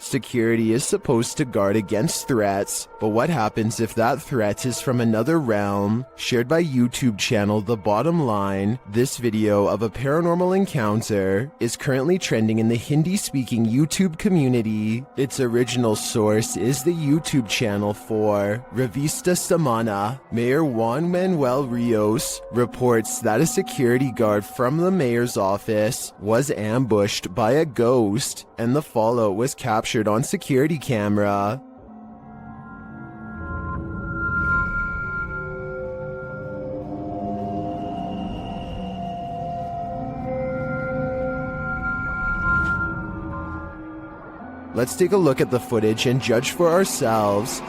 Security is supposed to guard against threats, but what happens if that threat is from another realm? Shared by YouTube channel The Bottom Line, this video of a paranormal encounter is currently trending in the Hindi-speaking YouTube community. Its original source is the YouTube channel for Revista Semana. Mayor Juan Manuel Rios reports that a security guard from the mayor's office was ambushed by a ghost, and the fallout was captured on security camera. Let's take a look at the footage and judge for ourselves.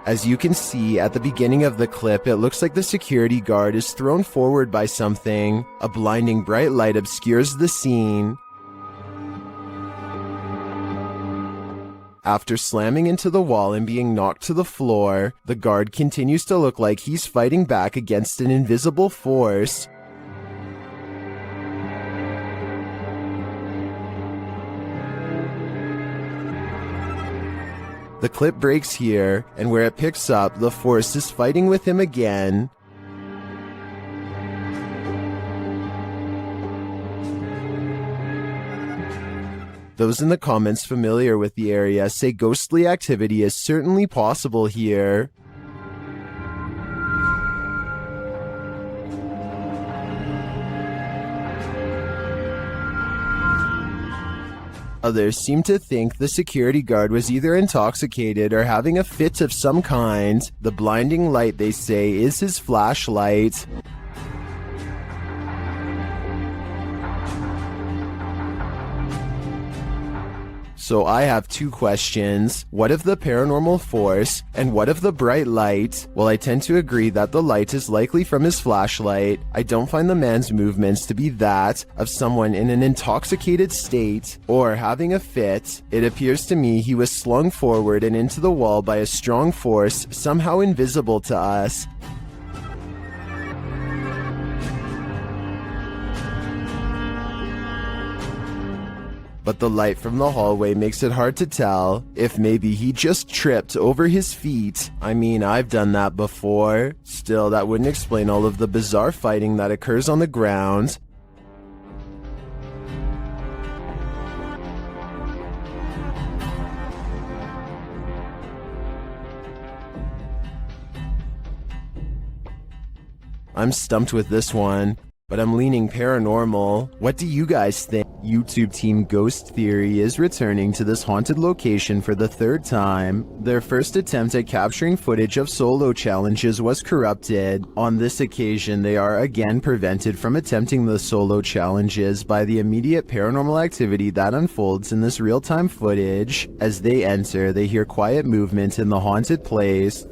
As you can see at the beginning of the clip, it looks like the security guard is thrown forward by something. A blinding bright light obscures the scene. After slamming into the wall and being knocked to the floor, the guard continues to look like he's fighting back against an invisible force. The clip breaks here, and where it picks up, the force is fighting with him again. Those in the comments familiar with the area say ghostly activity is certainly possible here. Others seem to think the security guard was either intoxicated or having a fit of some kind. The blinding light, they say, is his flashlight. So I have two questions. What of the paranormal force, and what of the bright light? Well, I tend to agree that the light is likely from his flashlight. I don't find the man's movements to be that of someone in an intoxicated state or having a fit. It appears to me he was slung forward and into the wall by a strong force, somehow invisible to us. But the light from the hallway makes it hard to tell if maybe he just tripped over his feet. I mean, I've done that before. Still, that wouldn't explain all of the bizarre fighting that occurs on the ground. I'm stumped with this one, but I'm leaning paranormal. What do you guys think? YouTube team Ghost Theory is returning to this haunted location for the third time. Their first attempt at capturing footage of solo challenges was corrupted. On this occasion, they are again prevented from attempting the solo challenges by the immediate paranormal activity that unfolds in this real-time footage. As they enter, they hear quiet movement in the haunted place.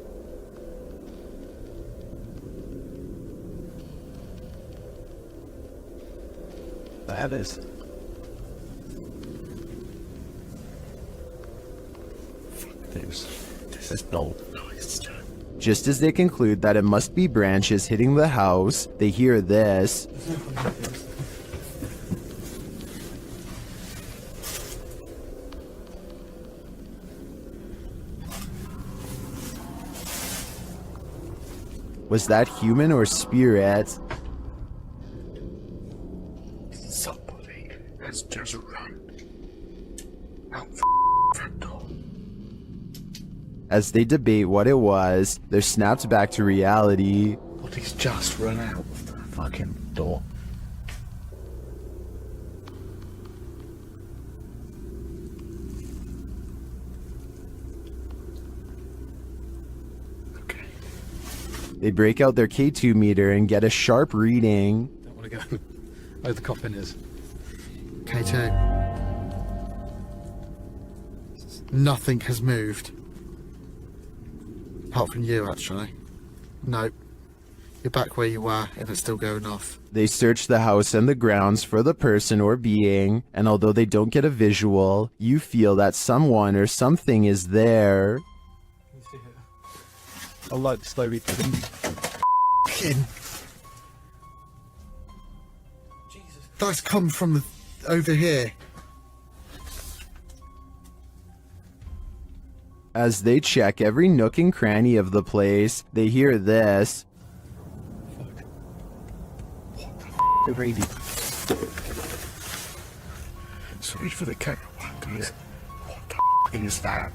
That is. This is no noise. Just as they conclude that it must be branches hitting the house, they hear this. Was that human or spirit? Somebody has just run out the front door. As they debate what it was, they're snapped back to reality. Somebody's just run out of the fucking door. Okay. They break out their K2 meter and get a sharp reading. Don't want to go where the coffin is. K2. Nothing has moved. Apart from you, actually. Nope. You're back where you were, and it's still going off. They search the house and the grounds for the person or being, and although they don't get a visual, you feel that someone or something is there. I like slowly. That's come from over here. As they check every nook and cranny of the place, they hear this. The radio. Sorry for the camera one, guys. What the is that?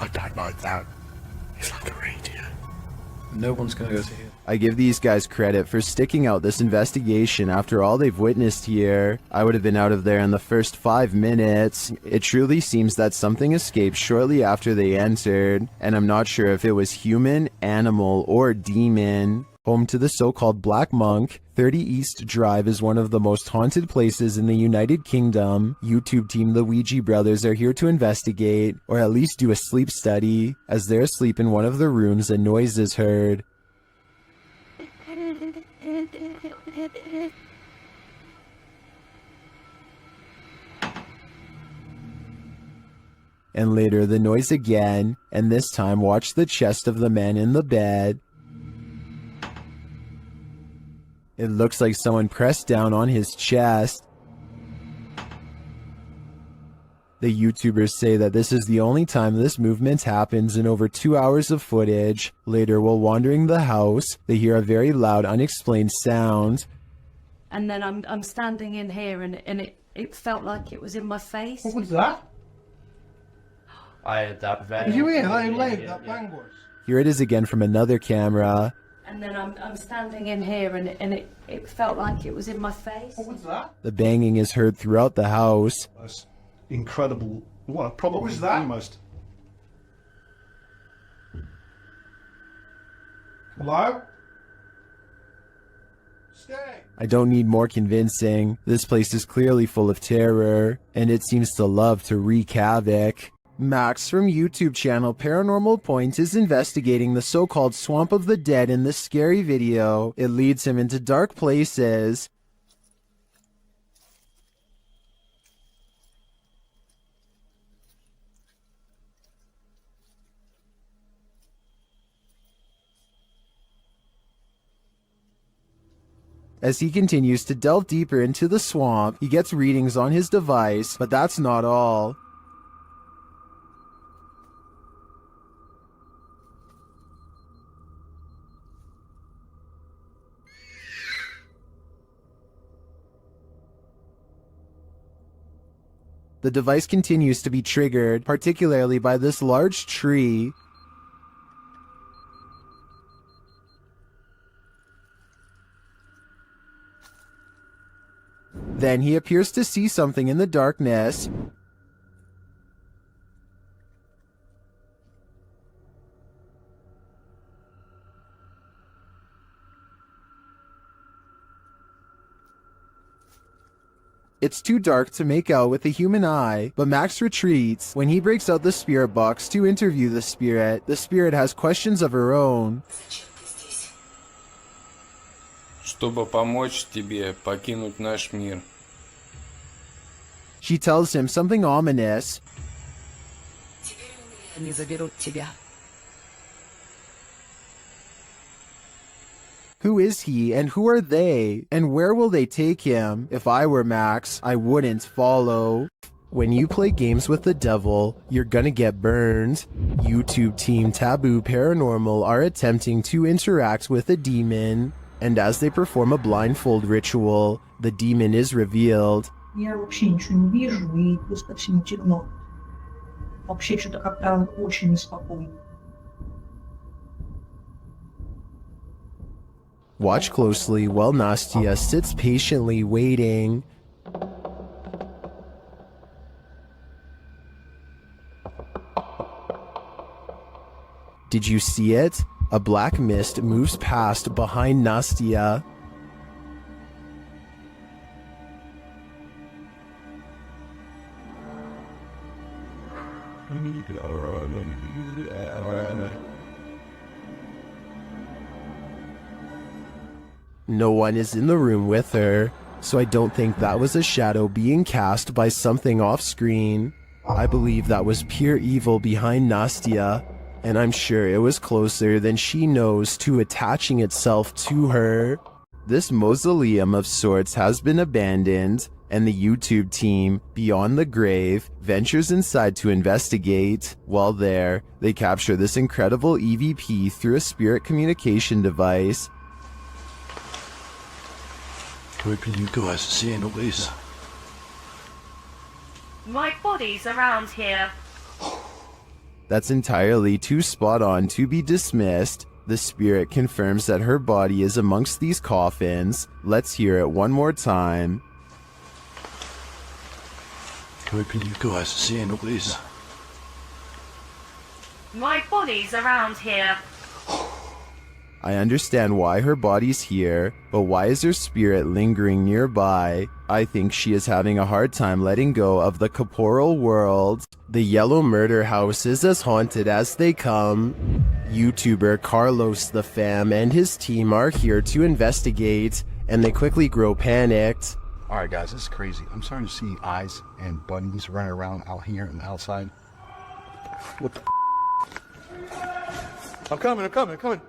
I don't like that. It's like a radio. No one's gonna go to here. I give these guys credit for sticking out this investigation after all they've witnessed here. I would have been out of there in the first 5 minutes. It truly seems that something escaped shortly after they entered, and I'm not sure if it was human, animal, or demon. Home to the so-called Black Monk, 30 East Drive is one of the most haunted places in the United Kingdom. YouTube team The Ouija Brothers are here to investigate, or at least do a sleep study. As they're asleep in one of the rooms, a noise is heard. And later the noise again, and this time watch the chest of the man in the bed. It looks like someone pressed down on his chest. The YouTubers say that this is the only time this movement happens in over 2 hours of footage. Later, while wandering the house, they hear a very loud, unexplained sound. And then I'm standing in here and it felt like it was in my face. What was that? Did you hear how loud that bang was? Here it is again from another camera. And then I'm standing in here and it felt like it was in my face. What was that? The banging is heard throughout the house. That's incredible. Well, probably What was that? almost. Hello? Stay. I don't need more convincing. This place is clearly full of terror, and it seems to love to wreak havoc. Max from YouTube channel Paranormal Point is investigating the so-called Swamp of the Dead in this scary video. It leads him into dark places. As he continues to delve deeper into the swamp, he gets readings on his device, but that's not all. The device continues to be triggered, particularly by this large tree. Then he appears to see something in the darkness. It's too dark to make out with the human eye, but Max retreats. When he breaks out the spirit box to interview the spirit has questions of her own. Чтобы помочь тебе покинуть наш мир. She tells him something ominous. Они заберут тебя. Who is he and who are they? And where will they take him? If I were Max, I wouldn't follow. When you play games with the devil, you're gonna get burned. YouTube team Taboo Paranormal are attempting to interact with a demon, and as they perform a blindfold ritual, the demon is revealed. Я вообще ничего не вижу, и просто всем темно. Вообще что-то как-то очень неспокойно. Watch closely while Nastya sits patiently waiting. Did you see it? A black mist moves past behind Nastya. No one is in the room with her, so I don't think that was a shadow being cast by something off screen. I believe that was pure evil behind Nastya, and I'm sure it was closer than she knows to attaching itself to her. This mausoleum of sorts has been abandoned, and the YouTube team, Beyond the Grave, ventures inside to investigate. While there, they capture this incredible EVP through a spirit communication device. Where can you guys see any ways? My body's around here. That's entirely too spot on to be dismissed. The spirit confirms that her body is amongst these coffins. Let's hear it one more time. Where can you guys see any ways? My body's around here. I understand why her body's here, but why is her spirit lingering nearby? I think she is having a hard time letting go of the corporal world. The yellow murder house is as haunted as they come. YouTuber Carlos the Fam and his team are here to investigate, and they quickly grow panicked. Alright guys, this is crazy. I'm starting to see eyes and bunnies running around out here and outside. What the I'm coming.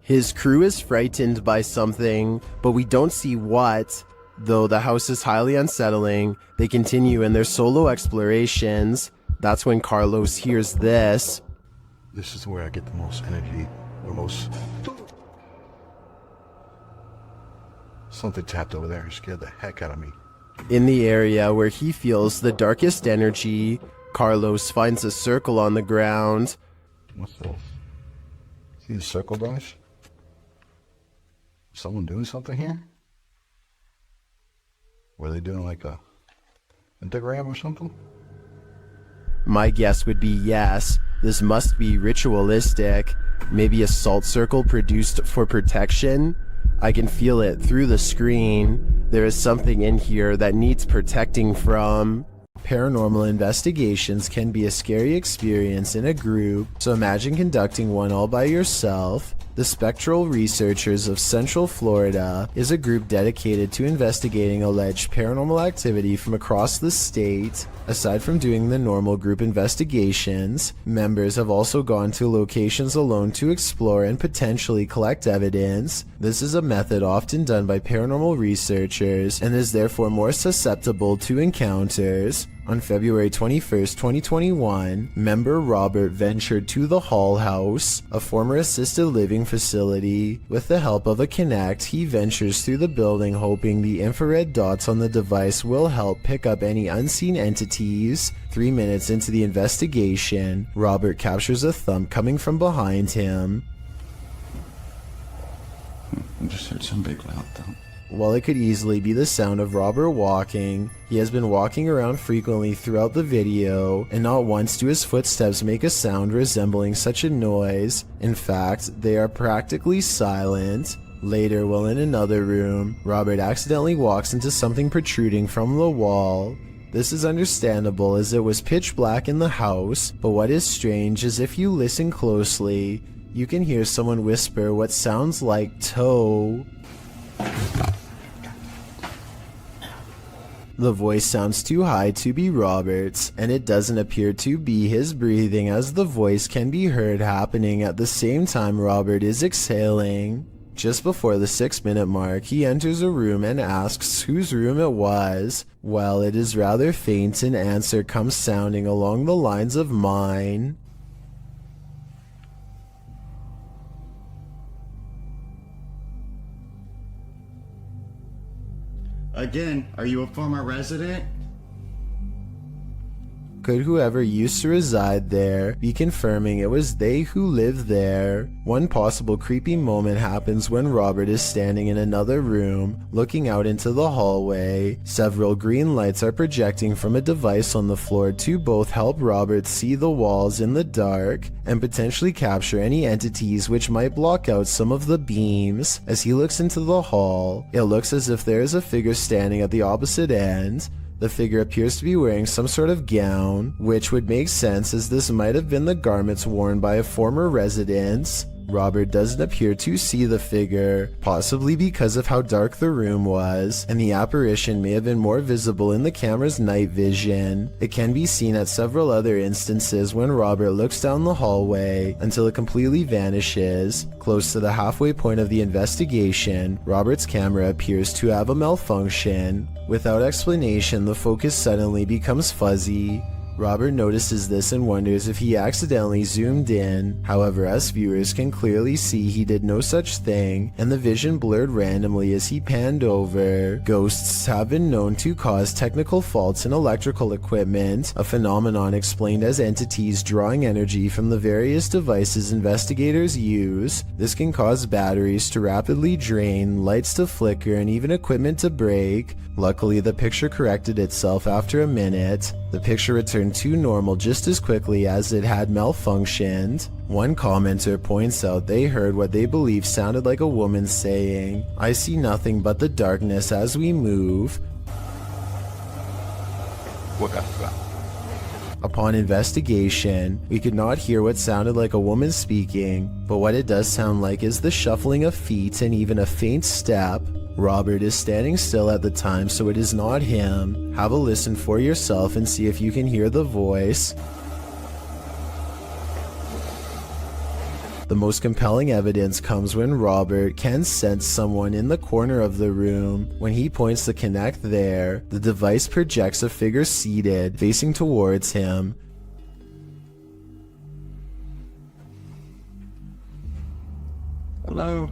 His crew is frightened by something, but we don't see what. Though the house is highly unsettling, they continue in their solo explorations. That's when Carlos hears this. This is where I get the most energy, the most... Something tapped over there and scared the heck out of me. In the area where he feels the darkest energy, Carlos finds a circle on the ground. What's this? See the circle, guys? Someone doing something here? Were they doing like a pentagram or something? My guess would be yes. This must be ritualistic. Maybe a salt circle produced for protection? I can feel it through the screen. There is something in here that needs protecting from. Paranormal investigations can be a scary experience in a group, so imagine conducting one all by yourself. The Spectral Researchers of Central Florida is a group dedicated to investigating alleged paranormal activity from across the state. Aside from doing the normal group investigations, members have also gone to locations alone to explore and potentially collect evidence. This is a method often done by paranormal researchers and is therefore more susceptible to encounters. On February 21st, 2021, member Robert ventured to the Hall House, a former assisted living facility. With the help of a Kinect, he ventures through the building hoping the infrared dots on the device will help pick up any unseen entities. 3 minutes into the investigation, Robert captures a thump coming from behind him. I just heard some big loud thump. While it could easily be the sound of Robert walking, he has been walking around frequently throughout the video, and not once do his footsteps make a sound resembling such a noise. In fact, they are practically silent. Later, while in another room, Robert accidentally walks into something protruding from the wall. This is understandable as it was pitch black in the house, but what is strange is if you listen closely, you can hear someone whisper what sounds like toe. The voice sounds too high to be Robert's, and it doesn't appear to be his breathing as the voice can be heard happening at the same time Robert is exhaling. Just before the 6-minute mark, he enters a room and asks whose room it was. Well, it is rather faint, an answer comes sounding along the lines of mine. Again, are you a former resident? Could whoever used to reside there be confirming it was they who lived there? One possible creepy moment happens when Robert is standing in another room, looking out into the hallway. Several green lights are projecting from a device on the floor to both help Robert see the walls in the dark and potentially capture any entities which might block out some of the beams. As he looks into the hall, it looks as if there is a figure standing at the opposite end. The figure appears to be wearing some sort of gown, which would make sense as this might have been the garments worn by a former resident. Robert doesn't appear to see the figure, possibly because of how dark the room was, and the apparition may have been more visible in the camera's night vision. It can be seen at several other instances when Robert looks down the hallway until it completely vanishes. Close to the halfway point of the investigation, Robert's camera appears to have a malfunction. Without explanation, the focus suddenly becomes fuzzy. Robert notices this and wonders if he accidentally zoomed in. However, us viewers can clearly see he did no such thing, and the vision blurred randomly as he panned over. Ghosts have been known to cause technical faults in electrical equipment, a phenomenon explained as entities drawing energy from the various devices investigators use. This can cause batteries to rapidly drain, lights to flicker, and even equipment to break. Luckily, the picture corrected itself after a minute. The picture returned to normal just as quickly as it had malfunctioned. One commenter points out they heard what they believe sounded like a woman saying, "I see nothing but the darkness as we move." Upon investigation, we could not hear what sounded like a woman speaking, but what it does sound like is the shuffling of feet and even a faint step. Robert is standing still at the time, so it is not him. Have a listen for yourself and see if you can hear the voice. The most compelling evidence comes when Robert can sense someone in the corner of the room. When he points the Kinect there, the device projects a figure seated, facing towards him. Hello?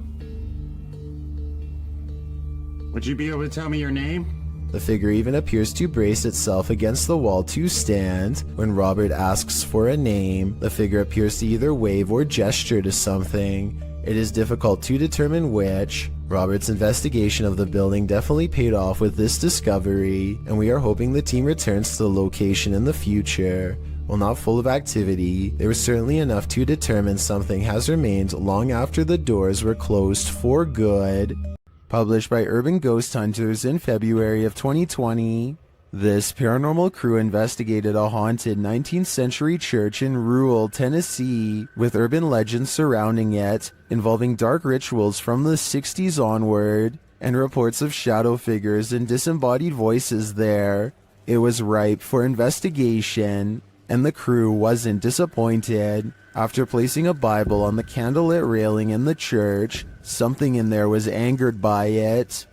Would you be able to tell me your name? The figure even appears to brace itself against the wall to stand. When Robert asks for a name, the figure appears to either wave or gesture to something. It is difficult to determine which. Robert's investigation of the building definitely paid off with this discovery, and we are hoping the team returns to the location in the future. While not full of activity, there was certainly enough to determine something has remained long after the doors were closed for good. Published by Urban Ghost Hunters in February of 2020. This paranormal crew investigated a haunted 19th century church in rural Tennessee, with urban legends surrounding it, involving dark rituals from the 60s onward, and reports of shadow figures and disembodied voices there. It was ripe for investigation, and the crew wasn't disappointed. After placing a Bible on the candlelit railing in the church, something in there was angered by it.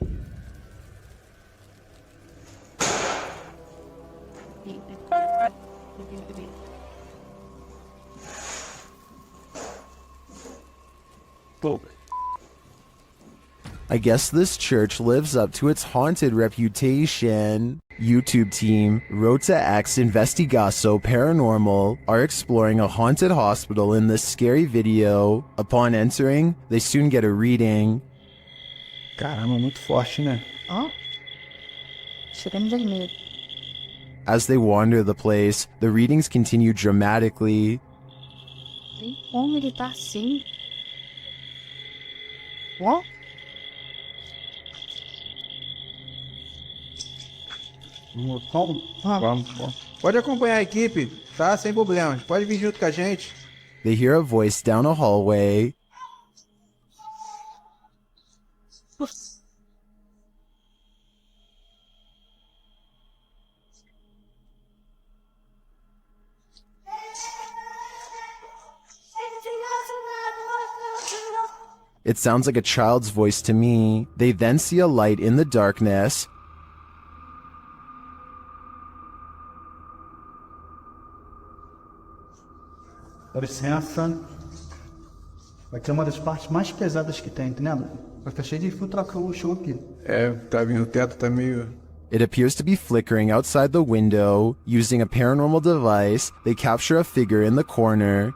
I guess this church lives up to its haunted reputation. YouTube team Rota X Investigaso Paranormal are exploring a haunted hospital in this scary video. Upon entering, they soon get a reading. Caramba, muito forte, né? As they wander the place, the readings continue dramatically. Como ele tá assim? Ó. Vamos. Pode acompanhar a equipe, tá? Sem problemas. Pode vir junto com a gente. They hear a voice down a hallway. It sounds like a child's voice to me. They then see a light in the darkness. Dá licença. Vai ser uma das partes mais pesadas que tem, entendeu? Vai estar cheio de infiltração no chão aqui. É, tá vindo, o teto tá meio... It appears to be flickering outside the window. Using a paranormal device, they capture a figure in the corner.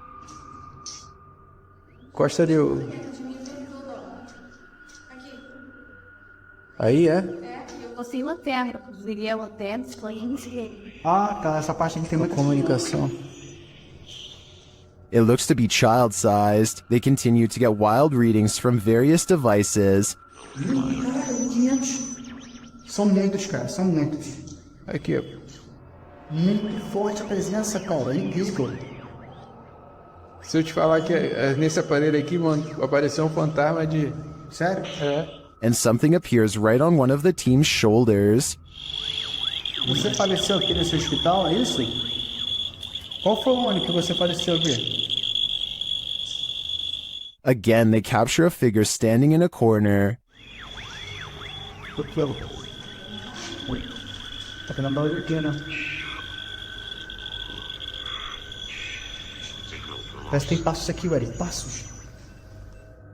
Costa ali o... Aí, é? Eu consigo lanterna, desliguei a lanterna, desconheci. Ah, tá. Essa parte aqui tem muita comunicação. It looks to be child-sized. They continue to get wild readings from various devices. São muitos, cara. São muitos. Aqui, ó. Muito forte a presença, cara. É incrível. Se eu te falar que nesse aparelho aqui, mano, apareceu um fantasma de... Sério? É. And something appears right on one of the team's shoulders. Você faleceu aqui nesse hospital, é isso? Qual foi o ano que você faleceu aqui? Again, they capture a figure standing in a corner. Tá vendo barulho aqui, né? Parece que tem passos aqui, velho. Passos.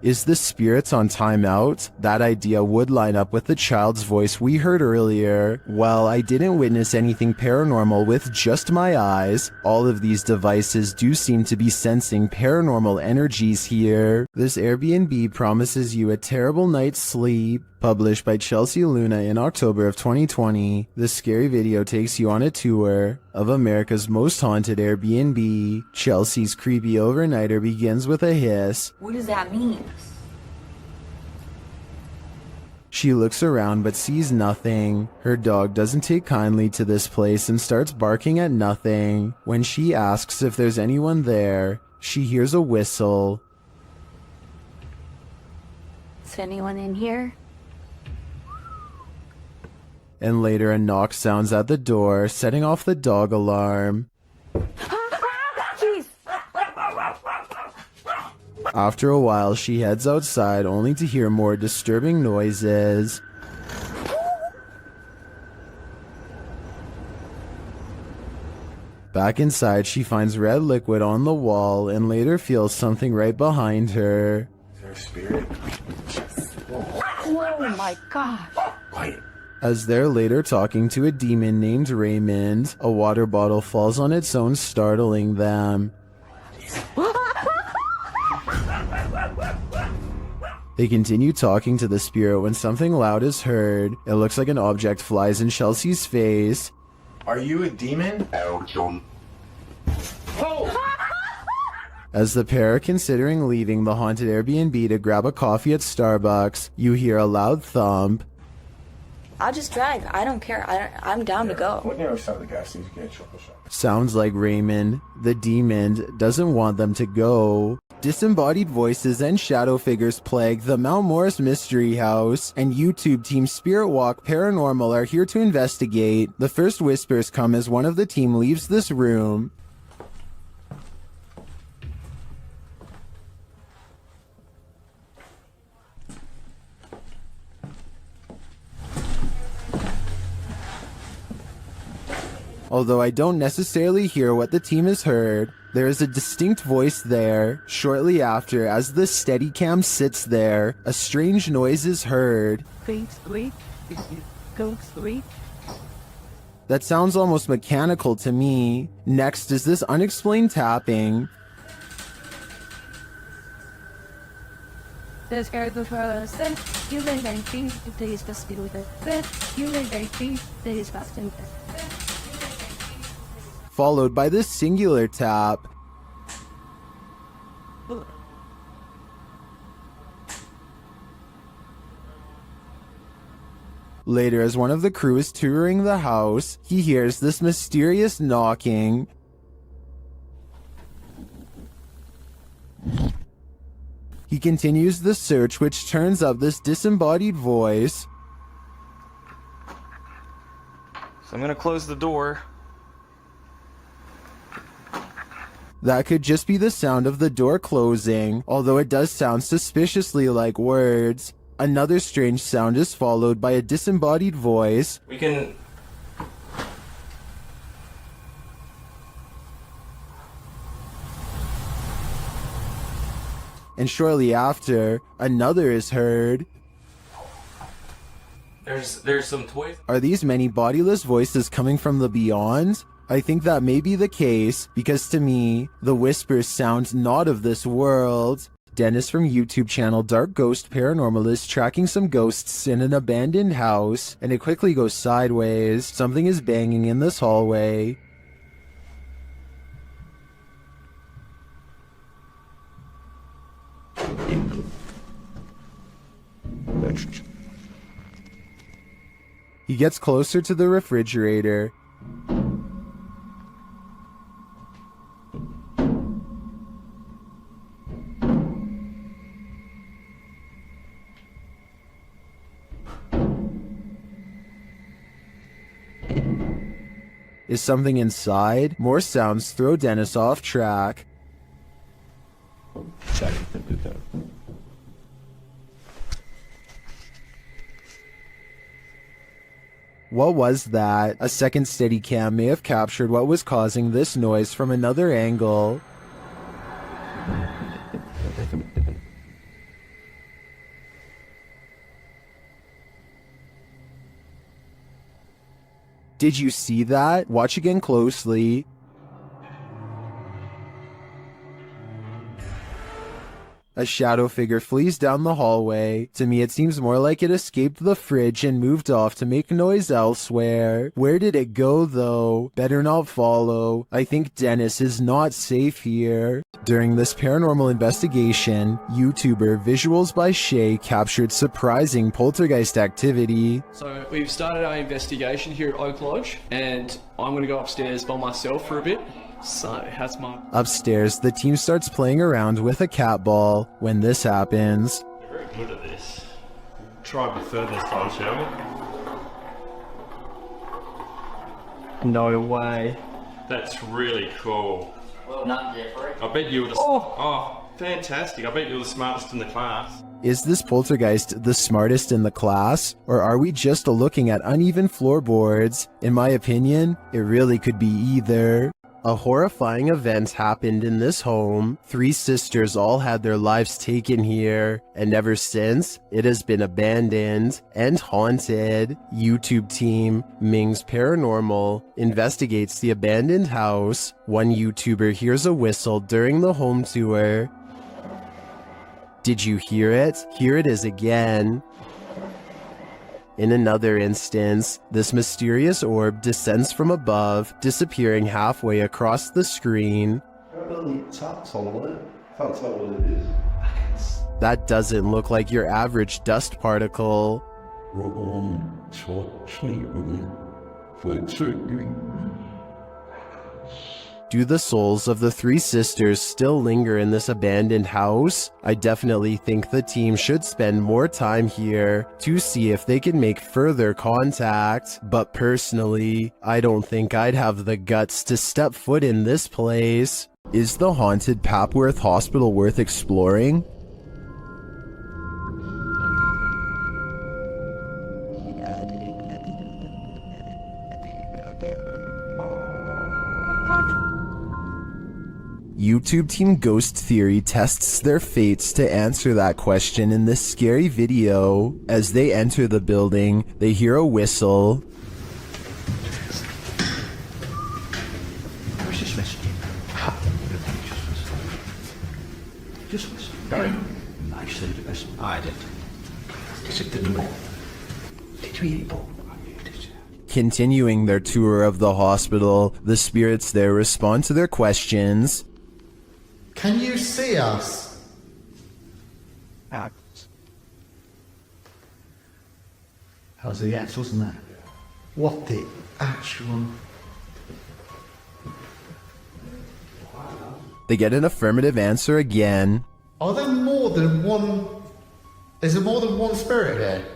Is the spirits on timeout? That idea would line up with the child's voice we heard earlier. Well, I didn't witness anything paranormal with just my eyes. All of these devices do seem to be sensing paranormal energies here. This Airbnb promises you a terrible night's sleep. Published by Chelsea Luna in October of 2020, this scary video takes you on a tour of America's most haunted Airbnb. Chelsea's creepy overnighter begins with a hiss. What does that mean? She looks around but sees nothing. Her dog doesn't take kindly to this place and starts barking at nothing. When she asks if there's anyone there, she hears a whistle. Is anyone in here? And later a knock sounds at the door, setting off the dog alarm. Jeez. After a while, she heads outside only to hear more disturbing noises. Back inside, she finds red liquid on the wall and later feels something right behind her. Is there a spirit? Oh my gosh. Quiet. As they're later talking to a demon named Raymond, a water bottle falls on its own, startling them. They continue talking to the spirit when something loud is heard. It looks like an object flies in Chelsea's face. Are you a demon? As the pair are considering leaving the haunted Airbnb to grab a coffee at Starbucks, you hear a loud thump. I'll just drive. I don't care. I'm down to go. What nearest side of the gas station get a chocolate shop? Sounds like Raymond, the demon, doesn't want them to go. Disembodied voices and shadow figures plague the Mount Morris Mystery House, and YouTube team Spirit Walk Paranormal are here to investigate. The first whispers come as one of the team leaves this room. Although I don't necessarily hear what the team has heard, there is a distinct voice there. Shortly after, as the Steadicam sits there, a strange noise is heard. That sounds almost mechanical to me. Next is this unexplained tapping. Followed by this singular tap. Later, as one of the crew is touring the house, he hears this mysterious knocking. He continues the search, which turns up this disembodied voice. So I'm gonna close the door. That could just be the sound of the door closing, although it does sound suspiciously like words. Another strange sound is followed by a disembodied voice. We can... And shortly after, another is heard. There's some toys. Are these many bodiless voices coming from the beyond? I think that may be the case, because to me, the whispers sound not of this world. Dennis from YouTube channel Dark Ghost Paranormal is tracking some ghosts in an abandoned house, and it quickly goes sideways. Something is banging in this hallway. He gets closer to the refrigerator. Is something inside? More sounds throw Dennis off track. What was that? A second Steadicam may have captured what was causing this noise from another angle. Did you see that? Watch again closely. A shadow figure flees down the hallway. To me, it seems more like it escaped the fridge and moved off to make noise elsewhere. Where did it go, though? Better not follow. I think Dennis is not safe here. During this paranormal investigation, YouTuber Visuals by Shay captured surprising poltergeist activity. So we've started our investigation here at Oak Lodge, and I'm going to go upstairs by myself for a bit. So, how's my... Upstairs, the team starts playing around with a cat ball. When this happens... You're very good at this. Try a bit further this time, shall we? No way. That's really cool. Well done, Jeffrey. I bet you were the... Oh, fantastic. I bet you were the smartest in the class. Is this poltergeist the smartest in the class? Or are we just looking at uneven floorboards? In my opinion, it really could be either. A horrifying event happened in this home. 3 sisters all had their lives taken here, and ever since, it has been abandoned and haunted. YouTube team Ming's Paranormal investigates the abandoned house. One YouTuber hears a whistle during the home tour. Did you hear it? Here it is again. In another instance, this mysterious orb descends from above, disappearing halfway across the screen. That doesn't look like your average dust particle. Do the souls of the 3 sisters still linger in this abandoned house? I definitely think the team should spend more time here to see if they can make further contact. But personally, I don't think I'd have the guts to step foot in this place. Is the haunted Papworth Hospital worth exploring? YouTube Team Ghost Theory tests their fates to answer that question in this scary video. As they enter the building, they hear a whistle. Where's this message? Just whistle. No, I said it was. I did. Is it the door? Did you hear it? Continuing their tour of the hospital, the spirits there respond to their questions. Can you see us? How's the axe, wasn't that? What the actual... They get an affirmative answer again. Are there more than one... Is there more than one spirit here?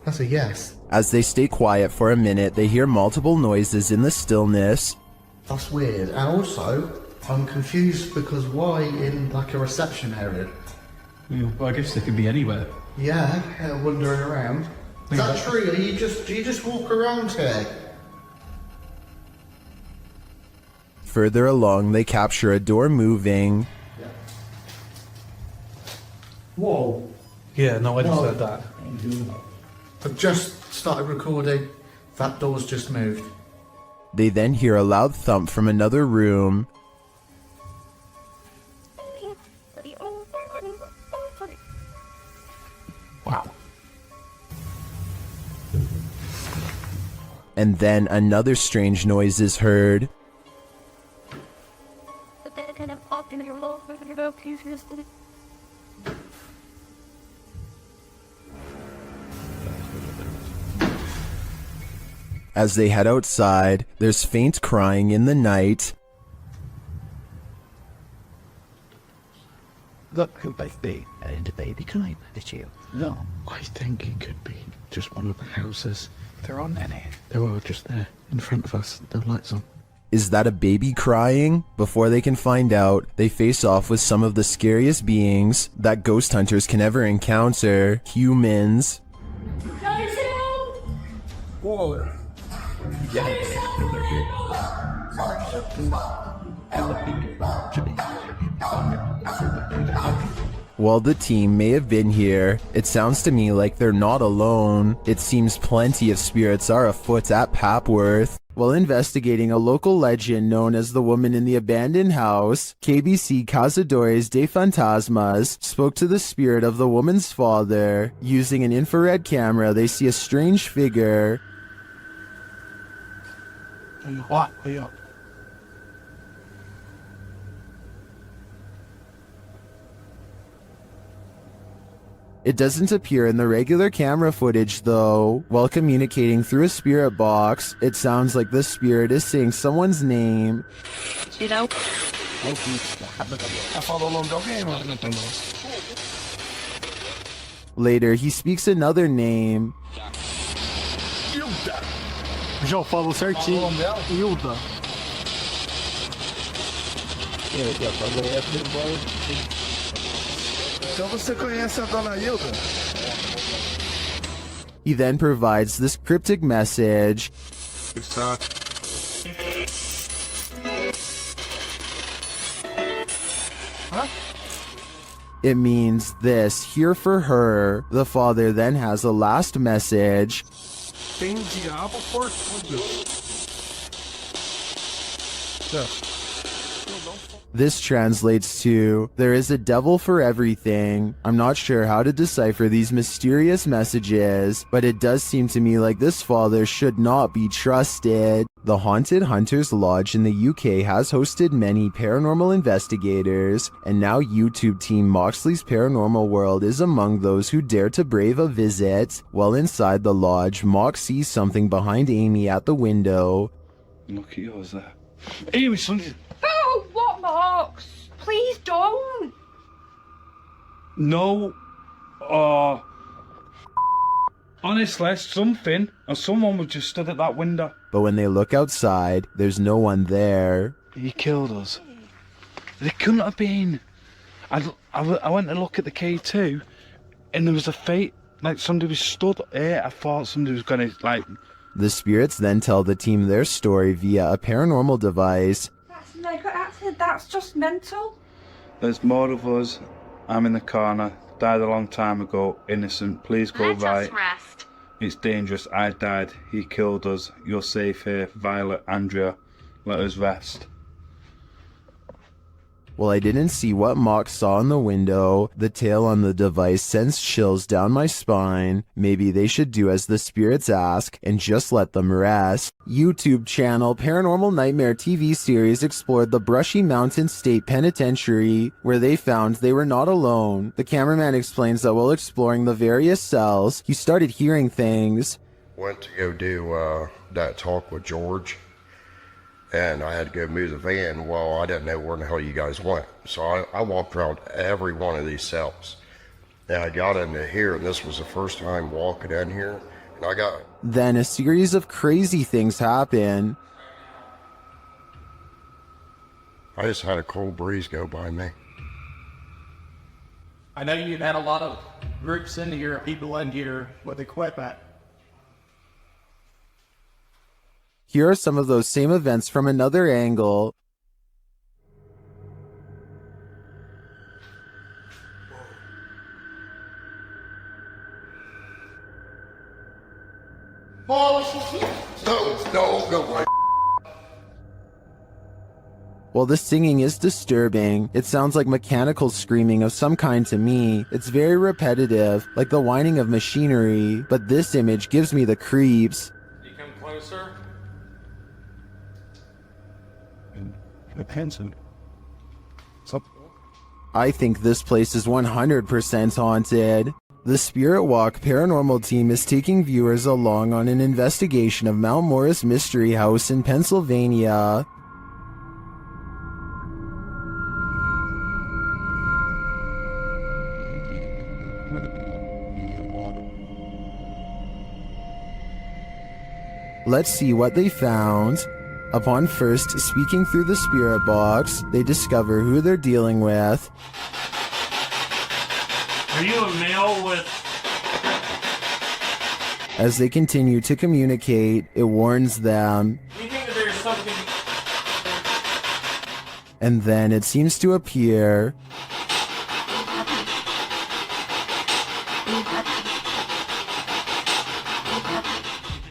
That's a yes. As they stay quiet for a minute, they hear multiple noises in the stillness. That's weird. And also, I'm confused because why in like a reception area? Well, I guess they could be anywhere. Yeah, wandering around. Is that true? Do you just walk around here? Further along, they capture a door moving. Whoa. Yeah, no, I just heard that. I've just started recording. That door's just moved. They then hear a loud thump from another room. Wow. And then another strange noise is heard. As they head outside, there's faint crying in the night. Look who might be and the baby crying at you. No, I think it could be just one of the houses. There aren't any. They're all just there in front of us. No lights on. Is that a baby crying? Before they can find out, they face off with some of the scariest beings that ghost hunters can ever encounter, humans. Whoa. While the team may have been here, it sounds to me like they're not alone. It seems plenty of spirits are afoot at Papworth. While investigating a local legend known as the woman in the abandoned house, KBC Cazadores de Fantasmas spoke to the spirit of the woman's father. Using an infrared camera, they see a strange figure. What? It doesn't appear in the regular camera footage though. While communicating through a spirit box, it sounds like the spirit is saying someone's name. You know? Later, he speaks another name. Já falo certinho. Hilda. Então você conhece a dona Hilda? He then provides this cryptic message. It means this, here for her. The father then has a last message. Tem diabo por tudo. This translates to, there is a devil for everything. I'm not sure how to decipher these mysterious messages, but it does seem to me like this father should not be trusted. The Haunted Hunters Lodge in the UK has hosted many paranormal investigators, and now YouTube team Moxley's Paranormal World is among those who dare to brave a visit. While inside the lodge, Mox sees something behind Amy at the window. Look at yours there. Amy, something. Oh, what, Marks? Please don't. No. Honestly, something or someone was just stood at that window. But when they look outside, there's no one there. He killed us. They couldn't have been. I went to look at the K2, and there was a fate. Like somebody was stood here. I thought somebody was gonna like. The spirits then tell the team their story via a paranormal device. That's just mental. There's more of us. I'm in the corner. Died a long time ago. Innocent. Please go right. Let us rest. It's dangerous. I died. He killed us. You're safe here. Violet, Andrea. Let us rest. Well, I didn't see what Mox saw in the window. The tale on the device sends chills down my spine. Maybe they should do as the spirits ask and just let them rest. YouTube channel Paranormal Nightmare TV series explored the Brushy Mountain State Penitentiary, where they found they were not alone. The cameraman explains that while exploring the various cells, he started hearing things. Went to go do that talk with George. And I had to go move the van. Well, I didn't know where the hell you guys went. So I walked around every one of these cells. And I got into here, and this was the first time walking in here. And I got... Then a series of crazy things happen. I just had a cold breeze go by me. I know you've had a lot of groups in here, people in here with equipment. Here are some of those same events from another angle. No, go away. While the singing is disturbing, it sounds like mechanical screaming of some kind to me. It's very repetitive, like the whining of machinery, but this image gives me the creeps. You come closer. Handsome. I think this place is 100% haunted. The Spirit Walk paranormal team is taking viewers along on an investigation of Mount Morris Mystery House in Pennsylvania. Let's see what they found. Upon first speaking through the spirit box, they discover who they're dealing with. Are you a male with... As they continue to communicate, it warns them. Do you think that there's something... And then it seems to appear.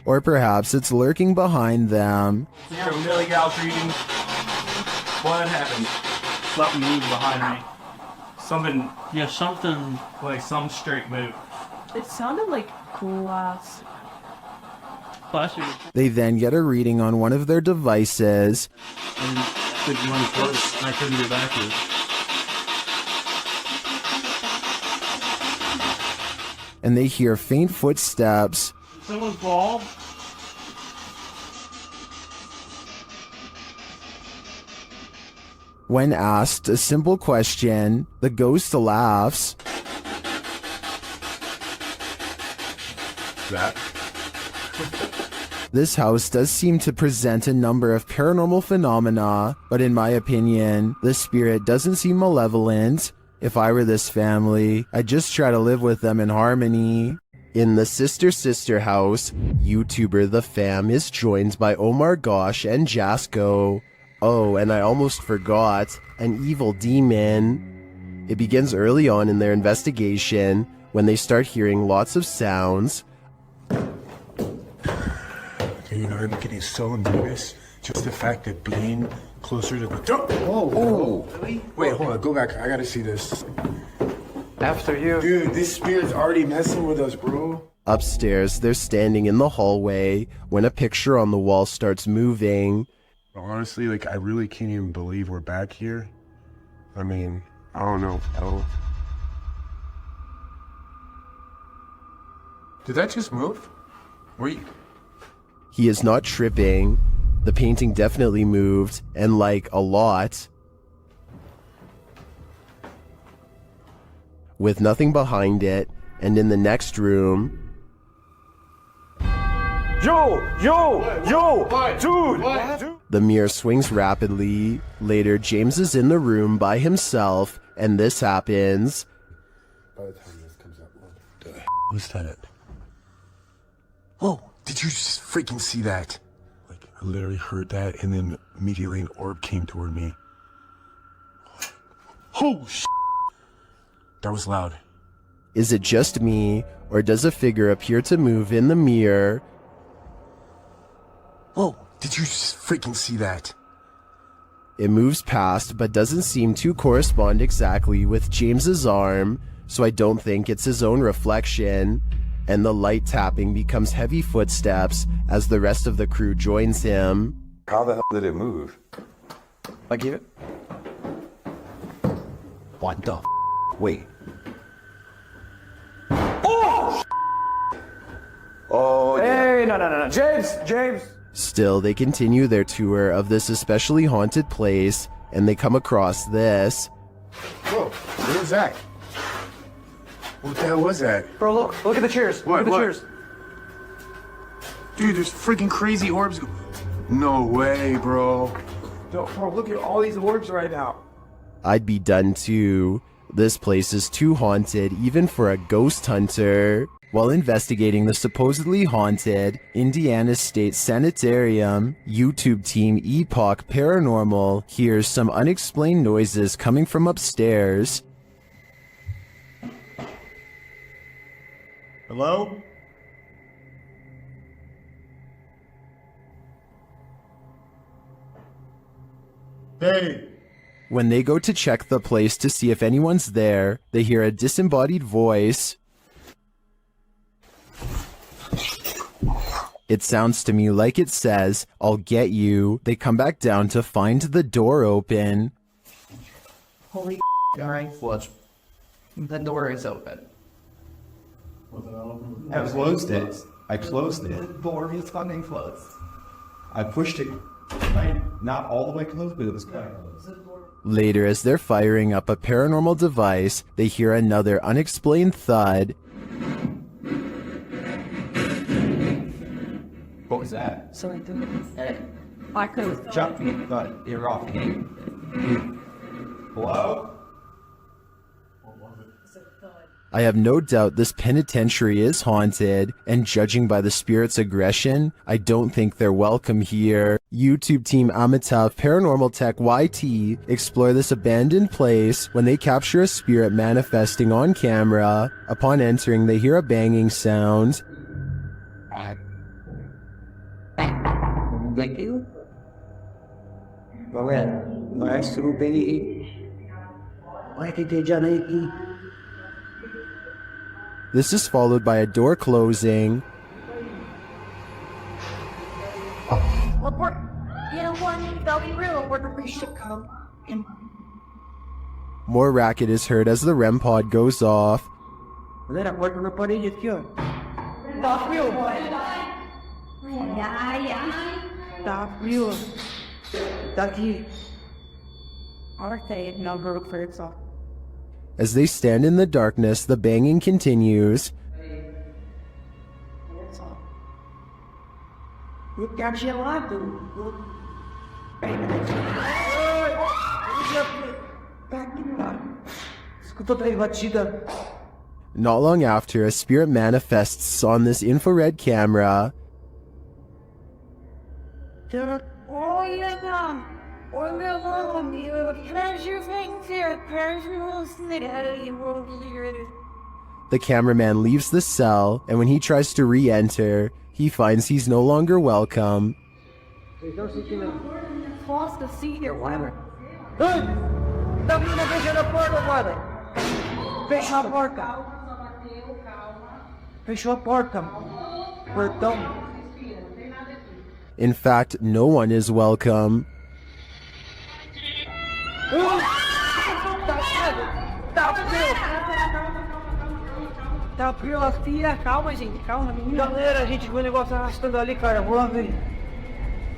Or perhaps it's lurking behind them. You're a million gals reading. What happened? Something moved behind me. Something... Yeah, something... Like some straight move. It sounded like glass. They then get a reading on one of their devices. And I couldn't get back to it. And they hear faint footsteps. Someone fall? When asked a simple question, the ghost laughs. That? This house does seem to present a number of paranormal phenomena, but in my opinion, the spirit doesn't seem malevolent. If I were this family, I'd just try to live with them in harmony. In the Sister house, YouTuber The Fam is joined by Omar Gosh and Jasko. Oh, and I almost forgot, an evil demon. It begins early on in their investigation, when they start hearing lots of sounds. You know, I'm getting so nervous. Just the fact that being closer to the... Oh, really? Wait, hold on, go back. I gotta see this. after you. Dude, this spirit's already messing with us, bro. Upstairs, they're standing in the hallway when a picture on the wall starts moving. Honestly, like, I really can't even believe we're back here. I mean, I don't know. Did that just move? He is not tripping. The painting definitely moved, and like a lot. With nothing behind it, and in the next room... Dude! The mirror swings rapidly. Later, James is in the room by himself, and this happens. By the time this comes out, what the was that? Whoa, did you just freaking see that? Like, I literally heard that, and then immediately an orb came toward me. Oh, shit. That was loud. Is it just me, or does a figure appear to move in the mirror? Whoa, did you just freaking see that? It moves past, but doesn't seem to correspond exactly with James's arm, so I don't think it's his own reflection. And the light tapping becomes heavy footsteps as the rest of the crew joins him. How the hell did it move? Like it? What the f? Wait. Oh! Oh, hey, no. James! Still, they continue their tour of this especially haunted place, and they come across this. Whoa, what was that? What the hell was that? Bro, look at the chairs. What? Look at the chairs. Dude, there's freaking crazy orbs. No way, bro. No, bro, look at all these orbs right now. I'd be done too. This place is too haunted even for a ghost hunter. While investigating the supposedly haunted Indiana State Sanitarium, YouTube team Epoch Paranormal hears some unexplained noises coming from upstairs. Hello? Hey! When they go to check the place to see if anyone's there, they hear a disembodied voice. It sounds to me like it says, "I'll get you." They come back down to find the door open. Holy guys. What? The door is open. I closed it. I closed it. The door is fucking closed. I pushed it, not all the way closed, but it was kind of close. Later, as they're firing up a paranormal device, they hear another unexplained thud. What was that? Sorry, I could Jump me, but you're off. Hello? I have no doubt this penitentiary is haunted, and judging by the spirit's aggression, I don't think they're welcome here. YouTube team Amitav Paranormal Tech YT explore this abandoned place when they capture a spirit manifesting on camera. Upon entering, they hear a banging sound. Thank you. Well, nice to be. Why did they Janaki? This is followed by a door closing. More racket is heard as the REM pod goes off. As they stand in the darkness, the banging continues. Not long after, a spirit manifests on this infrared camera. The cameraman leaves the cell, and when he tries to re-enter, he finds he's no longer welcome. In fact, no one is welcome. Calma, gente, calma, menina. Galera, a gente viu o negócio arrastando ali, cara. Vou lá ver.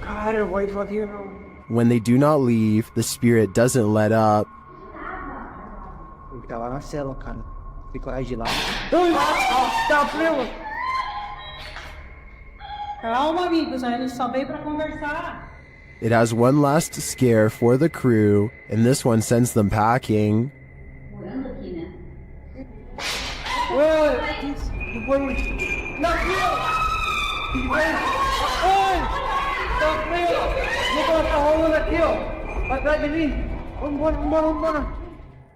Cara, eu vou ir devagar, não. When they do not leave, the spirit doesn't let up. Ele tá lá na cela, cara. Fica lá de lá. Tá frio. Calma, amigos, a gente só veio pra conversar. It has one last scare for the crew, and this one sends them packing.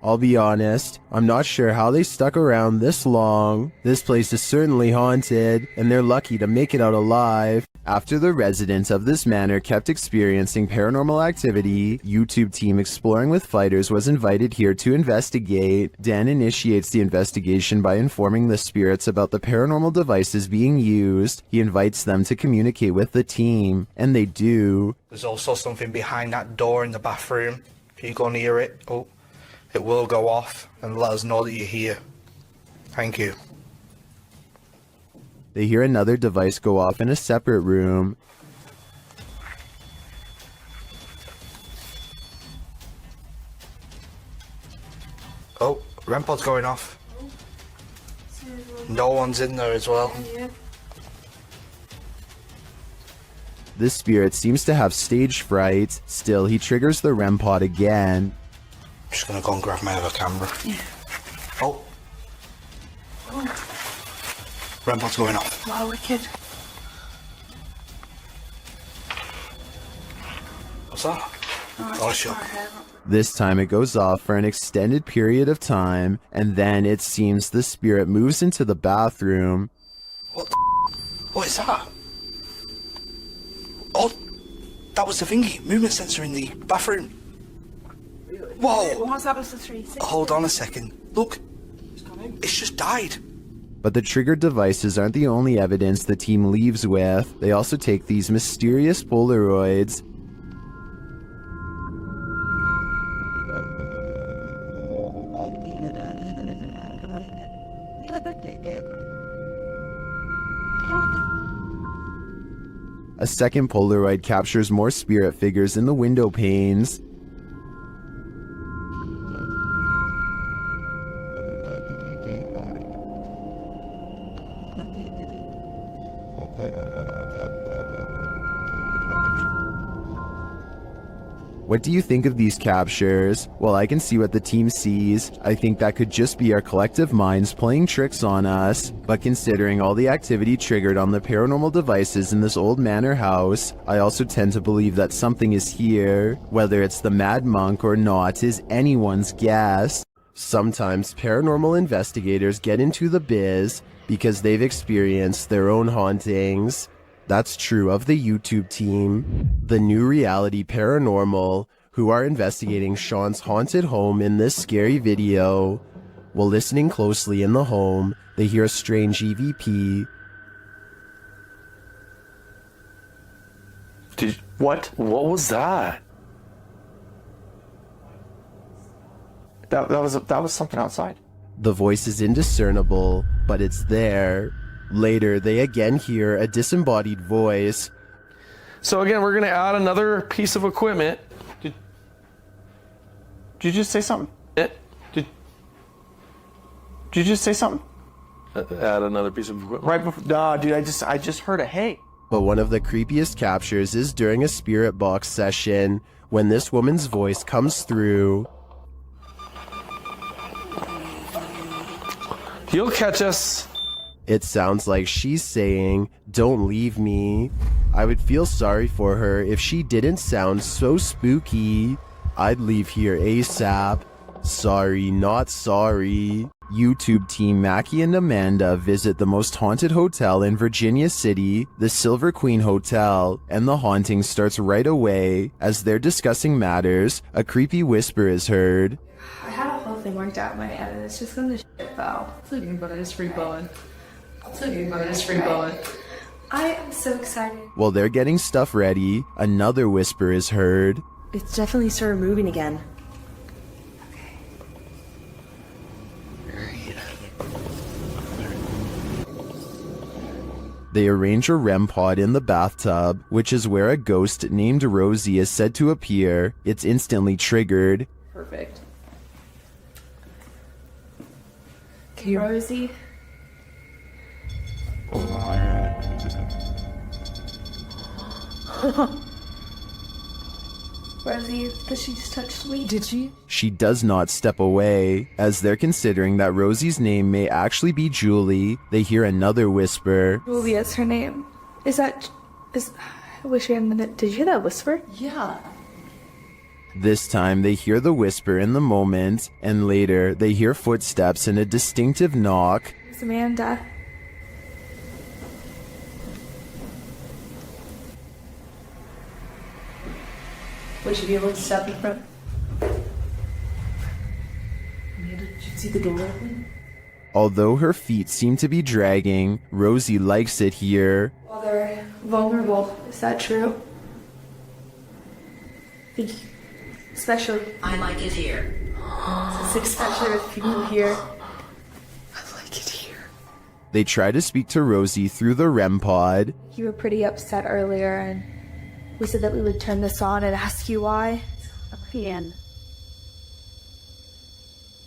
I'll be honest, I'm not sure how they stuck around this long. This place is certainly haunted, and they're lucky to make it out alive. After the residents of this manor kept experiencing paranormal activity, YouTube team Exploring with Fighters was invited here to investigate. Dan initiates the investigation by informing the spirits about the paranormal devices being used. He invites them to communicate with the team, and they do. There's also something behind that door in the bathroom. If you go near it, it will go off and let us know that you're here. Thank you. They hear another device go off in a separate room. Oh, REM pod's going off. No one's in there as well. This spirit seems to have stage fright. Still, he triggers the REM pod again. I'm just gonna go and grab my other camera. Oh. REM pod's going off. Wow, wicked. What's that? Oh, sure. This time it goes off for an extended period of time, and then it seems the spirit moves into the bathroom. What the What is that? Oh, that was the thingy, movement sensor in the bathroom. Whoa! Hold on a second. Look, it's just died. But the triggered devices aren't the only evidence the team leaves with. They also take these mysterious Polaroids. A second Polaroid captures more spirit figures in the window panes. What do you think of these captures? Well, I can see what the team sees. I think that could just be our collective minds playing tricks on us. But considering all the activity triggered on the paranormal devices in this old manor house, I also tend to believe that something is here. Whether it's the Mad Monk or not is anyone's guess. Sometimes paranormal investigators get into the biz because they've experienced their own hauntings. That's true of the YouTube team, the new reality Paranormal, who are investigating Sean's haunted home in this scary video. While listening closely in the home, they hear a strange EVP. What was that? That was something outside. The voice is indiscernible, but it's there. Later, they again hear a disembodied voice. So again, we're gonna add another piece of equipment. Did you just say something? Did you just say something? Add another piece of equipment. Right before? No, dude. I just heard a hey. But one of the creepiest captures is during a spirit box session when this woman's voice comes through. You'll catch us. It sounds like she's saying, "Don't leave me." I would feel sorry for her if she didn't sound so spooky. I'd leave here ASAP. Sorry, not sorry. YouTube team Mackie and Amanda visit the most haunted hotel in Virginia City, the Silver Queen Hotel, and the haunting starts right away. As they're discussing matters, a creepy whisper is heard. I had a whole thing worked out in my head and it's just gonna shit foul. It's okay, but it's free blowing. It's okay, but it's free blowing. I am so excited. While they're getting stuff ready, another whisper is heard. It's definitely started moving again. They arrange a REM pod in the bathtub, which is where a ghost named Rosie is said to appear. It's instantly triggered. Perfect. Okay, Rosie. Rosie, did she just touch me? Did she? She does not step away. As they're considering that Rosie's name may actually be Julie, they hear another whisper. Julia's her name. I wish we had a minute. Did you hear that whisper? Yeah. This time they hear the whisper in the moment, and later they hear footsteps and a distinctive knock. It's Amanda. Would you be able to step in front? Amanda, did you see the door open? Although her feet seem to be dragging, Rosie likes it here. Well, they're vulnerable. Is that true? Thank you. Especially. I like it here. Especially with people here. I like it here. They try to speak to Rosie through the REM pod. You were pretty upset earlier, and we said that we would turn this on and ask you why. Can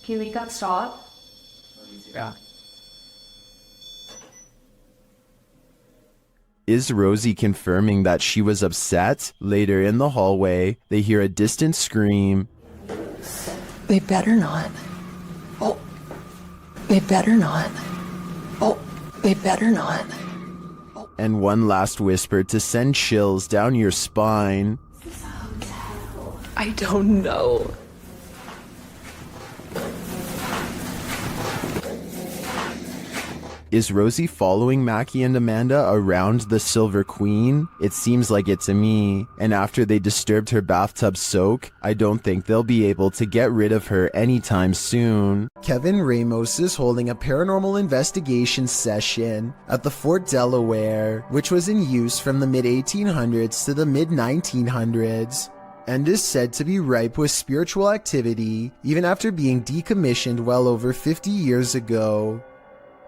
you make that stop? Yeah. Is Rosie confirming that she was upset? Later in the hallway, they hear a distant scream. They better not. Oh. They better not. Oh. They better not. And one last whisper to send chills down your spine. I don't know. Is Rosie following Mackie and Amanda around the Silver Queen? It seems like it to me. And after they disturbed her bathtub soak, I don't think they'll be able to get rid of her anytime soon. Kevin Ramos is holding a paranormal investigation session at the Fort Delaware, which was in use from the mid-1800s to the mid-1900s, and is said to be ripe with spiritual activity even after being decommissioned well over 50 years ago.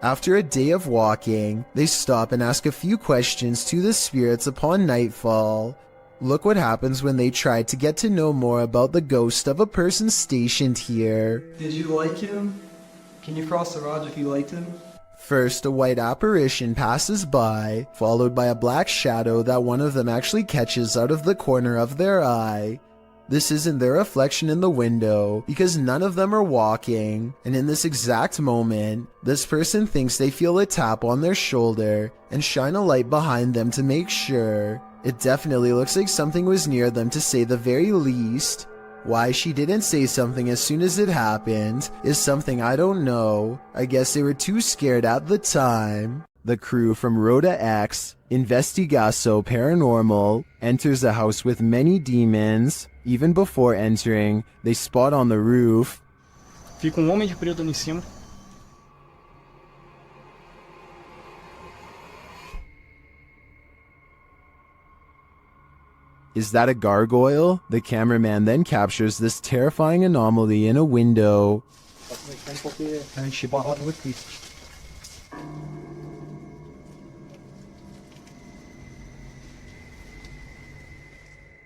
After a day of walking, they stop and ask a few questions to the spirits upon nightfall. Look what happens when they try to get to know more about the ghost of a person stationed here. Did you like him? Can you cross the rods if you liked him? First, a white apparition passes by, followed by a black shadow that one of them actually catches out of the corner of their eye. This isn't their reflection in the window, because none of them are walking, and in this exact moment, this person thinks they feel a tap on their shoulder and shine a light behind them to make sure. It definitely looks like something was near them to say the very least. Why she didn't say something as soon as it happened is something I don't know. I guess they were too scared at the time. The crew from Rhoda X, Investigaso Paranormal, enters a house with many demons. Even before entering, they spot on the roof. Fica homem de preto ali em cima. Is that a gargoyle? The cameraman then captures this terrifying anomaly in a window.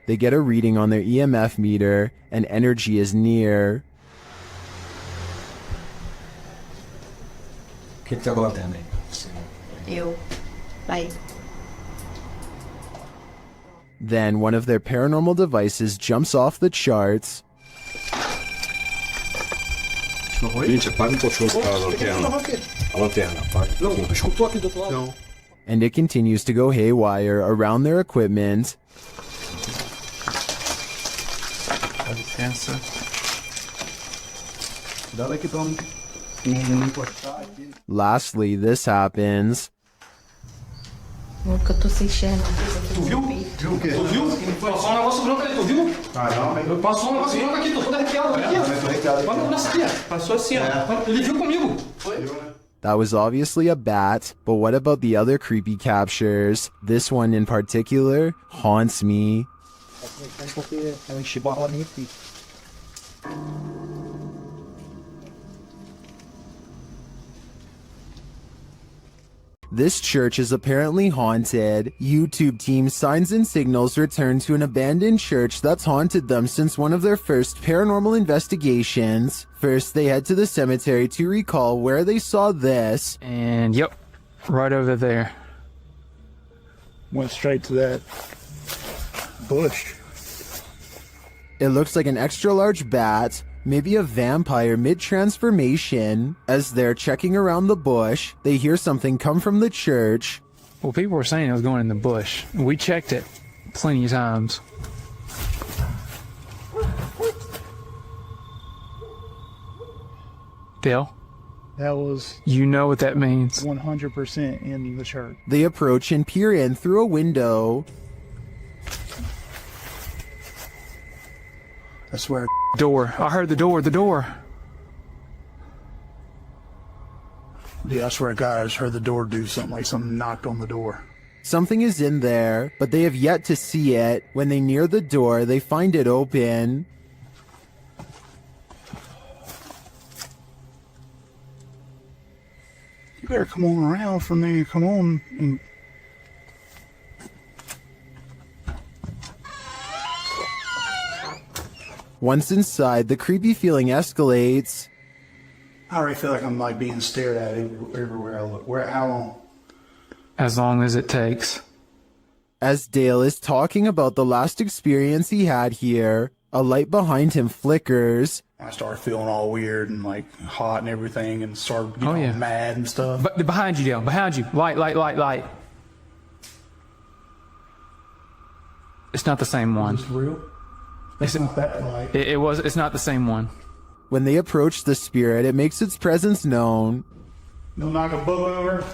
They get a reading on their EMF meter, and energy is near. Then one of their paranormal devices jumps off the charts. And it continues to go haywire around their equipment. Lastly, this happens. Que eu tô sem enxergar. Tu viu? Viu o quê? Tu viu? Passou um negócio branco ali, tu viu? Caramba. Passou um negócio branco aqui, tô todo arrepiado aqui, ó. Olha o braço aqui, ó. Passou assim, ó. Ele viu comigo. Foi? That was obviously a bat, but what about the other creepy captures? This one in particular haunts me. This church is apparently haunted. YouTube team Signs and Signals return to an abandoned church that's haunted them since one of their first paranormal investigations. First, they head to the cemetery to recall where they saw this. And yep, right over there. Went straight to that bush. It looks like an extra large bat, maybe a vampire mid-transformation. As they're checking around the bush, they hear something come from the church. Well, people were saying it was going in the bush. We checked it plenty of times. Dale? That was... You know what that means. 100% in the church. They approach and peer in through a window. I swear. Door. I heard the door. Yeah, I swear to God, I just heard the door do something, like something knocked on the door. Something is in there, but they have yet to see it. When they near the door, they find it open. You better come on around from there. Come on. And... Once inside, the creepy feeling escalates. I already feel like I'm like being stared at everywhere I look. How long? As long as it takes. As Dale is talking about the last experience he had here, a light behind him flickers. I started feeling all weird and like hot and everything, and started getting mad and stuff. But behind you, Dale. Behind you. Light. It's not the same one. Is this real? It's not that light. It's not the same one. When they approach the spirit, it makes its presence known. No knock a book over.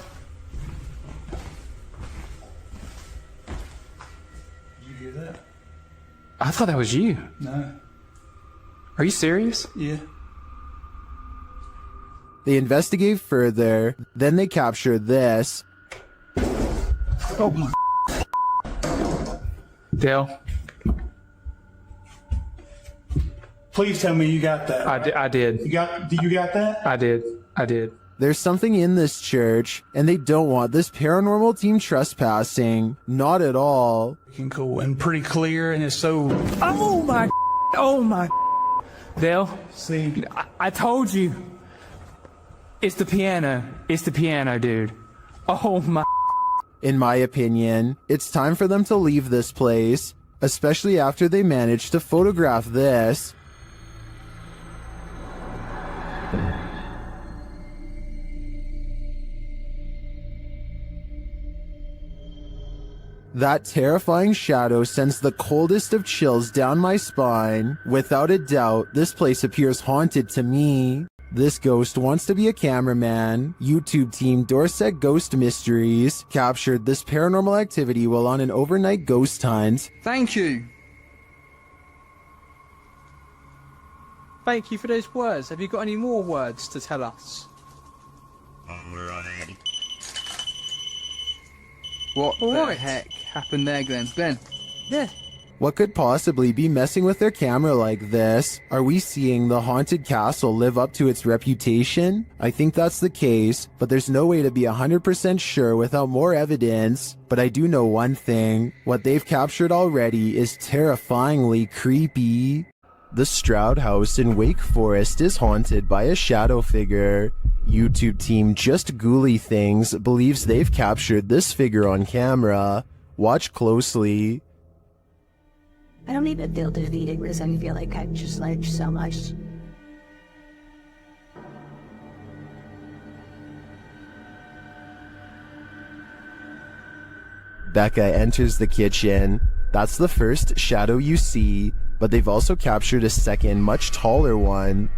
Did you hear that? I thought that was you. No. Are you serious? Yeah. They investigate further, then they capture this. Oh my. Dale. Please tell me you got that. I did. You got that? I did. There's something in this church, and they don't want this paranormal team trespassing. Not at all. You can go in pretty clear, and it's so... Oh my. Dale, see, I told you. It's the piano. It's the piano, dude. Oh my. In my opinion, it's time for them to leave this place, especially after they managed to photograph this. That terrifying shadow sends the coldest of chills down my spine. Without a doubt, this place appears haunted to me. This ghost wants to be a cameraman. YouTube team Dorset Ghost Mysteries captured this paranormal activity while on an overnight ghost hunt. Thank you. Thank you for those words. Have you got any more words to tell us? What the heck happened there, Glenn? Glenn? Yeah. What could possibly be messing with their camera like this? Are we seeing the haunted castle live up to its reputation? I think that's the case, but there's no way to be 100% sure without more evidence. But I do know one thing. What they've captured already is terrifyingly creepy. The Stroud House in Wake Forest is haunted by a shadow figure. YouTube team Just Ghouly Things believes they've captured this figure on camera. Watch closely. I don't even feel defeated because I feel like I've just learned so much. Becca enters the kitchen. That's the first shadow you see, but they've also captured a second, much taller one.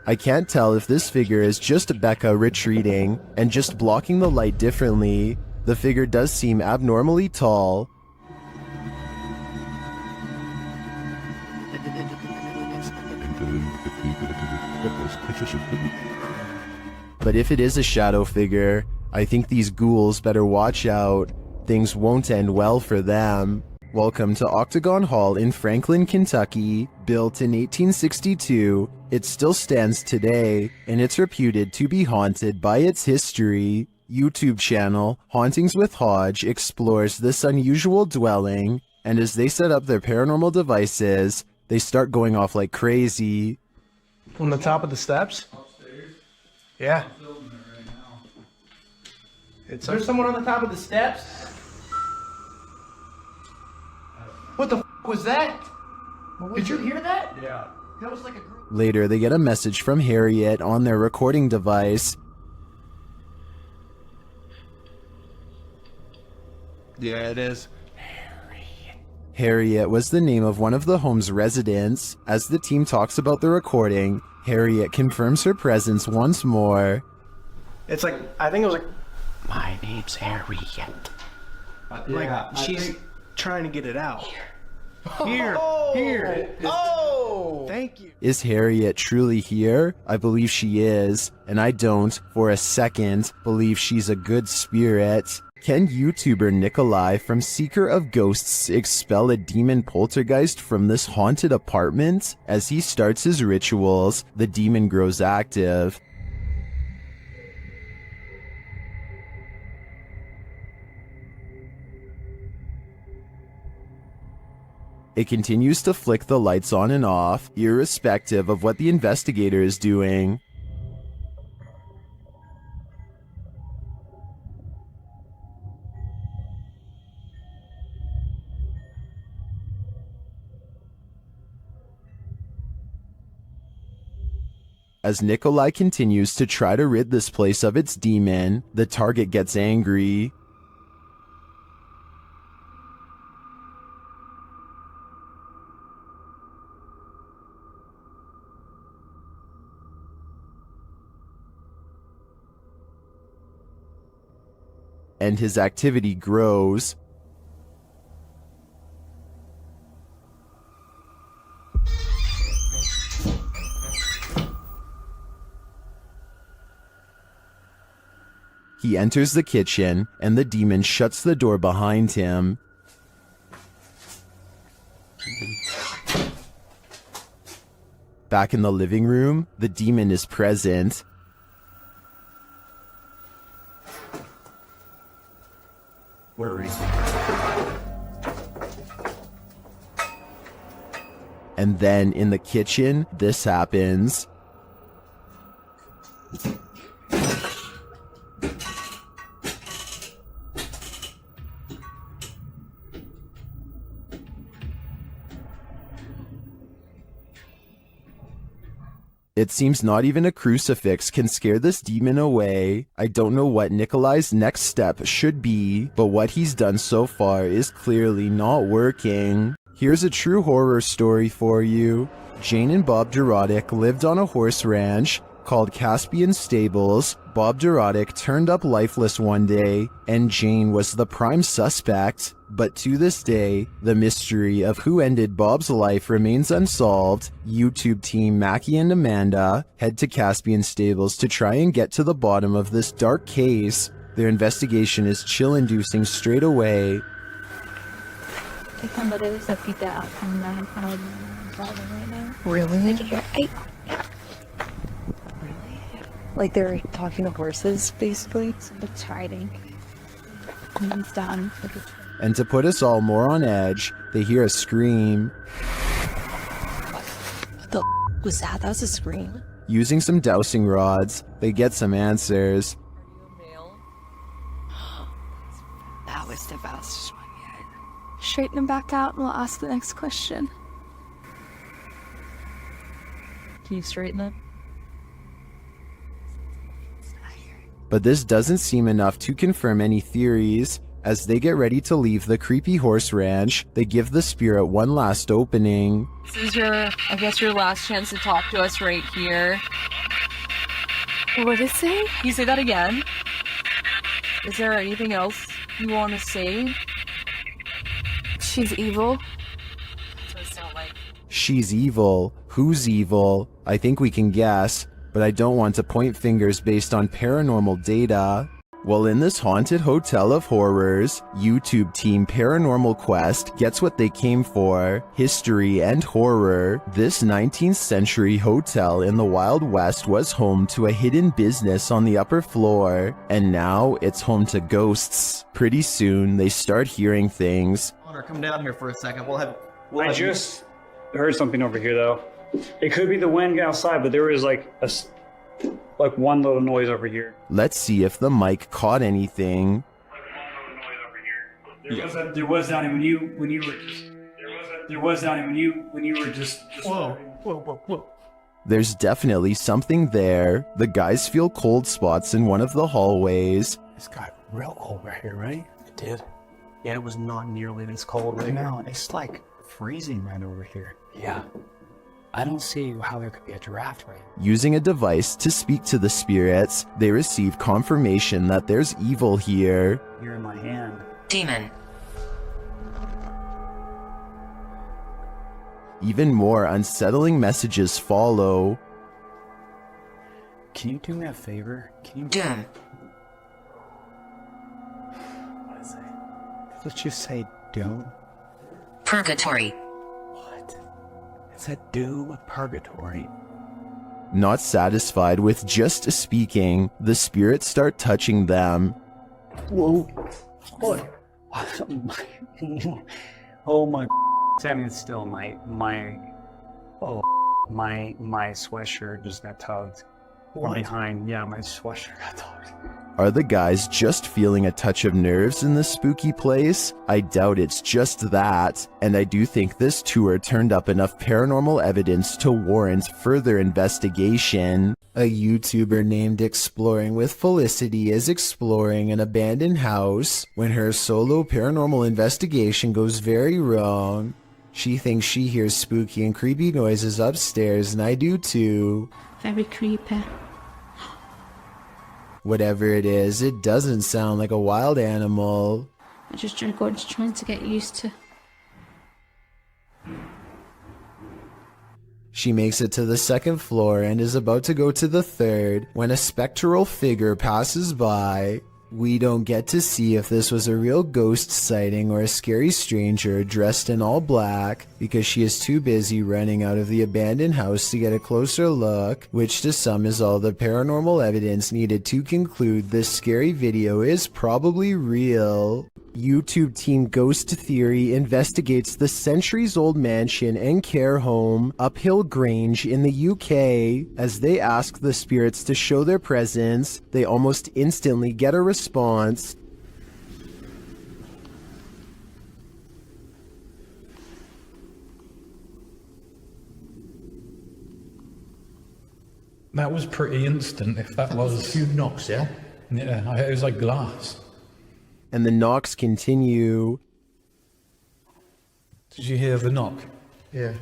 I can't tell if this figure is just Becca retreating and just blocking the light differently. The figure does seem abnormally tall. But if it is a shadow figure, I think these ghouls better watch out. Things won't end well for them. Welcome to Octagon Hall in Franklin, Kentucky. Built in 1862, it still stands today, and it's reputed to be haunted by its history. YouTube channel Hauntings with Hodge explores this unusual dwelling, and as they set up their paranormal devices, they start going off like crazy. On the top of the steps? Yeah. Is there someone on the top of the steps? What the f was that? Did you hear that? Yeah. That was like a group. Later, they get a message from Harriet on their recording device. Yeah, it is. Harriet was the name of one of the home's residents. As the team talks about the recording, Harriet confirms her presence once more. It's like, I think it was like, my name's Harriet. like she's trying to get it out. Here. Oh! Thank you. Is Harriet truly here? I believe she is, and I don't, for a second, believe she's a good spirit. Can YouTuber Nikolai from Seeker of Ghosts expel a demon poltergeist from this haunted apartment? As he starts his rituals, the demon grows active. It continues to flick the lights on and off, irrespective of what the investigator is doing. As Nikolai continues to try to rid this place of its demon, the target gets angry. And his activity grows. He enters the kitchen, and the demon shuts the door behind him. Back in the living room, the demon is present. Where is he? And then in the kitchen, this happens. It seems not even a crucifix can scare this demon away. I don't know what Nikolai's next step should be, but what he's done so far is clearly not working. Here's a true horror story for you. Jane and Bob Durotic lived on a horse ranch called Caspian Stables. Bob Durotic turned up lifeless one day, and Jane was the prime suspect. But to this day, the mystery of who ended Bob's life remains unsolved. YouTube team Mackie and Amanda head to Caspian Stables to try and get to the bottom of this dark case. Their investigation is chill-inducing straight away. Really? Like they're talking to horses, basically. It's hiding. He's done. And to put us all more on edge, they hear a scream. What the was that? That was a scream. Using some dowsing rods, they get some answers. That was the best one yet. Straighten him back out and we'll ask the next question. Can you straighten it? But this doesn't seem enough to confirm any theories. As they get ready to leave the creepy horse ranch, they give the spirit one last opening. This is your, I guess, your last chance to talk to us right here. What did it say? Can you say that again? Is there anything else you want to say? She's evil. That's what it sounds like. She's evil. Who's evil? I think we can guess, but I don't want to point fingers based on paranormal data. Well, in this haunted hotel of horrors, YouTube team Paranormal Quest gets what they came for: history and horror. This 19th century hotel in the Wild West was home to a hidden business on the upper floor, and now it's home to ghosts. Pretty soon, they start hearing things. Connor, come down here for a second. I just heard something over here, though. It could be the wind outside, but there was like one little noise over here. Let's see if the mic caught anything. There was Donnie when you were just. Whoa. There's definitely something there. The guys feel cold spots in one of the hallways. It's got real cold right here, right? It did. Yeah, it was not nearly this cold right now. It's like freezing right over here. Yeah. I don't see how there could be a draft right now. Using a device to speak to the spirits, they receive confirmation that there's evil here. You're in my hand. Demon. Even more unsettling messages follow. Can you do me a favor? Can you... Doom. What is it? Let's just say doom. Purgatory. It's a doom purgatory. Not satisfied with just speaking, the spirits start touching them. Whoa. Oh my. Standing still, my sweatshirt just got tugged. From behind, yeah, my sweatshirt got tugged. Are the guys just feeling a touch of nerves in this spooky place? I doubt it's just that, and I do think this tour turned up enough paranormal evidence to warrant further investigation. A YouTuber named Exploring with Felicity is exploring an abandoned house when her solo paranormal investigation goes very wrong. She thinks she hears spooky and creepy noises upstairs, and I do too. Very creepy. Whatever it is, it doesn't sound like a wild animal. I'm just trying to get used to. She makes it to the second floor and is about to go to the third when a spectral figure passes by. We don't get to see if this was a real ghost sighting or a scary stranger dressed in all black, because she is too busy running out of the abandoned house to get a closer look, which to some is all the paranormal evidence needed to conclude this scary video is probably real. YouTube team Ghost Theory investigates the centuries-old mansion and care home Uphill Grange in the UK. As they ask the spirits to show their presence, they almost instantly get a response. That was pretty instant, if that was... A few knocks, yeah? Yeah, it was like glass. And the knocks continue. Did you hear the knock? Yeah.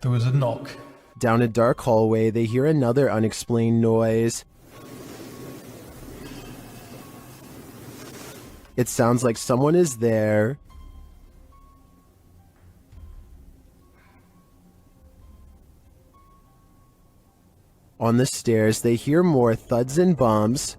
There was a knock. Down a dark hallway, they hear another unexplained noise. It sounds like someone is there. On the stairs, they hear more thuds and bumps.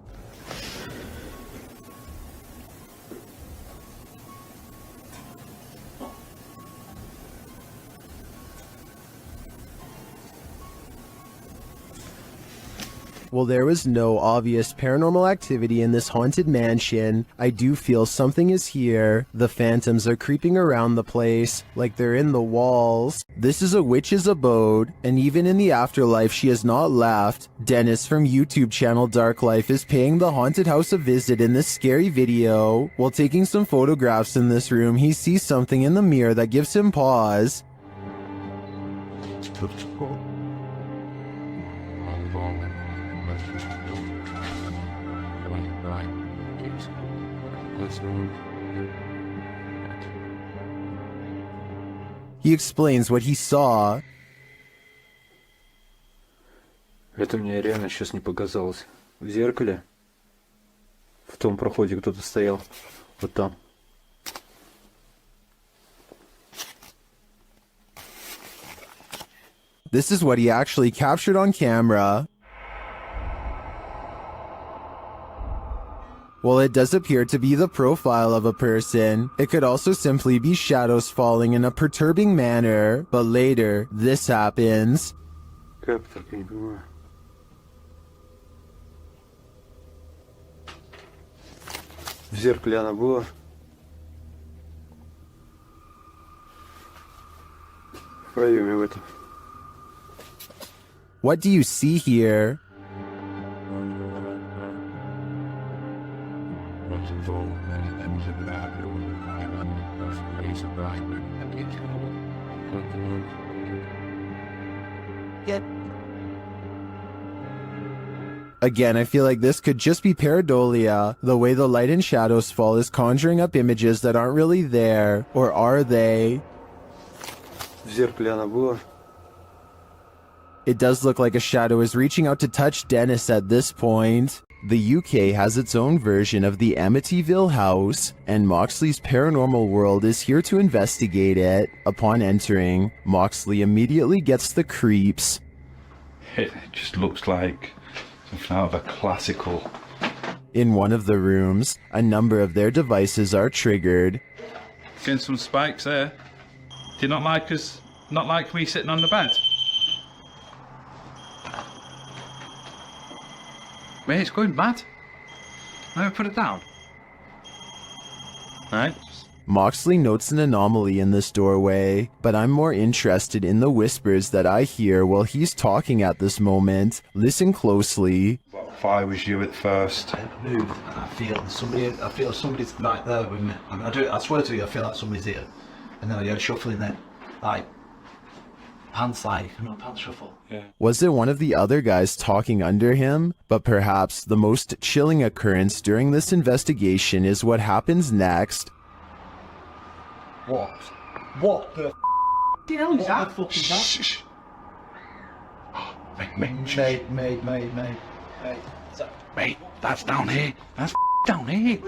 While there was no obvious paranormal activity in this haunted mansion, I do feel something is here. The phantoms are creeping around the place, like they're in the walls. This is a witch's abode, and even in the afterlife she has not left. Dennis from YouTube channel Dark Life is paying the haunted house a visit in this scary video. While taking some photographs in this room, he sees something in the mirror that gives him pause. He explains what he saw. Это мне реально сейчас не показалось. В зеркале, в том проходе кто-то стоял. Вот там. This is what he actually captured on camera. While it does appear to be the profile of a person, it could also simply be shadows falling in a perturbing manner. But later, this happens. Как так, я не понимаю. В зеркале она была. В проеме в этом. What do you see here? Again, I feel like this could just be pareidolia. The way the light and shadows fall is conjuring up images that aren't really there. Or are they? В зеркале она была. It does look like a shadow is reaching out to touch Dennis at this point. The UK has its own version of the Amityville house, and Moxley's paranormal world is here to investigate it. Upon entering, Moxley immediately gets the creeps. It just looks like something out of a classical. In one of the rooms, a number of their devices are triggered. Seeing some spikes there. Do you not like us? Not like me sitting on the bed? Wait, it's going mad. Never put it down. Alright. Moxley notes an anomaly in this doorway, but I'm more interested in the whispers that I hear while he's talking at this moment. Listen closely. If I was you at first. I move and I feel somebody's right there with me. I swear to you, I feel like somebody's here. And then I hear shuffling then. Like, pants shuffle. Yeah. Was it one of the other guys talking under him? But perhaps the most chilling occurrence during this investigation is what happens next. What? What the hell is that? What the fuck is that? Shh. Mate. Mate, that's down here. That's down here.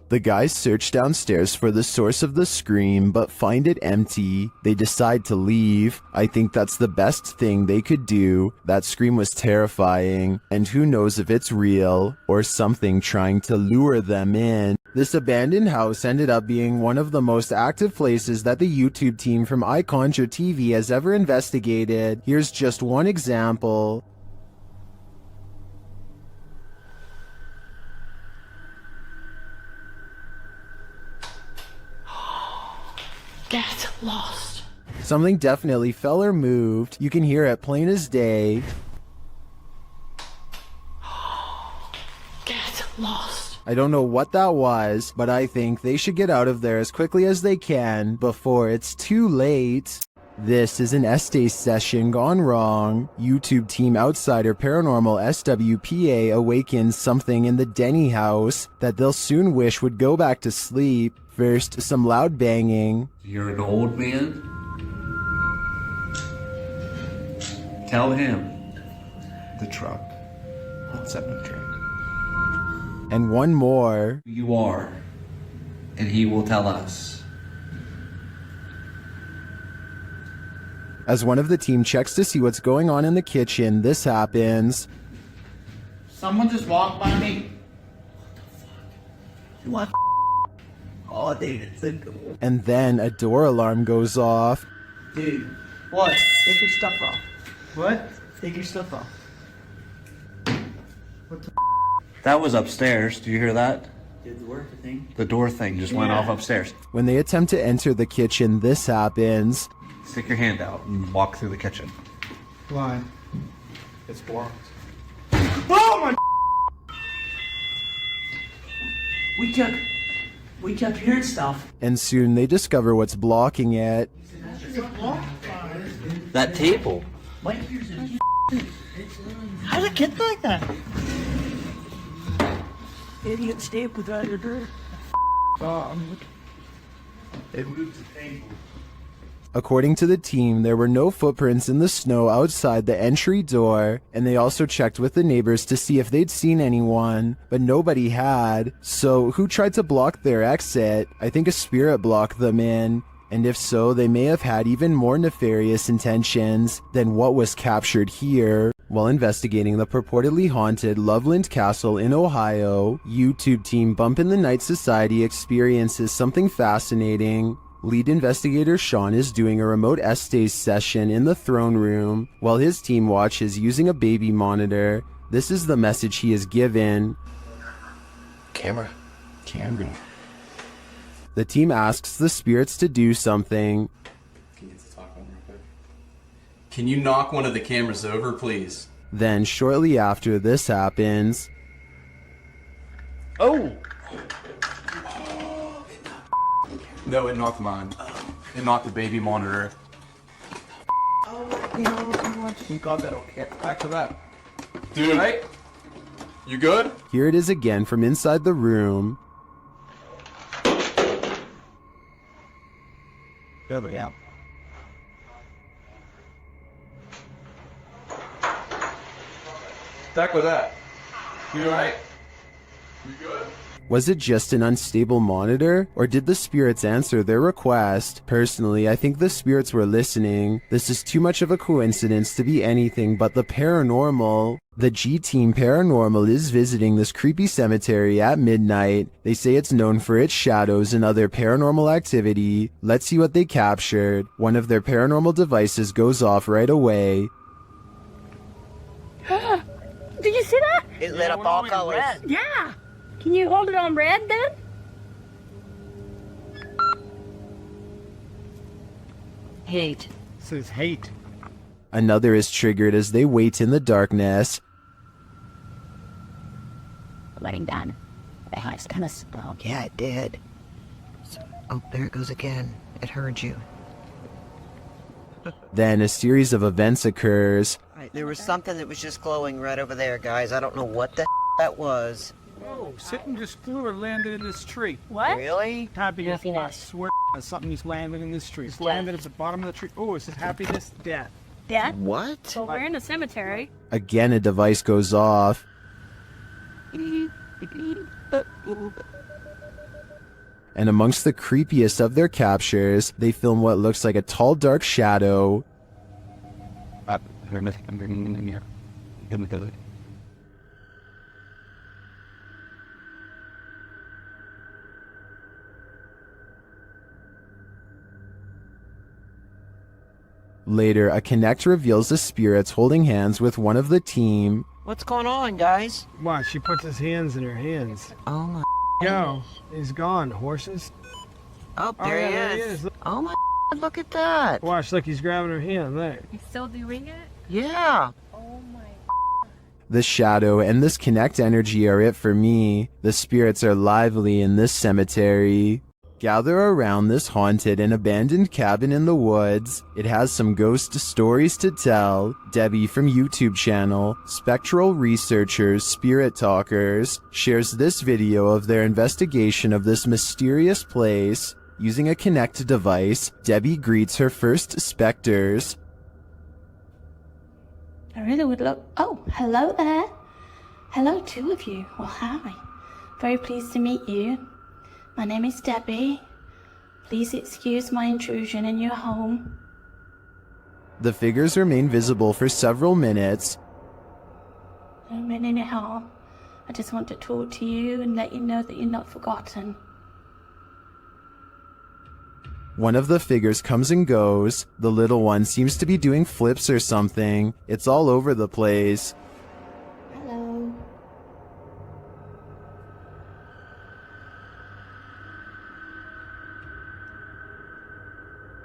The guys search downstairs for the source of the scream, but find it empty. They decide to leave. I think that's the best thing they could do. That scream was terrifying, and who knows if it's real or something trying to lure them in. This abandoned house ended up being one of the most active places that the YouTube team from iConjure TV has ever investigated. Here's just one example. Get lost. Something definitely fell or moved. You can hear it plain as day. Get lost. I don't know what that was, but I think they should get out of there as quickly as they can before it's too late. This is an Estes session gone wrong. YouTube team outsider Paranormal SWPA awakens something in the Denny house that they'll soon wish would go back to sleep. First, some loud banging. You're an old man? Tell him. The truck. What's up with the truck? And one more. You are. And he will tell us. As one of the team checks to see what's going on in the kitchen, this happens. Someone just walked by me. What? Oh, dude, it's a And then a door alarm goes off. Dude, what? Take your stuff off. What? Take your stuff off. What the? That was upstairs. Do you hear that? Did the work thing? The door thing just went off upstairs. When they attempt to enter the kitchen, this happens. Stick your hand out and walk through the kitchen. Why? It's blocked. Oh my! We kept hearing stuff. And soon they discover what's blocking it. That table. What? How did it get like that? Idiot staple without your dirt. It moved the table. According to the team, there were no footprints in the snow outside the entry door, and they also checked with the neighbors to see if they'd seen anyone, but nobody had. So who tried to block their exit? I think a spirit blocked them in, and if so, they may have had even more nefarious intentions than what was captured here. While investigating the purportedly haunted Loveland Castle in Ohio, YouTube team Bump in the Night Society experiences something fascinating. Lead investigator Sean is doing a remote Estes session in the throne room while his team watches using a baby monitor. This is the message he is given. Camera. The team asks the spirits to do something. Can you knock one of the cameras over, please? Then shortly after this happens. Oh! No, it knocked mine. It knocked the baby monitor. God, that'll get back to that. Dude, right? You good? Here it is again from inside the room. Yeah. Back with that. You alright? You good? Was it just an unstable monitor, or did the spirits answer their request? Personally, I think the spirits were listening. This is too much of a coincidence to be anything but the paranormal. The G-Team Paranormal is visiting this creepy cemetery at midnight. They say it's known for its shadows and other paranormal activity. Let's see what they captured. One of their paranormal devices goes off right away. Did you see that? It lit up all colors. Yeah. Can you hold it on red then? Hate. Says hate. Another is triggered as they wait in the darkness. Letting down. The house kind of spoke. Yeah, it did. Oh, there it goes again. It heard you. Then a series of events occurs. There was something that was just glowing right over there, guys. I don't know what the that was. Whoa, something just flew or landed in this tree. What? Really? Happiness. I swear something just landed in this tree. It's landed at the bottom of the tree. Oh, it says happiness, death. Death? What? Well, we're in a cemetery. Again, a device goes off. And amongst the creepiest of their captures, they film what looks like a tall dark shadow. Later, a Connect reveals the spirits holding hands with one of the team. What's going on, guys? Watch, she puts his hands in her hands. Oh my. Yo, he's gone. Horses. Oh, there yeah, he there is. Oh my. Look at that. Watch, look, he's grabbing her hand there. He's still doing it? Yeah. Oh my. The shadow and this Connect energy are it for me. The spirits are lively in this cemetery. Gather around this haunted and abandoned cabin in the woods. It has some ghost stories to tell. Debbie from YouTube channel, Spectral Researchers, Spirit Talkers, shares this video of their investigation of this mysterious place. Using a Connect device, Debbie greets her first specters. I really would love... Oh, hello there. Hello, two of you. Well, hi. Very pleased to meet you. My name is Debbie. Please excuse my intrusion in your home. The figures remain visible for several minutes. No meaning at all. I just want to talk to you and let you know that you're not forgotten. One of the figures comes and goes. The little one seems to be doing flips or something. It's all over the place. Hello.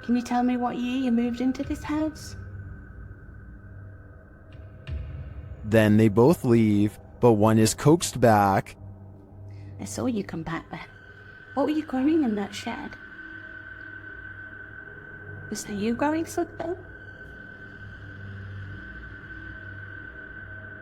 Can you tell me what year you moved into this house? Then they both leave, but one is coaxed back. I saw you come back there. What were you growing in that shed? Was that you growing something?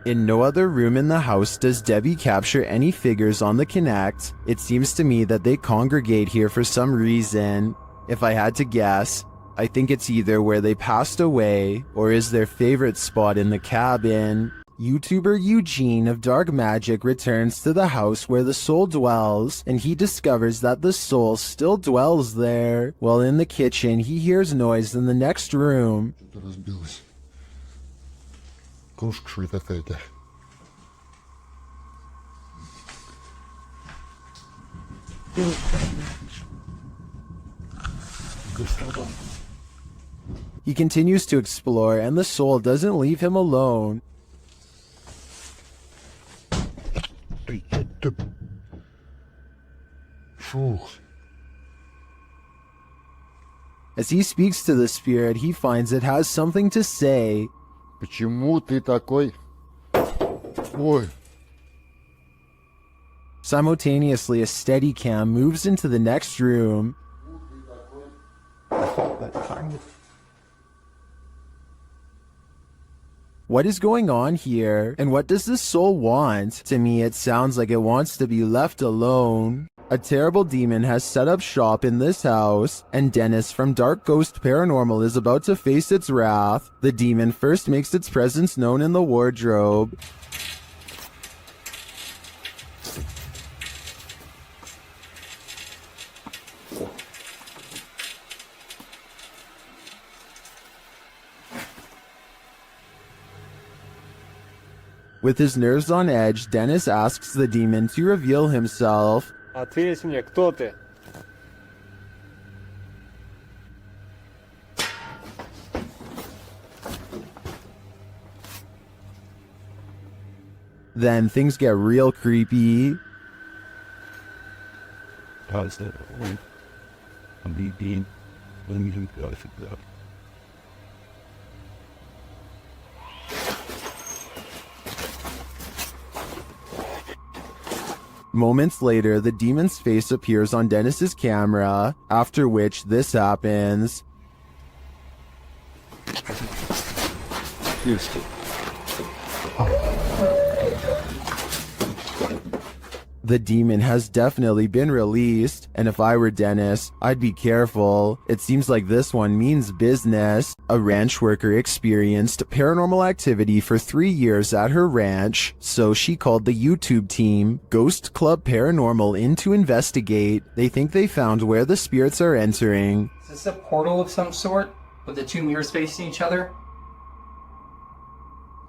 In no other room in the house does Debbie capture any figures on the Connect. It seems to me that they congregate here for some reason. If I had to guess, I think it's either where they passed away or is their favorite spot in the cabin. YouTuber Eugene of Dark Magic returns to the house where the soul dwells, and he discovers that the soul still dwells there. While in the kitchen, he hears noise in the next room. He continues to explore, and the soul doesn't leave him alone. As he speaks to the spirit, he finds it has something to say. Почему ты такой? Ой. Simultaneously, a Steadicam moves into the next room. What is going on here? And what does this soul want? To me, it sounds like it wants to be left alone. A terrible demon has set up shop in this house, and Dennis from Dark Ghost Paranormal is about to face its wrath. The demon first makes its presence known in the wardrobe. With his nerves on edge, Dennis asks the demon to reveal himself. Ответь мне, кто ты? Then things get real creepy. Moments later, the demon's face appears on Dennis's camera, after which this happens. The demon has definitely been released, and if I were Dennis, I'd be careful. It seems like this one means business. A ranch worker experienced paranormal activity for 3 years at her ranch, so she called the YouTube team, Ghost Club Paranormal, in to investigate. They think they found where the spirits are entering. Is this a portal of some sort, with the two mirrors facing each other?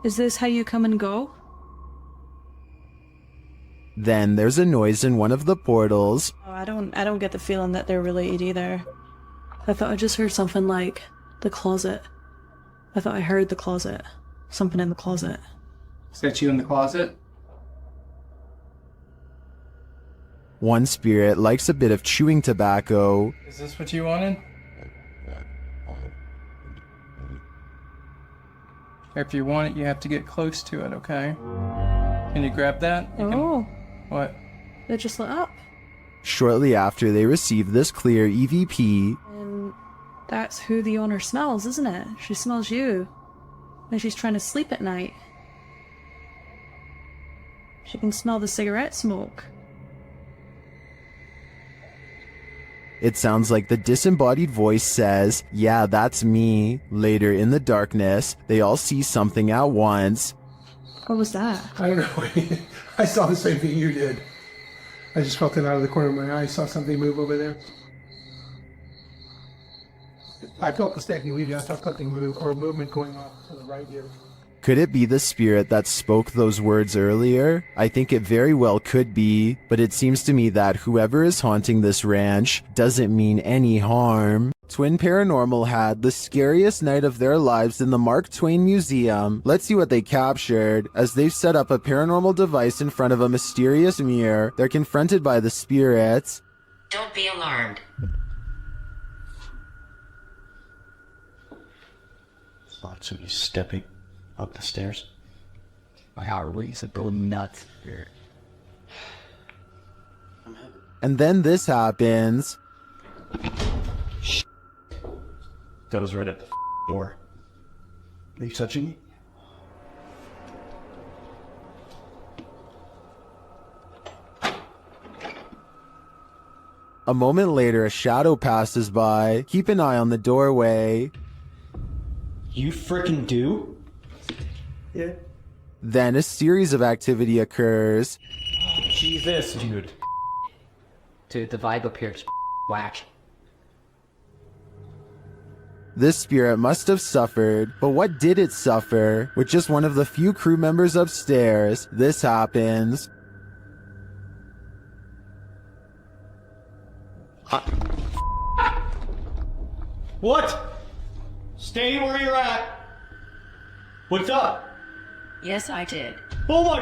Is this how you come and go? Then there's a noise in one of the portals. Oh, I don't get the feeling that they're related either. I thought I just heard something like the closet. I thought I heard the closet. Something in the closet. Is that you in the closet? One spirit likes a bit of chewing tobacco. Is this what you wanted? If you want it, you have to get close to it, okay? Can you grab that? What? They just lit up. Shortly after they receive this clear EVP, And that's who the owner smells, isn't it? She smells you. And she's trying to sleep at night. She can smell the cigarette smoke. it sounds like the disembodied voice says, "Yeah, that's me." Later in the darkness, they all see something at once. What was that? I don't know. I saw the same thing you did. I just felt it out of the corner of my eye. I saw something move over there. I felt the stacking leaving. I saw something move, or a movement going off to the right here. Could it be the spirit that spoke those words earlier? I think it very well could be, but it seems to me that whoever is haunting this ranch doesn't mean any harm. Twin Paranormal had the scariest night of their lives in the Mark Twain Museum. Let's see what they captured. As they've set up a paranormal device in front of a mysterious mirror, they're confronted by the spirits. Don't be alarmed. Thought somebody stepping up the stairs. My heart racing, go nuts. And then this happens. That was right at the door. Are you touching me? A moment later, a shadow passes by. Keep an eye on the doorway. You frickin' do? Yeah. Then a series of activity occurs. Jesus, dude. Dude, the vibe up here is whack. This spirit must have suffered, but what did it suffer? With just one of the few crew members upstairs, this happens. What? Stay where you're at. What's up? Yes, I did. Oh my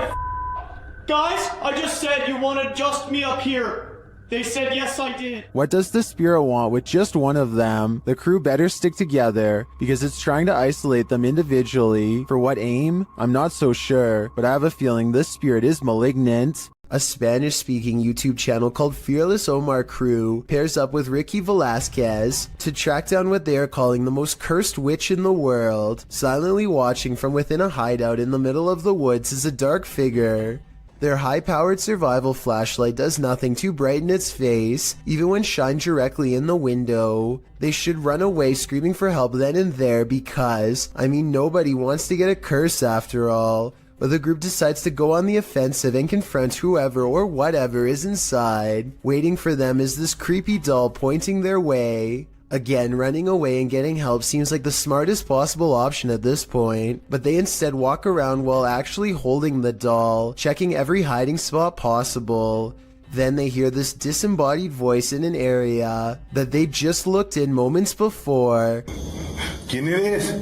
guys, I just said you wanted just me up here. They said yes, I did. What does the spirit want with just one of them? The crew better stick together because it's trying to isolate them individually. For what aim? I'm not so sure, but I have a feeling this spirit is malignant. A Spanish-speaking YouTube channel called Fearless Omar Crew pairs up with Ricky Velasquez to track down what they are calling the most cursed witch in the world. Silently watching from within a hideout in the middle of the woods is a dark figure. Their high-powered survival flashlight does nothing to brighten its face, even when shined directly in the window. They should run away screaming for help then and there because, I mean, nobody wants to get a curse after all. But the group decides to go on the offensive and confront whoever or whatever is inside. Waiting for them is this creepy doll pointing their way. Again, running away and getting help seems like the smartest possible option at this point, but they instead walk around while actually holding the doll, checking every hiding spot possible. Then they hear this disembodied voice in an area that they just looked in moments before. Give me this.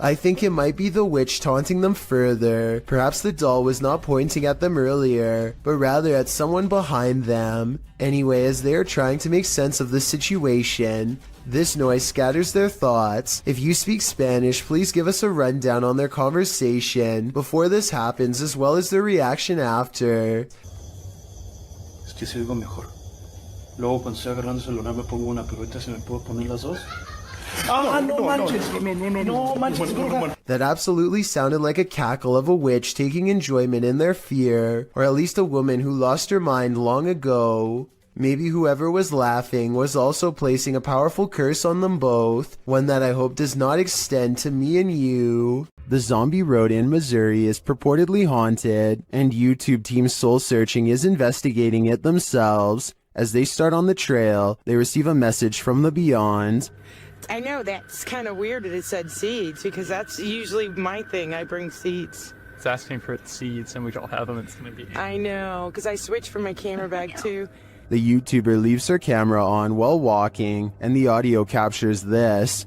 I think it might be the witch taunting them further. Perhaps the doll was not pointing at them earlier, but rather at someone behind them. Anyway, as they are trying to make sense of the situation, this noise scatters their thoughts. If you speak Spanish, please give us a rundown on their conversation before this happens, as well as their reaction after. Es que se oigo mejor. Luego cuando estoy agarrando el celular me pongo una, pero ahorita se me puedo poner las dos. That absolutely sounded like a cackle of a witch taking enjoyment in their fear, or at least a woman who lost her mind long ago. Maybe whoever was laughing was also placing a powerful curse on them both, one that I hope does not extend to me and you. The zombie road in Missouri is purportedly haunted, and YouTube Team Soul Searching is investigating it themselves. As they start on the trail, they receive a message from the beyond. I know that's kind of weird that it said seeds, because that's usually my thing. I bring seeds. It's asking for seeds, and we don't have them. It's going to be... I know, because I switched from my camera bag, too. The YouTuber leaves her camera on while walking, and the audio captures this.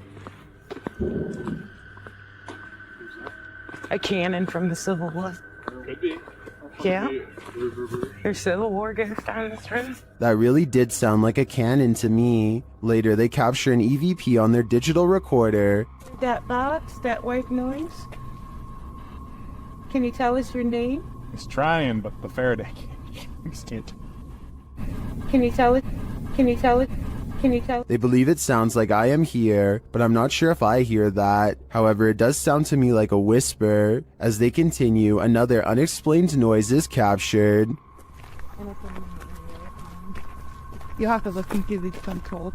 A cannon from the Civil War. Could be. Yeah. There's Civil War goes down this road. That really did sound like a cannon to me. Later, they capture an EVP on their digital recorder. That box, that white noise. Can you tell us your name? He's trying, but the Faraday can't. Can you tell it? Can you tell it? Can you tell? They believe it sounds like I am here, but I'm not sure if I hear that. However, it does sound to me like a whisper. As they continue, another unexplained noise is captured. You have to look into the control.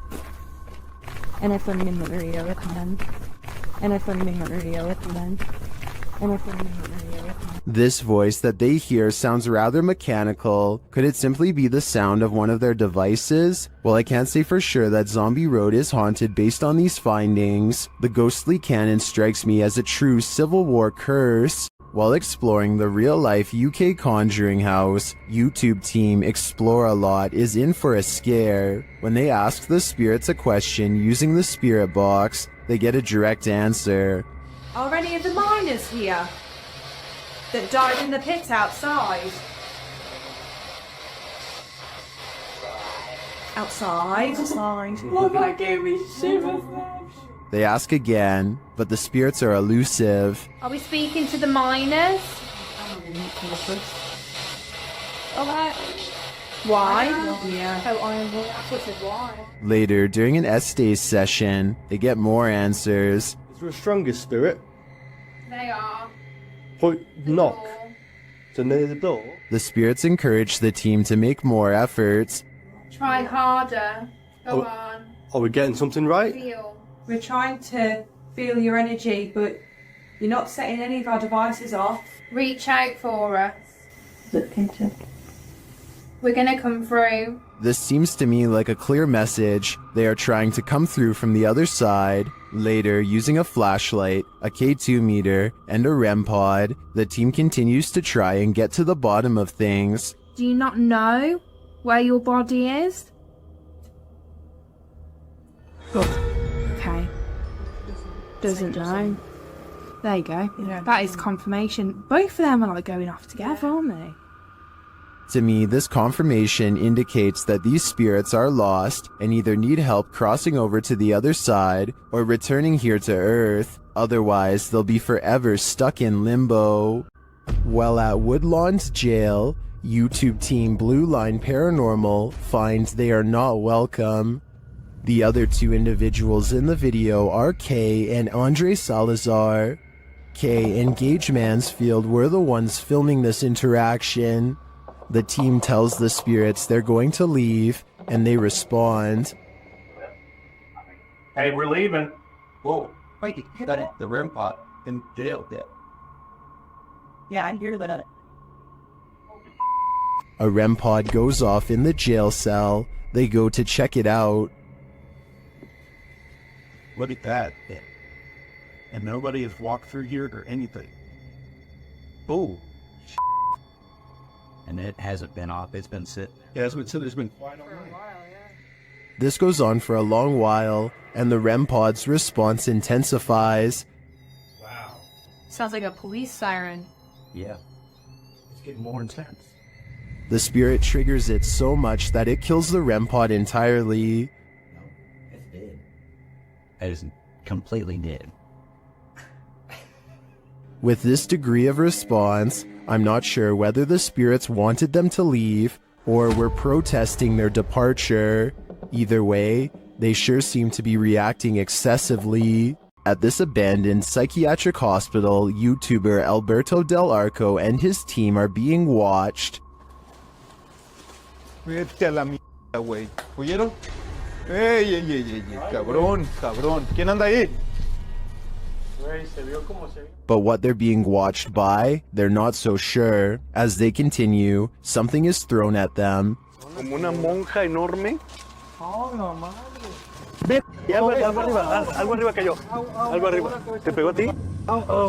And if I'm in the radio, it's done. And if I'm in the radio, it's done. And if I'm in the radio, it's done. This voice that they hear sounds rather mechanical. Could it simply be the sound of one of their devices? Well, I can't say for sure that Zombie Road is haunted based on these findings. The ghostly cannon strikes me as a true Civil War curse. While exploring the real-life UK Conjuring House, YouTube team Explore-A-Lot is in for a scare. When they ask the spirits a question using the spirit box, they get a direct answer. Are any of the miners here that died in the pit outside? Outside? Well, that gave me shivers. They ask again, but the spirits are elusive. Are we speaking to the miners? Okay. Why? Yeah. Oh, I said why. Later, during an Estays session, they get more answers. Is there a stronger spirit? They are. Point knock. So near the door. The spirits encourage the team to make more efforts. Try harder. Go on. Are we getting something right? Feel. We're trying to feel your energy, but you're not setting any of our devices off. Reach out for us. Look into. We're gonna come through. This seems to me like a clear message. They are trying to come through from the other side. Later, using a flashlight, a K2 meter, and a REM pod, the team continues to try and get to the bottom of things. Do you not know where your body is? Okay. Doesn't know. There you go. That is confirmation. Both of them are like going off together, aren't they? To me, this confirmation indicates that these spirits are lost and either need help crossing over to the other side or returning here to Earth. Otherwise, they'll be forever stuck in limbo. While at Woodlawn's jail, YouTube team Blue Line Paranormal finds they are not welcome. The other two individuals in the video are Kay and Andre Salazar. Kay and Gage Mansfield were the ones filming this interaction. The team tells the spirits they're going to leave, and they respond. Hey, we're leaving. Whoa, wait, that the REM pod in jail there. Yeah, I hear that. A REM pod goes off in the jail cell. They go to check it out. Look at that. And nobody has walked through here or anything. Oh. And it hasn't been off, it's been sitting. Yeah, that's what it said. There's been quite a while. This goes on for a long while, and the REM pod's response intensifies. Wow. Sounds like a police siren. Yeah. It's getting more intense. The spirit triggers it so much that it kills the REM pod entirely. It's dead. It is completely dead. With this degree of response, I'm not sure whether the spirits wanted them to leave or were protesting their departure. Either way, They sure seem to be reacting excessively. At this abandoned psychiatric hospital, YouTuber Alberto Del Arco and his team are being watched. Vete a la mierda, güey. ¿Oyeron? ¡Ey, ey, ey, ey! ¡Cabrón, cabrón! ¿Quién anda ahí? But what they're being watched by, they're not so sure. As they continue, something is thrown at them. Como una monja enorme. Oh, no, madre. Ve, algo arriba, algo arriba cayó. Algo arriba. ¿Te pegó a ti?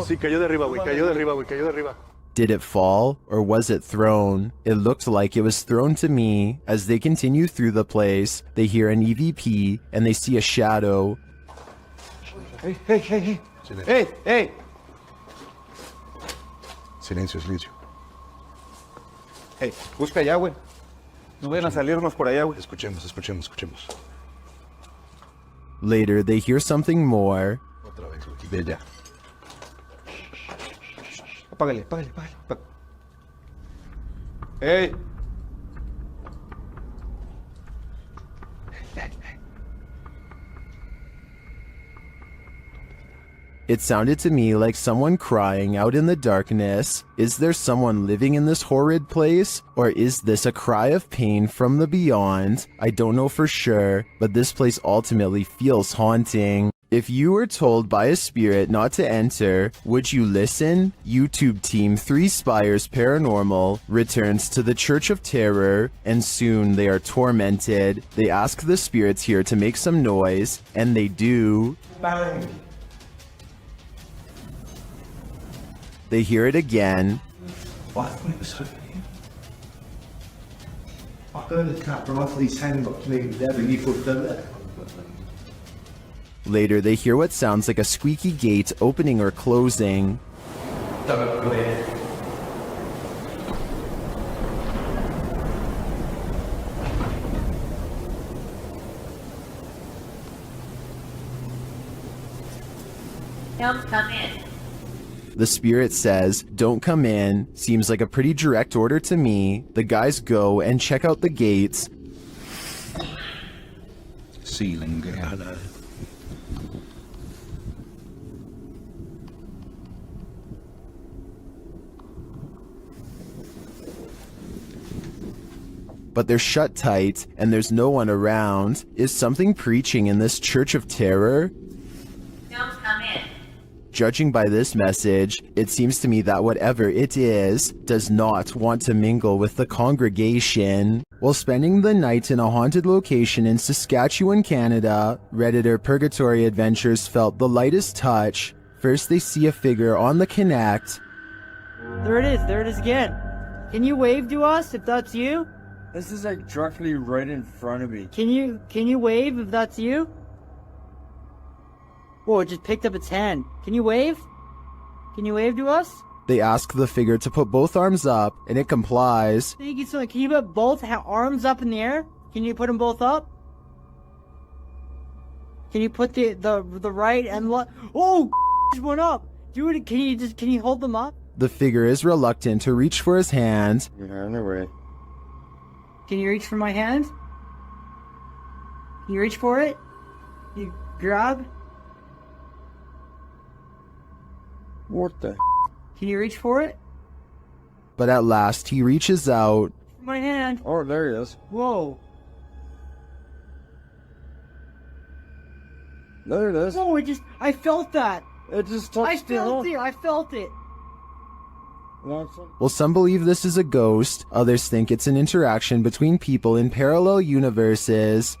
Sí, cayó de arriba, güey. Cayó de arriba, güey. Cayó de arriba. Did it fall, or was it thrown? It looked like it was thrown to me. As they continue through the place, they hear an EVP, and they see a shadow. ¡Hey, hey, hey, hey! ¡Hey, hey! Silencio, silencio. Hey, busca allá, güey. No vayan a salirnos por allá, güey. Escuchemos, escuchemos, escuchemos. Later, they hear something more. Otra vez, güey. De allá. Apágale, apágale, apágale. ¡Hey! It sounded to me like someone crying out in the darkness. Is there someone living in this horrid place? Or is this a cry of pain from the beyond? I don't know for sure, but this place ultimately feels haunting. If you were told by a spirit not to enter, would you listen? YouTube team 3 Spires Paranormal returns to the Church of Terror, and soon they are tormented. They ask the spirits here to make some noise, and they do. Bang. They hear it again. What? It was so here. I heard a cat roughly saying up to me, there, you put them there. Later, they hear what sounds like a squeaky gate opening or closing. Don't come in. The spirit says, "Don't come in." Seems like a pretty direct order to me. The guys go and check out the gates. Ceiling. Hello. But they're shut tight, and there's no one around. Is something preaching in this Church of Terror? Don't come in. Judging by this message, it seems to me that whatever it is, does not want to mingle with the congregation. While spending the night in a haunted location in Saskatchewan, Canada, Redditor Purgatory Adventures felt the lightest touch. First they see a figure on the Connect. There it is again. Can you wave to us if that's you? This is like directly right in front of me. Can you wave if that's you? Whoa, it just picked up its hand. Can you wave? Can you wave to us? They ask the figure to put both arms up, and it complies. Thank you so much. Can you put both arms up in the air? Can you put them both up? Can you put the right and left? Oh, just went up. Do it. Can you hold them up? The figure is reluctant to reach for his hand. Yeah, no way. Can you reach for my hand? Can you reach for it? You grab? What the? Can you reach for it? But at last he reaches out. My hand. Oh, there he is. Whoa. There it is. Whoa, I felt that. It just touched I felt it. Well, some believe this is a ghost, others think it's an interaction between people in parallel universes.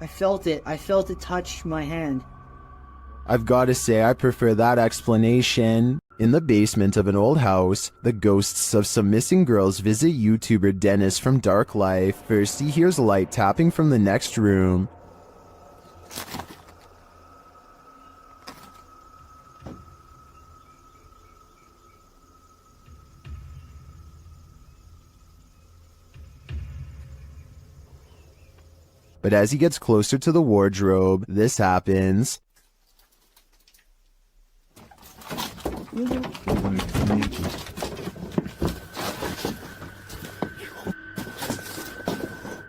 I felt it touch my hand. I've got to say I prefer that explanation. In the basement of an old house, the ghosts of some missing girls visit YouTuber Dennis from Dark Life. First he hears light tapping from the next room. But as he gets closer to the wardrobe, this happens.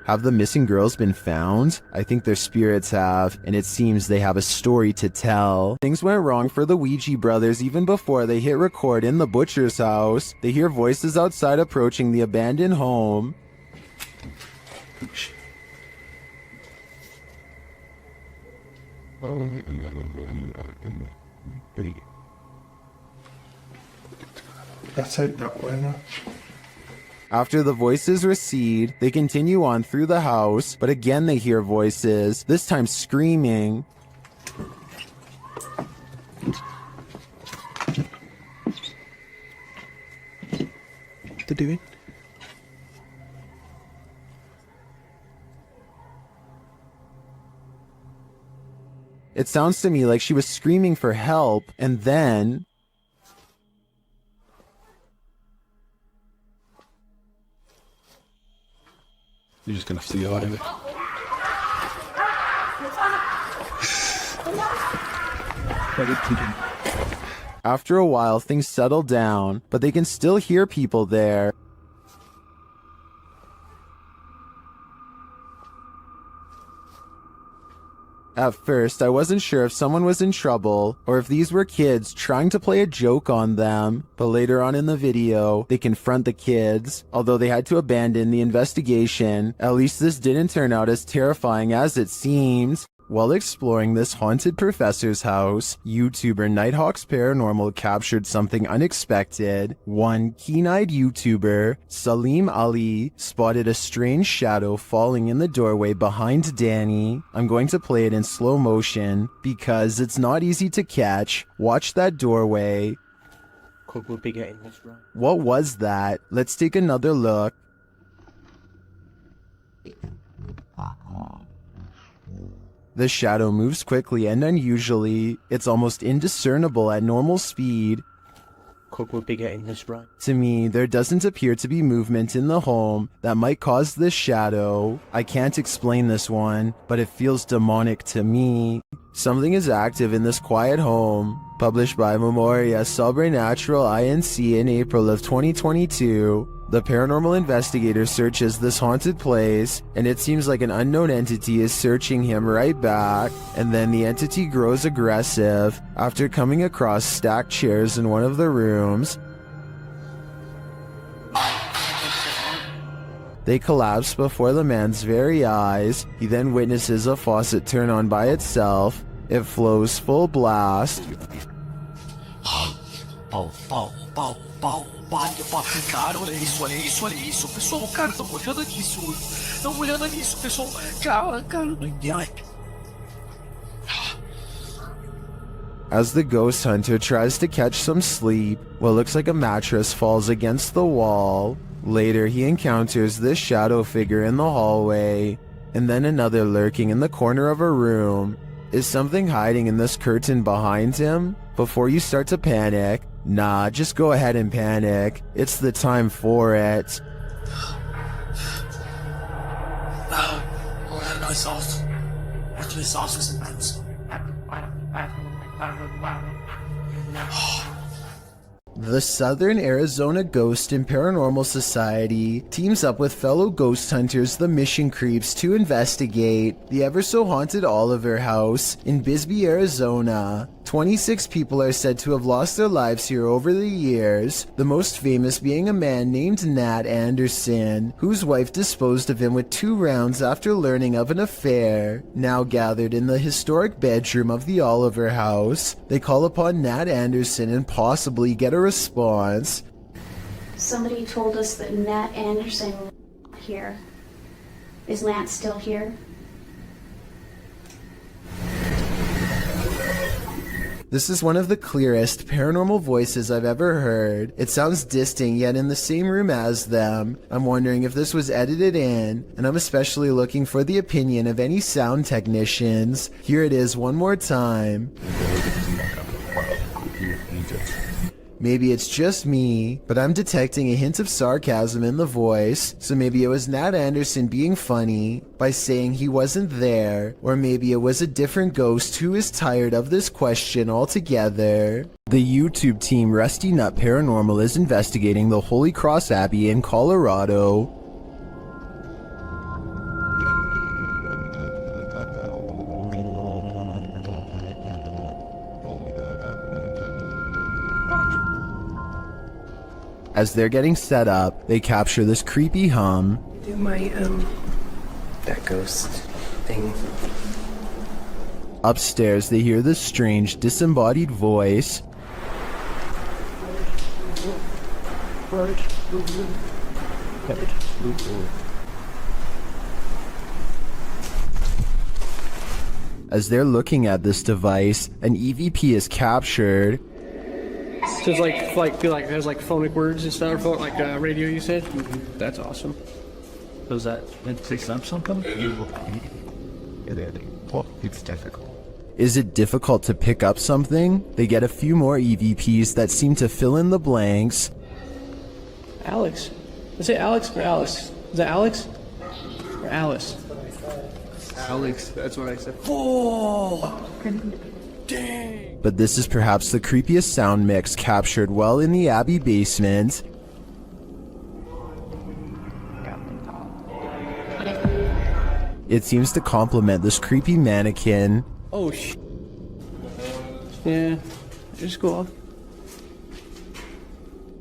Have the missing girls been found? I think their spirits have, and it seems they have a story to tell. Things went wrong for the Ouija brothers even before they hit record in the butcher's house. They hear voices outside approaching the abandoned home. Let's hope that way. After the voices recede, they continue on through the house, but again they hear voices, this time screaming. What they're doing? It sounds to me like she was screaming for help, and then... You're just gonna have to go out of it. After a while, things settle down, but they can still hear people there. At first, I wasn't sure if someone was in trouble or if these were kids trying to play a joke on them, but later on in the video, they confront the kids. Although they had to abandon the investigation, at least this didn't turn out as terrifying as it seems. While exploring this haunted professor's house, YouTuber Nighthawk's Paranormal captured something unexpected. One keen-eyed YouTuber, Salim Ali, spotted a strange shadow falling in the doorway behind Danny. I'm going to play it in slow motion because it's not easy to catch. Watch that doorway. Could we be getting this right? What was that? Let's take another look. The shadow moves quickly and unusually. It's almost indiscernible at normal speed. Could we be getting this right? To me, there doesn't appear to be movement in the home that might cause this shadow. I can't explain this one, but it feels demonic to me. Something is active in this quiet home. Published by Memoria Sobrenatural Inc. in April of 2022. The paranormal investigator searches this haunted place, and it seems like an unknown entity is searching him right back, and then the entity grows aggressive after coming across stacked chairs in one of the rooms. They collapse before the man's very eyes. He then witnesses a faucet turn on by itself. It flows full blast. Cara, olha isso, olha isso, olha isso. Pessoal, cara, estão olhando nisso. Estão olhando nisso, pessoal. Cara. As the ghost hunter tries to catch some sleep, what looks like a mattress falls against the wall. Later, he encounters this shadow figure in the hallway, and then another lurking in the corner of a room. Is something hiding in this curtain behind him? Before you start to panic, nah, just go ahead and panic. It's the time for it. No sauce. Actually, sauce is immense. The Southern Arizona Ghost and Paranormal Society teams up with fellow ghost hunters, the Mission Creeps, to investigate the ever-so-haunted Oliver House in Bisbee, Arizona. 26 people are said to have lost their lives here over the years, the most famous being a man named Nat Anderson, whose wife disposed of him with 2 rounds after learning of an affair. Now gathered in the historic bedroom of the Oliver House, they call upon Nat Anderson and possibly get a response. Somebody told us that Nat Anderson was here. Is Nat still here? This is one of the clearest paranormal voices I've ever heard. It sounds distant, yet in the same room as them. I'm wondering if this was edited in, and I'm especially looking for the opinion of any sound technicians. Here it is one more time. Maybe it's just me, but I'm detecting a hint of sarcasm in the voice, so maybe it was Nat Anderson being funny by saying he wasn't there, or maybe it was a different ghost who is tired of this question altogether. The YouTube team Rusty Nut Paranormal is investigating the Holy Cross Abbey in Colorado. As they're getting set up, they capture this creepy hum. Do my, that ghost thing. Upstairs, they hear this strange, disembodied voice. As they're looking at this device, an EVP is captured. So it's like there's like phonic words and stuff, like radio you said? That's awesome. So is that meant to say something? It's difficult. Is it difficult to pick up something? They get a few more EVPs that seem to fill in the blanks. Alex. Is it Alex or Alice? Is that Alex? Or Alice? Alex, that's what I said. Oh! But this is perhaps the creepiest sound mix captured while in the Abbey basement. It seems to complement this creepy mannequin. Oh, yeah, just go off.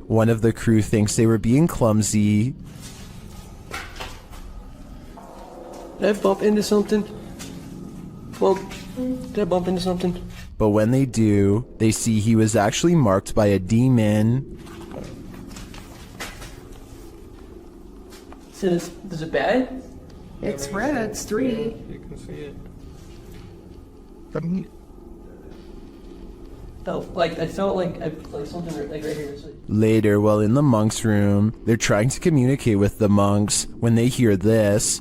One of the crew thinks they were being clumsy. Did I bump into something? Well, did I bump into something? But when they do, they see he was actually marked by a demon. So is it bad? It's red, it's 3. You can see it. I felt like something like right here. Later, while in the monks' room, they're trying to communicate with the monks when they hear this.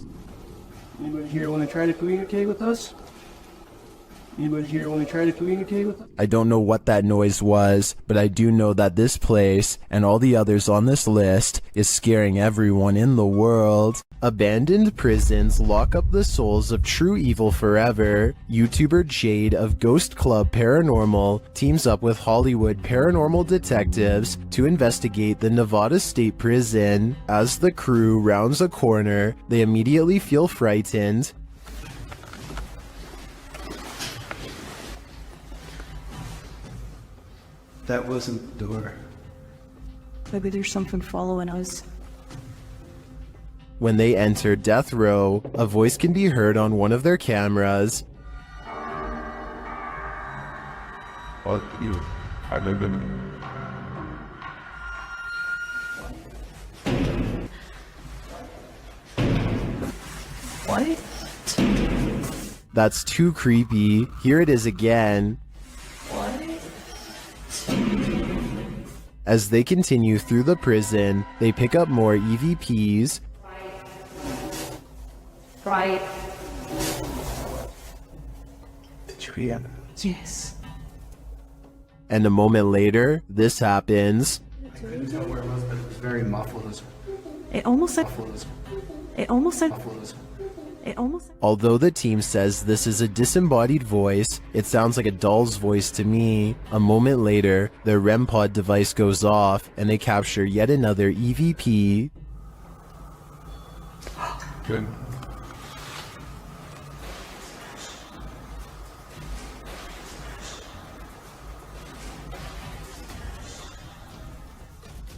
Anybody here want to try to communicate with us? Anybody here want to try to communicate with us? I don't know what that noise was, but I do know that this place, and all the others on this list, is scaring everyone in the world. Abandoned prisons lock up the souls of true evil forever. YouTuber Jade of Ghost Club Paranormal teams up with Hollywood paranormal detectives to investigate the Nevada State Prison. As the crew rounds a corner, they immediately feel frightened. That wasn't the door. Maybe there's something following us. When they enter death row, a voice can be heard on one of their cameras. Fuck you. I live in. What? That's too creepy. Here it is again. As they continue through the prison, they pick up more EVPs. Right. Did you hear that? Yes. And a moment later, this happens. I couldn't tell where it was, but it was very muffled. It almost said. It almost said. It almost. Although the team says this is a disembodied voice, it sounds like a doll's voice to me. A moment later, their REM pod device goes off, and they capture yet another EVP. Good.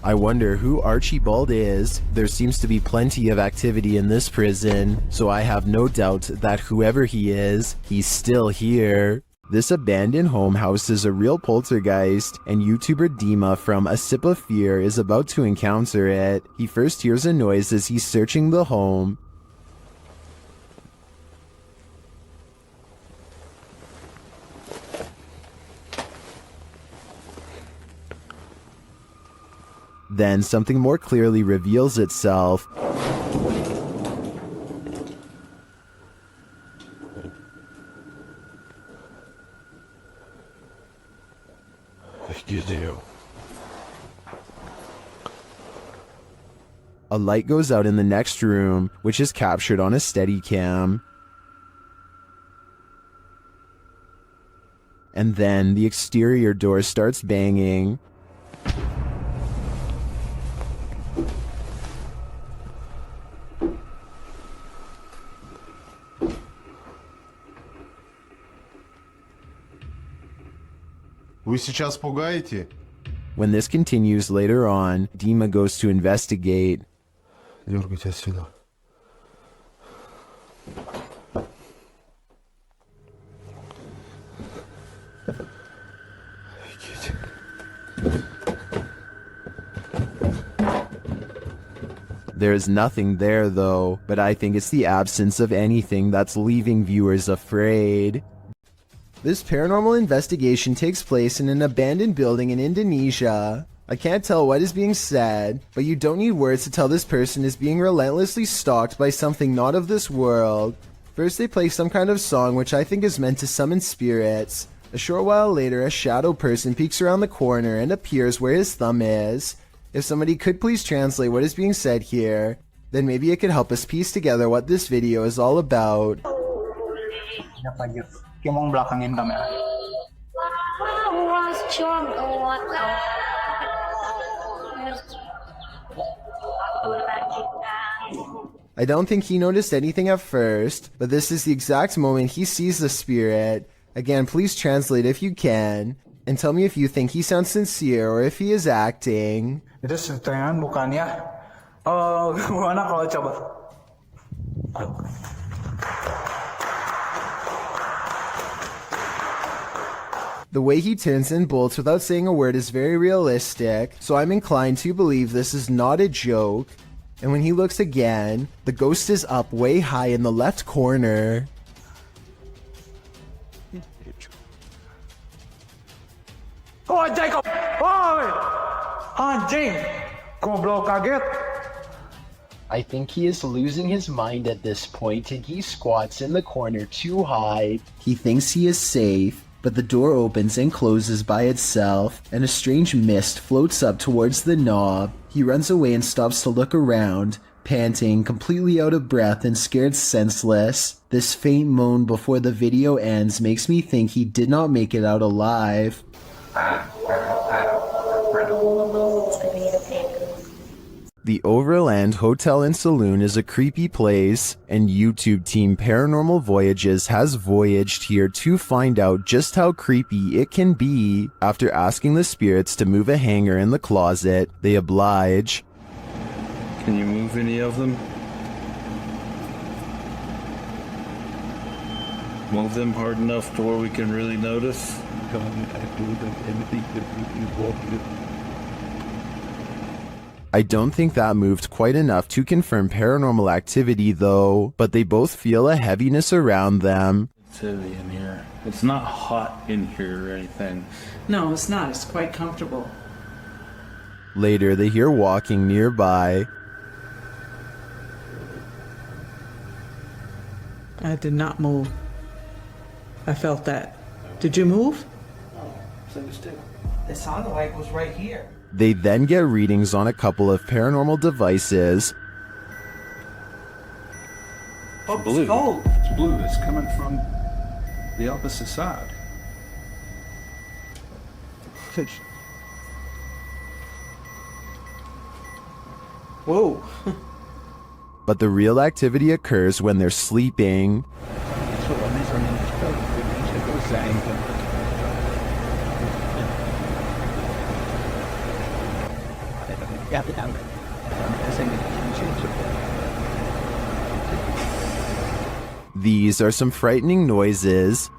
I wonder who Archibald is. There seems to be plenty of activity in this prison, so I have no doubt that whoever he is, he's still here. This abandoned home houses a real poltergeist, and YouTuber Dima from A Sip of Fear is about to encounter it. He first hears a noise as he's searching the home. Then something more clearly reveals itself. A light goes out in the next room, which is captured on a Steadicam. And then the exterior door starts banging. Вы сейчас пугаете? When this continues later on, Dima goes to investigate. There is nothing there though, but I think it's the absence of anything that's leaving viewers afraid. This paranormal investigation takes place in an abandoned building in Indonesia. I can't tell what is being said, but you don't need words to tell this person is being relentlessly stalked by something not of this world. First they play some kind of song which I think is meant to summon spirits. A short while later, a shadow person peeks around the corner and appears where his thumb is. If somebody could please translate what is being said here, then maybe it could help us piece together what this video is all about. Belakangin kamera. I don't think he noticed anything at first, but this is the exact moment he sees the spirit. Again, please translate if you can, and tell me if you think he sounds sincere or if he is acting. Itu setengah bukannya. Gimana kalau coba? The way he turns and bolts without saying a word is very realistic, so I'm inclined to believe this is not a joke. And when he looks again, the ghost is up way high in the left corner. Oh, Jacob! Oh, anjing! Goblok kaget. I think he is losing his mind at this point and he squats in the corner to hide. He thinks he is safe, but the door opens and closes by itself, and a strange mist floats up towards the knob. He runs away and stops to look around, panting, completely out of breath and scared senseless. This faint moan before the video ends makes me think he did not make it out alive. The Overland Hotel and Saloon is a creepy place, and YouTube team Paranormal Voyages has voyaged here to find out just how creepy it can be. After asking the spirits to move a hanger in the closet, they oblige. Can you move any of them? Move them hard enough to where we can really notice? I don't think that moved quite enough to confirm paranormal activity though, but they both feel a heaviness around them. It's heavy in here. It's not hot in here or anything. No, it's not. It's quite comfortable. Later, they hear walking nearby. I did not move. I felt that. Did you move? It sounded like it was right here. They then get readings on a couple of paranormal devices. Oh, blue. Gold. It's blue. It's coming from the opposite side. Whoa. But the real activity occurs when they're sleeping. These are some frightening noises.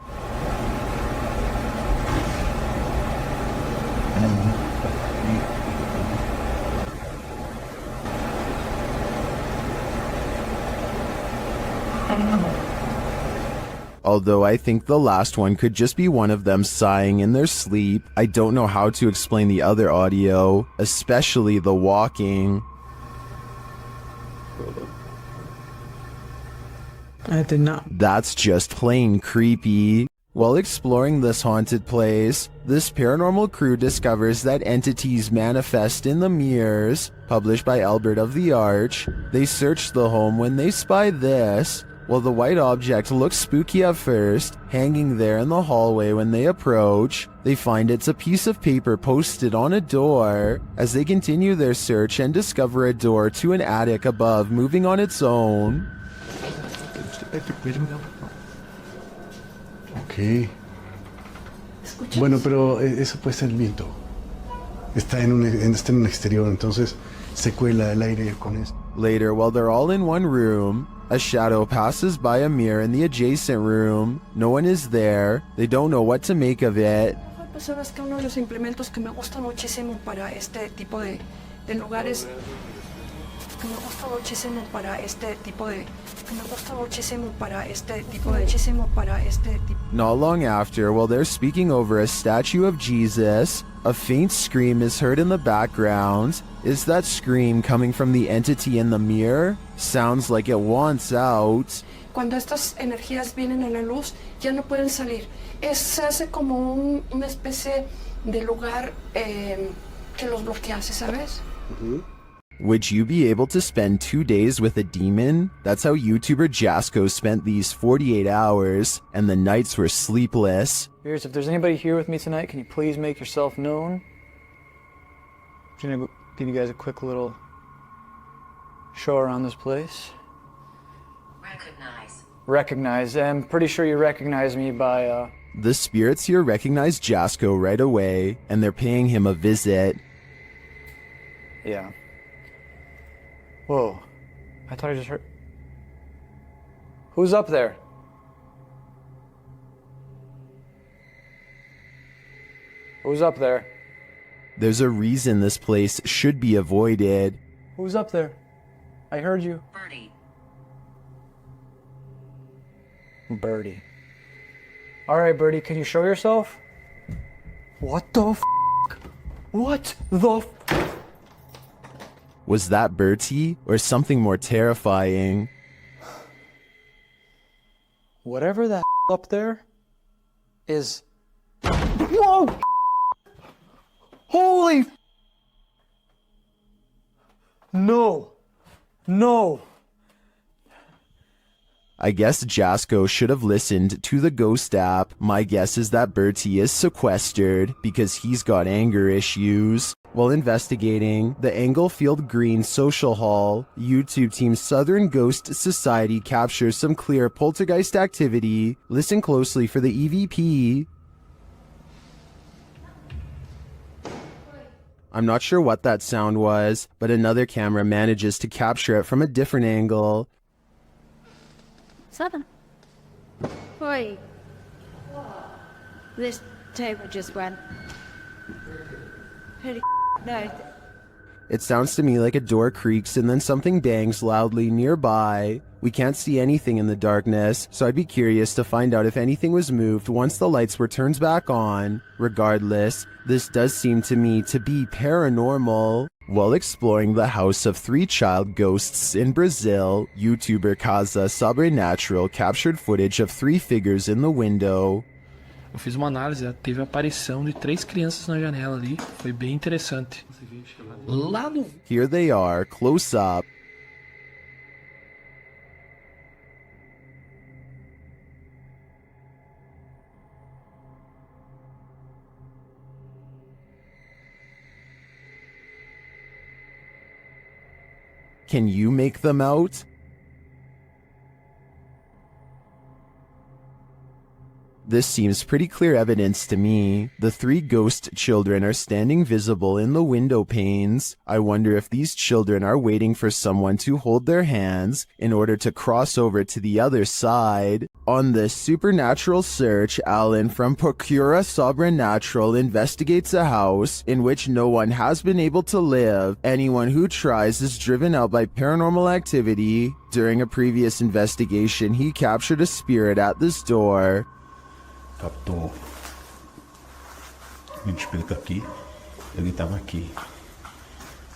Although I think the last one could just be one of them sighing in their sleep, I don't know how to explain the other audio, especially the walking. I did not. That's just plain creepy. While exploring this haunted place, this paranormal crew discovers that entities manifest in the mirrors. Published by Albert of the Arch, they search the home when they spy this. While the white object looks spooky at first, hanging there in the hallway when they approach, they find it's a piece of paper posted on a door. As they continue their search and discover a door to an attic above moving on its own. Ok. Bueno, pero eso puede ser el viento. Está en un exterior, entonces se cuela el aire con eso. Later, while they're all in one room, a shadow passes by a mirror in the adjacent room. No one is there. They don't know what to make of it. Pues sabes que uno de los implementos que me gusta muchísimo para este tipo de lugares, que me gusta muchísimo para este tipo de, Not long after, while they're speaking over a statue of Jesus, a faint scream is heard in the background. Is that scream coming from the entity in the mirror? Sounds like it wants out. Cuando estas energías vienen a la luz, ya no pueden salir. Se hace como una especie de lugar que los bloquease, ¿sabes? Would you be able to spend 2 days with a demon? That's how YouTuber Jasko spent these 48 hours, and the nights were sleepless. Here's, if there's anybody here with me tonight, can you please make yourself known? I'm gonna give you guys a quick little show around this place. Recognize. I'm pretty sure you recognize me by, The spirits here recognize Jasko right away, and they're paying him a visit. Yeah. Whoa. I thought I just heard... Who's up there? Who's up there? There's a reason this place should be avoided. Who's up there? I heard you. Birdie. Alright, Birdie, can you show yourself? What the f***? What the f***? Was that Bertie, or something more terrifying? Whatever that up there is... Whoa! Holy... No. No. I guess Jasko should have listened to the ghost app. My guess is that Bertie is sequestered because he's got anger issues. While investigating the Englefield Green Social Hall, YouTube team Southern Ghost Society captures some clear poltergeist activity. Listen closely for the EVP. I'm not sure what that sound was, but another camera manages to capture it from a different angle. Southern. Oi. This table just went. Holy no. It sounds to me like a door creaks and then something bangs loudly nearby. We can't see anything in the darkness, so I'd be curious to find out if anything was moved once the lights were turned back on. Regardless, this does seem to me to be paranormal. While exploring the house of 3 child ghosts in Brazil, YouTuber Casa Sobrenatural captured footage of 3 figures in the window. Eu fiz uma análise, teve a aparição de 3 crianças na janela ali, foi bem interessante. Lá no... Here they are, close up. Can you make them out? This seems pretty clear evidence to me. The 3 ghost children are standing visible in the window panes. I wonder if these children are waiting for someone to hold their hands in order to cross over to the other side. On this supernatural search, Alan from Procura Sobrenatural investigates a house in which no one has been able to live. Anyone who tries is driven out by paranormal activity. During a previous investigation, he captured a spirit at this door. Captou um espírito aqui, ele estava aqui,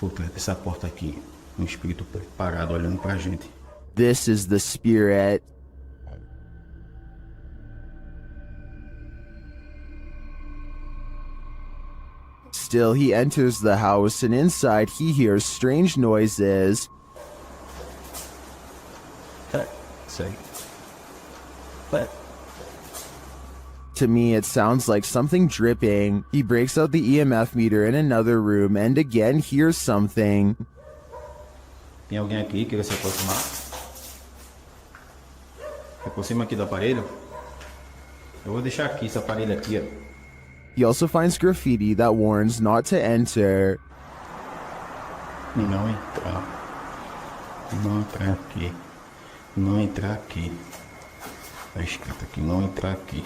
por trás dessa porta aqui, espírito parado olhando pra gente. This is the spirit. Still, he enters the house, and inside he hears strange noises. Sei. But to me, it sounds like something dripping. He breaks out the EMF meter in another room and again hears something. Tem alguém aqui que quer se aproximar? Se aproxima aqui do aparelho. Eu vou deixar aqui esse aparelho aqui, ó. He also finds graffiti that warns not to enter. No entra. No entra aqui. No entra aqui. Tá escrito aqui, não entra aqui.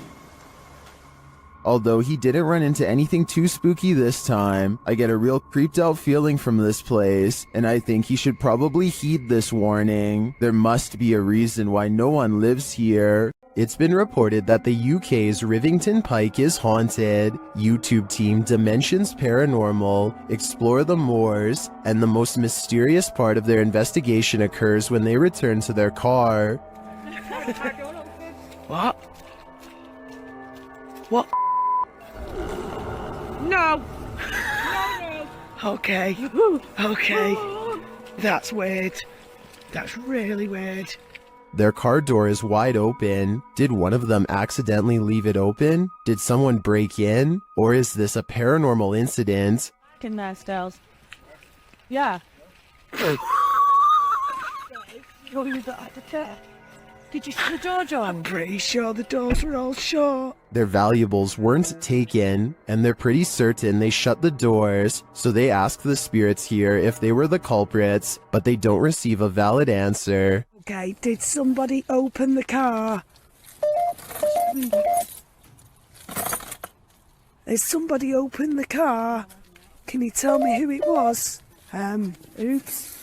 Although he didn't run into anything too spooky this time, I get a real creeped out feeling from this place, and I think he should probably heed this warning. There must be a reason why no one lives here. It's been reported that the UK's Rivington Pike is haunted. YouTube team Dimensions Paranormal explore the moors, and the most mysterious part of their investigation occurs when they return to their car. What? What? No! Okay. Okay. That's weird. That's really weird. Their car door is wide open. Did one of them accidentally leave it open? Did someone break in? Or is this a paranormal incident? Fucking nice dolls. Yeah. Did you see the door, John? I'm pretty sure the doors were all shut. Their valuables weren't taken, and they're pretty certain they shut the doors, so they ask the spirits here if they were the culprits, but they don't receive a valid answer. Okay, did somebody open the car? Has somebody opened the car? Can you tell me who it was? Oops.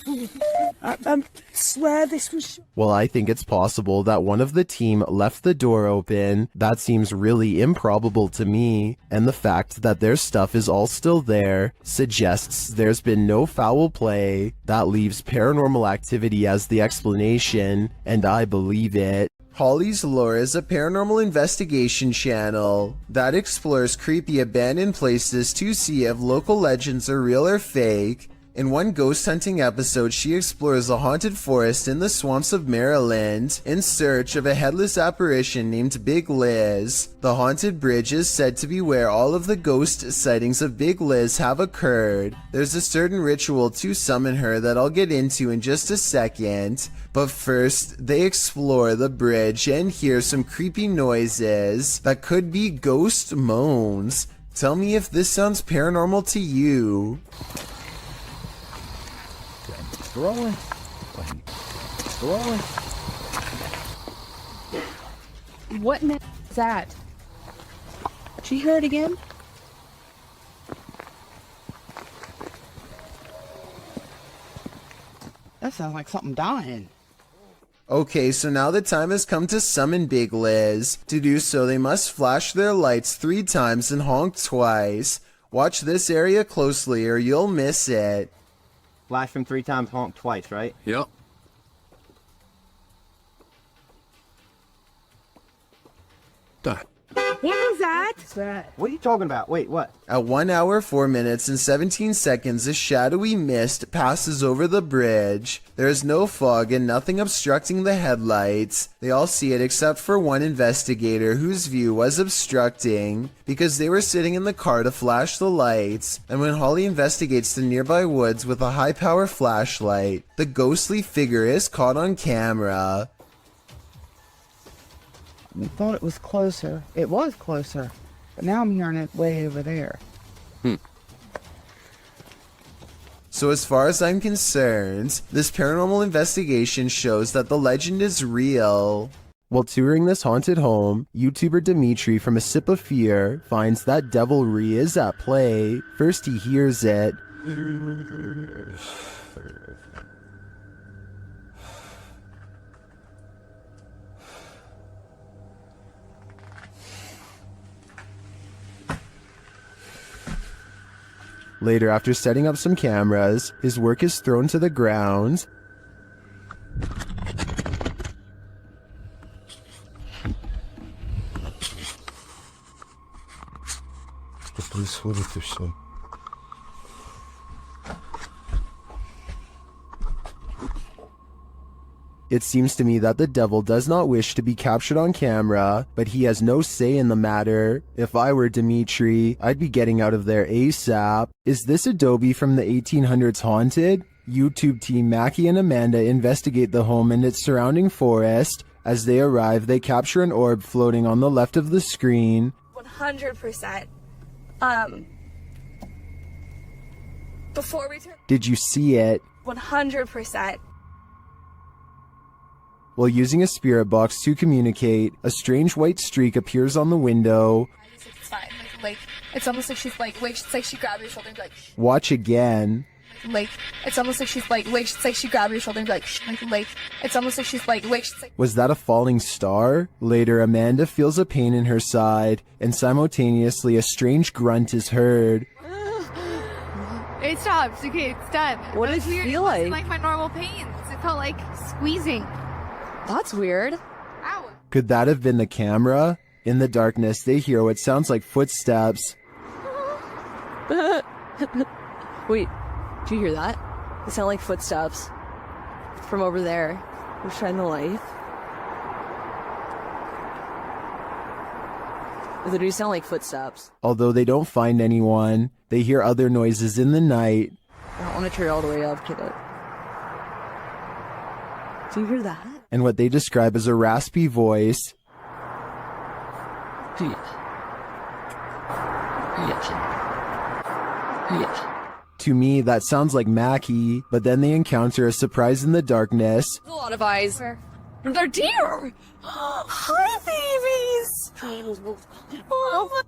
I swear this was... Well, I think it's possible that one of the team left the door open. That seems really improbable to me, and the fact that their stuff is all still there suggests there's been no foul play. That leaves paranormal activity as the explanation, and I believe it. Holly's Lore is a paranormal investigation channel that explores creepy abandoned places to see if local legends are real or fake. In one ghost hunting episode, she explores a haunted forest in the swamps of Maryland in search of a headless apparition named Big Liz. The haunted bridge is said to be where all of the ghost sightings of Big Liz have occurred. There's a certain ritual to summon her that I'll get into in just a second, but first they explore the bridge and hear some creepy noises that could be ghost moans. Tell me if this sounds paranormal to you. Rolling. Rolling. What in the is that? Did you hear it again? That sounds like something dying. Okay, so now the time has come to summon Big Liz. To do so, they must flash their lights 3 times and honk twice. Watch this area closely or you'll miss it. Flash them 3 times, honk twice, right? Yep. What was that? What are you talking about? Wait, what? At 1 hour, 4 minutes, and 17 seconds, a shadowy mist passes over the bridge. There is no fog and nothing obstructing the headlights. They all see it except for one investigator whose view was obstructing because they were sitting in the car to flash the lights. And when Holly investigates the nearby woods with a high-power flashlight, the ghostly figure is caught on camera. I thought it was closer. It was closer. But now I'm hearing it way over there. So as far as I'm concerned, this paranormal investigation shows that the legend is real. While touring this haunted home, YouTuber Dimitri from A Sip of Fear finds that devilry is at play. First he hears it. Later, after setting up some cameras, his work is thrown to the ground. Что происходит-то все? It seems to me that the devil does not wish to be captured on camera, but he has no say in the matter. If I were Dimitri, I'd be getting out of there ASAP. Is this adobe from the 1800s haunted? YouTube team Mackie and Amanda investigate the home and its surrounding forest. As they arrive, they capture an orb floating on the left of the screen. 100%. Before we turn Did you see it? 100%. While using a spirit box to communicate, a strange white streak appears on the window. It's fine. Like, it's almost like she's like, it's like she grabbed your shoulder and be like, Watch again. like, it's almost like she's like, it's like she grabbed your shoulder and be like, it's almost like she's like, it's like. Was that a falling star? Later, Amanda feels a pain in her side, and simultaneously a strange grunt is heard. It stopped. Okay, it's done. What did it feel like? It wasn't like my normal pains. It felt like squeezing. That's weird. Ow. Could that have been the camera? In the darkness, they hear what sounds like footsteps. Wait, do you hear that? It sound like footsteps from over there. We'll shine the light. They do sound like footsteps. Although they don't find anyone, they hear other noises in the night. I don't want to turn all the way up, kid. Do you hear that? And what they describe as a raspy voice. To me, that sounds like Mackie, but then they encounter a surprise in the darkness. There's a lot of eyes. They're deer! Hi, babies! Oh,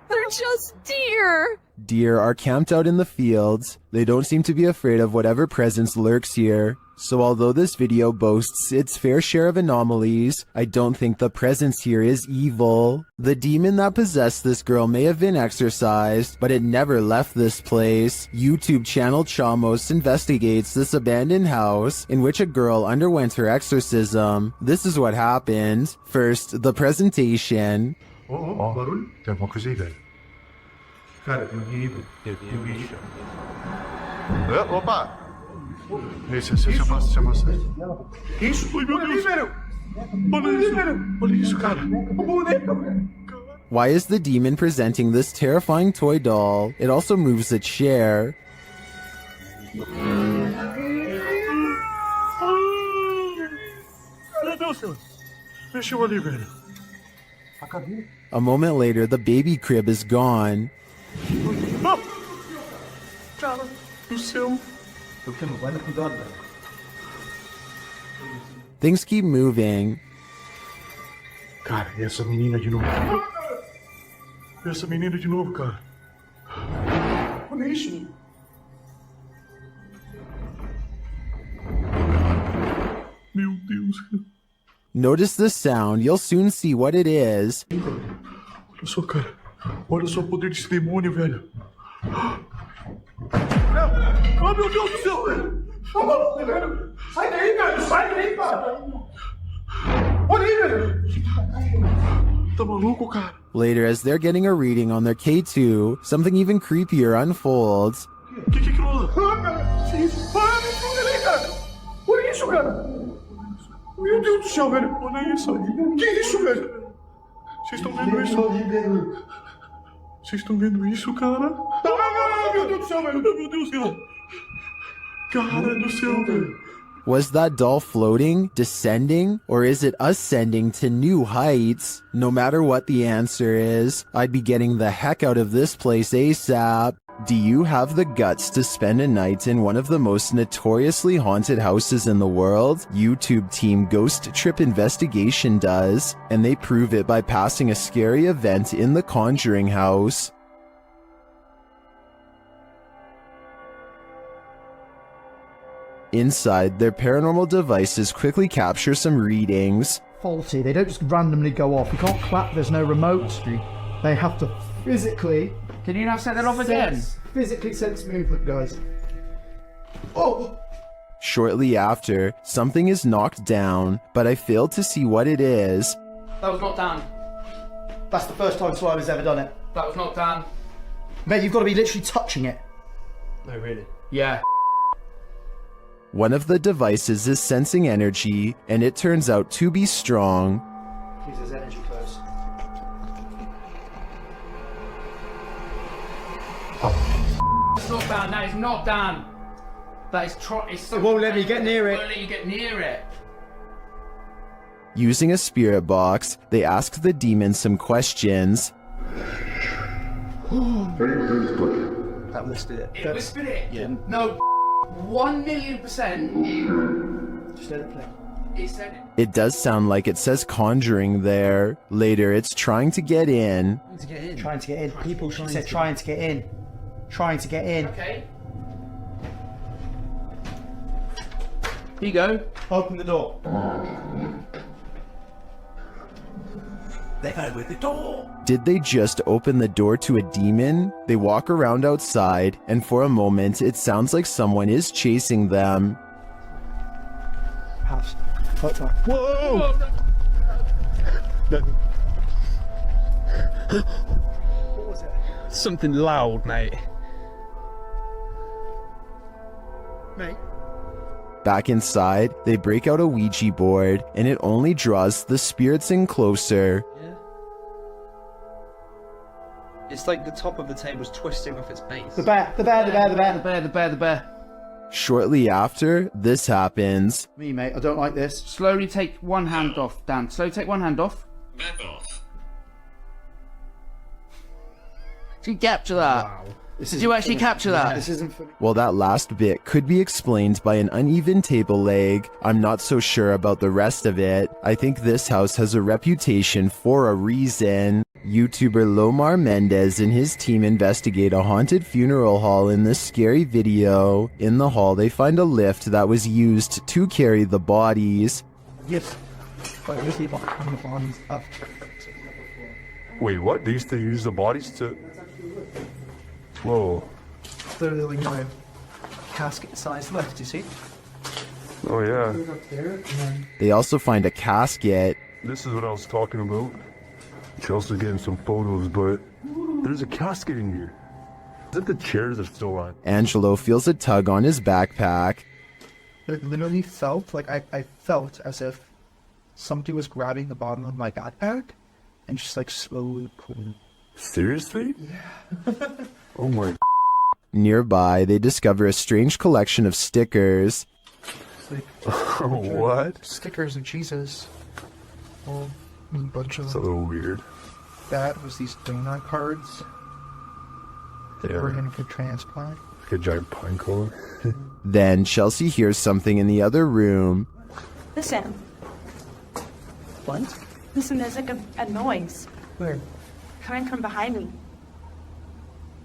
they're just deer! Deer are camped out in the fields. They don't seem to be afraid of whatever presence lurks here. So although this video boasts its fair share of anomalies, I don't think the presence here is evil. The demon that possessed this girl may have been exorcised, but it never left this place. YouTube channel Chamos investigates this abandoned house in which a girl underwent her exorcism. This is what happened. First, the presentation. Barulho? Tem alguma coisa aí, velho? Cara, tem alguém aí, velho. Opa! Esse chama-se. Isso? Ai, meu Deus! Olha isso, cara! Why is the demon presenting this terrifying toy doll? It also moves a chair. Meu Deus, senhor! Mexeu ali, velho. A moment later, the baby crib is gone. Cara do céu! Things keep moving. Cara, e essa menina de novo? Essa menina de novo, cara. Olha isso. Meu Deus. Notice the sound. You'll soon see what it is. Olha só, cara. Olha só o poder desse demônio, velho. Oh, meu Deus do céu, velho. Sai daí, velho. Sai daí, cara. Olha aí, velho. Tá maluco, cara? Later, as they're getting a reading on their K2, something even creepier unfolds. Que aquilo lá? Ah, cara. Que isso? Ah, me ajuda ali, cara. Olha isso, cara. Meu Deus do céu, velho. Olha isso. Que isso, velho? Vocês estão vendo isso? Vocês estão vendo isso, cara? Ah, meu Deus do céu, velho. Meu Deus, cara. Cara do céu, velho. Was that doll floating, descending, or is it ascending to new heights? No matter what the answer is, I'd be getting the heck out of this place ASAP. Do you have the guts to spend a night in one of the most notoriously haunted houses in the world? YouTube team Ghost Trip Investigation does, and they prove it by passing a scary event in the Conjuring house. Inside, their paranormal devices quickly capture some readings. Faulty, they don't just randomly go off. You can't clap, there's no remote. They have to physically... Can you now set that off again? Physically sense movement, guys. Oh! Shortly after, something is knocked down, but I failed to see what it is. That was not done. That's the first time Slimer's ever done it. That was not done. Mate, you've got to be literally touching it. No, really? Yeah. One of the devices is sensing energy, and it turns out to be strong. Please, there's energy close. It's not done. That is not done. That is It won't let me get near it. It won't let you get near it. Using a spirit box, they ask the demon some questions. That listed it. It whispered it? Yeah. No, 1,000,000%. Just let it play. It said it. It does sound like it says conjuring there. Later, it's trying to get in. Trying to get in. People said trying to get in. Trying to get in. Okay. Here you go. Open the door. They opened the door. Did they just open the door to a demon? They walk around outside, and for a moment, it sounds like someone is chasing them. House. Whoa! What was it? Something loud, mate. Mate. Back inside, they break out a Ouija board, and it only draws the spirits in closer. Yeah. It's like the top of the table's twisting off its base. The bear. Shortly after, this happens. Me, mate, I don't like this. Slowly take one hand off, Dan. Slowly take one hand off. Back off. Did you capture that? Wow. Did you actually capture that? This isn't funny. Well, that last bit could be explained by an uneven table leg. I'm not so sure about the rest of it. I think this house has a reputation for a reason. YouTuber Lomar Mendez and his team investigate a haunted funeral hall in this scary video. In the hall, they find a lift that was used to carry the bodies. Yes. But we see the bodies up. Wait, what? They used to use the bodies to... Whoa. Literally no casket-sized lift, you see? Oh, yeah. They also find a casket. This is what I was talking about. Chelsea's getting some photos, but there's a casket in here. Is it the chairs are still on? Angelo feels a tug on his backpack. It literally felt like I felt as if somebody was grabbing the bottom of my backpack and just like slowly pulling. Seriously? Yeah. Oh my. Nearby, they discover a strange collection of stickers. What? Stickers of Jesus. Oh, a bunch of. It's a little weird. That was these donut cards. That were in for transplant. Like a giant pine cone. Then Chelsea hears something in the other room. Listen. What? Listen, there's like a noise Where? coming from behind me.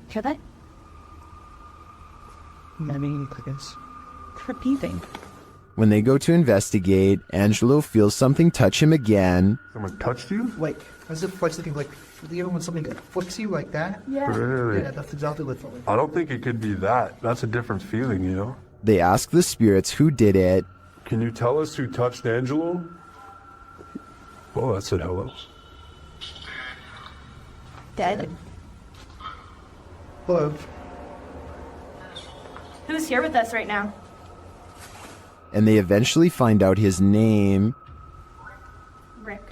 Hear that? I mean, I guess. Repeating. When they go to investigate, Angelo feels something touch him again. Someone touched you? Like, as if like something like, you know when something flicks you like that? Yeah. Really? Yeah, that's exactly what it felt like. I don't think it could be that. That's a different feeling, you know? They ask the spirits who did it. Can you tell us who touched Angelo? Oh, that said hello. Dead. Hello. Who's here with us right now? And they eventually find out his name. Rick.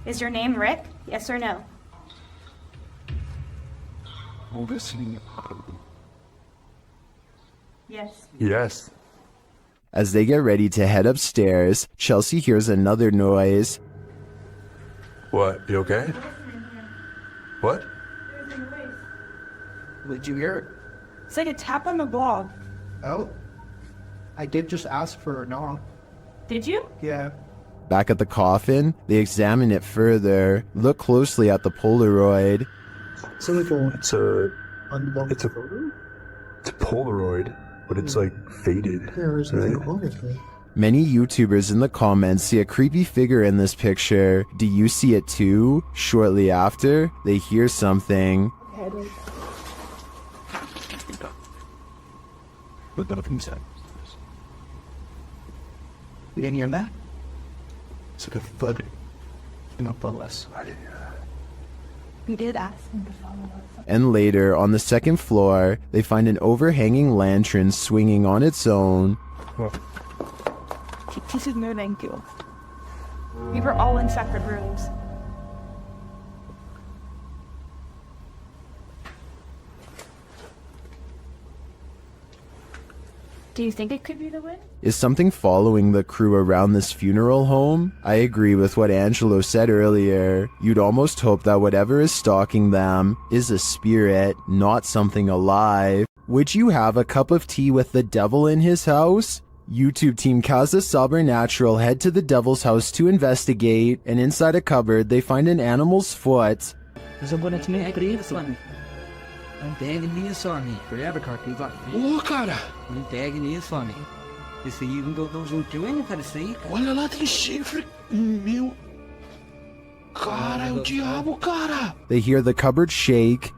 Is your name Rick? Yes or no? I'm listening. Yes. Yes. As they get ready to head upstairs, Chelsea hears another noise. What? You okay? What? Did you hear it? It's like a tap on the blog. Oh. I did just ask for a knock. Did you? Yeah. Back at the coffin, they examine it further, look closely at the Polaroid. It's a Polaroid, but it's like faded. Right? Many YouTubers in the comments see a creepy figure in this picture. Do you see it too? Shortly after, they hear something. But nothing said. You didn't hear that? It's like a thud. Not the less. We did ask him to follow us. And later, on the second floor, they find an overhanging lantern swinging on its own. This is no thank you. We were all in separate rooms. Do you think it could be the wind? Is something following the crew around this funeral home? I agree with what Angelo said earlier. You'd almost hope that whatever is stalking them is a spirit, not something alive. Would you have a cup of tea with the devil in his house? YouTube team Casa Sobrenatural head to the devil's house to investigate, and inside a cupboard they find an animal's foot. Ô, cara! Olha lá, tem chifre! Meu... Cara, é o diabo, cara! They hear the cupboard shake.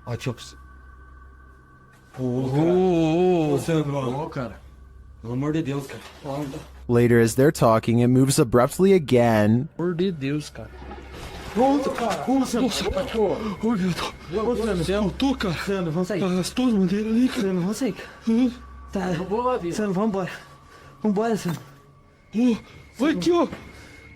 Ó, Chops. cara. Pelo amor de Deus, cara. Later, as they're talking, it moves abruptly again. Pelo amor de Deus, cara. Nossa, cara! Nossa! Ô, meu Deus! Voltou, cara! Sandro, vamos sair. As tuas bandeiras ali, cara! Sandro, vamos sair. Tá, Sandro, vamos embora. Vambora, Sandro. Olha aqui, ó!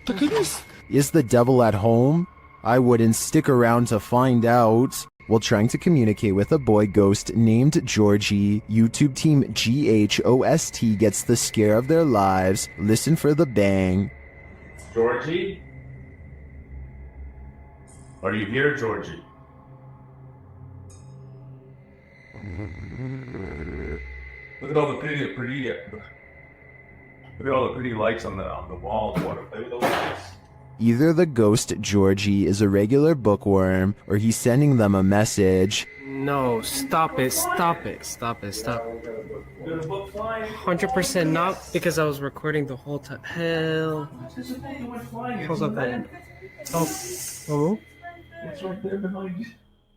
Tá caindo isso! Is the devil at home? I wouldn't stick around to find out. While trying to communicate with a boy ghost named Georgie, YouTube team GHOST gets the scare of their lives. Listen for the bang. Georgie? Are you here, Georgie? Look at all the pretty lights on the walls. Want to play with the lights? Either the ghost Georgie is a regular bookworm, or he's sending them a message. No, stop it, stop it, stop it, stop. 100% not, because I was recording the whole time. Hell. How's up there? Oh. What's right there behind you?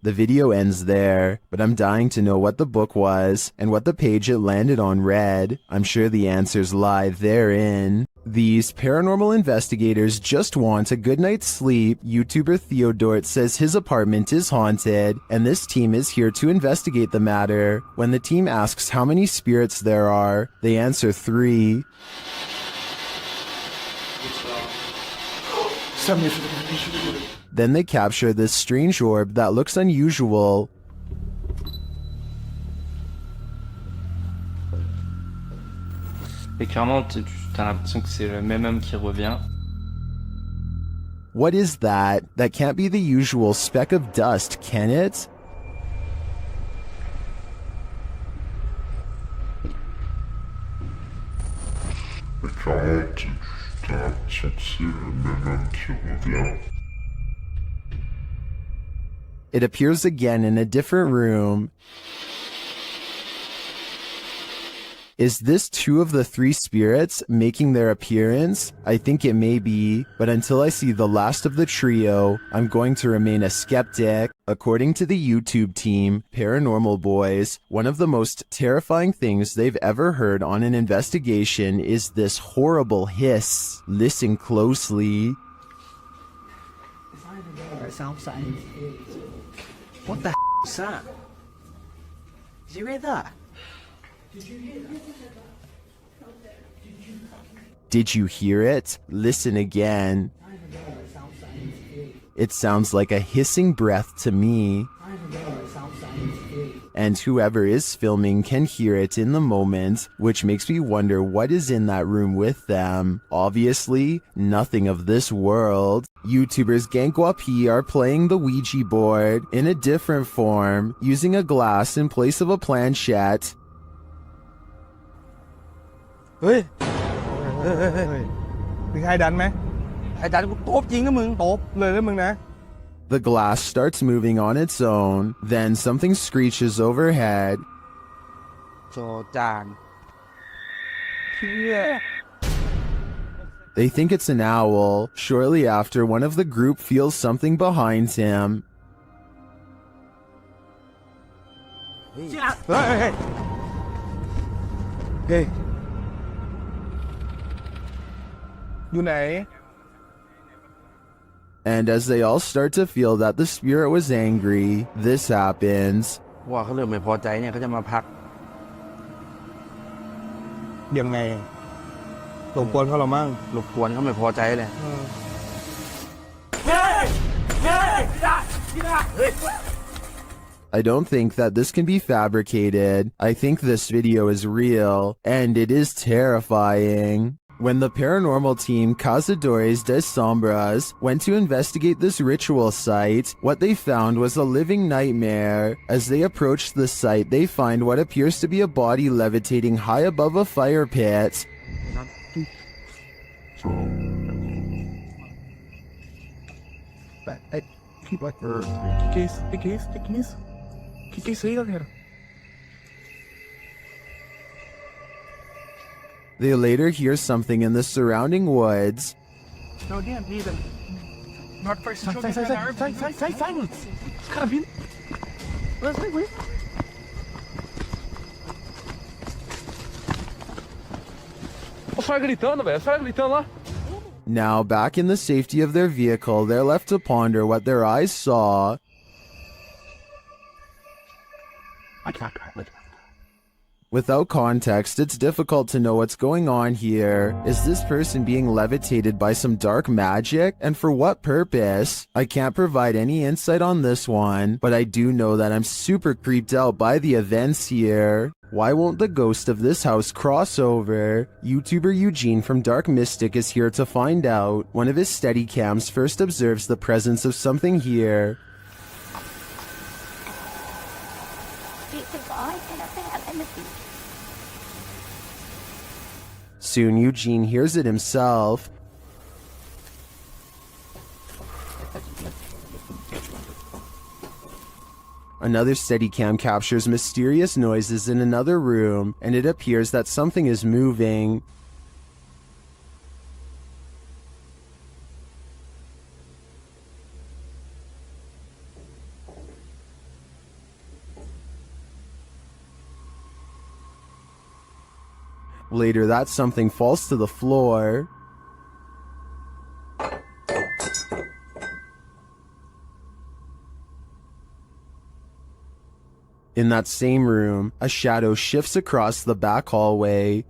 The video ends there, but I'm dying to know what the book was and what the page it landed on read. I'm sure the answers lie therein. These paranormal investigators just want a good night's sleep. YouTuber Theodort says his apartment is haunted, and this team is here to investigate the matter. When the team asks how many spirits there are, they answer 3. Then they capture this strange orb that looks unusual. Et clairement, t'as l'impression que c'est le même homme qui revient. What is that? That can't be the usual speck of dust, can it? Et clairement, t'as l'impression que c'est le même homme qui revient. It appears again in a different room. Is this 2 of the 3 spirits making their appearance? I think it may be, but until I see the last of the trio, I'm going to remain a skeptic. According to the YouTube team, Paranormal Boys, one of the most terrifying things they've ever heard on an investigation is this horrible hiss. Listen closely. What the is that? Did you hear that? Did you hear it? Listen again. It sounds like a hissing breath to me. And whoever is filming can hear it in the moment, which makes me wonder what is in that room with them. Obviously, nothing of this world. YouTubers Gankwapi are playing the Ouija board in a different form, using a glass in place of a planchette. เฮ้ยมีใครดันไหมไอ้ดันกูตบจริงนะมึงตบเลยนะมึงนะ The glass starts moving on its own, then something screeches overhead. โจจาน They think it's an owl. Shortly after, one of the group feels something behind him. เฮ้ยอยู่ไหน And as they all start to feel that the spirit was angry, this happens. ว่าเขาเริ่มไม่พอใจเนี่ยเขาจะมาพักยังไงรบกวนเขาหรอมั่งรบกวนเขาไม่พอใจเลย I don't think that this can be fabricated. I think this video is real, and it is terrifying. When the paranormal team Cazadores de Sombras went to investigate this ritual site, what they found was a living nightmare. As they approached the site, they find what appears to be a body levitating high above a fire pit. Que é isso aí, galera? They later hear something in the surrounding woods. Não, nem a vida. Na hora que faz sai, sai, mano. Os caras vindo. Vai. Os caras gritando, velho. Os caras gritando lá. Now, back in the safety of their vehicle, they're left to ponder what their eyes saw. Without context, it's difficult to know what's going on here. Is this person being levitated by some dark magic? And for what purpose? I can't provide any insight on this one, but I do know that I'm super creeped out by the events here. Why won't the ghost of this house cross over? YouTuber Eugene from Dark Mystic is here to find out. One of his Steadicams first observes the presence of something here. Soon Eugene hears it himself. Another Steadicam captures mysterious noises in another room, and it appears that something is moving. Later, that something falls to the floor. In that same room, a shadow shifts across the back hallway.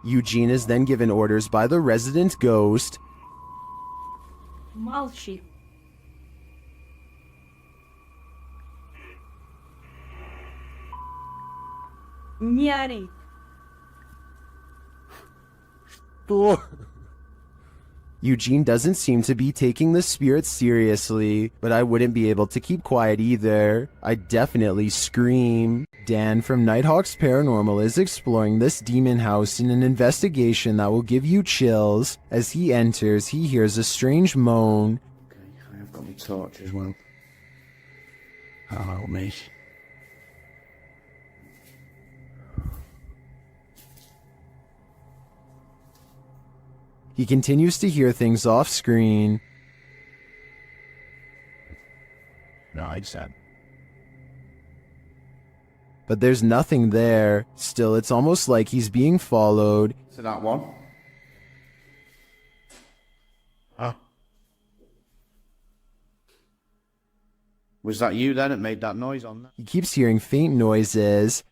Eugene is then given orders by the resident ghost. Malchi. Niari. Eugene doesn't seem to be taking the spirit seriously, but I wouldn't be able to keep quiet either. I'd definitely scream. Dan from Nighthawk's Paranormal is exploring this demon house in an investigation that will give you chills. As he enters, he hears a strange moan. Okay, I've got my torch as well. Hello, mate. He continues to hear things off screen. No, I said. But there's nothing there. Still, it's almost like he's being followed. So that one. Huh? Was that you then that made that noise on that? He keeps hearing faint noises.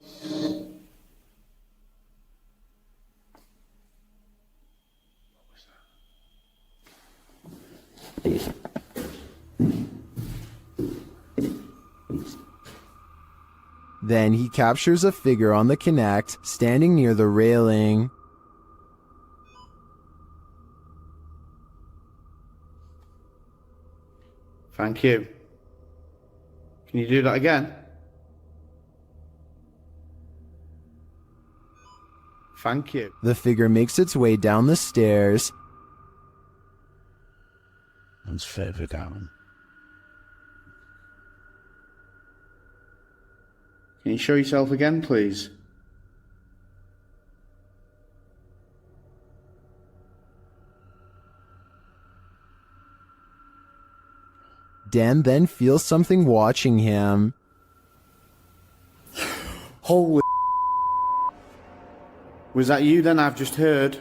Then he captures a figure on the Kinect, standing near the railing. Thank you. Can you do that again? Thank you. The figure makes its way down the stairs. And further down. Can you show yourself again, please? Dan then feels something watching him. Holy... Was that you then I've just heard?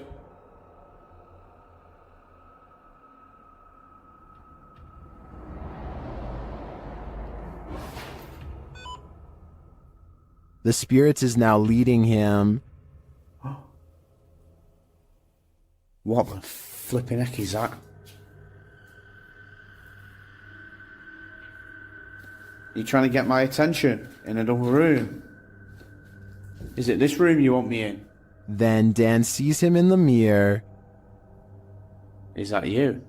The spirit is now leading him. What the flipping heck is that? You trying to get my attention in another room? Is it this room you want me in? Then Dan sees him in the mirror. Is that you?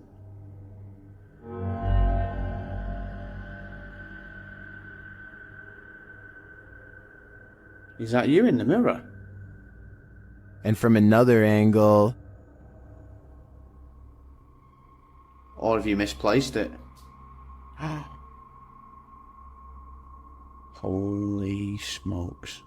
Is that you in the mirror? And from another angle... Or have you misplaced it? Holy smokes.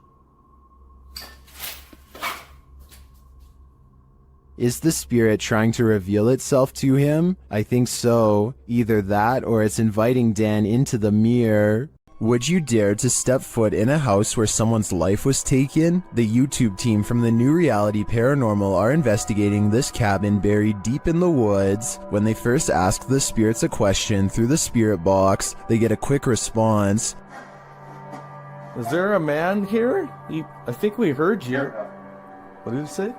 Is the spirit trying to reveal itself to him? I think so. Either that or it's inviting Dan into the mirror. Would you dare to step foot in a house where someone's life was taken? The YouTube team from the New Reality Paranormal are investigating this cabin buried deep in the woods. When they first ask the spirits a question through the spirit box, they get a quick response. Is there a man here? I think we heard you. What did it say? It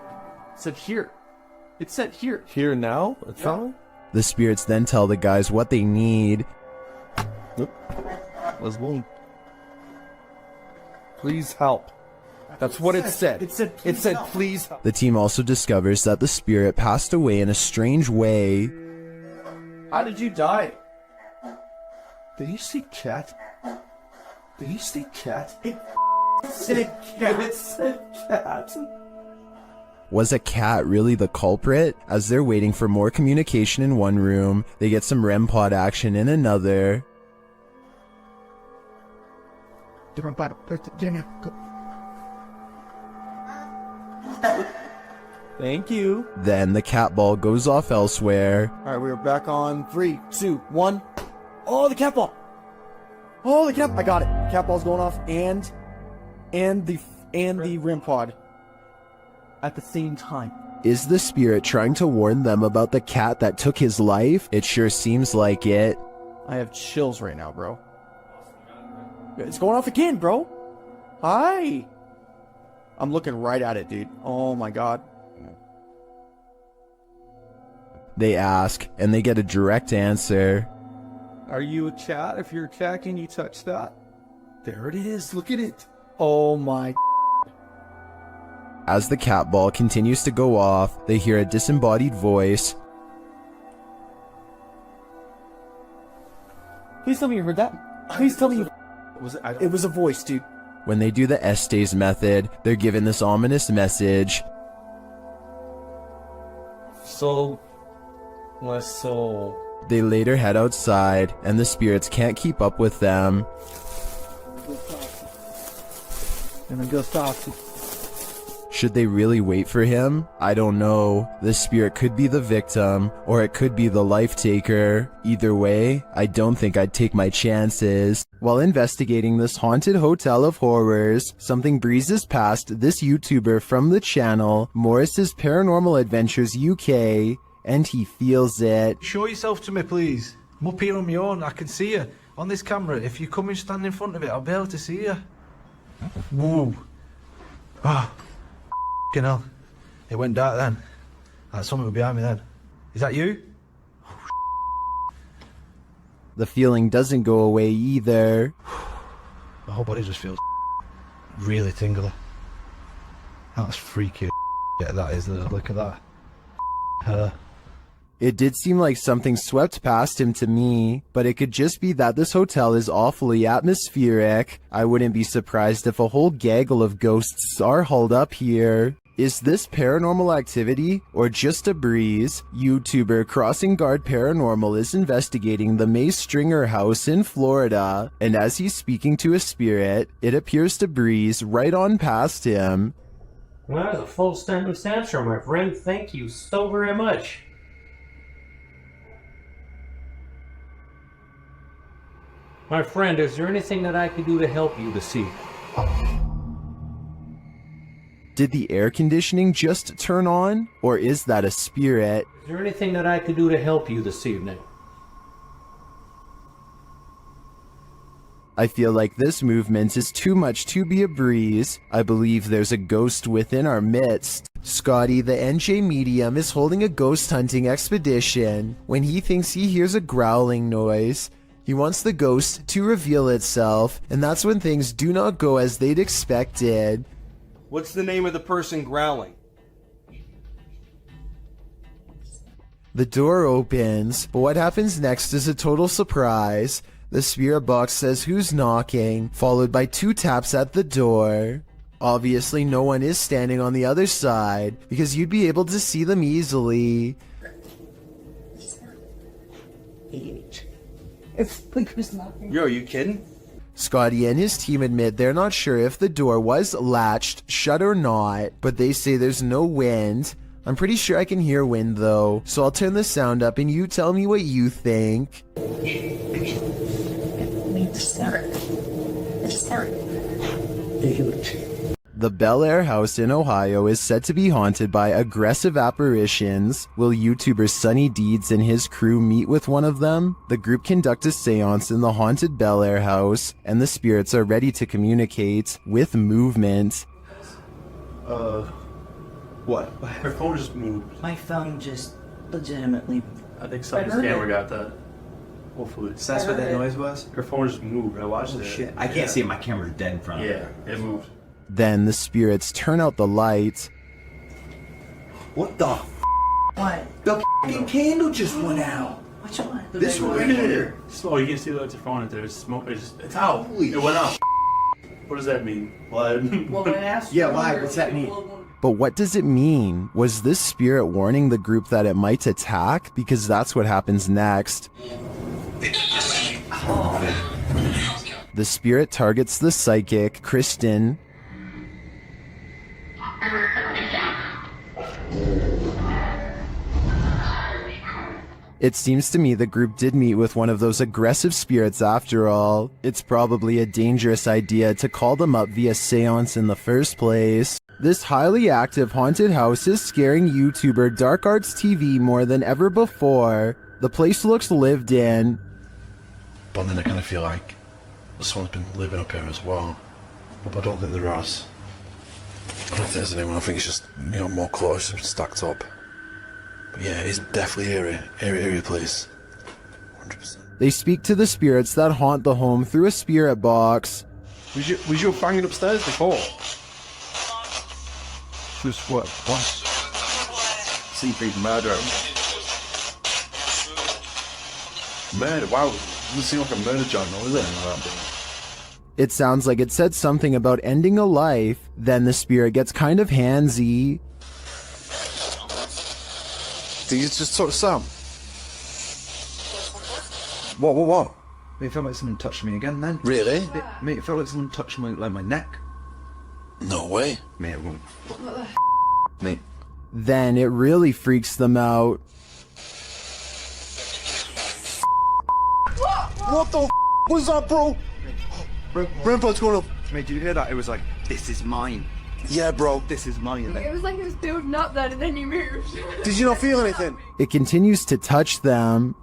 said here. It said here. Here now? It's on? The spirits then tell the guys what they need. Let's go. Please help. That's what it said. It said please help. The team also discovers that the spirit passed away in a strange way. How did you die? Did you see cat? Did you see cat? It said cat. It said cat. Was a cat really the culprit? As they're waiting for more communication in one room, they get some REM pod action in another. Different bottle. Thank you. Then the cat ball goes off elsewhere. Alright, we're back on 3, 2, 1. Oh, the cat ball! Oh, the cat! I got it. Cat ball's going off, and the REM pod at the same time. Is the spirit trying to warn them about the cat that took his life? It sure seems like it. I have chills right now, bro. It's going off again, bro. Hi. I'm looking right at it, dude. Oh my god. They ask, and they get a direct answer. Are you a cat? If you're a cat, can you touch that? There it is. Look at it. Oh my. As the cat ball continues to go off, they hear a disembodied voice. Please tell me you heard that. Please tell me you... It was a voice, dude. When they do the Estes method, they're given this ominous message. So... my soul... They later head outside, and the spirits can't keep up with them. And then go stop. Should they really wait for him? I don't know. The spirit could be the victim, or it could be the life taker. Either way, I don't think I'd take my chances. While investigating this haunted hotel of horrors, something breezes past this YouTuber from the channel, Morris's Paranormal Adventures UK, and he feels it. Show yourself to me, please. I'm up here on my own. I can see you on this camera. If you come and stand in front of it, I'll be able to see you. Whoa. Ah. F***ing hell. It went dark then. Something was behind me then. Is that you? The feeling doesn't go away either. My whole body just feels really tingly. That's freaky. Yeah, that is. Look at that. It did seem like something swept past him to me, but it could just be that this hotel is awfully atmospheric. I wouldn't be surprised if a whole gaggle of ghosts are hauled up here. Is this paranormal activity or just a breeze? YouTuber Crossing Guard Paranormal is investigating the May Stringer house in Florida, and as he's speaking to a spirit, it appears to breeze right on past him. Well, that was a full sentence answer, my friend. Thank you so very much. My friend, is there anything that I could do to help you this evening? Did the air conditioning just turn on? Or is that a spirit? Is there anything that I could do to help you this evening? I feel like this movement is too much to be a breeze. I believe there's a ghost within our midst. Scotty, the NJ medium, is holding a ghost hunting expedition when he thinks he hears a growling noise. He wants the ghost to reveal itself, and that's when things do not go as they'd expected. What's the name of the person growling? The door opens, but what happens next is a total surprise. The spirit box says who's knocking, followed by 2 taps at the door. Obviously, no one is standing on the other side, because you'd be able to see them easily. Yo, are you kidding? Scotty and his team admit they're not sure if the door was latched shut or not, but they say there's no wind. I'm pretty sure I can hear wind though, so I'll turn the sound up and you tell me what you think. The Bel Air house in Ohio is said to be haunted by aggressive apparitions. Will YouTuber Sunny Deeds and his crew meet with one of them? The group conduct a seance in the haunted Bel Air house, and the spirits are ready to communicate with movement. What? Her phone just moved. My phone just legitimately. I think somebody's camera got that. Hopefully. So that's what that noise was? Her phone just moved. I watched it. Shit. I can't see it. My camera's dead in front of me. Yeah, it moved. Then the spirits turn out the light. What the What? The f***ing candle just went out. Which one? This one right here. Slow, you can see the lights phone in there. It's smoke. It's out. Holy it went out. What does that mean? Blood. Well, when I asked yeah, why? What's that mean? But what does it mean? Was this spirit warning the group that it might attack? Because that's what happens next. The spirit targets the psychic, Kristen. It seems to me the group did meet with one of those aggressive spirits after all. It's probably a dangerous idea to call them up via seance in the first place. This highly active haunted house is scaring YouTuber Dark Arts TV more than ever before. The place looks lived in. But then I kind of feel like someone's been living up here as well. But I don't think there is. I don't think there's anyone. I think it's just, you know, more clothes stacked up. But yeah, it's definitely eerie place. 100%. They speak to the spirits that haunt the home through a spirit box. Was you banging upstairs before? Just what? Sleeping murder. Murder? Wow. Doesn't seem like a murder joint, is it? It sounds like it said something about ending a life. Then the spirit gets kind of handsy. Did you just sort of sound? What? Mate, it felt like someone touched me again then. Really? Mate, it felt like someone touched my neck. No way. Mate, it won't. Mate. Then it really freaks them out. What the f*** was that, bro? Grandpa, what's going on? Mate, did you hear that? It was like, this is mine. Yeah, bro. This is mine. It was like it was building up then and then you moved. Did you not feel anything? It continues to touch them.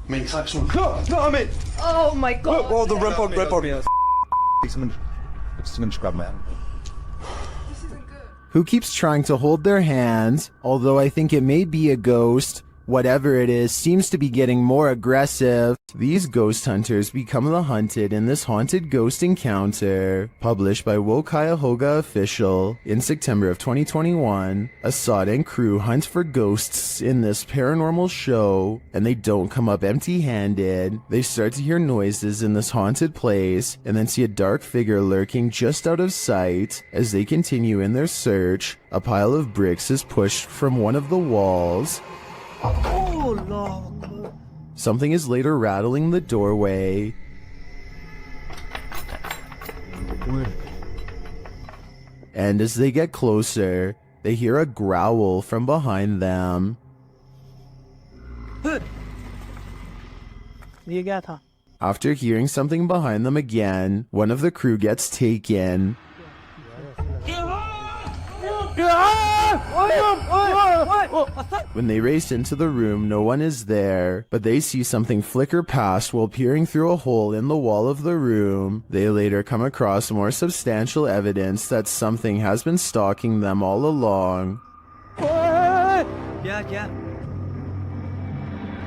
Mate, it's like someone... No, I mean... Oh my god. Oh, the red body. Someone just grabbed my hand. Who keeps trying to hold their hand, although I think it may be a ghost. Whatever it is, seems to be getting more aggressive. These ghost hunters become the hunted in this haunted ghost encounter. Published by Wo Cuyahoga Official in September of 2021. Assad and crew hunt for ghosts in this paranormal show, and they don't come up empty-handed. They start to hear noises in this haunted place, and then see a dark figure lurking just out of sight. As they continue in their search, a pile of bricks is pushed from one of the walls. Oh, no. Something is later rattling the doorway. And as they get closer, they hear a growl from behind them. You got her. After hearing something behind them again, one of the crew gets taken. When they race into the room, no one is there, but they see something flicker past while peering through a hole in the wall of the room. They later come across more substantial evidence that something has been stalking them all along. क्या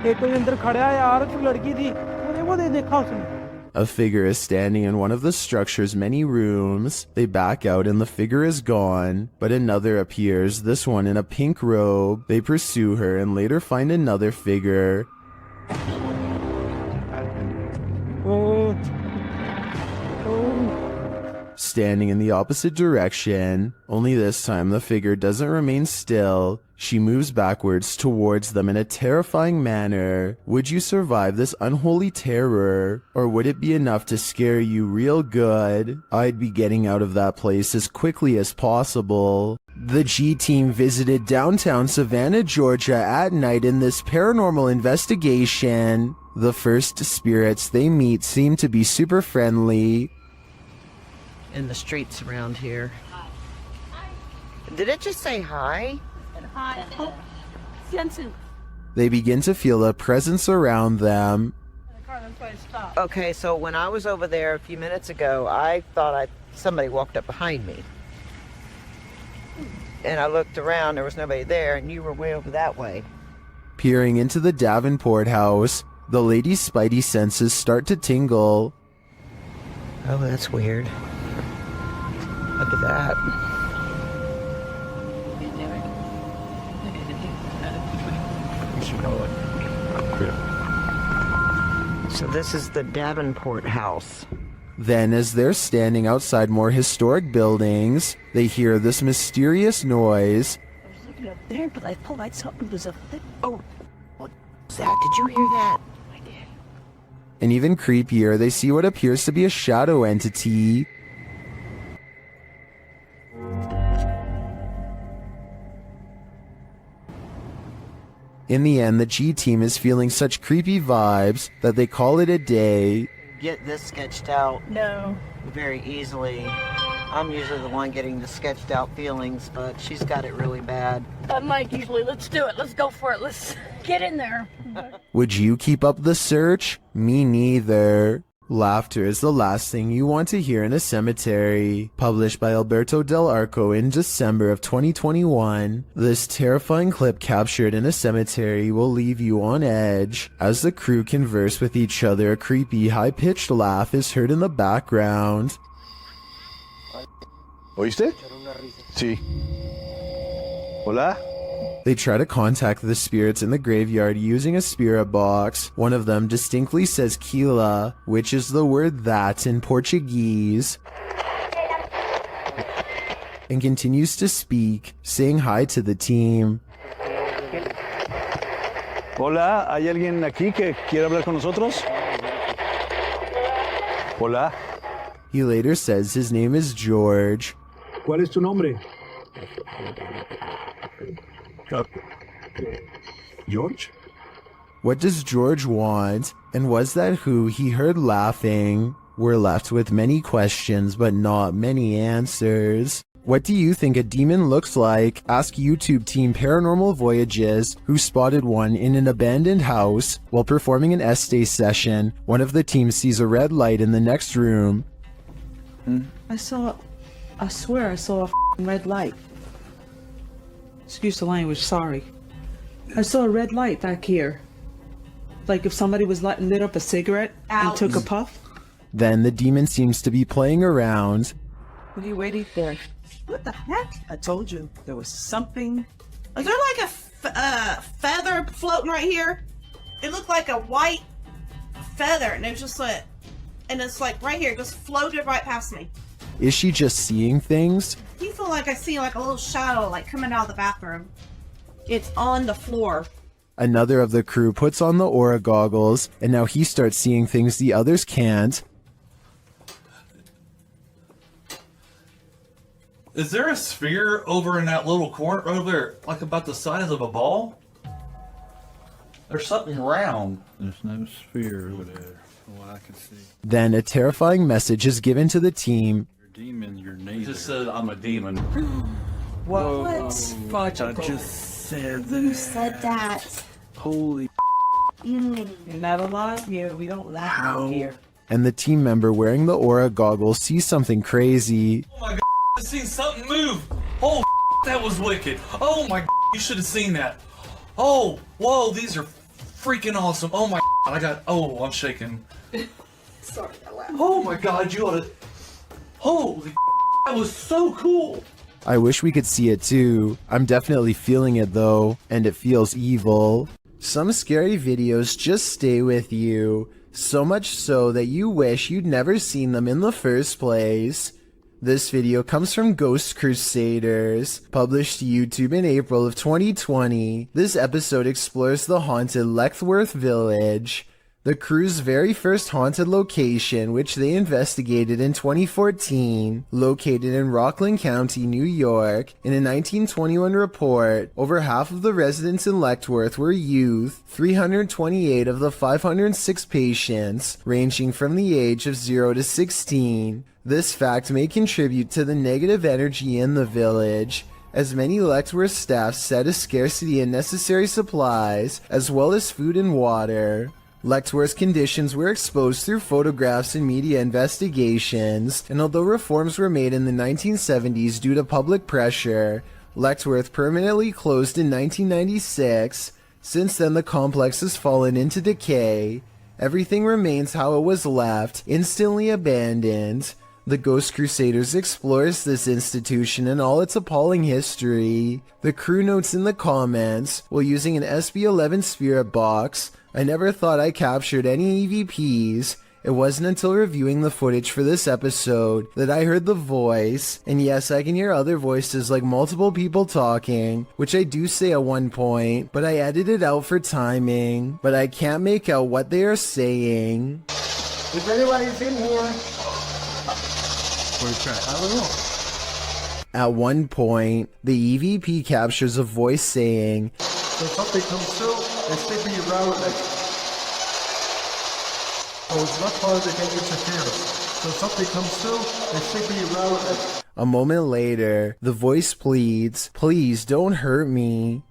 एक कोई अंदर खड़ा है यार जो लड़की थी मैंने वो देखा उसने A figure is standing in one of the structure's many rooms. They back out and the figure is gone, but another appears, this one in a pink robe. They pursue her and later find another figure. Standing in the opposite direction, only this time the figure doesn't remain still. She moves backwards towards them in a terrifying manner. Would you survive this unholy terror? Or would it be enough to scare you real good? I'd be getting out of that place as quickly as possible. The G team visited downtown Savannah, Georgia at night in this paranormal investigation. The first spirits they meet seem to be super friendly. In the streets around here. Did it just say hi? Hi. They begin to feel a presence around them. Okay, so when I was over there a few minutes ago, I thought somebody walked up behind me. And I looked around, there was nobody there, and you were way over that way. Peering into the Davenport house, the lady's spidey senses start to tingle. Oh, that's weird. Look at that. So this is the Davenport house. Then, as they're standing outside more historic buildings, they hear this mysterious noise. I was looking up there, but I felt like something was up there. Oh, what was that? Did you hear that? I did. And even creepier, they see what appears to be a shadow entity. In the end, the G team is feeling such creepy vibes that they call it a day. Get this sketched out. No. Very easily. I'm usually the one getting the sketched out feelings, but she's got it really bad. I'm like usually, let's do it, let's go for it, let's get in there. Would you keep up the search? Me neither. Laughter is the last thing you want to hear in a cemetery. Published by Alberto Del Arco in December of 2021, this terrifying clip captured in a cemetery will leave you on edge. As the crew converse with each other, a creepy, high-pitched laugh is heard in the background. ¿Oíste? Sí. Hola? They try to contact the spirits in the graveyard using a spirit box. One of them distinctly says Kila, which is the word that in Portuguese, and continues to speak, saying hi to the team. Hola, ¿hay alguien aquí que quiere hablar con nosotros? Hola. He later says his name is George. ¿Cuál es tu nombre? George? What does George want? And was that who he heard laughing? We're left with many questions, but not many answers. What do you think a demon looks like? Ask YouTube team Paranormal Voyages, who spotted one in an abandoned house. While performing an essay session, one of the team sees a red light in the next room. I swear I saw a red light. Excuse the language, sorry. I saw a red light back here. Like if somebody was lit up a cigarette and took a puff. Then the demon seems to be playing around. What are you waiting for? What the heck? I told you there was something. Is there like a feather floating right here? It looked like a white feather, and it was just like, and it's like right here, it just floated right past me. Is she just seeing things? Do you feel like I see like a little shadow like coming out of the bathroom? It's on the floor. Another of the crew puts on the aura goggles, and now he starts seeing things the others can't. Is there a sphere over in that little corner over there, like about the size of a ball? There's something round. There's no sphere over there, from what I can see. Then a terrifying message is given to the team. You're a demon, you're He neither. just said, I'm a demon. What? Fudge, I just said this. Said that. Holy You're not alive? Yeah, we don't laugh out here. And the team member wearing the aura goggles sees something crazy. Oh my god, I seen something move. Oh, that was wicked. Oh my god, you should have seen that. Oh, whoa, these are freaking awesome. Oh my god, I'm shaking. Sorry, I laughed. Oh my god, you ought to. Holy that was so cool. I wish we could see it too. I'm definitely feeling it though, and it feels evil. Some scary videos just stay with you, so much so that you wish you'd never seen them in the first place. This video comes from Ghost Crusaders, published to YouTube in April of 2020. This episode explores the haunted Leckworth Village, the crew's very first haunted location, which they investigated in 2014. Located in Rockland County, New York, in a 1921 report, over half of the residents in Leckworth were youth, 328 of the 506 patients, ranging from the age of 0 to 16. This fact may contribute to the negative energy in the village, as many Leckworth staff said a scarcity in necessary supplies, as well as food and water. Leckworth's conditions were exposed through photographs and media investigations, and although reforms were made in the 1970s due to public pressure, Leckworth permanently closed in 1996. Since then, the complex has fallen into decay. Everything remains how it was left, instantly abandoned. The Ghost Crusaders explores this institution and all its appalling history. The crew notes in the comments, while using an SB11 spirit box, I never thought I captured any EVPs. It wasn't until reviewing the footage for this episode that I heard the voice, and yes, I can hear other voices like multiple people talking, which I do say at one point, but I edited it out for timing, but I can't make out what they are saying. If anybody's in here, I don't know. At one point, the EVP captures a voice saying, So something comes through and sleeping around like. Oh, it's not hard to get interference. So something comes through and sleeping around like. A moment later, the voice pleads, "Please don't hurt me."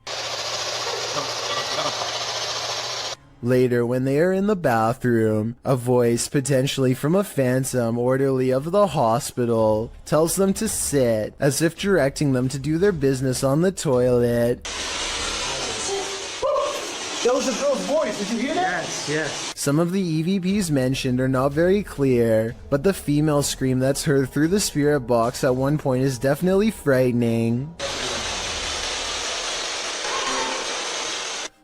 Later, when they are in the bathroom, a voice, potentially from a phantom orderly of the hospital, tells them to sit, as if directing them to do their business on the toilet. that was a girl's voice. Did you hear that? Yes. Some of the EVPs mentioned are not very clear, but the female scream that's heard through the spirit box at one point is definitely frightening.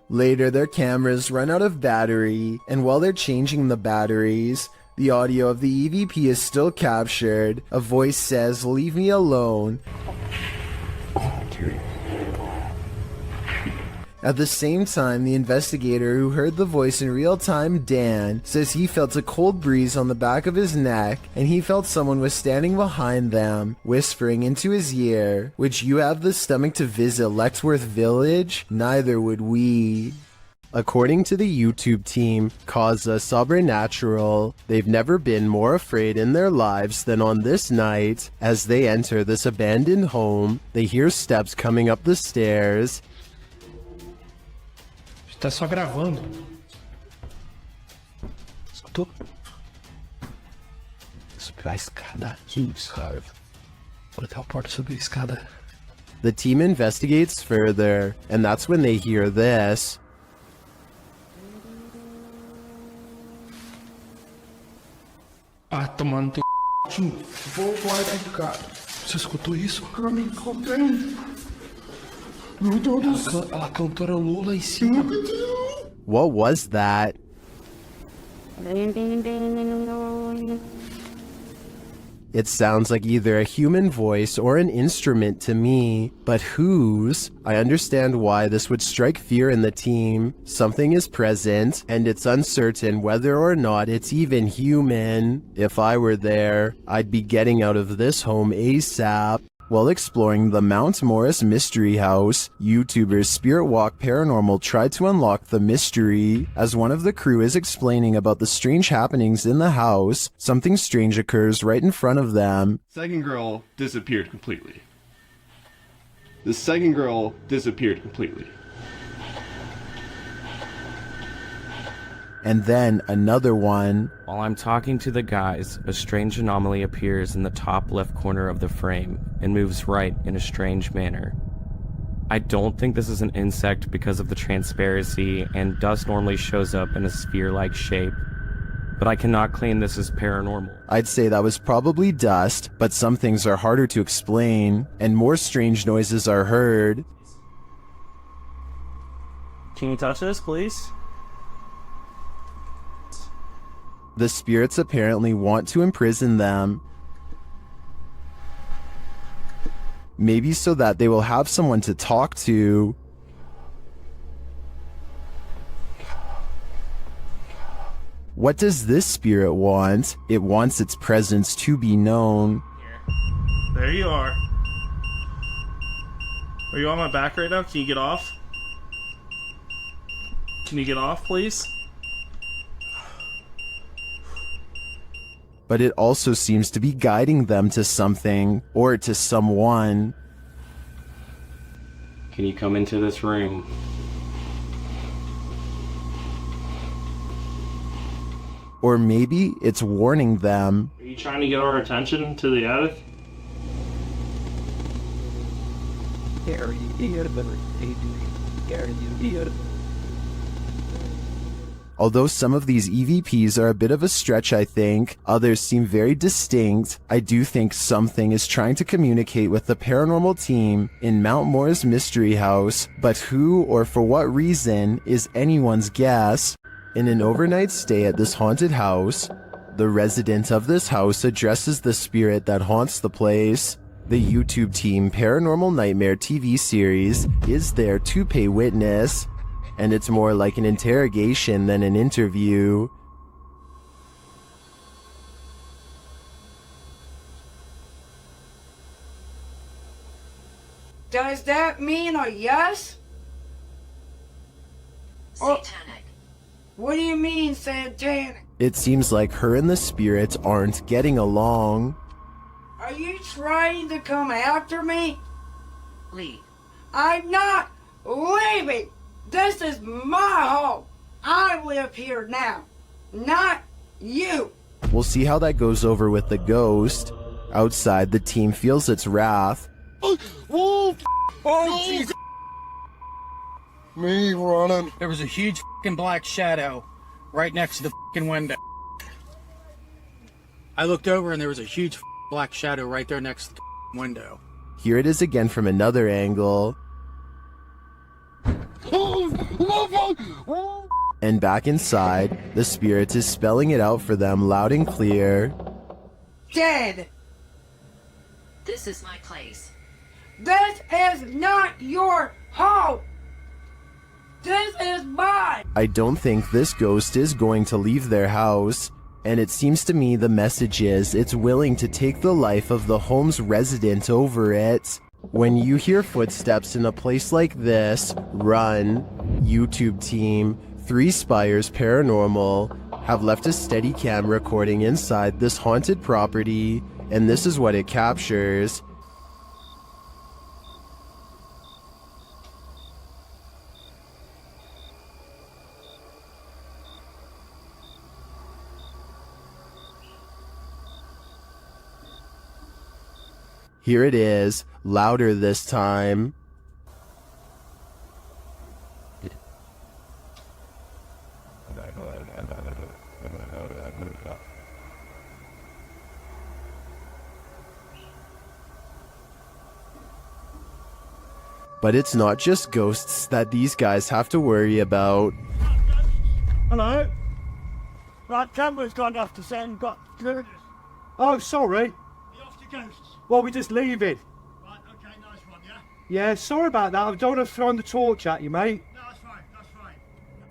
Later, their cameras run out of battery, and while they're changing the batteries, the audio of the EVP is still captured. A voice says, "Leave me alone." At the same time, the investigator who heard the voice in real time, Dan, says he felt a cold breeze on the back of his neck, and he felt someone was standing behind them, whispering into his ear, "Would you have the stomach to visit Leckworth Village? Neither would we." According to the YouTube team, Causa Sobrenatural, they've never been more afraid in their lives than on this night. As they enter this abandoned home, they hear steps coming up the stairs. Tá só gravando. Escutou? Subir a escada. Isso, cara. Vou até a porta subir a escada. The team investigates further, and that's when they hear this. Ah, tomando teu c... Vou guardar, cara. Você escutou isso? Eu me encontrei. Meu Deus. Ela cantora Lula em cima. What was that? It sounds like either a human voice or an instrument to me, but whose? I understand why this would strike fear in the team. Something is present, and it's uncertain whether or not it's even human. If I were there, I'd be getting out of this home ASAP. While exploring the Mount Morris Mystery House, YouTubers Spirit Walk Paranormal tried to unlock the mystery. As one of the crew is explaining about the strange happenings in the house, something strange occurs right in front of them. Second girl disappeared completely. The second girl disappeared completely. And then another one. While I'm talking to the guys, a strange anomaly appears in the top left corner of the frame and moves right in a strange manner. I don't think this is an insect because of the transparency, and dust normally shows up in a sphere-like shape, but I cannot claim this is paranormal. I'd say that was probably dust, but some things are harder to explain, and more strange noises are heard. Can you touch this, please? The spirits apparently want to imprison them. Maybe so that they will have someone to talk to. What does this spirit want? It wants its presence to be known. There you are. Are you on my back right now? Can you get off? Can you get off, please? But it also seems to be guiding them to something, or to someone. Can you come into this room? Or maybe it's warning them. Are you trying to get our attention to the attic? Although some of these EVPs are a bit of a stretch, I think, others seem very distinct, I do think something is trying to communicate with the paranormal team in Mount Moore's mystery house, but who or for what reason is anyone's guess. In an overnight stay at this haunted house, the resident of this house addresses the spirit that haunts the place. The YouTube team Paranormal Nightmare TV series is there to pay witness, and it's more like an interrogation than an interview. Does that mean a yes? Satanic. What do you mean, satanic? It seems like her and the spirit aren't getting along. Are you trying to come after me? Leave. I'm not leaving. This is my home. I live here now, not you. We'll see how that goes over with the ghost. Outside, the team feels its wrath. Oh, Jesus. Me running. There was a huge fucking black shadow right next to the fucking window. I looked over and there was a huge black shadow right there next to the window. Here it is again from another angle. And back inside, the spirit is spelling it out for them loud and clear. Dead. This is my place. This is not your home. This is mine. I don't think this ghost is going to leave their house, and it seems to me the message is it's willing to take the life of the home's resident over it. When you hear footsteps in a place like this, run. YouTube team, 3 Spires Paranormal, have left a steady cam recording inside this haunted property, and this is what it captures. Here it is, louder this time. But it's not just ghosts that these guys have to worry about. Hello? Right, camera's gone off to send. Oh, sorry. Well, we just leave it. Right, okay, nice one, yeah? Yeah, sorry about that. I don't want to throw the torch at you, mate. No, that's fine, that's fine.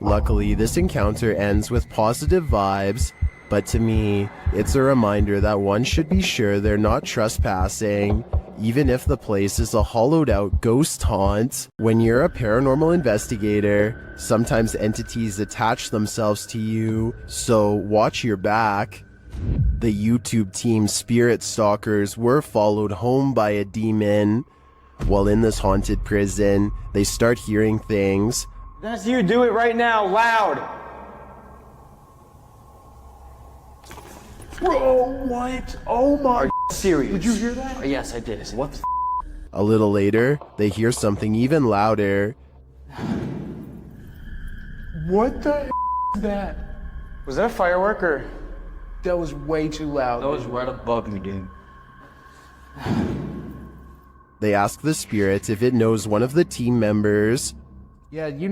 Luckily, this encounter ends with positive vibes, but to me, it's a reminder that one should be sure they're not trespassing, even if the place is a hollowed-out ghost haunt. When you're a paranormal investigator, sometimes entities attach themselves to you, so watch your back. The YouTube team Spirit Stalkers were followed home by a demon. While in this haunted prison, they start hearing things. That's you, do it right now, loud! Bro, what? Oh my... Are you serious? Did you hear that? Yes, I did. What the A little later, they hear something even louder. What the is that? Was that a firework or? That was way too loud. That was right above me, dude. They ask the spirit if it knows one of the team members. Yeah, do you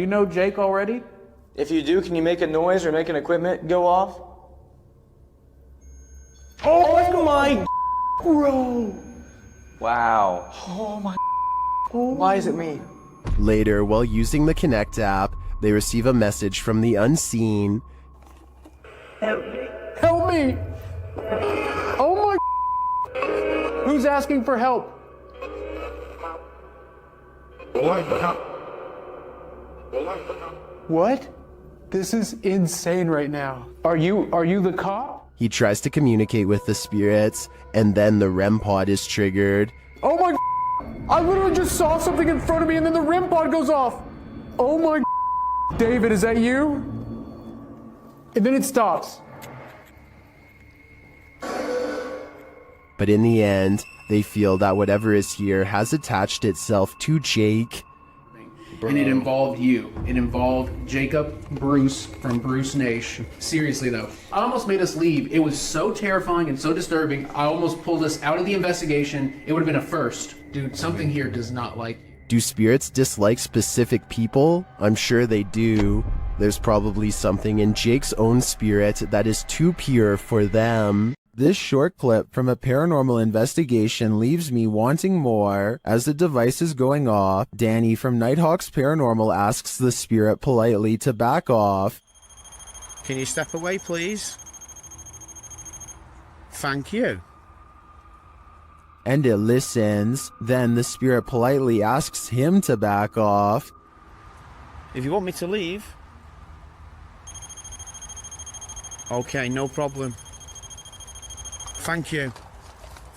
know Jake already? If you do, can you make a noise or make an equipment go off? Oh my... Bro! Wow. Oh my... Why is it me? Later, while using the Connect app, they receive a message from the unseen. Help me! Help me! Oh my... Who's asking for help? What? This is insane right now. Are you the cop? He tries to communicate with the spirits, and then the REM pod is triggered. Oh my... I literally just saw something in front of me and then the REM pod goes off. Oh my... David, is that you? And then it stops. But in the end, they feel that whatever is here has attached itself to Jake. And it involved you. It involved Jacob Bruce from Bruce Nation. Seriously though, I almost made us leave. It was so terrifying and so disturbing. I almost pulled us out of the investigation. It would have been a first. Dude, something here does not like you. Do spirits dislike specific people? I'm sure they do. There's probably something in Jake's own spirit that is too pure for them. This short clip from a paranormal investigation leaves me wanting more. As the device is going off, Danny from Nighthawks Paranormal asks the spirit politely to back off. Can you step away, please? Thank you. And it listens. Then the spirit politely asks him to back off. If you want me to leave. Okay, no problem. Thank you.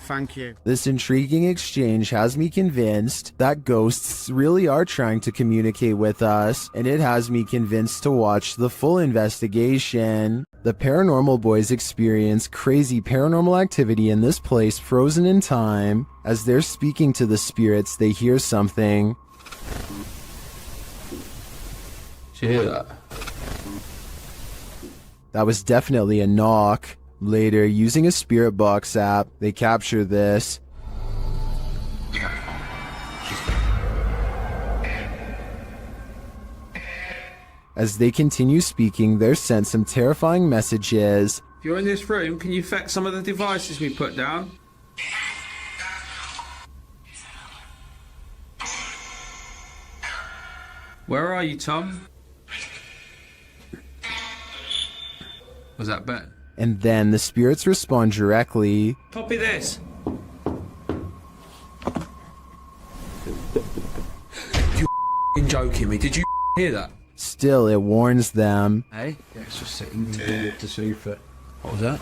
Thank you. This intriguing exchange has me convinced that ghosts really are trying to communicate with us, and it has me convinced to watch the full investigation. The Paranormal Boys experience crazy paranormal activity in this place frozen in time. As they're speaking to the spirits, they hear something. Did you hear that? That was definitely a knock. Later, using a spirit box app, they capture this. As they continue speaking, they're sent some terrifying messages. If you're in this room, can you affect some of the devices we put down? Where are you, Tom? Was that Ben? And then the spirits respond directly. Copy this. You joking me? Did you hear that? Still, it warns them. Hey? Yeah, it's just sitting there to see if it... What was that?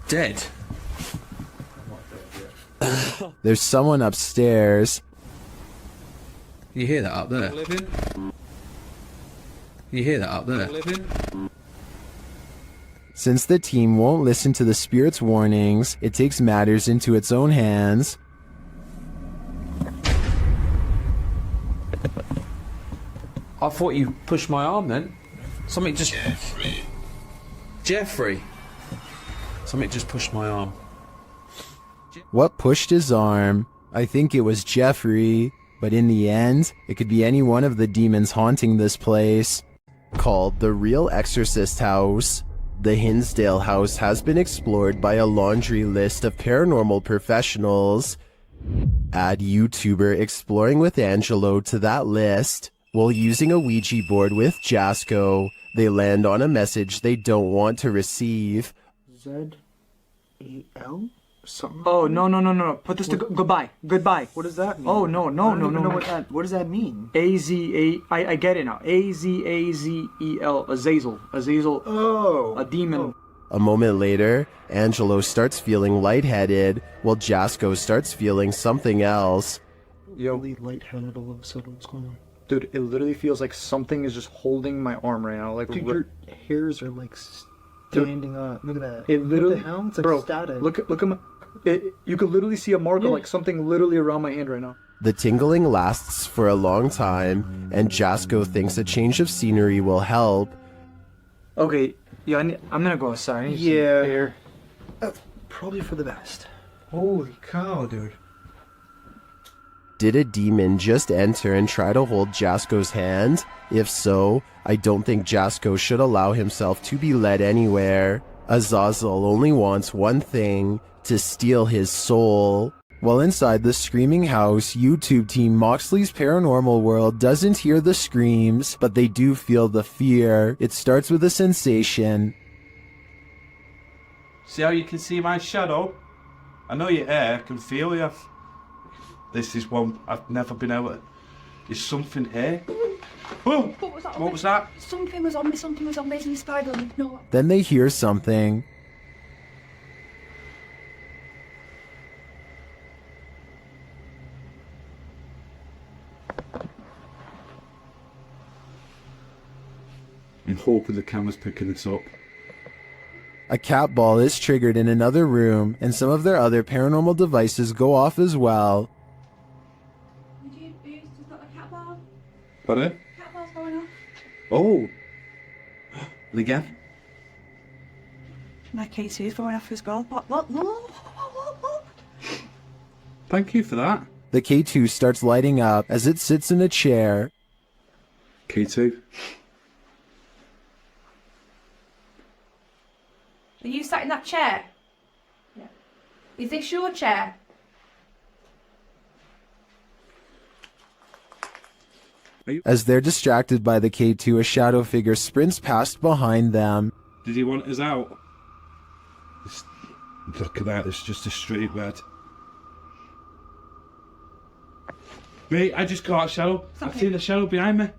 Dead? There's someone upstairs. You hear that up there? You hear that up there? Since the team won't listen to the spirit's warnings, it takes matters into its own hands. I thought you pushed my arm then. Something just... Jeffrey. Something just pushed my arm. What pushed his arm? I think it was Jeffrey, but in the end, it could be any one of the demons haunting this place. Called the Real Exorcist House, the Hinsdale house has been explored by a laundry list of paranormal professionals. Add YouTuber Exploring with Angelo to that list. While using a Ouija board with Jasco, they land on a message they don't want to receive. Z-E-L? Something? Oh, no. Put this to goodbye. Goodbye. What does that mean? Oh, no. I don't even know what does that mean? I get it now. A-Z-A-Z-E-L. Azazel. Azazel. Oh. A demon. A moment later, Angelo starts feeling lightheaded, while Jasko starts feeling something else. Yo, lightheaded all of a sudden. What's going on? Dude, it literally feels like something is just holding my arm right now. Like, dude, your hairs are like standing up. Look at that. It literally, what the hell? It's like bro, static. Look at my. You could literally see a mark of like something literally around my hand right now. The tingling lasts for a long time, and Jasko thinks a change of scenery will help. Okay, yeah, I'm gonna go outside. I need some air. Probably for the best. Holy cow, dude. Did a demon just enter and try to hold Jasko's hand? If so, I don't think Jasko should allow himself to be led anywhere. Azazel only wants one thing, to steal his soul. While inside the screaming house, YouTube team Moxley's Paranormal World doesn't hear the screams, but they do feel the fear. It starts with a sensation. See how you can see my shadow? I know you're here, I can feel you. This is one I've never been able to... There's something here. Boom! What was that? Something was on me, there's a spider on me. No. Then they hear something. I'm hoping the camera's picking this up. A cat ball is triggered in another room, and some of their other paranormal devices go off as well. Pardon? Cat ball's going off. Oh! And again? My K2 is going off as well. Look. Thank you for that. The K2 starts lighting up as it sits in a chair. K2? Are you sat in that chair? Yeah. Is this your chair? As they're distracted by the K2, a shadow figure sprints past behind them. Did he want us out? Look at that, it's just a straight red. Mate, I just got a shadow. I've seen a shadow behind me.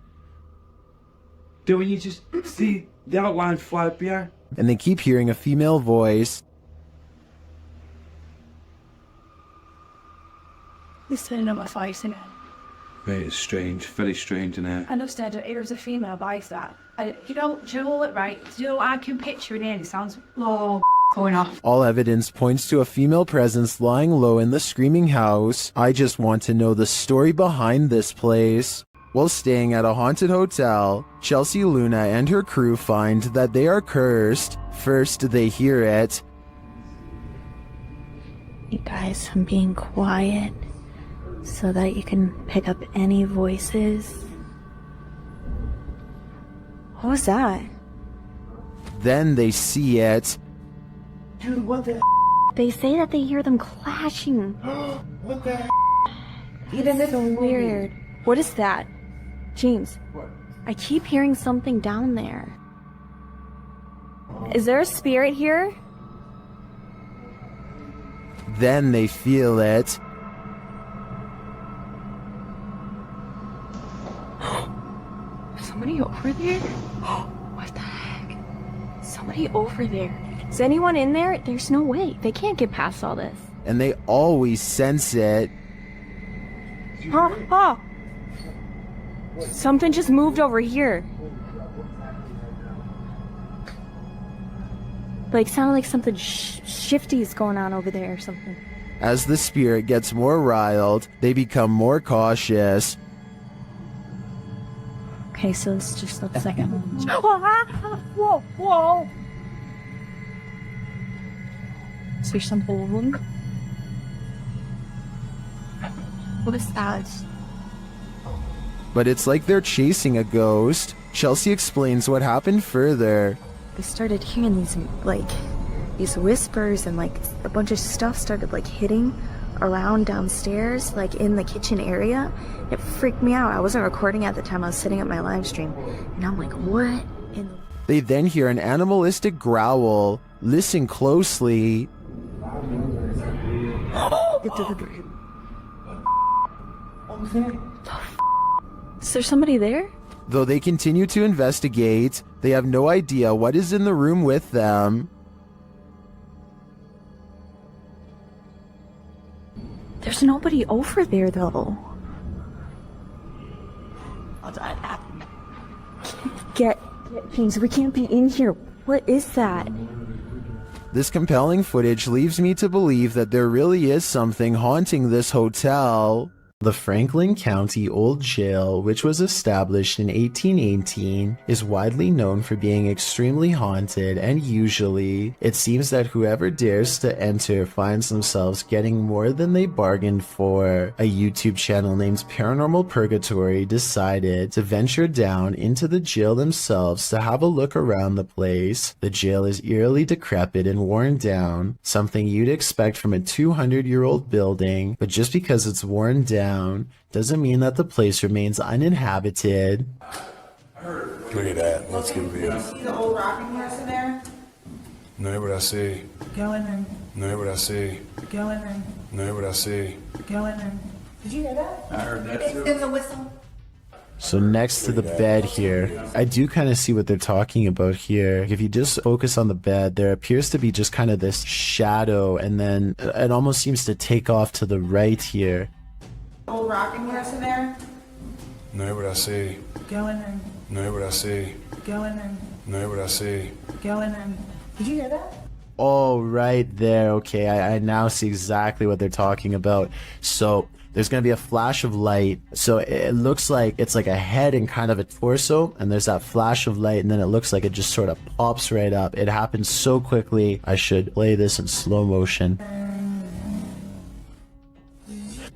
Do when you just see the outline fly behind? And they keep hearing a female voice. This turning on my face, isn't it? Mate, it's strange, very strange in here. I know, Stead, it was a female voice that. You know what, right? I can picture it in. It sounds going off. All evidence points to a female presence lying low in the screaming house. I just want to know the story behind this place. While staying at a haunted hotel, Chelsea Luna and her crew find that they are cursed. First, they hear it. You guys, I'm being quiet so that you can pick up any voices. What was that? Then they see it. Dude, what the? They say that they hear them clashing. What the? It's so weird. What is that? James, what? I keep hearing something down there. Is there a spirit here? Then they feel it. Somebody over there? What the heck? Somebody over there. Is anyone in there? There's no way. They can't get past all this. And they always sense it. Oh! Something just moved over here. Like, sounded like something shifty is going on over there or something. As the spirit gets more riled, they become more cautious. Okay, so let's just let the second one. Whoa! Is there something? What is that? But it's like they're chasing a ghost. Chelsea explains what happened further. I started hearing these whispers, and a bunch of stuff started hitting around downstairs, in the kitchen area. It freaked me out. I wasn't recording at the time. I was setting up my live stream, and I'm like, what in the... They then hear an animalistic growl. Listen closely. Is there somebody there? Though they continue to investigate, they have no idea what is in the room with them. There's nobody over there though. Get James, we can't be in here. What is that? This compelling footage leaves me to believe that there really is something haunting this hotel. The Franklin County Old Jail, which was established in 1818, is widely known for being extremely haunted, and usually, it seems that whoever dares to enter finds themselves getting more than they bargained for. A YouTube channel named Paranormal Purgatory decided to venture down into the jail themselves to have a look around the place. The jail is eerily decrepit and worn down, something you'd expect from a 200-year-old building, but just because it's worn down doesn't mean that the place remains uninhabited. Look at that. Let's get real. See the old rocking horse in there? No, what I see. Go in there. No, what I see. Go in there. No, what I see. Go in there. Did you hear that? I heard that too. It's the whistle. So next to the bed here, I do kind of see what they're talking about here. If you just focus on the bed, there appears to be just kind of this shadow, and then it almost seems to take off to the right here. Old rocking horse in there? No, what I see. Go in there. No, what I see. Go in there. No, what I see. Go in there. Did you hear that? Oh, right there. Okay, I now see exactly what they're talking about. So there's going to be a flash of light. So it looks like it's like a head and kind of a torso, and there's that flash of light, and then it looks like it just sort of pops right up. It happens so quickly. I should play this in slow motion.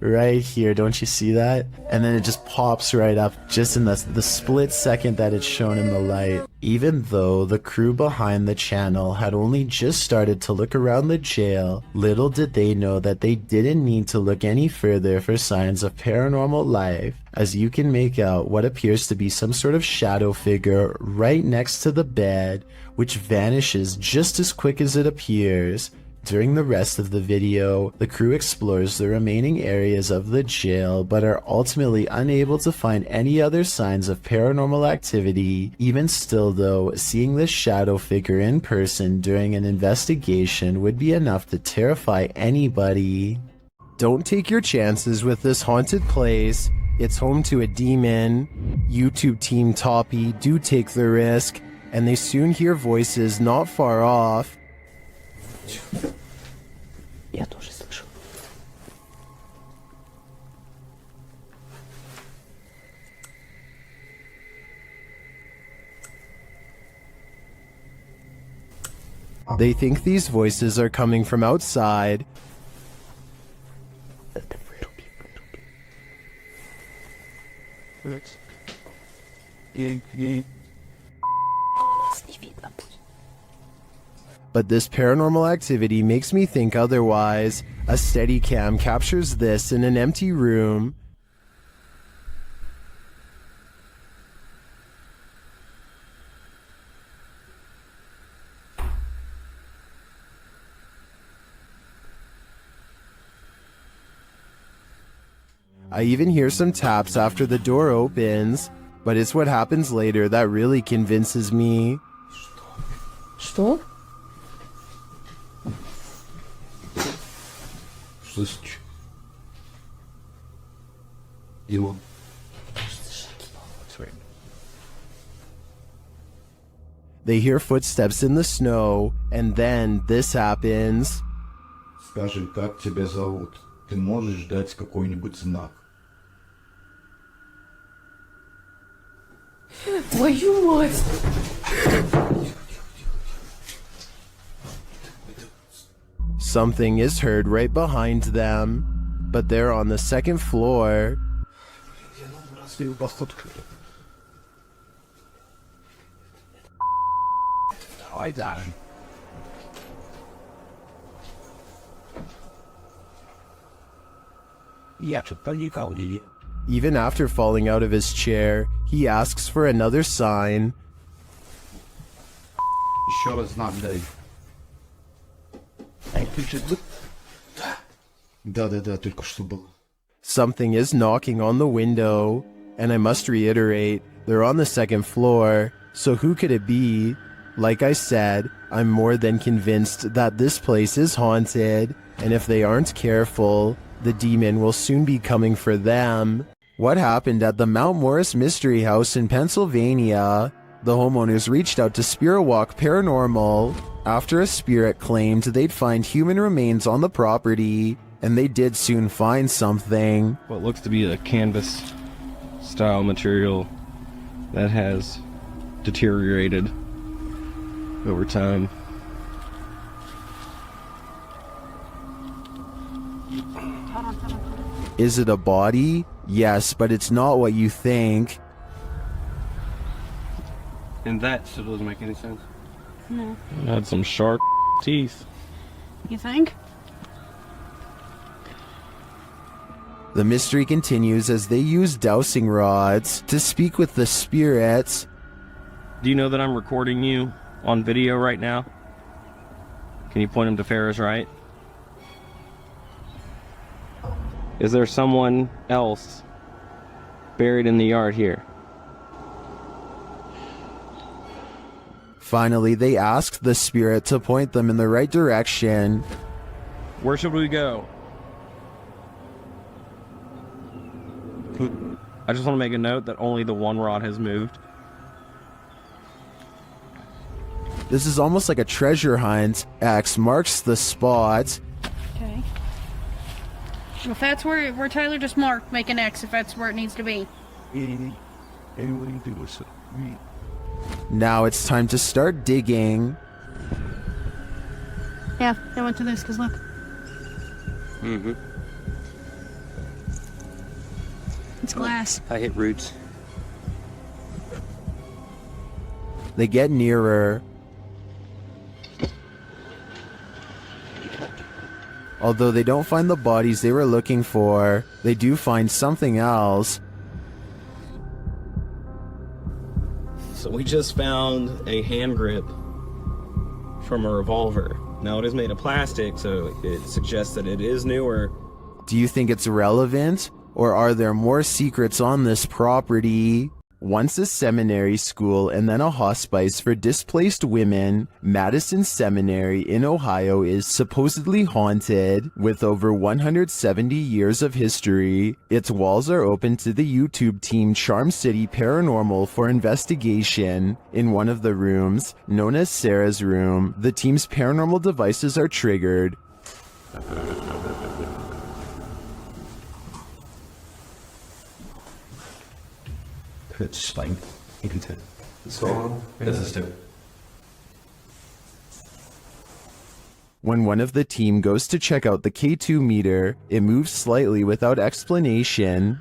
Right here, don't you see that? And then it just pops right up just in the split second that it's shown in the light. Even though the crew behind the channel had only just started to look around the jail, little did they know that they didn't need to look any further for signs of paranormal life, as you can make out what appears to be some sort of shadow figure right next to the bed, which vanishes just as quick as it appears. During the rest of the video, the crew explores the remaining areas of the jail, but are ultimately unable to find any other signs of paranormal activity. Even still though, seeing this shadow figure in person during an investigation would be enough to terrify anybody. Don't take your chances with this haunted place. It's home to a demon. YouTube team Toppy do take the risk, and they soon hear voices not far off. Я тоже слышу. They think these voices are coming from outside. But this paranormal activity makes me think otherwise. A Steadicam captures this in an empty room. I even hear some taps after the door opens, but it's what happens later that really convinces me. Что? Слышишь? Его. They hear footsteps in the snow, and then this happens. Скажи, как тебя зовут? Ты можешь дать какой-нибудь знак? Твою мать! Something is heard right behind them, but they're on the second floor. Even after falling out of his chair, he asks for another sign. Еще раз знак дай. Да, только что было. Something is knocking on the window, and I must reiterate, they're on the second floor, so who could it be? Like I said, I'm more than convinced that this place is haunted, and if they aren't careful, The demon will soon be coming for them. What happened at the Mount Morris Mystery House in Pennsylvania? The homeowners reached out to Spirit Walk Paranormal after a spirit claimed they'd find human remains on the property, and they did soon find something. What looks to be a canvas style material that has deteriorated over time. Is it a body? Yes, but it's not what you think. And that still doesn't make any sense. No. It had some sharp teeth. You think? The mystery continues as they use dowsing rods to speak with the spirits. Do you know that I'm recording you on video right now? Can you point him to Farrah's right? Is there someone else buried in the yard here? Finally, they asked the spirit to point them in the right direction. Where should we go? I just want to make a note that only the one rod has moved. This is almost like a treasure hunt. X marks the spot. Okay. If that's where Tyler just marked, make an X if that's where it needs to be. Now it's time to start digging. Yeah, I went to this because look. Mm-hmm. It's glass. I hit roots. They get nearer. Although they don't find the bodies they were looking for, they do find something else. So we just found a hand grip from a revolver. Now it is made of plastic, so it suggests that it is newer. Do you think it's relevant? Or are there more secrets on this property? Once a seminary school and then a hospice for displaced women, Madison Seminary in Ohio is supposedly haunted. With over 170 years of history, its walls are open to the YouTube team Charm City Paranormal for investigation. In one of the rooms, known as Sarah's room, the team's paranormal devices are triggered. Spine. So, this is too. When one of the team goes to check out the K2 meter, it moves slightly without explanation.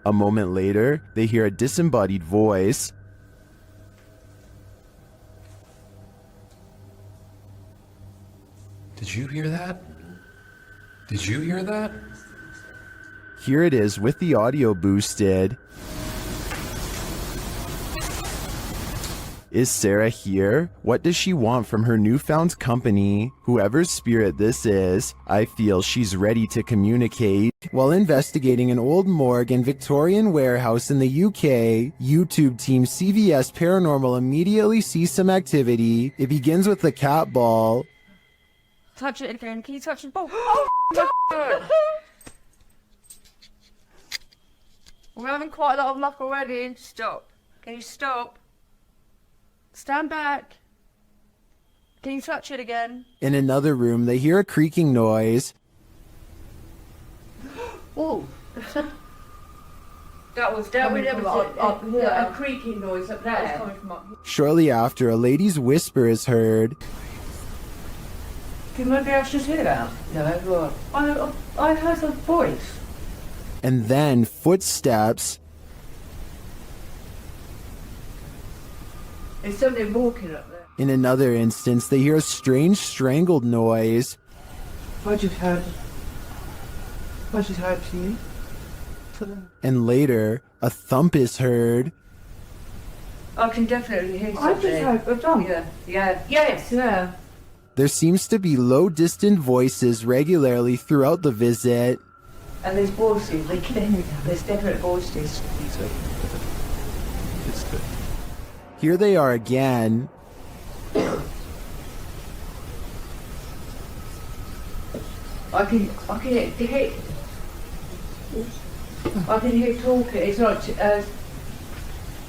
A moment later, they hear a disembodied voice. Did you hear that? Did you hear that? Here it is with the audio boosted. Is Sarah here? What does she want from her newfound company? Whoever's spirit this is, I feel she's ready to communicate. While investigating an old morgue and Victorian warehouse in the UK, YouTube team CVS Paranormal immediately sees some activity. It begins with the cat ball. Touch it again. Can you touch the ball? We're having quite a lot of luck already. Stop. Can you stop? Stand back. Can you touch it again? In another room, they hear a creaking noise. Oh. That was coming from up here. A creaking noise up there. That was coming from up here. Shortly after, a lady's whisper is heard. Can maybe I should hear that? No, I heard a voice. And then footsteps. There's somebody walking up there. In another instance, they hear a strange strangled noise. I just heard you. And later, a thump is heard. I can definitely hear something. I just heard a thump. Yeah. There seems to be low, distant voices regularly throughout the visit. And there's voices, there's definite voices. Here they are again. I can hear. I can hear talking. It's not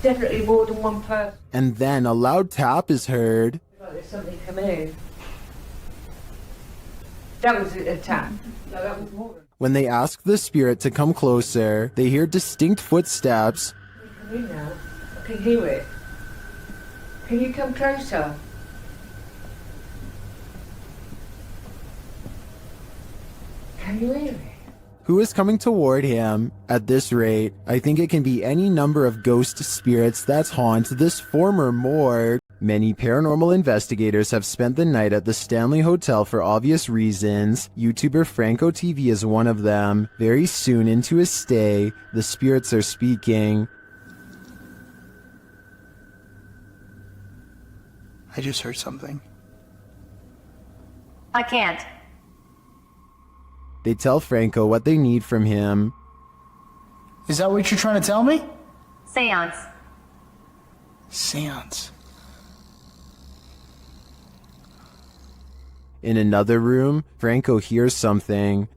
definitely more than one person. And then a loud tap is heard. Like there's something coming in. That was a tap. No, that was more. When they ask the spirit to come closer, they hear distinct footsteps. Come in now. I can hear it. Can you come closer? Can you hear it? Who is coming toward him? At this rate, I think it can be any number of ghost spirits that haunt this former morgue. Many paranormal investigators have spent the night at the Stanley Hotel for obvious reasons. YouTuber Franco TV is one of them. Very soon into his stay, the spirits are speaking. I just heard something. I can't. They tell Franco what they need from him. Is that what you're trying to tell me? Seance. Seance. In another room, Franco hears something.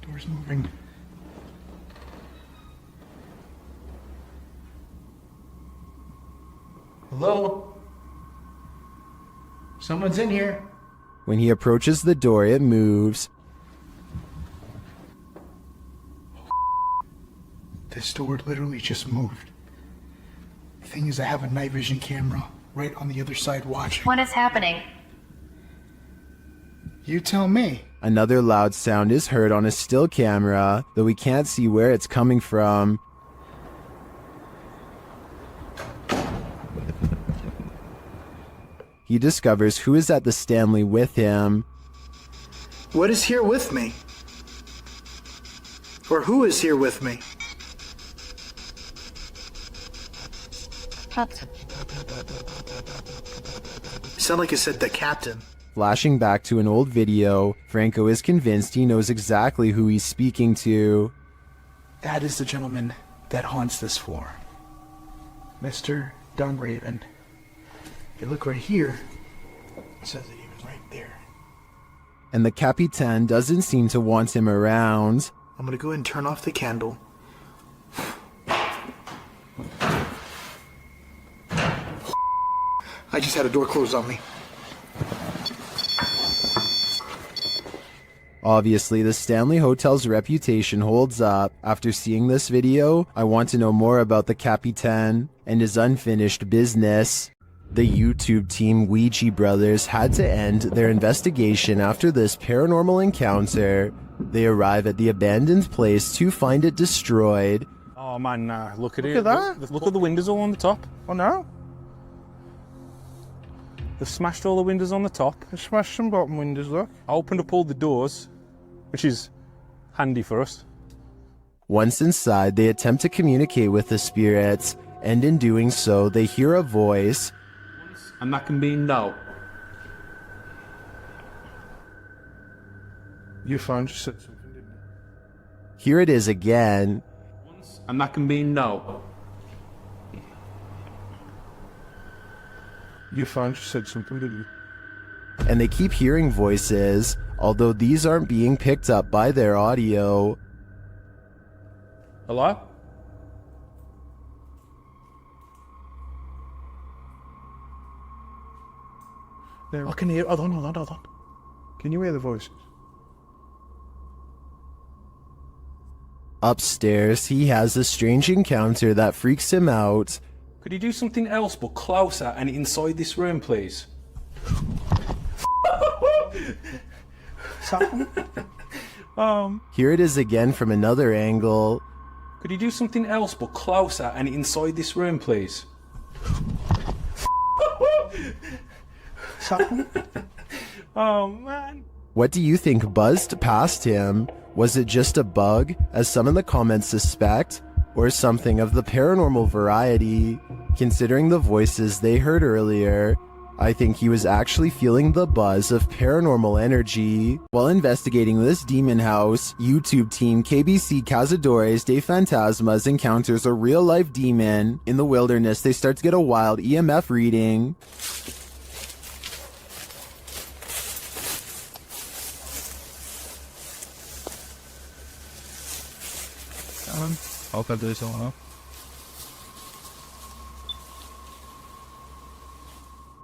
The door's moving. Hello? Someone's in here. When he approaches the door, it moves. This door literally just moved. The thing is, I have a night vision camera right on the other side watching. What is happening? You tell me. Another loud sound is heard on a still camera, though we can't see where it's coming from. He discovers who is at the Stanley with him. What is here with me? Or who is here with me? Sound like it said the captain. Flashing back to an old video, Franco is convinced he knows exactly who he's speaking to. That is the gentleman that haunts this floor. Mr. Dunraven. If you look right here, it says that he was right there. And the Capitan doesn't seem to want him around. I'm gonna go ahead and turn off the candle. I just had a door closed on me. Obviously, the Stanley Hotel's reputation holds up. After seeing this video, I want to know more about the Capitan and his unfinished business. The YouTube team Ouija Brothers had to end their investigation after this paranormal encounter. They arrive at the abandoned place to find it destroyed. Oh man, look at it. Look at that. Look at the windows all on the top. Oh no. They've smashed all the windows on the top. They smashed some bottom windows, look. I opened up all the doors, which is handy for us. Once inside, they attempt to communicate with the spirits, and in doing so, they hear a voice. And that can be no. You found you said something, didn't you? Here it is again. And that can be no. You found you said something, didn't you? And they keep hearing voices, although these aren't being picked up by their audio. Hello? I can hear. Hold on. Can you hear the voices? Upstairs, he has a strange encounter that freaks him out. Could you do something else but closer and inside this room, please? Here it is again from another angle. Could you do something else but closer and inside this room, please? Oh man. What do you think buzzed past him? Was it just a bug, as some in the comments suspect, or something of the paranormal variety? Considering the voices they heard earlier, I think he was actually feeling the buzz of paranormal energy. While investigating this demon house, YouTube team KBC Cazadores de Fantasmas encounters a real-life demon. In the wilderness, they start to get a wild EMF reading.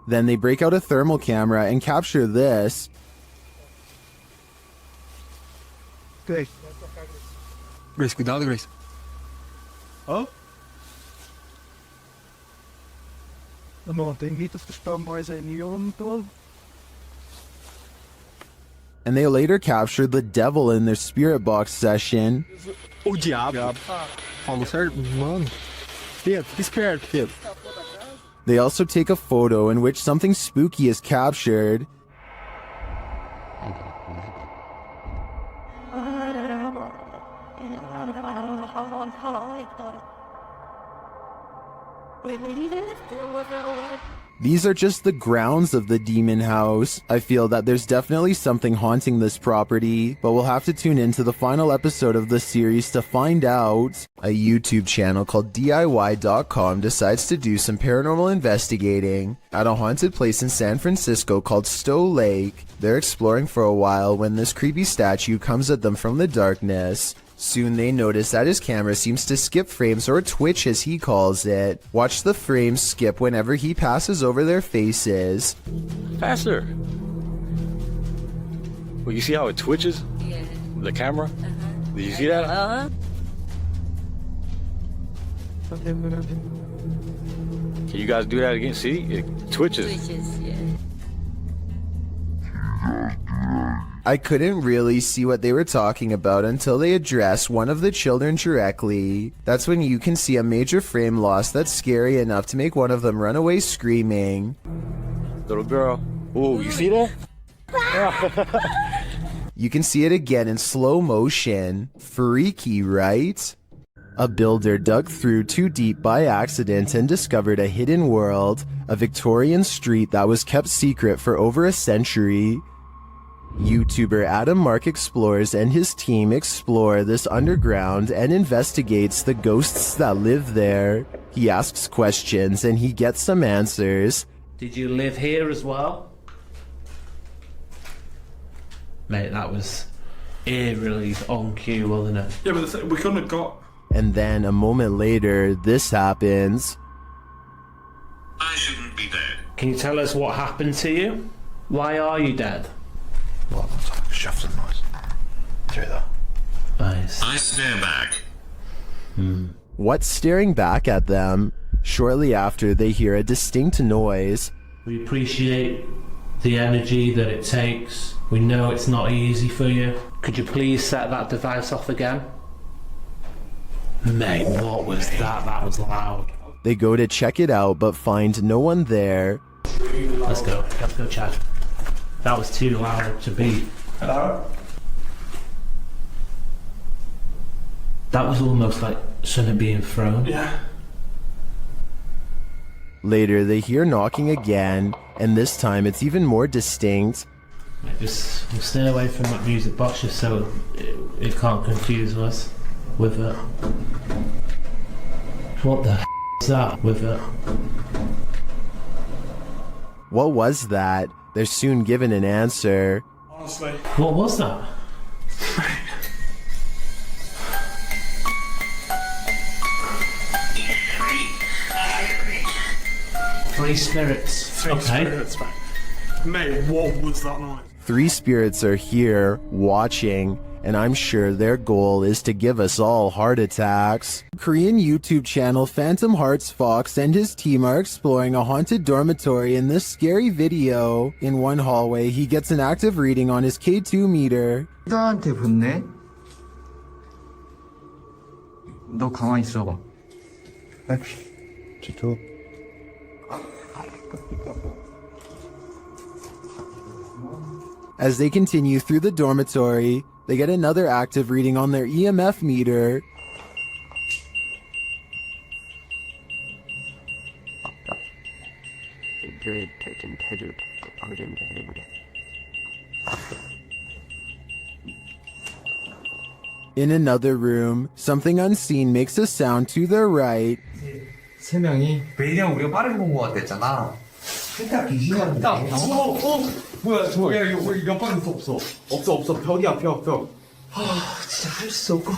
Then they break out a thermal camera and capture this. Grace. Grace, cuidado, Grace. Oh? No, te invito a estar mais em Neon Club. And they later captured the devil in their spirit box session. O diabo. Falou certo? Mano. Pedro, esperto, Pedro. They also take a photo in which something spooky is captured. These are just the grounds of the demon house. I feel that there's definitely something haunting this property, but we'll have to tune into the final episode of the series to find out. A YouTube channel called DIY.com decides to do some paranormal investigating at a haunted place in San Francisco called Stowe Lake. They're exploring for a while when this creepy statue comes at them from the darkness. Soon they notice that his camera seems to skip frames, or twitch as he calls it. Watch the frames skip whenever he passes over their faces. Faster! Well, you see how it twitches? Yeah. The camera? Did you see that? Can you guys do that again? See? It twitches. Yeah. I couldn't really see what they were talking about until they address one of the children directly. That's when you can see a major frame loss that's scary enough to make one of them run away screaming. Little girl. Ooh, you see that? You can see it again in slow motion. Freaky, right? A builder dug through too deep by accident and discovered a hidden world, a Victorian street that was kept secret for over a century. YouTuber Adam Mark Explores and his team explore this underground and investigates the ghosts that live there. He asks questions and he gets some answers. Did you live here as well? Mate, that was eerily on cue, wasn't it? Yeah, but we couldn't have got... And then a moment later, this happens. I shouldn't be dead. Can you tell us what happened to you? Why are you dead? Well, that's like a shift in noise. Through that. Nice. I stare back. What's staring back at them? Shortly after, they hear a distinct noise. We appreciate the energy that it takes. We know it's not easy for you. Could you please set that device off again? Mate, what was that? That was loud. They go to check it out, but find no one there. Let's go, Chad. That was too loud to be. Hello? That was almost like something being thrown. Yeah. Later, they hear knocking again, and this time it's even more distinct. Just stay away from that music box just so it can't confuse us with it. What the is that with it? What was that? They're soon given an answer. Honestly. What was that? Three spirits. Three spirits, mate, what was that noise? 3 spirits are here, watching, and I'm sure their goal is to give us all heart attacks. Korean YouTube channel Phantom Hearts Fox and his team are exploring a haunted dormitory in this scary video. In one hallway, he gets an active reading on his K2 meter. 나한테 붙네? 너 가만히 있어봐. 지도. As they continue through the dormitory, they get another active reading on their EMF meter. In another room, something unseen makes a sound to their right. 세 명이 왜냐면 우리가 빠르게 본 것 같았잖아. 일단 귀신한데. 뭐야 저거? 야 이거 옆방에 없어. 없어 벽이야 벽. 아 진짜 할 수 없고.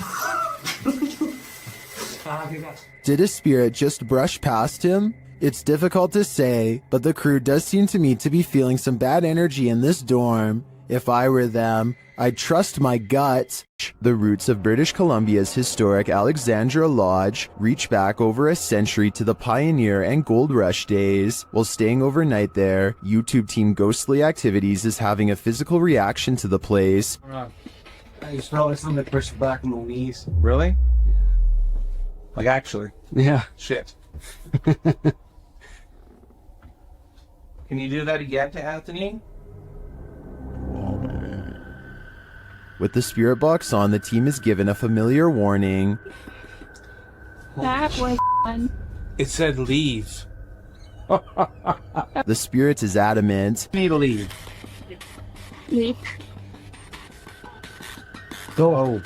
Did a spirit just brush past him? It's difficult to say, but the crew does seem to me to be feeling some bad energy in this dorm. If I were them, I'd trust my gut. The roots of British Columbia's historic Alexandra Lodge reach back over a century to the pioneer and gold rush days. While staying overnight there, YouTube team Ghostly Activities is having a physical reaction to the place. I just felt like something pushed back on my knees. Really? Like actually? Yeah. Shit. Can you do that again to Anthony? With the spirit box on, the team is given a familiar warning. That was fun. It said leave. The spirit is adamant. Need to leave. Leave. Go.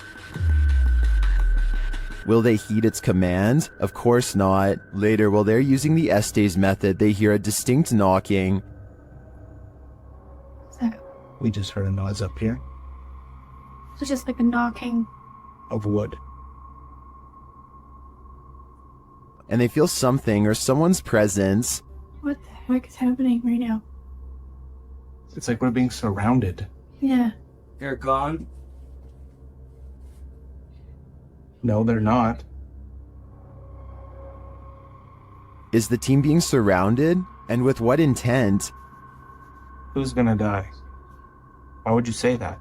Will they heed its command? Of course not. Later, while they're using the Estes method, they hear a distinct knocking. We just heard a noise up here. So just like a knocking. Of wood. And they feel something or someone's presence. What the heck is happening right now? It's like we're being surrounded. Yeah. They're gone? No, they're not. Is the team being surrounded? And with what intent? Who's gonna die? Why would you say that?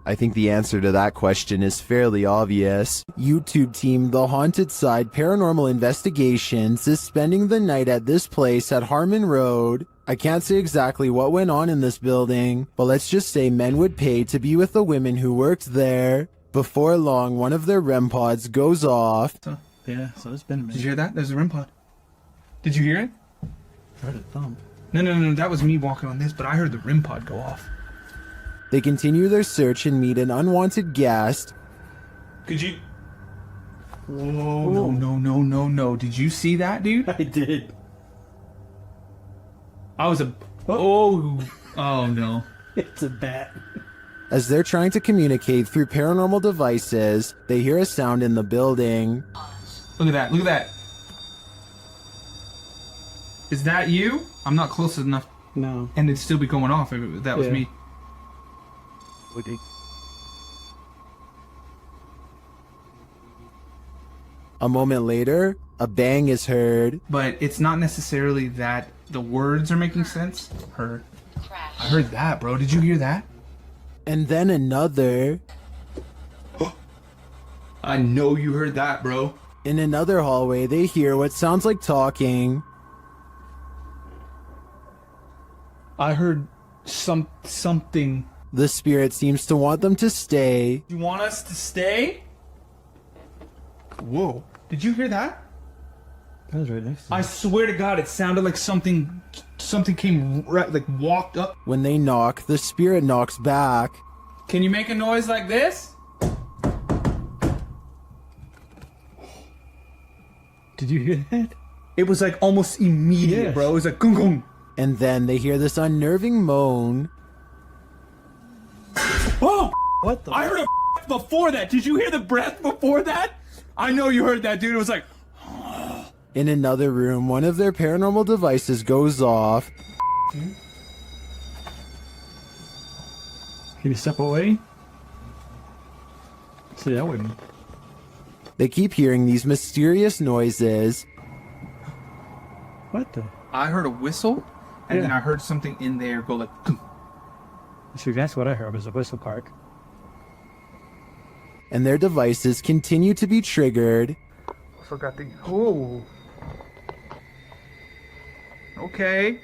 I think the answer to that question is fairly obvious. YouTube team The Haunted Side Paranormal Investigations is spending the night at this place at Harmon Road. I can't say exactly what went on in this building, but let's just say men would pay to be with the women who worked there. Before long, one of their REM pods goes off. So it's been a minute. Did you hear that? There's a REM pod. Did you hear it? I heard a thump. No, that was me walking on this, but I heard the REM pod go off. They continue their search and meet an unwanted guest. Could you... Whoa, no. Did you see that, dude? I did. I was a... Oh no. It's a bat. As they're trying to communicate through paranormal devices, they hear a sound in the building. Look at that. Is that you? I'm not close enough. No. And it'd still be going off if that was me. A moment later, a bang is heard. But it's not necessarily that the words are making sense. I heard that, bro. Did you hear that? And then another. I know you heard that, bro. In another hallway, they hear what sounds like talking. I heard something. The spirit seems to want them to stay. You want us to stay? Whoa. Did you hear that? That was right next to me. I swear to God, it sounded like something came right, like walked up. When they knock, the spirit knocks back. Can you make a noise like this? Did you hear that? It was like almost immediate, bro. It was like gung gung. And then they hear this unnerving moan. Oh! What the? I heard a before that. Did you hear the breath before that? I know you heard that, dude. It was like... In another room, one of their paranormal devices goes off. Can you step away? See, that wouldn't. They keep hearing these mysterious noises. What the? I heard a whistle, and then I heard something in there go like... See, that's what I heard was a whistle park. And their devices continue to be triggered. Also got the... Oh! Okay.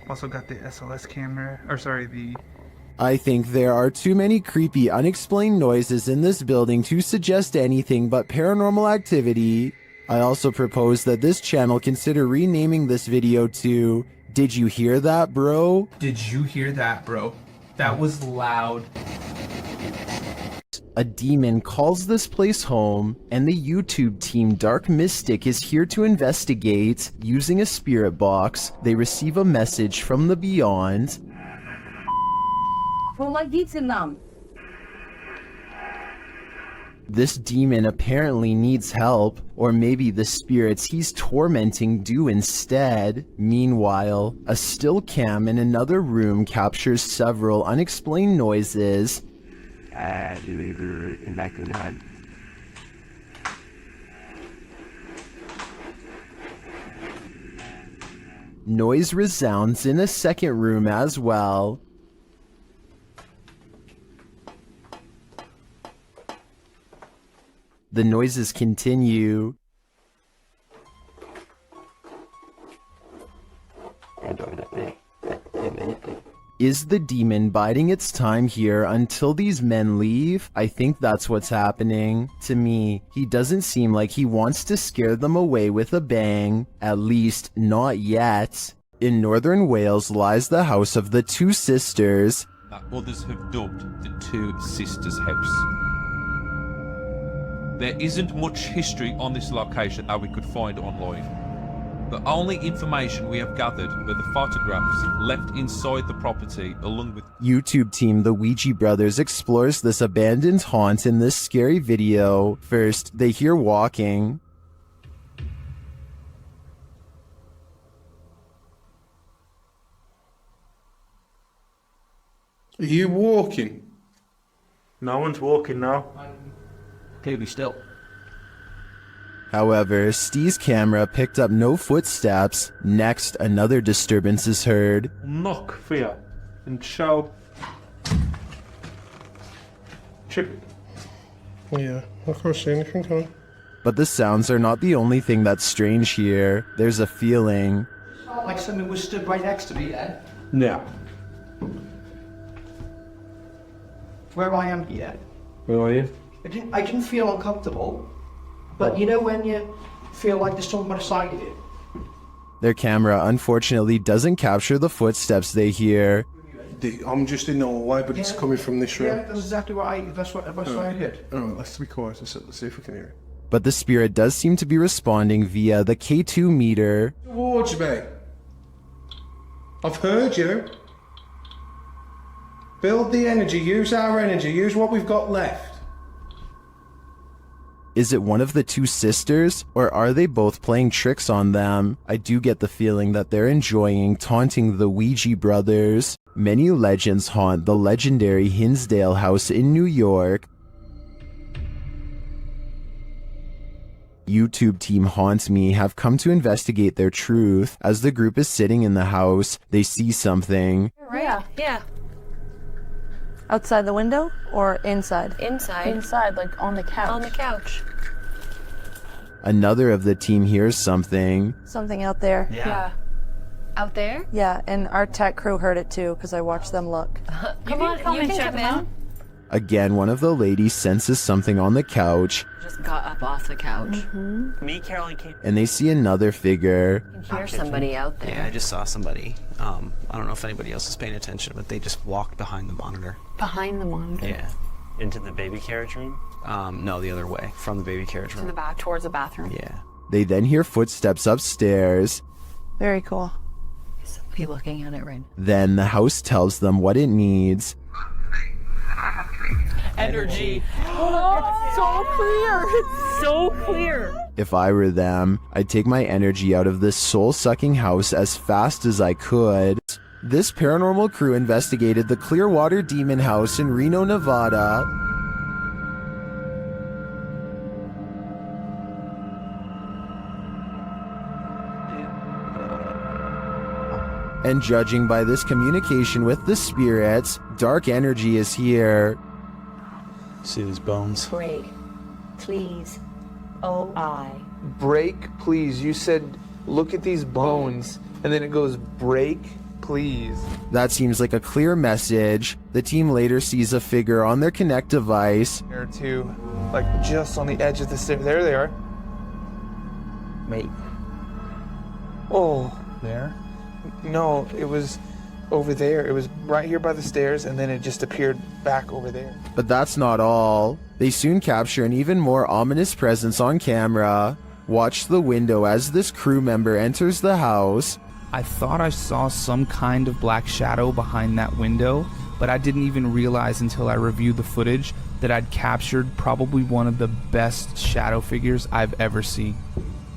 Also got the SLS camera, or sorry, the... I think there are too many creepy, unexplained noises in this building to suggest anything but paranormal activity. I also propose that this channel consider renaming this video to Did You Hear That, Bro? Did you hear that, bro? That was loud. A demon calls this place home, and the YouTube team Dark Mystic is here to investigate. Using a spirit box, they receive a message from the beyond. This demon apparently needs help, or maybe the spirits he's tormenting do instead. Meanwhile, a still cam in another room captures several unexplained noises. Noise resounds in a second room as well. The noises continue. Is the demon biding its time here until these men leave? I think that's what's happening. To me, he doesn't seem like he wants to scare them away with a bang. At least, not yet. In northern Wales lies the house of the two sisters. That others have dubbed the Two Sisters House. There isn't much history on this location that we could find online. The only information we have gathered were the photographs left inside the property along with... YouTube team The Ouija Brothers explores this abandoned haunt in this scary video. First, they hear walking. Are you walking? No one's walking now. Clearly still. However, Steve's camera picked up no footsteps. Next, another disturbance is heard. Knock for you and show. Chip. Yeah, I can't see anything, can I? But the sounds are not the only thing that's strange here. There's a feeling. Like something was stood right next to me then. Yeah. Where I am here. Where are you? I didn't feel uncomfortable. But you know when you feel like there's someone beside you? Their camera unfortunately doesn't capture the footsteps they hear. I'm just in the hallway, but it's coming from this room. Yeah, that's exactly what I heard. Alright, let's be quiet. Let's see if we can hear it. But the spirit does seem to be responding via the K2 meter. Towards me. I've heard you. Build the energy, use our energy, use what we've got left. Is it one of the two sisters, or are they both playing tricks on them? I do get the feeling that they're enjoying taunting the Ouija brothers. Many legends haunt the legendary Hinsdale house in New York. YouTube team Haunt Me have come to investigate their truth. As the group is sitting in the house, they see something. Right? Yeah. Outside the window or inside? Inside. Inside, like on the couch. On the couch. Another of the team hears something. Something out there. Yeah. Out there? Yeah, and our tech crew heard it too because I watched them look. Come on, you can check them out. Again, one of the ladies senses something on the couch. Just got up off the couch. Me, Caroline came. And they see another figure. You can hear somebody out there. Yeah, I just saw somebody. I don't know if anybody else is paying attention, but they just walked behind the monitor. Behind the monitor? Yeah. Into the baby carriage room? No, the other way, from the baby carriage room. To the back, towards the bathroom. Yeah. They then hear footsteps upstairs. Very cool. Is somebody looking at it right now? Then the house tells them what it needs. Energy. Oh, so clear. It's so clear. If I were them, I'd take my energy out of this soul-sucking house as fast as I could. This paranormal crew investigated the Clearwater Demon House in Reno, Nevada. And judging by this communication with the spirits, dark energy is here. See these bones? Break. Please. Oh, I. Break, please. You said, look at these bones. And then it goes, break, please. That seems like a clear message. The team later sees a figure on their Connect device. There are two, like just on the edge of the stairs. There they are. Wait. Oh. There? No, it was over there. It was right here by the stairs, and then it just appeared back over there. But that's not all. They soon capture an even more ominous presence on camera. Watch the window as this crew member enters the house. I thought I saw some kind of black shadow behind that window, but I didn't even realize until I reviewed the footage that I'd captured probably one of the best shadow figures I've ever seen.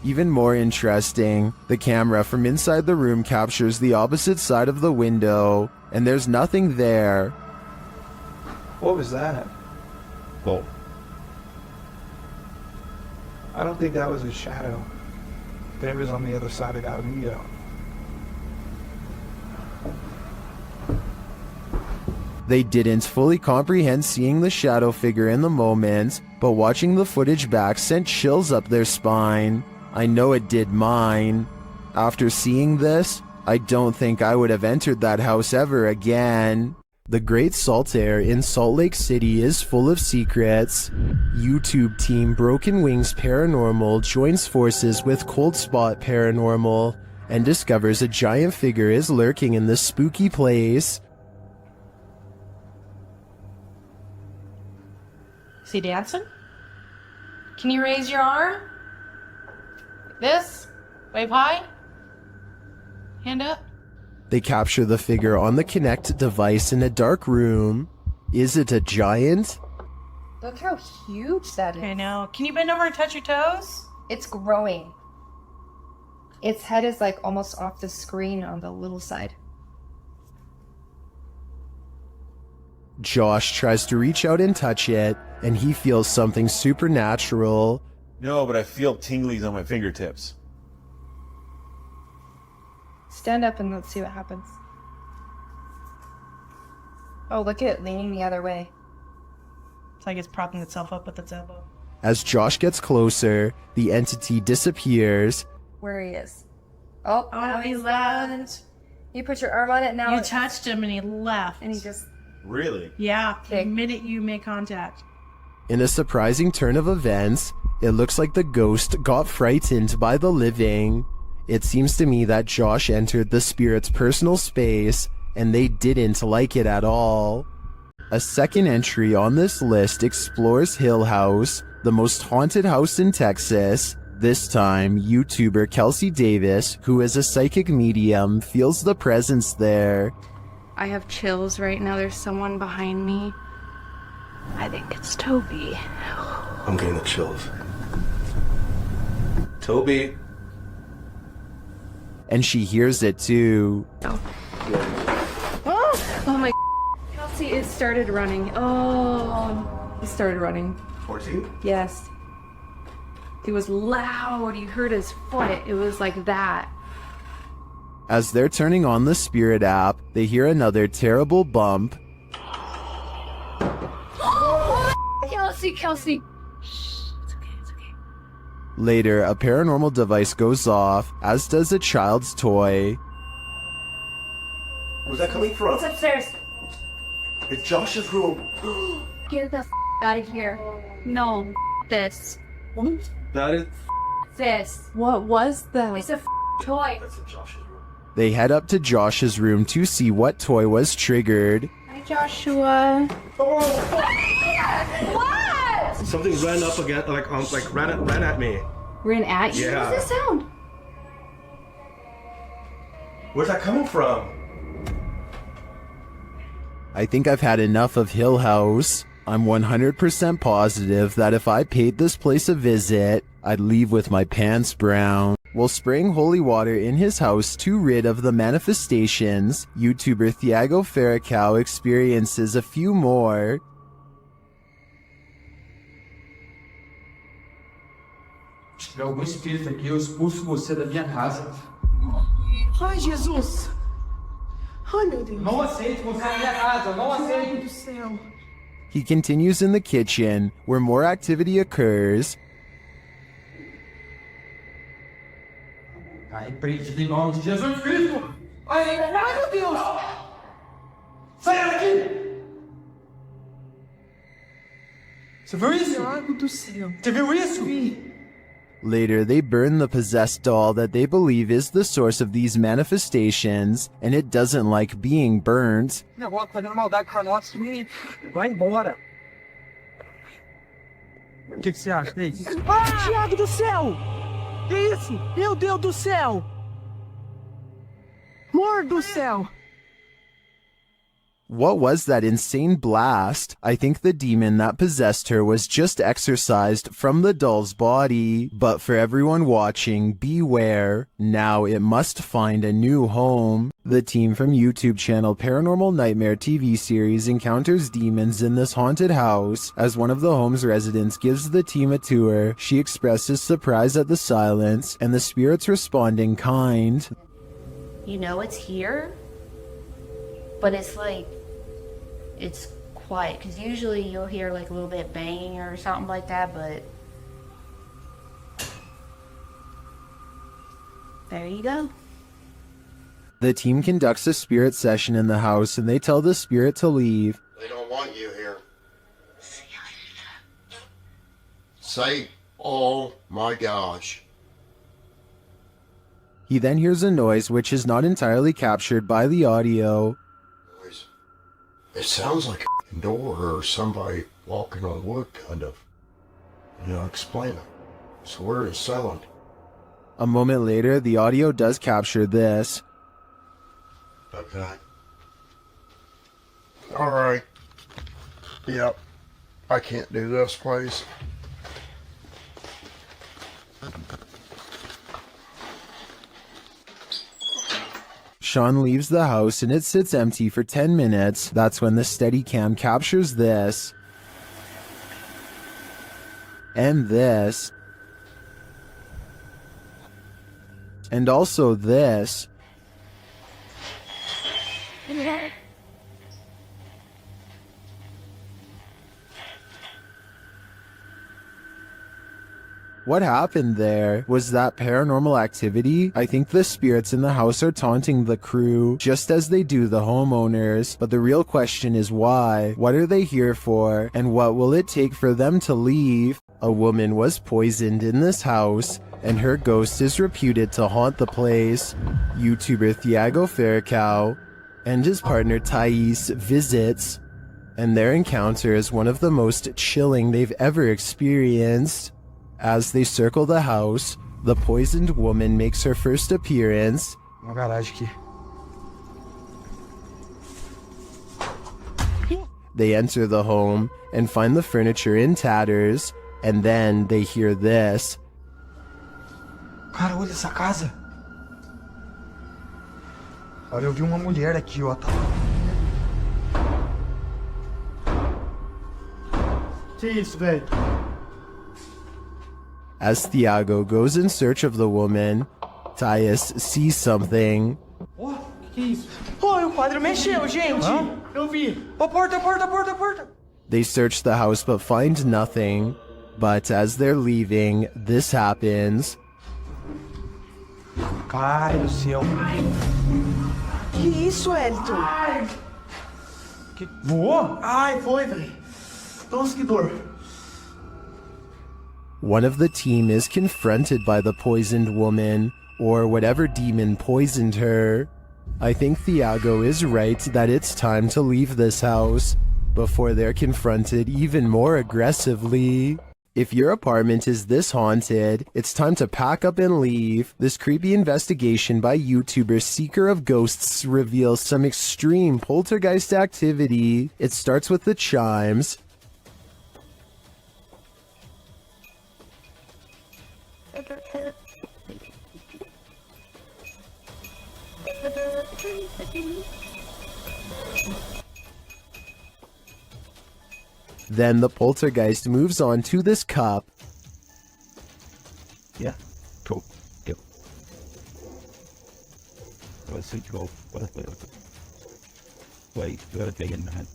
Even more interesting, the camera from inside the room captures the opposite side of the window, and there's nothing there. What was that? Well, I don't think that was a shadow. That was on the other side of that window. They didn't fully comprehend seeing the shadow figure in the moment, but watching the footage back sent chills up their spine. I know it did mine. After seeing this, I don't think I would have entered that house ever again. The Great Salt Air in Salt Lake City is full of secrets. YouTube team Broken Wings Paranormal joins forces with Cold Spot Paranormal and discovers a giant figure is lurking in this spooky place. Is he dancing? Can you raise your arm? This? Wave high? Hand up? They capture the figure on the Kinect device in a dark room. Is it a giant? Look how huge that is. I know. Can you bend over and touch your toes? It's growing. Its head is like almost off the screen on the little side. Josh tries to reach out and touch it, and he feels something supernatural. No, but I feel tinglies on my fingertips. Stand up and let's see what happens. Oh, look at it leaning the other way. It's like it's propping itself up with its elbow. As Josh gets closer, the entity disappears. Where he is. Oh, he left. You put your arm on it now. You touched him and he left. And he just... Really? Yeah, the minute you make contact. In a surprising turn of events, it looks like the ghost got frightened by the living. It seems to me that Josh entered the spirit's personal space, and they didn't like it at all. A second entry on this list explores Hill House, the most haunted house in Texas. This time, YouTuber Kelsey Davis, who is a psychic medium, feels the presence there. I have chills right now. There's someone behind me. I think it's Toby. I'm getting the chills. Toby. And she hears it too. Oh my... Kelsey, it started running. Oh, it started running. 14? Yes. It was loud. You heard his foot. It was like that. As they're turning on the Spirit app, they hear another terrible bump. Kelsey. Later, a paranormal device goes off, as does a child's toy. Where's that coming from? It's upstairs. It's Josh's room. Get the out of here. No, this. That is... This. What was that? It's a toy. That's in Josh's room. They head up to Josh's room to see what toy was triggered. Hi, Joshua. What? Something ran up again, ran at me. Ran at you? Yeah. What's the sound? Where's that coming from? I think I've had enough of Hill House. I'm 100% positive that if I paid this place a visit, I'd leave with my pants brown. While spraying holy water in his house to rid of the manifestations, YouTuber Thiago Ferracao experiences a few more. Se tiver algum espírito aqui, eu expulso você da minha casa. Ai, Jesus! Ai, meu Deus! Não aceito você na minha casa, não aceito! Meu Deus do céu! He continues in the kitchen, where more activity occurs. Ai, repreendido em nome de Jesus Cristo! Ai, meu Deus! Sai daqui! Você viu isso? Meu Deus do céu! Você viu isso? Vi. Later, they burn the possessed doll that they believe is the source of these manifestations, and it doesn't like being burnt. Negócio fazendo maldade com nós. Vai embora. O que você acha disso? Ah, Thiago do céu! Que isso? Meu Deus do céu! Amor do céu! What was that insane blast? I think the demon that possessed her was just exorcised from the doll's body. But for everyone watching, beware. Now it must find a new home. The team from YouTube channel Paranormal Nightmare TV series encounters demons in this haunted house. As one of the home's residents gives the team a tour, she expresses surprise at the silence, and the spirits respond in kind. You know it's here, but it's like, it's quiet, because usually you'll hear like a little bit banging or something like that, but there you go. The team conducts a spirit session in the house, and they tell the spirit to leave. They don't want you here. Say, oh my gosh. He then hears a noise which is not entirely captured by the audio. It sounds like a door or somebody walking on wood, kind of. Explain it. So where is sound? A moment later, the audio does capture this. Okay. Alright. Yep. I can't do this, please. Sean leaves the house and it sits empty for 10 minutes. That's when the Steadicam captures this. And this. And also this. What happened there? Was that paranormal activity? I think the spirits in the house are taunting the crew, just as they do the homeowners. But the real question is why? What are they here for? And what will it take for them to leave? A woman was poisoned in this house, and her ghost is reputed to haunt the place. YouTuber Thiago Ferracao and his partner Thais visits, and their encounter is one of the most chilling they've ever experienced. As they circle the house, the poisoned woman makes her first appearance. Uma garagem aqui. They enter the home and find the furniture in tatters, and then they hear this. Cara, olha essa casa. Olha, eu vi uma mulher aqui, ó. Que isso, velho? As Thiago goes in search of the woman, Thais sees something. Ó, que isso? Oh, o quadro mexeu, gente. Eu vi. Ó, porta. They search the house but find nothing. But as they're leaving, this happens. Ai, do céu. Que isso, Elton? Ai. Que... Voou? Ai, foi, velho. Nossa, que dor. One of the team is confronted by the poisoned woman, or whatever demon poisoned her. I think Thiago is right that it's time to leave this house, before they're confronted even more aggressively. If your apartment is this haunted, it's time to pack up and leave. This creepy investigation by YouTuber Seeker of Ghosts reveals some extreme poltergeist activity. It starts with the chimes. Then the poltergeist moves on to this cup. Yeah, cool. Yep. Let's see, go. Wait, you gotta take it, man.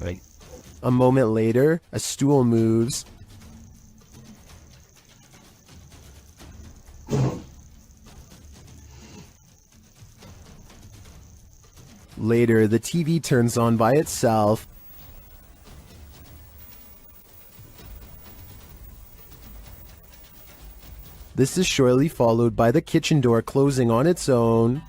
Wait. A moment later, a stool moves. Later, the TV turns on by itself. This is shortly followed by the kitchen door closing on its own.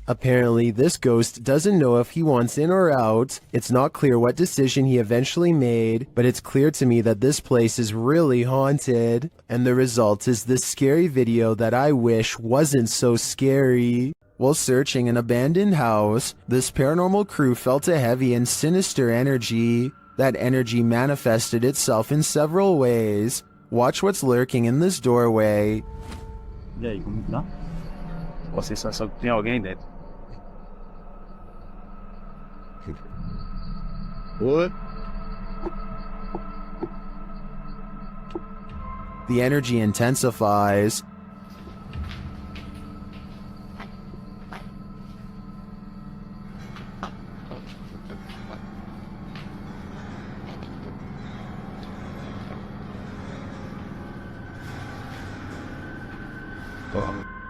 Apparently, this ghost doesn't know if he wants in or out. It's not clear what decision he eventually made, but it's clear to me that this place is really haunted. And the result is this scary video that I wish wasn't so scary. While searching an abandoned house, this paranormal crew felt a heavy and sinister energy. That energy manifested itself in several ways. Watch what's lurking in this doorway. E aí, como tá? Você só tem alguém dentro. What? The energy intensifies.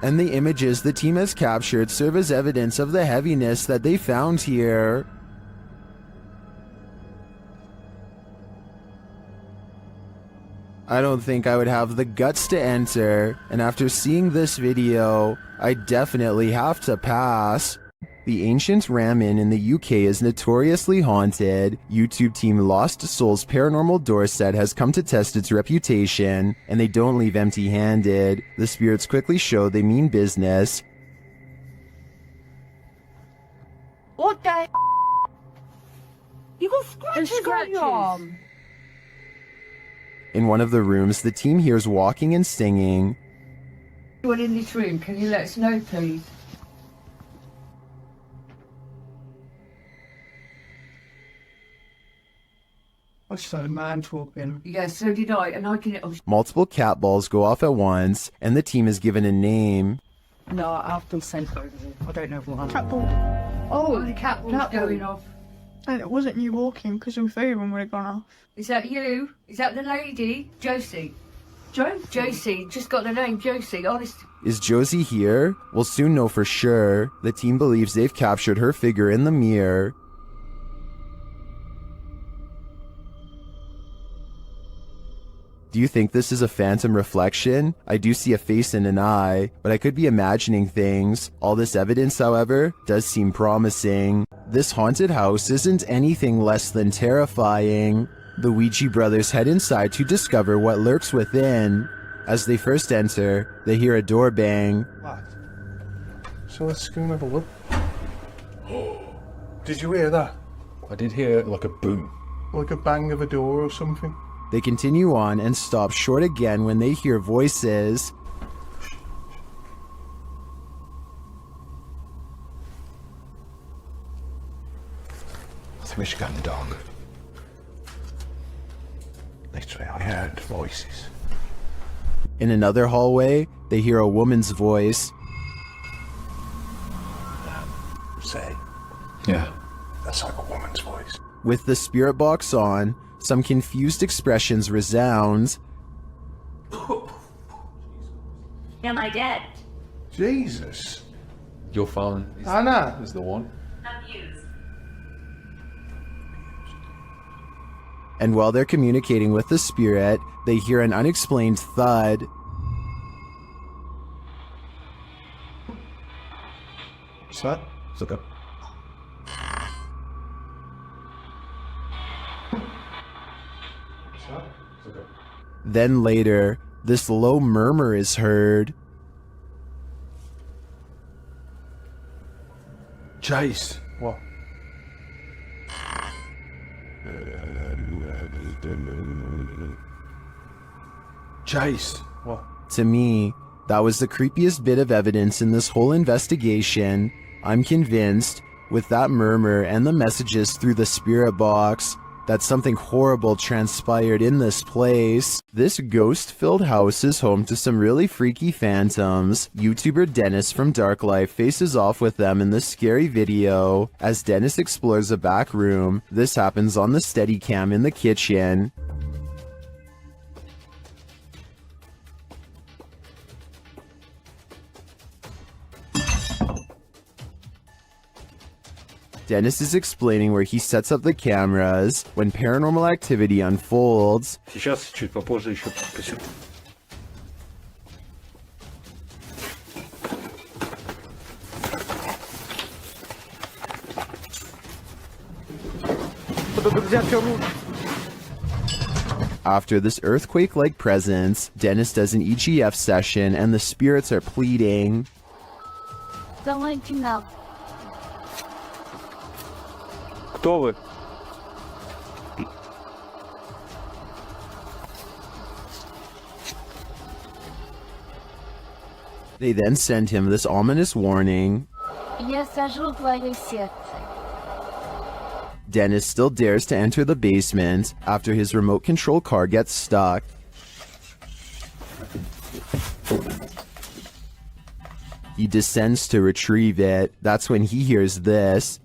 And the images the team has captured serve as evidence of the heaviness that they found here. I don't think I would have the guts to enter, and after seeing this video, I definitely have to pass. The ancient Ramen in the UK is notoriously haunted. YouTube team Lost Souls Paranormal Dorset has come to test its reputation, and they don't leave empty-handed. The spirits quickly show they mean business. What the? You got scratches on your arm. In one of the rooms, the team hears walking and singing. Anyone in this room, can you let us know, please? I saw a man talking. Yeah, so did I, and I can... Multiple cat balls go off at once, and the team is given a name. No, I've been sent over there. I don't know what. Cat ball. Oh, the cat ball's going off. And it wasn't you walking, because all three of them would have gone off. Is that you? Is that the lady? Josie. Josie, just got the name Josie, honest. Is Josie here? We'll soon know for sure. The team believes they've captured her figure in the mirror. Do you think this is a phantom reflection? I do see a face and an eye, but I could be imagining things. All this evidence, however, does seem promising. This haunted house isn't anything less than terrifying. The Ouija brothers head inside to discover what lurks within. As they first enter, they hear a door bang. So let's go and have a look. Did you hear that? I did hear like a boom. Like a bang of a door or something. They continue on and stop short again when they hear voices. I think we should go in the dark. Literally, I heard voices. In another hallway, they hear a woman's voice. Say. Yeah. That's like a woman's voice. With the spirit box on, some confused expressions resound. Am I dead? Jesus. Your phone Anna is the one. Abused. And while they're communicating with the spirit, they hear an unexplained thud. What's that? It's like a... Then later, this low murmur is heard. Chase. What? Chase. What? To me, that was the creepiest bit of evidence in this whole investigation. I'm convinced, with that murmur and the messages through the spirit box, that something horrible transpired in this place. This ghost-filled house is home to some really freaky phantoms. YouTuber Dennis from Dark Life faces off with them in this scary video. As Dennis explores a back room, this happens on the Steadicam in the kitchen. Dennis is explaining where he sets up the cameras when paranormal activity unfolds. Сейчас чуть попозже еще посмотрим. After this earthquake-like presence, Dennis does an EGF session and the spirits are pleading. Don't let you know. Кто вы? They then send him this ominous warning. Я сажу твое сердце. Dennis still dares to enter the basement after his remote control car gets stuck. He descends to retrieve it. That's when he hears this.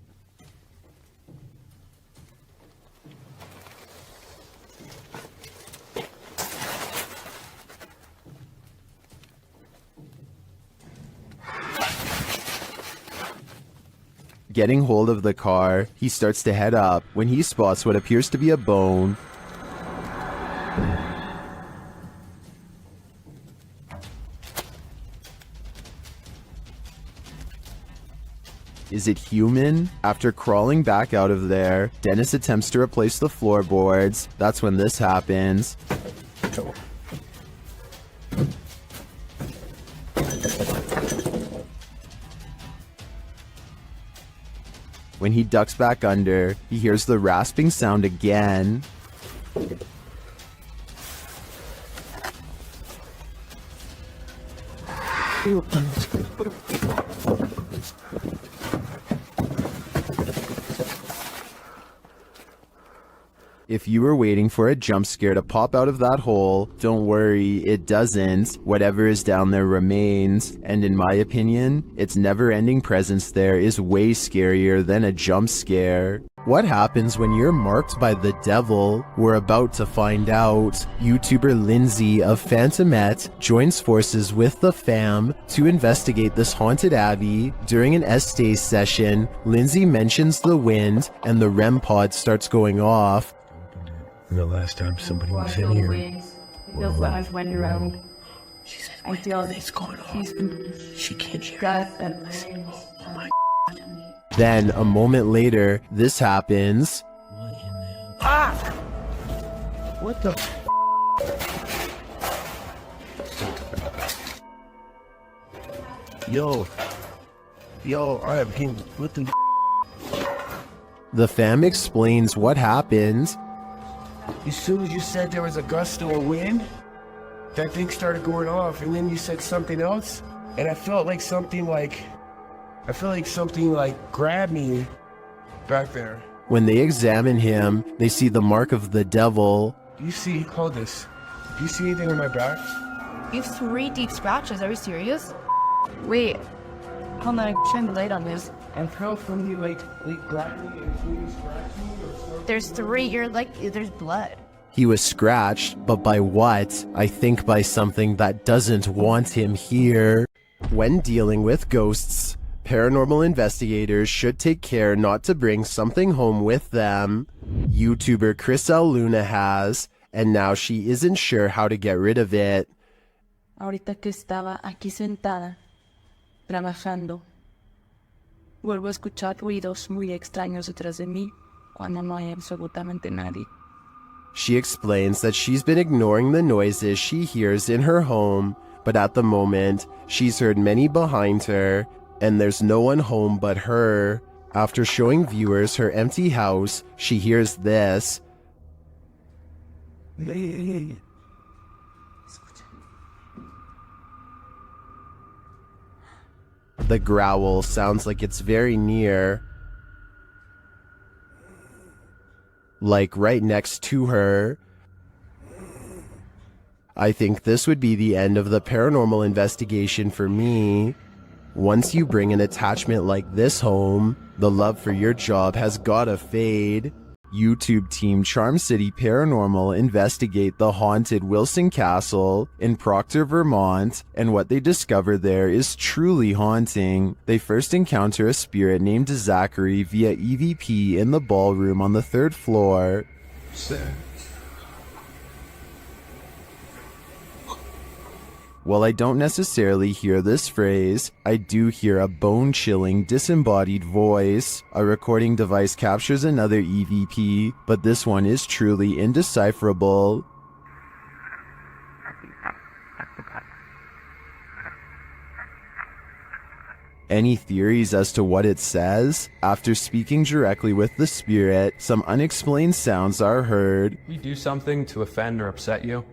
Getting hold of the car, he starts to head up when he spots what appears to be a bone. Is it human? After crawling back out of there, Dennis attempts to replace the floorboards. That's when this happens. When he ducks back under, he hears the rasping sound again. If you were waiting for a jump scare to pop out of that hole, don't worry, it doesn't. Whatever is down there remains, and in my opinion, its never-ending presence there is way scarier than a jump scare. What happens when you're marked by the devil? We're about to find out. YouTuber Lindsay of Phantomette joins forces with the fam to investigate this haunted abbey. During an Estee session, Lindsay mentions the wind and the REM pod starts going off. The last time somebody was in here. Feels like I've went around. She said, I feel what's going on? She can't hear. Oh my. Then, a moment later, this happens. Ah! What the Yo, I have came with the The fam explains what happened. As soon as you said there was a gust of wind, that thing started going off, and then you said something else, and I felt like something like grabbed me back there. When they examine him, they see the mark of the devil. Do you see, hold this, do you see anything on my back? You have 3 deep scratches, are you serious? Wait, hold on, shine the light on this. And felt from you like grabbed me and scratched me or something? There's 3, you're like, there's blood. He was scratched, but by what? I think by something that doesn't want him here. When dealing with ghosts, paranormal investigators should take care not to bring something home with them. YouTuber Chris L. Luna has, and now she isn't sure how to get rid of it. Ahorita que estaba aquí sentada, trabajando, vuelvo a escuchar ruidos muy extraños detrás de mí cuando no hay absolutamente nadie. She explains that she's been ignoring the noises she hears in her home, but at the moment, she's heard many behind her, and there's no one home but her. After showing viewers her empty house, she hears this. The growl sounds like it's very near, like right next to her. I think this would be the end of the paranormal investigation for me. Once you bring an attachment like this home, the love for your job has gotta fade. YouTube team Charm City Paranormal investigate the haunted Wilson Castle in Proctor, Vermont, and what they discover there is truly haunting. They first encounter a spirit named Zachary via EVP in the ballroom on the 3rd floor. While I don't necessarily hear this phrase, I do hear a bone-chilling, disembodied voice. A recording device captures another EVP, but this one is truly indecipherable. Any theories as to what it says? After speaking directly with the spirit, some unexplained sounds are heard. We do something to offend or upset you?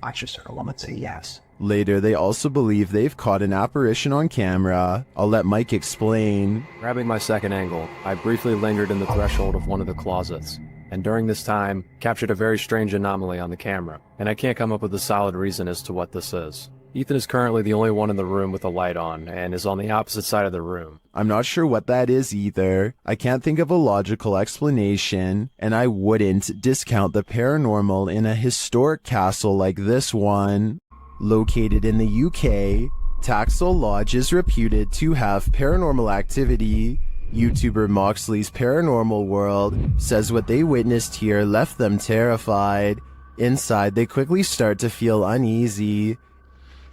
I just heard a woman say yes. Later, they also believe they've caught an apparition on camera. I'll let Mike explain. Grabbing my second angle, I briefly lingered in the threshold of one of the closets, and during this time, captured a very strange anomaly on the camera, and I can't come up with a solid reason as to what this is. Ethan is currently the only one in the room with a light on, and is on the opposite side of the room. I'm not sure what that is either. I can't think of a logical explanation, and I wouldn't discount the paranormal in a historic castle like this one. Located in the UK, Taxel Lodge is reputed to have paranormal activity. YouTuber Moxley's Paranormal World says what they witnessed here left them terrified. Inside, they quickly start to feel uneasy.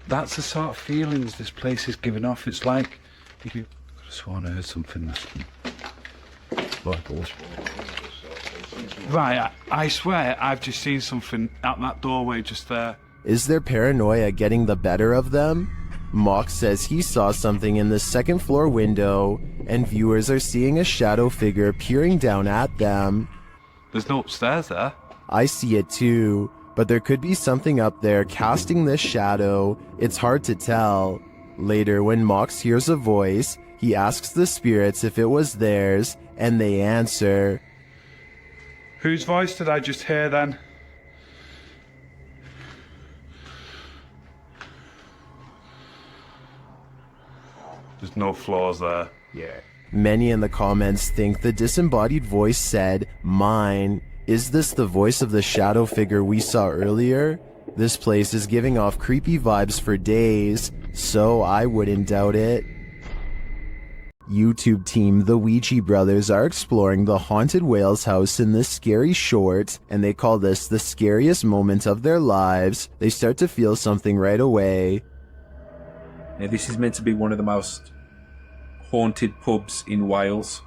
That's the sort of feelings this place is giving off. It's like, I could have sworn I heard something. Right, I swear I've just seen something out that doorway just there. Is their paranoia getting the better of them? Mox says he saw something in the second floor window, and viewers are seeing a shadow figure peering down at them. There's no upstairs there. I see it too, but there could be something up there casting this shadow. It's hard to tell. Later, when Mox hears a voice, he asks the spirits if it was theirs, and they answer. Whose voice did I just hear then? There's no floors there. Yeah. Many in the comments think the disembodied voice said, "Mine." Is this the voice of the shadow figure we saw earlier? This place is giving off creepy vibes for days, so I wouldn't doubt it. YouTube team The Ouija Brothers are exploring the haunted Wales house in this scary short, and they call this the scariest moment of their lives. They start to feel something right away. Now, this is meant to be one of the most haunted pubs in Wales,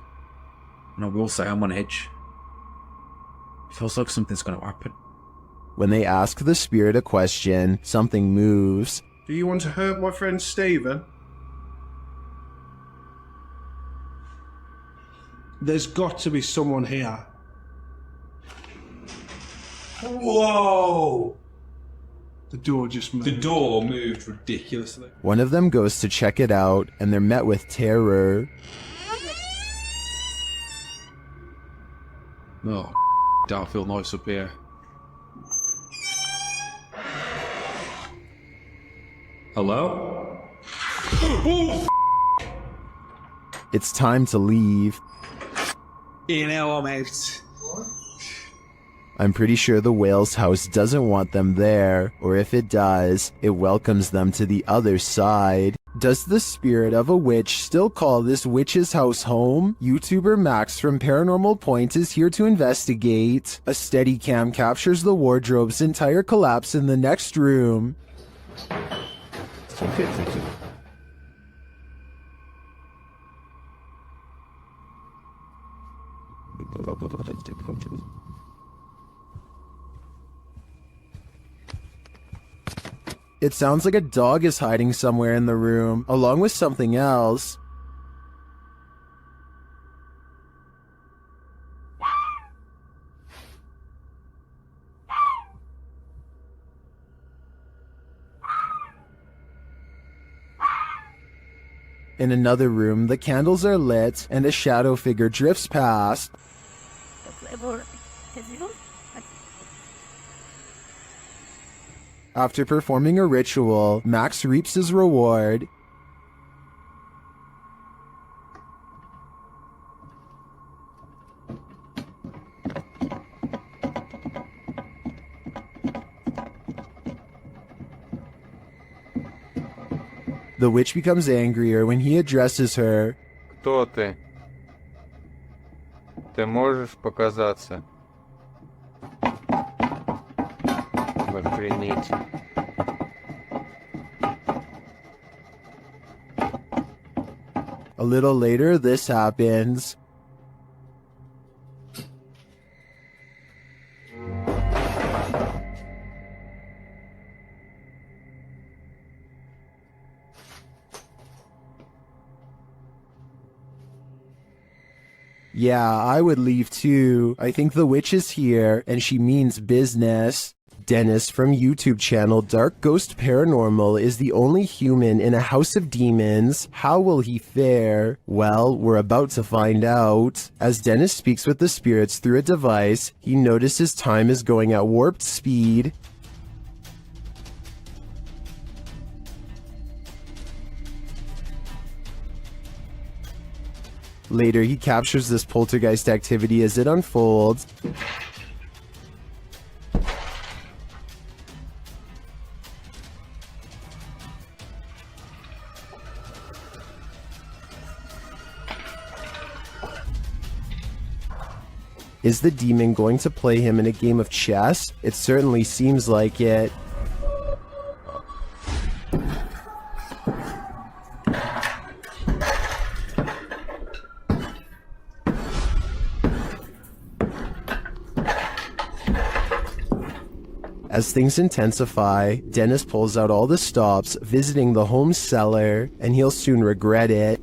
and I will say I'm on edge. It feels like something's going to happen. When they ask the spirit a question, something moves. Do you want to hurt my friend Stephen? There's got to be someone here. Whoa! The door just moved. The door moved ridiculously. One of them goes to check it out, and they're met with terror. Oh, don't feel nice up here. Hello? It's time to leave. You know I'm out. I'm pretty sure the Wales house doesn't want them there, or if it does, it welcomes them to the other side. Does the spirit of a witch still call this witch's house home? YouTuber Max from Paranormal Point is here to investigate. A Steadicam captures the wardrobe's entire collapse in the next room. It sounds like a dog is hiding somewhere in the room, along with something else. In another room, the candles are lit, and a shadow figure drifts past. After performing a ritual, Max reaps his reward. The witch becomes angrier when he addresses her. Кто ты? Ты можешь показаться? Охренеть. A little later, this happens. Yeah, I would leave too. I think the witch is here, and she means business. Dennis from YouTube channel Dark Ghost Paranormal is the only human in a house of demons. How will he fare? Well, we're about to find out. As Dennis speaks with the spirits through a device, he notices time is going at warped speed. Later, he captures this poltergeist activity as it unfolds. Is the demon going to play him in a game of chess? It certainly seems like it. As things intensify, Dennis pulls out all the stops, visiting the home cellar, and he'll soon regret it.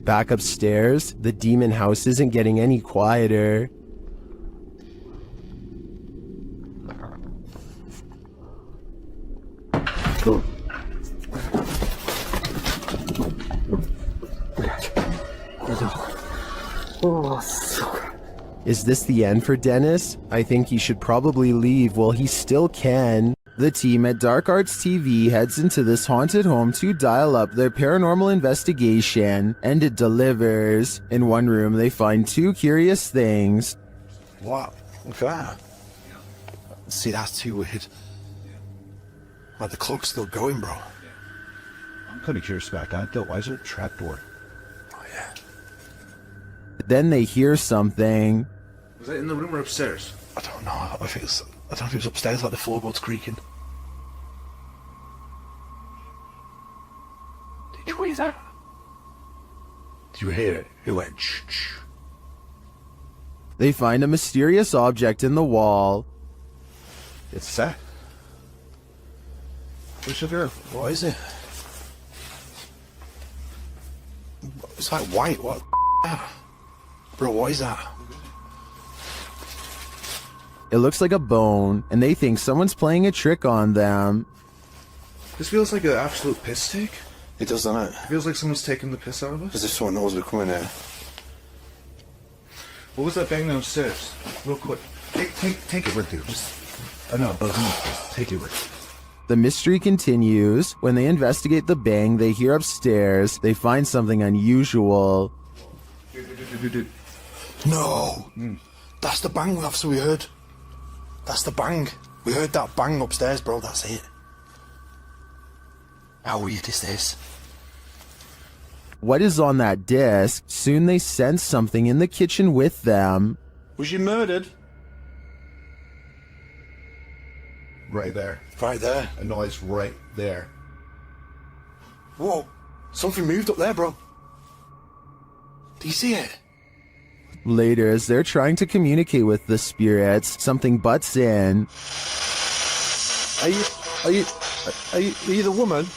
Back upstairs, the demon house isn't getting any quieter. Is this the end for Dennis? I think he should probably leave while he still can. The team at Dark Arts TV heads into this haunted home to dial up their paranormal investigation, and it delivers. In one room, they find two curious things. What? Look at that. See, that's too weird. Like the clock's still going, bro. I'm kind of curious about that, though. Why is there a trapdoor? Oh, yeah. Then they hear something. Was that in the room or upstairs? I don't know. I don't know if it was upstairs, like the floorboards creaking. Did you hear that? Did you hear it? It went shh, shh. They find a mysterious object in the wall. It's that. What's it? What is it? It's like white. What? Bro, what is that? It looks like a bone, and they think someone's playing a trick on them. This feels like an absolute piss take. It does, doesn't it? It feels like someone's taking the piss out of us. As if someone knows we're coming here. What was that bang downstairs? Real quick. Take it with you. Just, I know, but take it with you. The mystery continues. When they investigate the bang they hear upstairs, they find something unusual. No! That's the bang officer we heard. That's the bang. We heard that bang upstairs, bro. That's it. How weird is this? What is on that disc? Soon they sense something in the kitchen with them. Was she murdered? Right there. Right there. A noise right there. Whoa. Something moved up there, bro. Do you see it? Later, as they're trying to communicate with the spirits, something butts in. Are you the woman?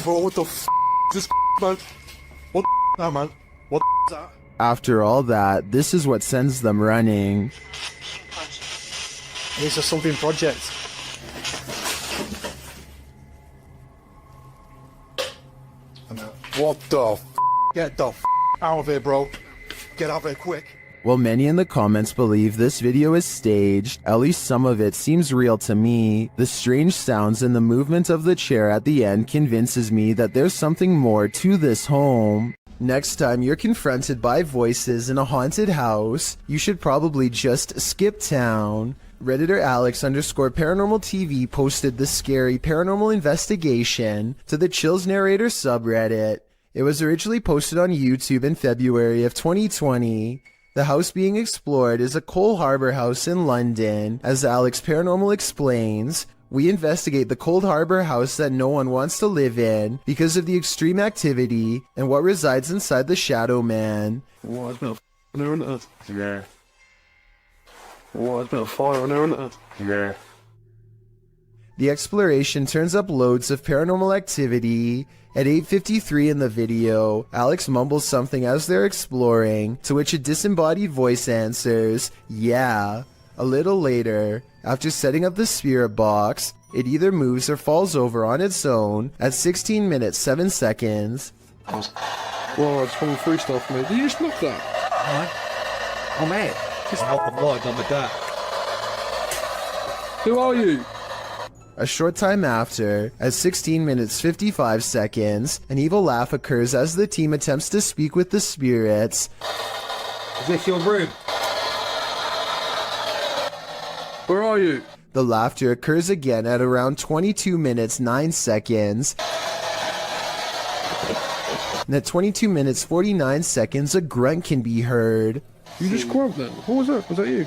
Bro, what the f is this, man? What the now, man? What the is that? After all that, this is what sends them running. It's a something project. What the f? Get the f out of here, bro. Get out of here quick. While many in the comments believe this video is staged, at least some of it seems real to me. The strange sounds and the movement of the chair at the end convinces me that there's something more to this home. Next time you're confronted by voices in a haunted house, you should probably just skip town. Redditor Alex_paranormal TV posted the scary paranormal investigation to the Chills Narrator subreddit. It was originally posted on YouTube in February of 2020. The house being explored is a Coal Harbour house in London. As Alex Paranormal explains, we investigate the Cold Harbour house that no one wants to live in because of the extreme activity and what resides inside the Shadow Man. Why, there's been a there, isn't it? Yeah. Why, there's been a fire on there, isn't it? Yeah. The exploration turns up loads of paranormal activity. At 8:53 in the video, Alex mumbles something as they're exploring, to which a disembodied voice answers, "Yeah." A little later, after setting up the spirit box, it either moves or falls over on its own at 16 minutes 7 seconds. Well, it's from free stuff, mate. Did you just knock that? Alright. Oh, mate. Just help the light on the dark. Who are you? A short time after, at 16 minutes 55 seconds, an evil laugh occurs as the team attempts to speak with the spirits. Is this your room? Where are you? The laughter occurs again at around 22 minutes 9 seconds. And at 22 minutes 49 seconds, a grunt can be heard. You just grunt then? What was that? Was that you?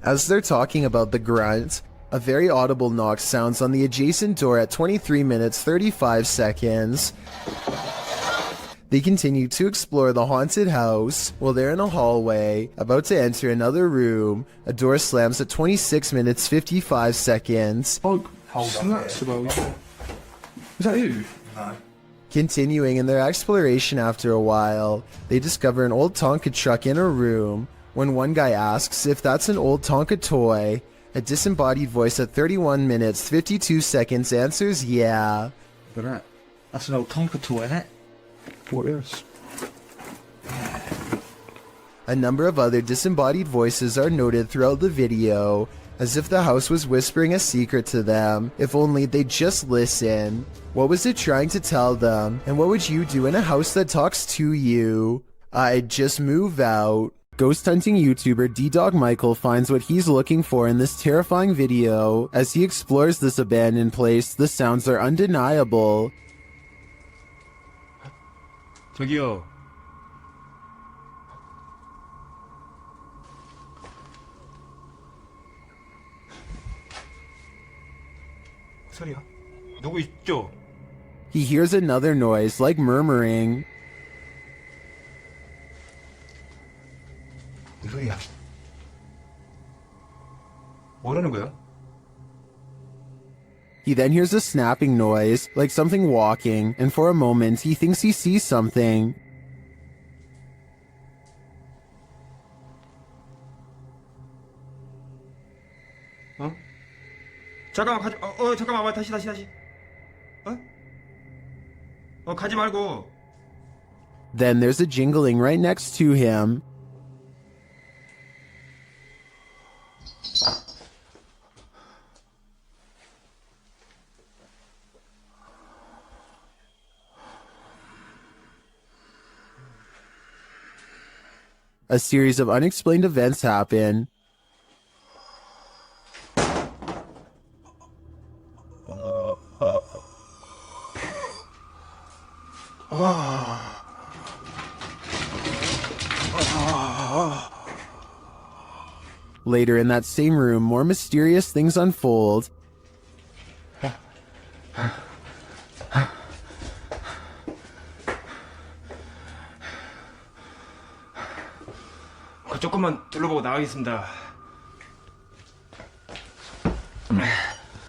As they're talking about the grunt, a very audible knock sounds on the adjacent door at 23 minutes 35 seconds. They continue to explore the haunted house. While they're in a hallway, about to enter another room, a door slams at 26 minutes 55 seconds. Oh, that's about you. Is that you? No. Continuing in their exploration after a while, they discover an old Tonka truck in a room. When one guy asks if that's an old Tonka toy, a disembodied voice at 31 minutes 52 seconds answers yeah. But that's an old Tonka toy, isn't it? What is? A number of other disembodied voices are noted throughout the video, as if the house was whispering a secret to them, if only they'd just listen. What was it trying to tell them, and what would you do in a house that talks to you? I'd just move out. Ghost hunting YouTuber D-Dog Michael finds what he's looking for in this terrifying video. As he explores this abandoned place, the sounds are undeniable. 저기요. 소리야? 누구 있죠? He hears another noise, like murmuring. 누구야? 뭐라는 거야? He then hears a snapping noise, like something walking, and for a moment he thinks he sees something. 어? 잠깐만 가지. 잠깐만 다시. 가지 말고. Then there's a jingling right next to him. A series of unexplained events happen. Later in that same room, more mysterious things unfold. 조금만 둘러보고 나가겠습니다.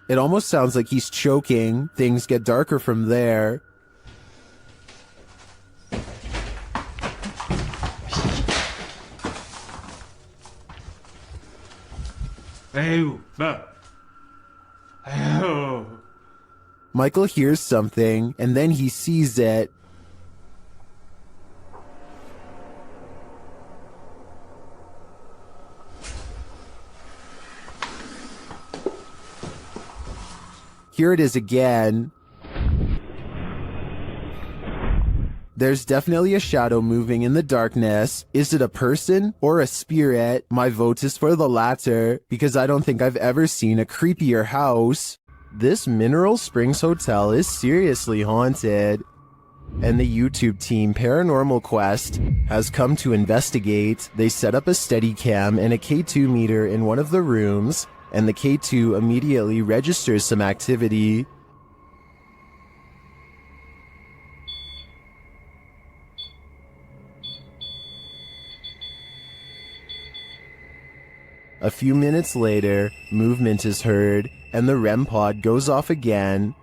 It almost sounds like he's choking. Things get darker from there. 에휴, 에휴. Michael hears something, and then he sees it. Here it is again. There's definitely a shadow moving in the darkness. Is it a person or a spirit? My vote is for the latter, because I don't think I've ever seen a creepier house. This Mineral Springs Hotel is seriously haunted. And the YouTube team Paranormal Quest has come to investigate. They set up a Steadicam and a K2 meter in one of the rooms, and the K2 immediately registers some activity. A few minutes later, movement is heard, and the REM pod goes off again.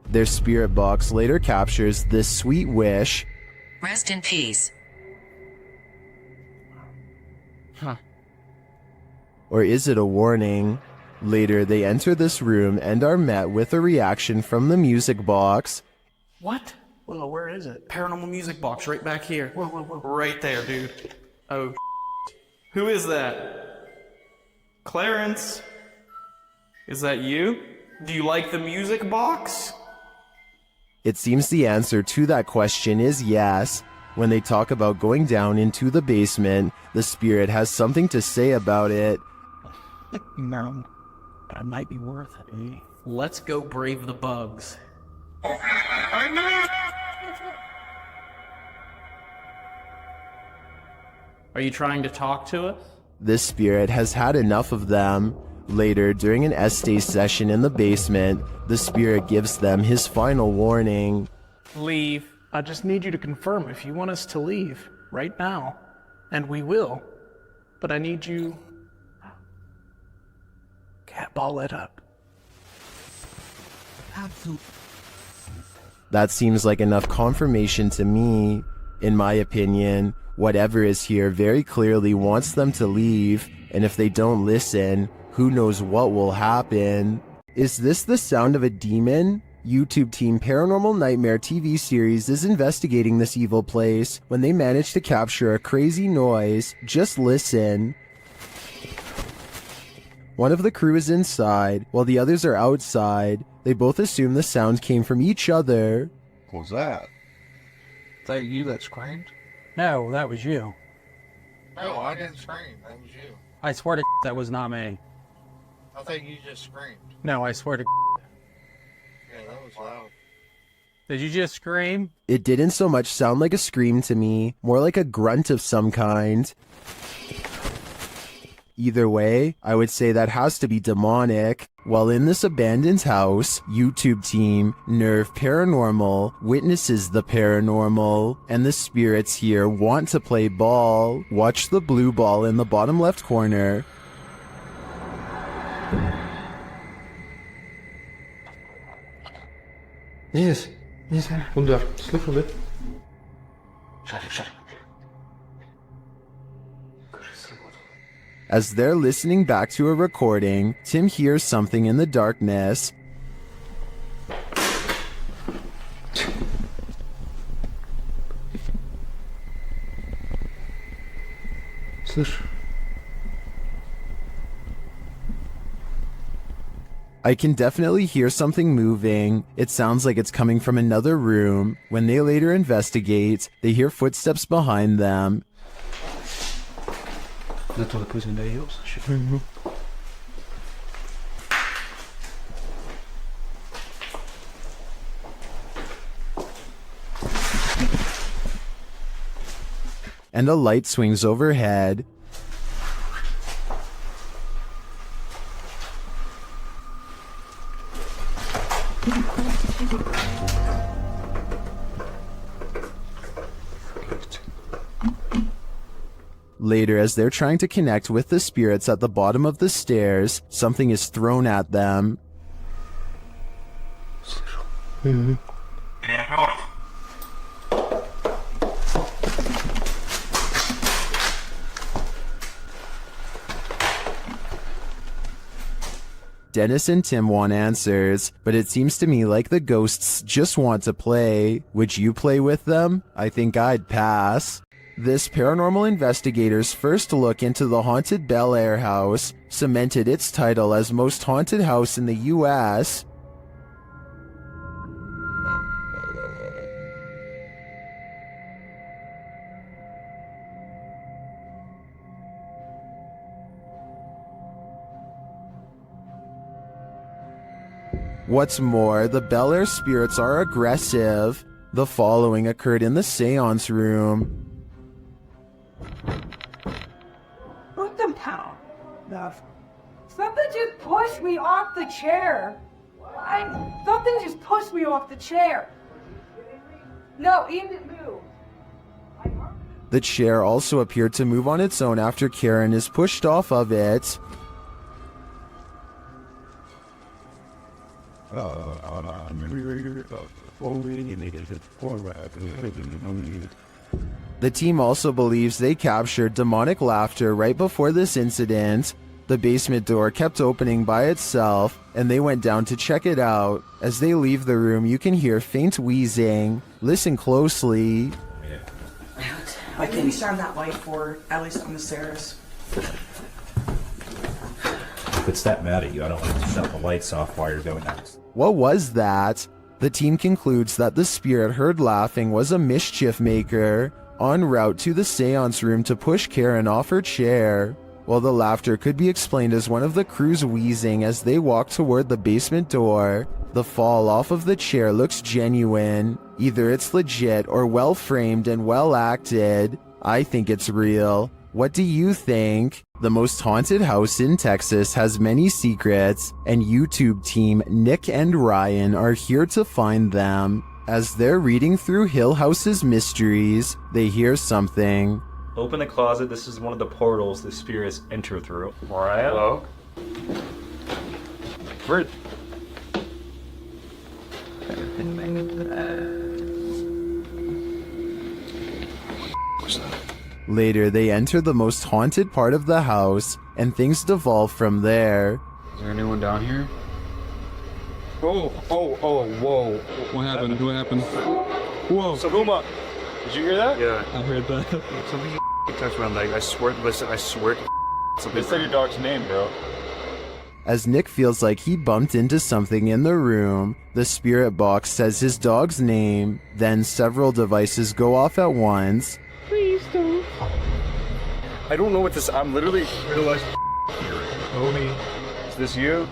Their spirit box later captures this sweet wish. Rest in peace. Huh. Or is it a warning? Later, they enter this room and are met with a reaction from the music box. What? Well, where is it? Paranormal music box right back here. Whoa. Right there, dude. Oh, who is that? Clarence? Is that you? Do you like the music box? It seems the answer to that question is yes. When they talk about going down into the basement, the spirit has something to say about it. No, but it might be worth it. Eh? Let's go brave the bugs. Are you trying to talk to us? This spirit has had enough of them. Later, during an Estee session in the basement, the spirit gives them his final warning. Leave. I just need you to confirm if you want us to leave right now. And we will. But I need you... Cat, ball it up. Absolutely. That seems like enough confirmation to me. In my opinion, whatever is here very clearly wants them to leave, and if they don't listen, who knows what will happen. Is this the sound of a demon? YouTube team Paranormal Nightmare TV series is investigating this evil place when they manage to capture a crazy noise. Just listen. One of the crew is inside, while the others are outside. They both assume the sound came from each other. What was that? Is that you that screamed? No, that was you. No, I didn't scream. That was you. I swear to that was not me. I think you just screamed. No, I swear to Yeah, that was loud. Did you just scream? It didn't so much sound like a scream to me, more like a grunt of some kind. Either way, I would say that has to be demonic. While in this abandoned house, YouTube team Nerve Paranormal witnesses the paranormal, and the spirits here want to play ball. Watch the blue ball in the bottom left corner. Yes, kom daar. Slip a bit. Shut it. As they're listening back to a recording, Tim hears something in the darkness. Слышь. I can definitely hear something moving. It sounds like it's coming from another room. When they later investigate, they hear footsteps behind them. Let all the poison in their heels. And a light swings overhead. Later, as they're trying to connect with the spirits at the bottom of the stairs, something is thrown at them. Dennis and Tim want answers, but it seems to me like the ghosts just want to play. Would you play with them? I think I'd pass. This paranormal investigator's first look into the haunted Bel Air house cemented its title as most haunted house in the US. What's more, the Bel Air spirits are aggressive. The following occurred in the seance room. Put them down. Something just pushed me off the chair. Something just pushed me off the chair. No, it didn't move. The chair also appeared to move on its own after Karen is pushed off of it. The team also believes they captured demonic laughter right before this incident. The basement door kept opening by itself, and they went down to check it out. As they leave the room, you can hear faint wheezing. Listen closely. I can turn that light forward, at least on the stairs. If it's that mad at you, I don't want to shut the lights off while you're doing that. What was that? The team concludes that the spirit heard laughing was a mischief maker en route to the seance room to push Karen off her chair. While the laughter could be explained as one of the crew's wheezing as they walk toward the basement door, the fall off of the chair looks genuine. Either it's legit or well framed and well acted. I think it's real. What do you think? The most haunted house in Texas has many secrets, and YouTube team Nick and Ryan are here to find them. As they're reading through Hill House's mysteries, they hear something. Open the closet. This is one of the portals the spirits enter through. Mariah? Hello? Where? Later, they enter the most haunted part of the house, and things devolve from there. Is there anyone down here? Whoa. What happened? What happened? Whoa. Saguma, did you hear that? Yeah. I heard that. Something touched around, like, I swear, listen, I swear. Something said your dog's name, bro. As Nick feels like he bumped into something in the room, the spirit box says his dog's name, then several devices go off at once. Please don't. I don't know what this, I'm literally realized. Homie. Is this you?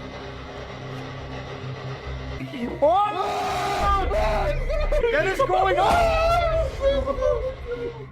What is going on?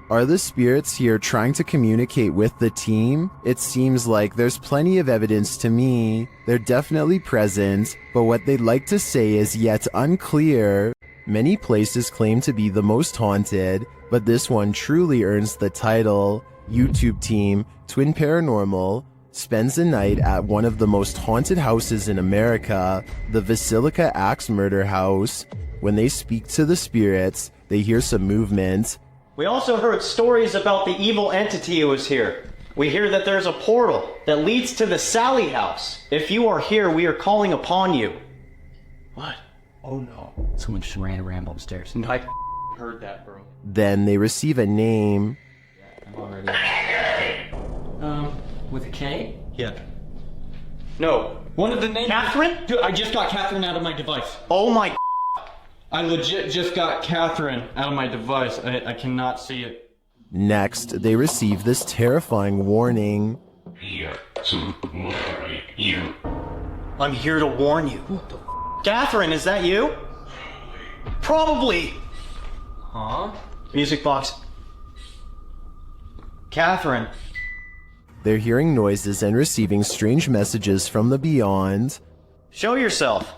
Are the spirits here trying to communicate with the team? It seems like there's plenty of evidence to me. They're definitely present, but what they'd like to say is yet unclear. Many places claim to be the most haunted, but this one truly earns the title. YouTube team Twin Paranormal spends a night at one of the most haunted houses in America, the Basilica Axe Murder House. When they speak to the spirits, they hear some movement. We also heard stories about the evil entity who was here. We hear that there's a portal that leads to the Sally house. If you are here, we are calling upon you. What? Oh no. Someone just ran around upstairs. No, I heard that, bro. Then they receive a name. I'm already... with a K? Yeah. No. One of the names... Catherine? Dude, I just got Catherine out of my device. Oh my... I legit just got Catherine out of my device. I cannot see it. Next, they receive this terrifying warning. I'm here to warn you. Catherine, is that you? Probably. Huh? Music box. Catherine. They're hearing noises and receiving strange messages from the beyond. Show yourself.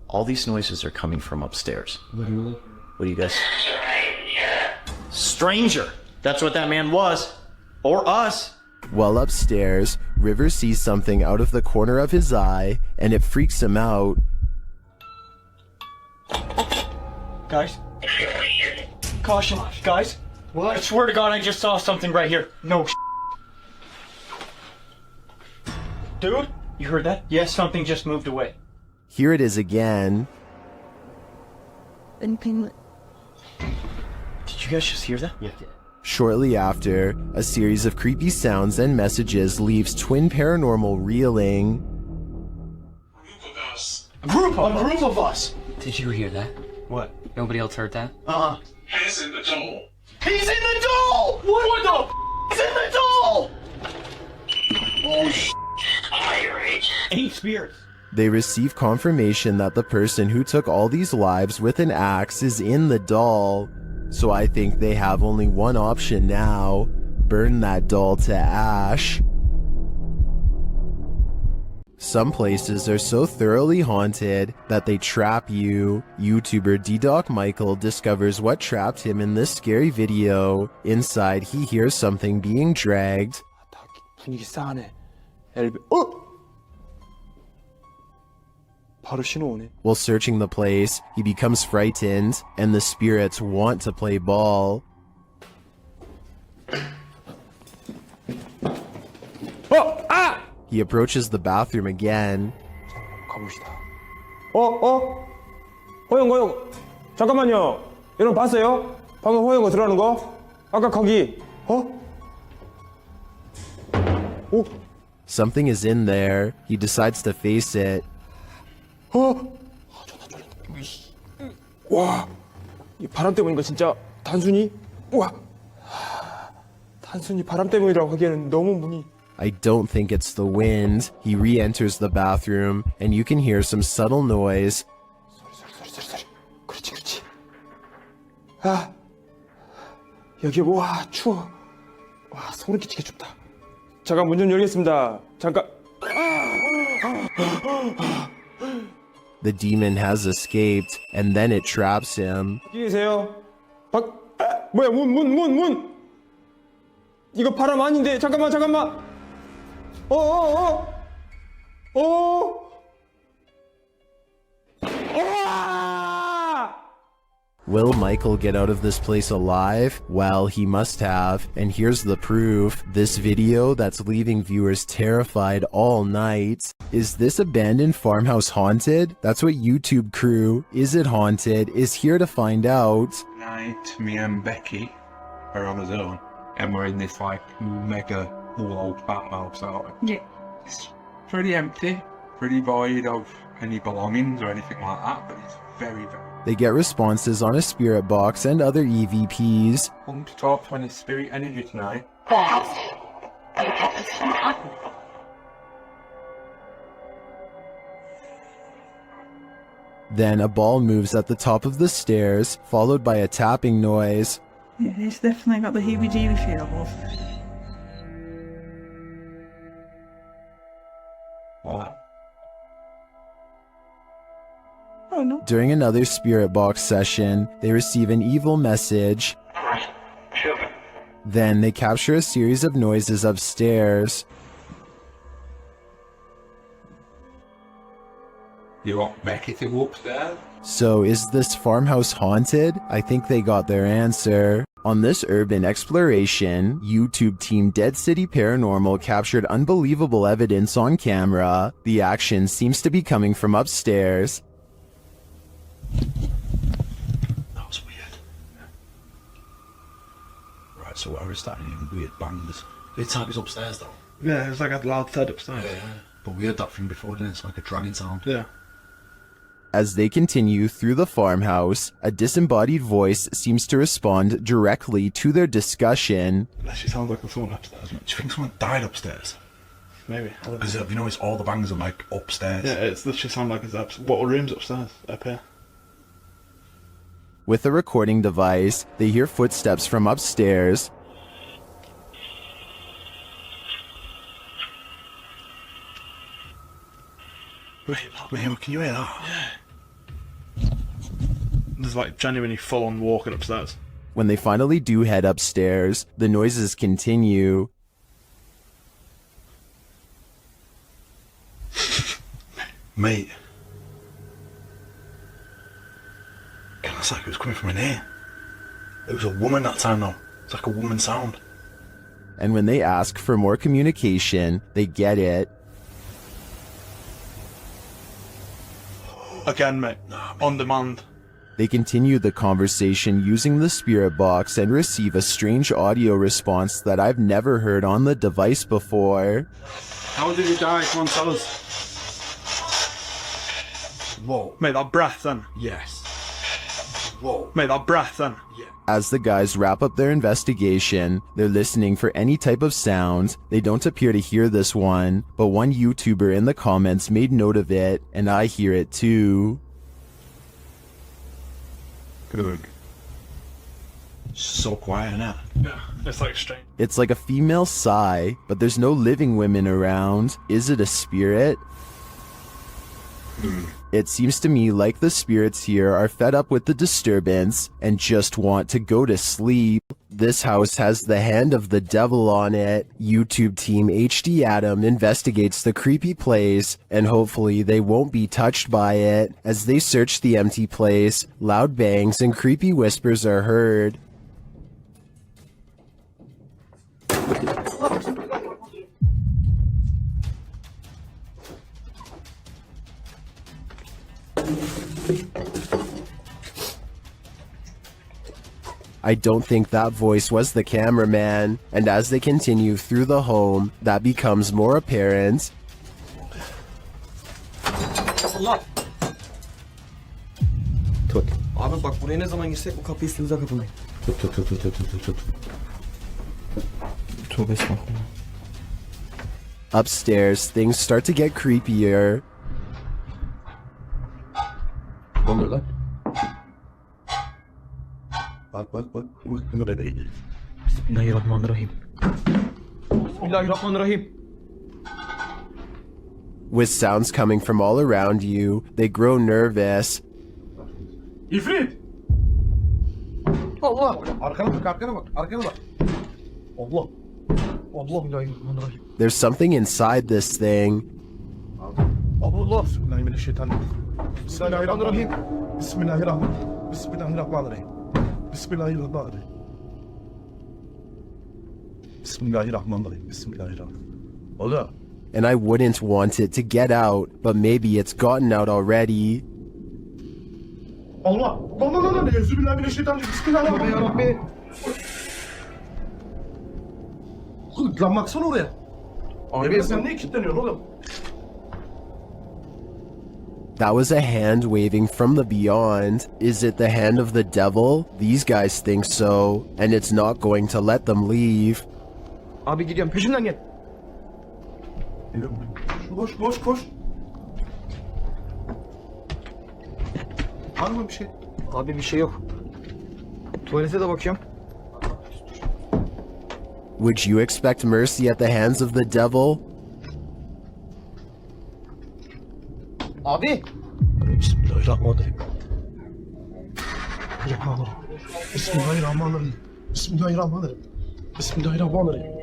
All these noises are coming from upstairs. Literally? What do you guys... Stranger! That's what that man was. Or us. While upstairs, River sees something out of the corner of his eye, and it freaks him out. Guys. Caution, guys. What? I swear to God, I just saw something right here. No. Dude, you heard that? Yes, something just moved away. Here it is again. Did you guys just hear that? Yeah. Shortly after, a series of creepy sounds and messages leaves Twin Paranormal reeling. A group of us! Did you hear that? What? Nobody else heard that? He's in the doll! He's in the doll! What the He's in the doll! Oh, Eight spirits. They receive confirmation that the person who took all these lives with an axe is in the doll. So I think they have only one option now: burn that doll to ash. Some places are so thoroughly haunted that they trap you. YouTuber D-Doc Michael discovers what trapped him in this scary video. Inside, he hears something being dragged. 분위기 싸하네. 바로 신호 오네. While searching the place, he becomes frightened, and the spirits want to play ball. He approaches the bathroom again. 가봅시다. 호영. 잠깐만요. 여러분 봤어요? 방금 호영 들어가는 거? 아까 거기. Something is in there. He decides to face it. 와, 이 바람 때문인 거 진짜 단순히 단순히 바람 때문이라고 하기에는 너무 문이. I don't think it's the wind. He re-enters the bathroom, and you can hear some subtle noise. 소리. 그렇지. 여기 와 추워. 와 소름 끼치게 춥다. 잠깐 문 좀 열겠습니다. 잠깐. The demon has escaped, and then it traps him. 여기 계세요. 뭐야 문. 이거 바람 아닌데 잠깐만. Will Michael get out of this place alive? Well, he must have, and here's the proof. This video that's leaving viewers terrified all night. Is this abandoned farmhouse haunted? That's what YouTube crew, Is It Haunted, is here to find out. Tonight, me and Becky are on our own, and we're in this like mega old farmhouse, aren't we? Yeah. It's pretty empty, pretty void of any belongings or anything like that, but it's very, very. They get responses on a spirit box and other EVPs. Welcome to talk to any spirit energy tonight. Then a ball moves at the top of the stairs, followed by a tapping noise. Yeah, it's definitely got the heebie-jeebie feels. What? Oh no. During another spirit box session, they receive an evil message. Then they capture a series of noises upstairs. You want Becky to go upstairs? So is this farmhouse haunted? I think they got their answer. On this urban exploration, YouTube team Dead City Paranormal captured unbelievable evidence on camera. The action seems to be coming from upstairs. That was weird. Right, so we're starting hearing weird bangs. It's like it's upstairs though. Yeah, it's like a loud thud upstairs. Yeah. But we heard that thing before, didn't it? It's like a dragging sound. Yeah. As they continue through the farmhouse, a disembodied voice seems to respond directly to their discussion. That actually sounds like someone upstairs. Do you think someone died upstairs? Maybe. Because have you noticed all the bangs are like upstairs? Yeah, it's literally sound like it's what room's upstairs up here. With a recording device, they hear footsteps from upstairs. Wait, man, can you hear that? Yeah. There's like genuinely full-on walking upstairs. When they finally do head upstairs, the noises continue. Mate. It's like it was coming from in here. It was a woman that time though. It's like a woman sound. And when they ask for more communication, they get it. Again, mate. On demand. They continue the conversation using the spirit box and receive a strange audio response that I've never heard on the device before. How did he die? Come on, tell us. Whoa. Mate, that breath then. Yes. Whoa. Mate, that breath then. Yeah. As the guys wrap up their investigation, they're listening for any type of sound. They don't appear to hear this one, but one YouTuber in the comments made note of it, and I hear it too. Good. So quiet now. Yeah, it's like strange. It's like a female sigh, but there's no living women around. Is it a spirit? It seems to me like the spirits here are fed up with the disturbance and just want to go to sleep. This house has the hand of the devil on it. YouTube team HD Adam investigates the creepy place, and hopefully they won't be touched by it. As they search the empty place, loud bangs and creepy whispers are heard. I don't think that voice was the cameraman, and as they continue through the home, that becomes more apparent. Allah. Tut. Abi bak buraya ne zaman girsek bu kapıyı üstümüze kapamayın. Tut. Tövbe estağfurullah. Upstairs, things start to get creepier. Ne oluyor lan? Bak. Ne böyle değil. Bismillahirrahmanirrahim. Bismillahirrahmanirrahim. With sounds coming from all around you, they grow nervous. İfrit! Allah! Arkana bak. Allah! Bismillahirrahmanirrahim. There's something inside this thing. Allah! Bismillahirrahmanirrahim. Bismillahirrahmanirrahim. Bismillahirrahmanirrahim. Bismillahirrahmanirrahim. Oluyor. And I wouldn't want it to get out, but maybe it's gotten out already. Allah! Bismillahirrahmanirrahim. Lan baksana oraya. Abi sen niye kilitleniyorsun oğlum? That was a hand waving from the beyond. Is it the hand of the devil? These guys think so, and it's not going to let them leave. Abi gidiyorum peşimden gel. Koş. Var mı bir şey? Abi bir şey yok. Tuvalete de bakıyorum. Would you expect mercy at the hands of the devil? Abi. Bismillahirrahmanirrahim. Bismillahirrahmanirrahim.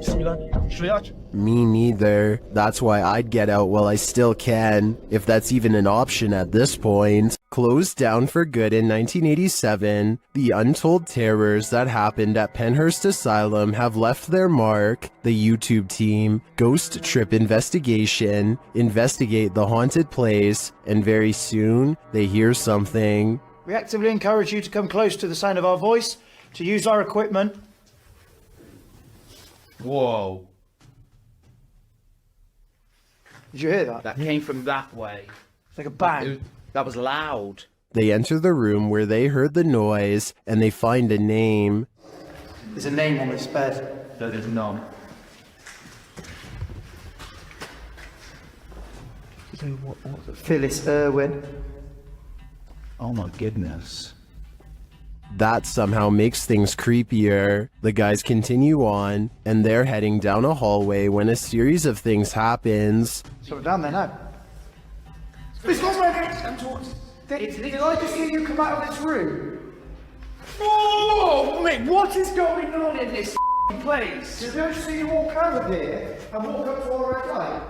Bismillah. Şurayı aç. Me neither. That's why I'd get out while I still can, if that's even an option at this point. Closed down for good in 1987, the untold terrors that happened at Penhurst Asylum have left their mark. The YouTube team, Ghost Trip Investigate the haunted place, and very soon, they hear something. We actively encourage you to come close to the sound of our voice, to use our equipment. Whoa. Did you hear that? That came from that way. Like a bang. That was loud. They enter the room where they heard the noise, and they find a name. There's a name on this bed. No, there's none. Phyllis Irwin. Oh my goodness. That somehow makes things creepier. The guys continue on, and they're heading down a hallway when a series of things happens. So we're down there now. It's not ready! Did I just hear you come out of this room? Oh, mate, what is going on in this place? Did I just see you walk over here and walk up to our red light?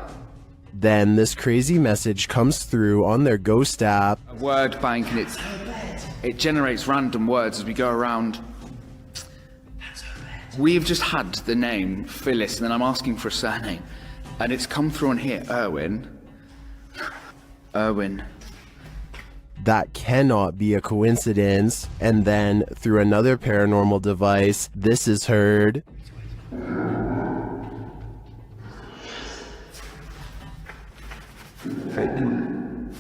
Then this crazy message comes through on their ghost app. A word bank, and it generates random words as we go around. We've just had the name Phyllis, and then I'm asking for a surname, and it's come through on here, Irwin. That cannot be a coincidence. And then, through another paranormal device, this is heard.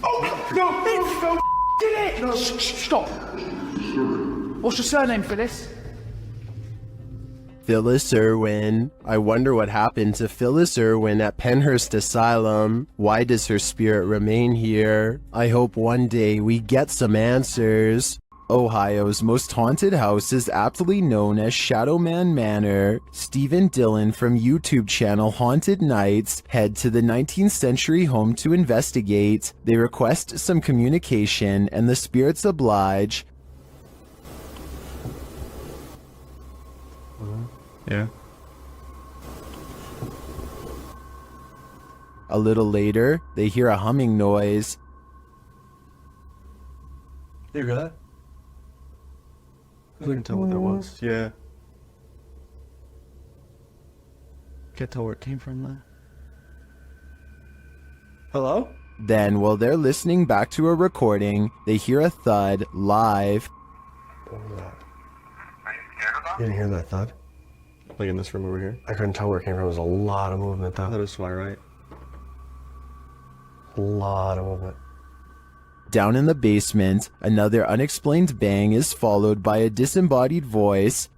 Oh, no, did it! No, stop. What's your surname, Phyllis? Phyllis Irwin. I wonder what happened to Phyllis Irwin at Penhurst Asylum. Why does her spirit remain here? I hope one day we get some answers. Ohio's most haunted house is aptly known as Shadowman Manor. Stephen Dillon from YouTube channel Haunted Nights head to the 19th century home to investigate. They request some communication and the spirits oblige. Yeah. A little later, they hear a humming noise. You hear that? I couldn't tell what that was. Yeah. Can't tell where it came from though. Hello? Then, while they're listening back to a recording, they hear a thud live. You didn't hear that thud? Like in this room over here? I couldn't tell where it came from. There was a lot of movement though. That was fly, right? A lot of movement. Down in the basement, another unexplained bang is followed by a disembodied voice.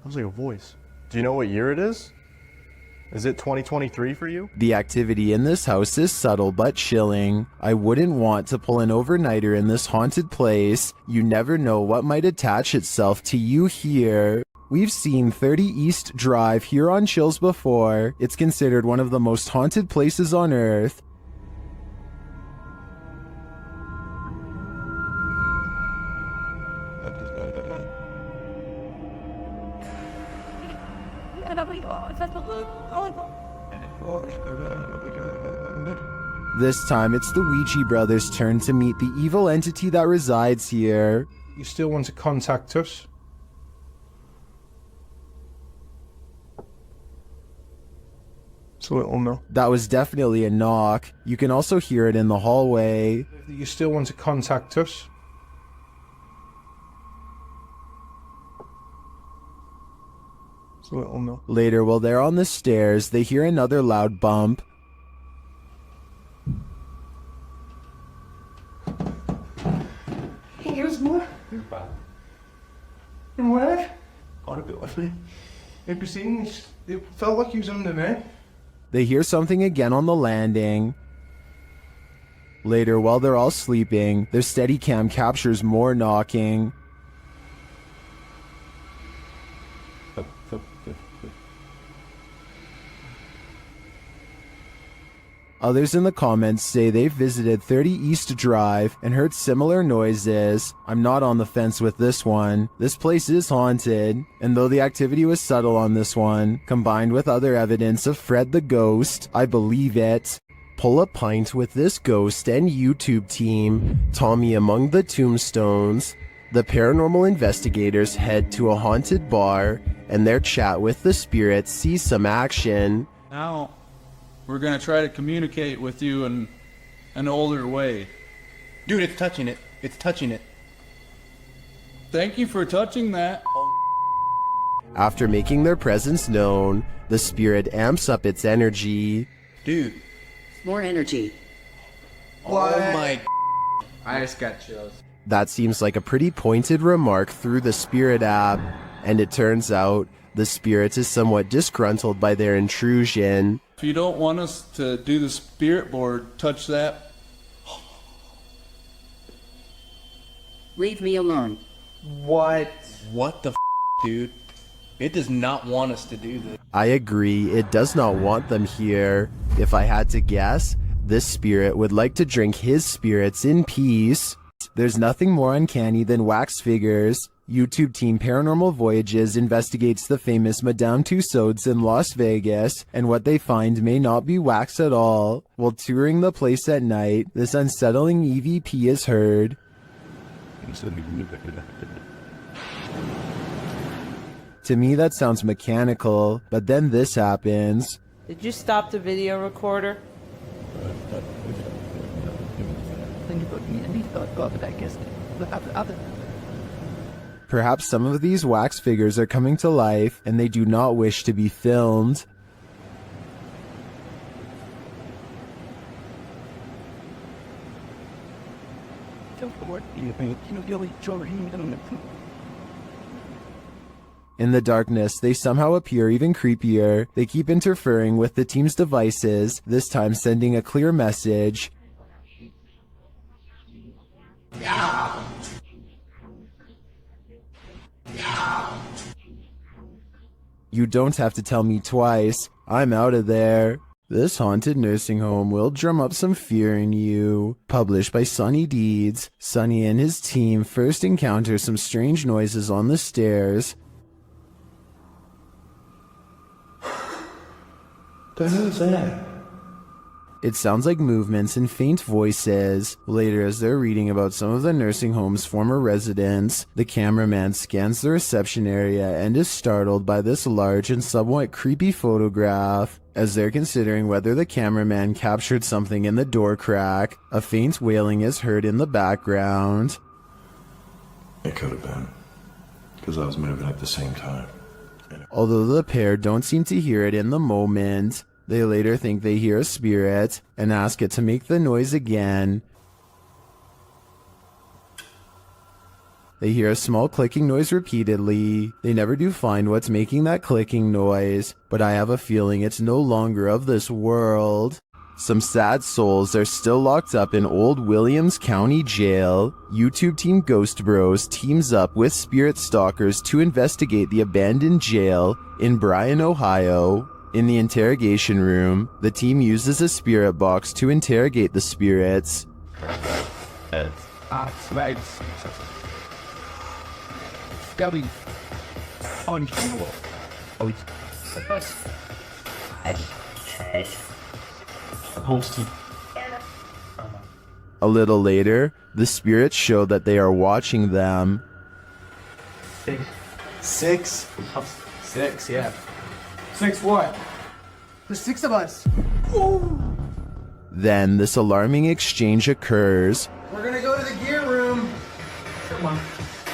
Sounds like a voice. Do you know what year it is? Is it 2023 for you? The activity in this house is subtle but chilling. I wouldn't want to pull an overnighter in this haunted place. You never know what might attach itself to you here. We've seen 30 East Drive here on Chills before. It's considered one of the most haunted places on Earth. This time, it's the Ouija brothers' turn to meet the evil entity that resides here. You still want to contact us? So it'll know. That was definitely a knock. You can also hear it in the hallway. You still want to contact us? So it'll know. Later, while they're on the stairs, they hear another loud bump. Here's more. And where? Got a bit with me. Have you seen this? It felt like he was under me. They hear something again on the landing. Later, while they're all sleeping, their Steadicam captures more knocking. Others in the comments say they've visited 30 East Drive and heard similar noises. I'm not on the fence with this one. This place is haunted, and though the activity was subtle on this one, combined with other evidence of Fred the Ghost, I believe it. Pull a pint with this ghost and YouTube team, Tommy among the tombstones. The paranormal investigators head to a haunted bar, and their chat with the spirits sees some action. Now, we're gonna try to communicate with you in an older way. Dude, it's touching it. It's touching it. Thank you for touching that. After making their presence known, the spirit amps up its energy. Dude. More energy. What? Oh my. I just got chills. That seems like a pretty pointed remark through the spirit app, and it turns out the spirit is somewhat disgruntled by their intrusion. If you don't want us to do the spirit board, touch that. Leave me alone. What? What the dude? It does not want us to do this. I agree, it does not want them here. If I had to guess, this spirit would like to drink his spirits in peace. There's nothing more uncanny than wax figures. YouTube team Paranormal Voyages investigates the famous Madame Tussauds in Las Vegas, and what they find may not be wax at all. While touring the place at night, this unsettling EVP is heard. To me, that sounds mechanical, but then this happens. Did you stop the video recorder? Perhaps some of these wax figures are coming to life and they do not wish to be filmed. In the darkness, they somehow appear even creepier. They keep interfering with the team's devices, this time sending a clear message. You don't have to tell me twice. I'm out of there. This haunted nursing home will drum up some fear in you. Published by Sonny Deeds. Sonny and his team first encounter some strange noises on the stairs. The hell's that? It sounds like movements and faint voices. Later, as they're reading about some of the nursing home's former residents, the cameraman scans the reception area and is startled by this large and somewhat creepy photograph. As they're considering whether the cameraman captured something in the door crack, a faint wailing is heard in the background. It could have been, because I was moving at the same time. Although the pair don't seem to hear it in the moment, they later think they hear a spirit and ask it to make the noise again. They hear a small clicking noise repeatedly. They never do find what's making that clicking noise, but I have a feeling it's no longer of this world. Some sad souls are still locked up in Old Williams County Jail. YouTube team Ghost Bros teams up with spirit stalkers to investigate the abandoned jail in Bryan, Ohio. In the interrogation room, the team uses a spirit box to interrogate the spirits. A little later, the spirits show that they are watching them. Six, yeah. 6 what? There's 6 of us. Ooh. Then this alarming exchange occurs. We're gonna go to the gear room. Come on.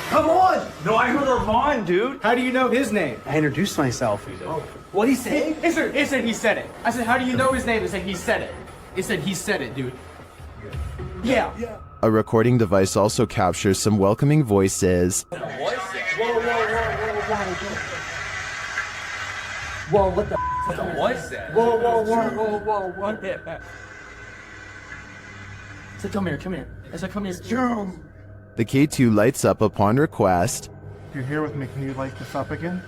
Come on! No, I heard Ravon, dude. How do you know his name? I introduced myself. Oh. What'd he say? It said he said it. I said, how do you know his name? It said he said it. It said he said it, dude. Yeah. A recording device also captures some welcoming voices. Whoa, what the was that? Whoa, what that? So come here. As I come here, Jerome. The K2 lights up upon request. You're here with me, can you light this up again?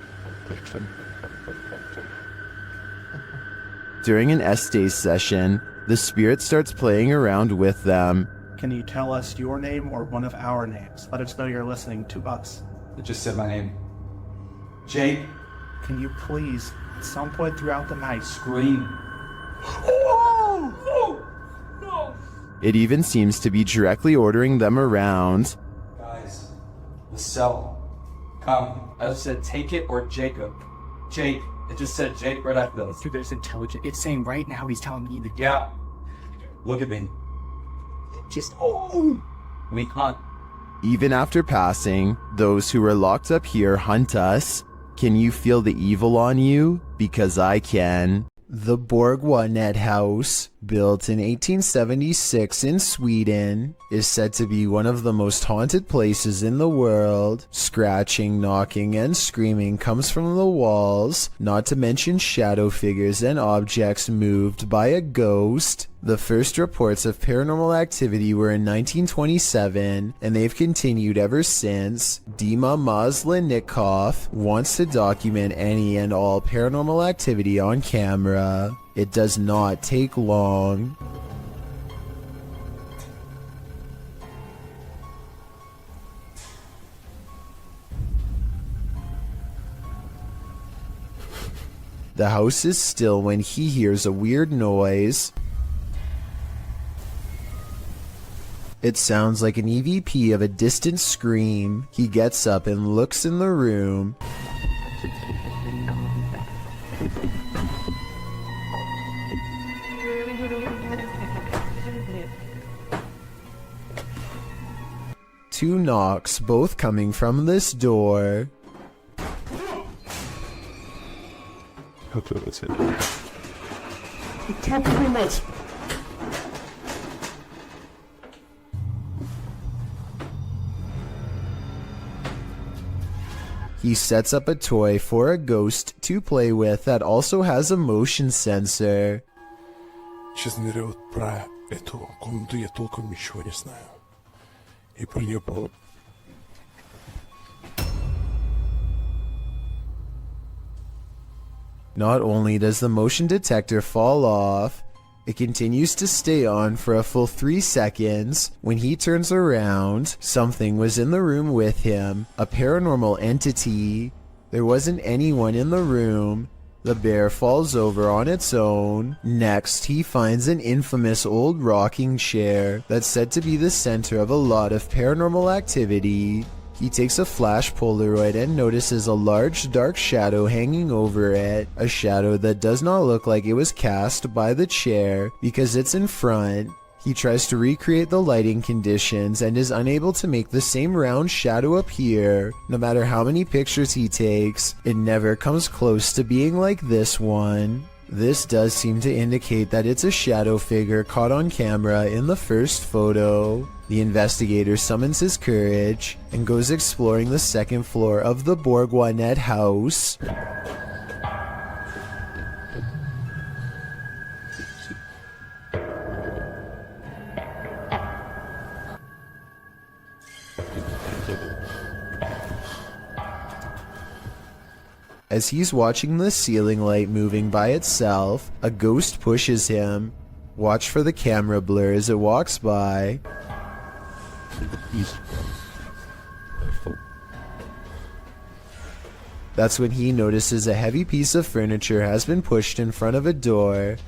During an S-Days session, the spirit starts playing around with them. Can you tell us your name or one of our names? Let us know you're listening to us. It just said my name. Jake. Can you please, at some point throughout the night, scream? Oh! No! It even seems to be directly ordering them around. Guys, the cell. Come. I just said take it or Jacob. Jake. It just said Jake right after this. Dude, there's intelligent. It's saying right now he's telling me the Yeah. Look at me. Just we can't. Even after passing, those who are locked up here hunt us. Can you feel the evil on you? Because I can. The Borgwanet House, built in 1876 in Sweden, is said to be one of the most haunted places in the world. Scratching, knocking, and screaming comes from the walls, not to mention shadow figures and objects moved by a ghost. The first reports of paranormal activity were in 1927, and they've continued ever since. Dima Maslenikov wants to document any and all paranormal activity on camera. It does not take long. The house is still when he hears a weird noise. It sounds like an EVP of a distant scream. He gets up and looks in the room. 2 knocks, both coming from this door. That's it. He sets up a toy for a ghost to play with that also has a motion sensor. Сейчас ныряют про эту комнату, я толком ничего не знаю. И про нее было... Not only does the motion detector fall off, it continues to stay on for a full 3 seconds. When he turns around, something was in the room with him, a paranormal entity. There wasn't anyone in the room. The bear falls over on its own. Next, he finds an infamous old rocking chair that's said to be the center of a lot of paranormal activity. He takes a flash Polaroid and notices a large dark shadow hanging over it, a shadow that does not look like it was cast by the chair because it's in front. He tries to recreate the lighting conditions and is unable to make the same round shadow appear. No matter how many pictures he takes, it never comes close to being like this one. This does seem to indicate that it's a shadow figure caught on camera in the first photo. The investigator summons his courage and goes exploring the second floor of the Bourgoinet house. As he's watching the ceiling light moving by itself, a ghost pushes him. Watch for the camera blur as it walks by. That's when he notices a heavy piece of furniture has been pushed in front of a door.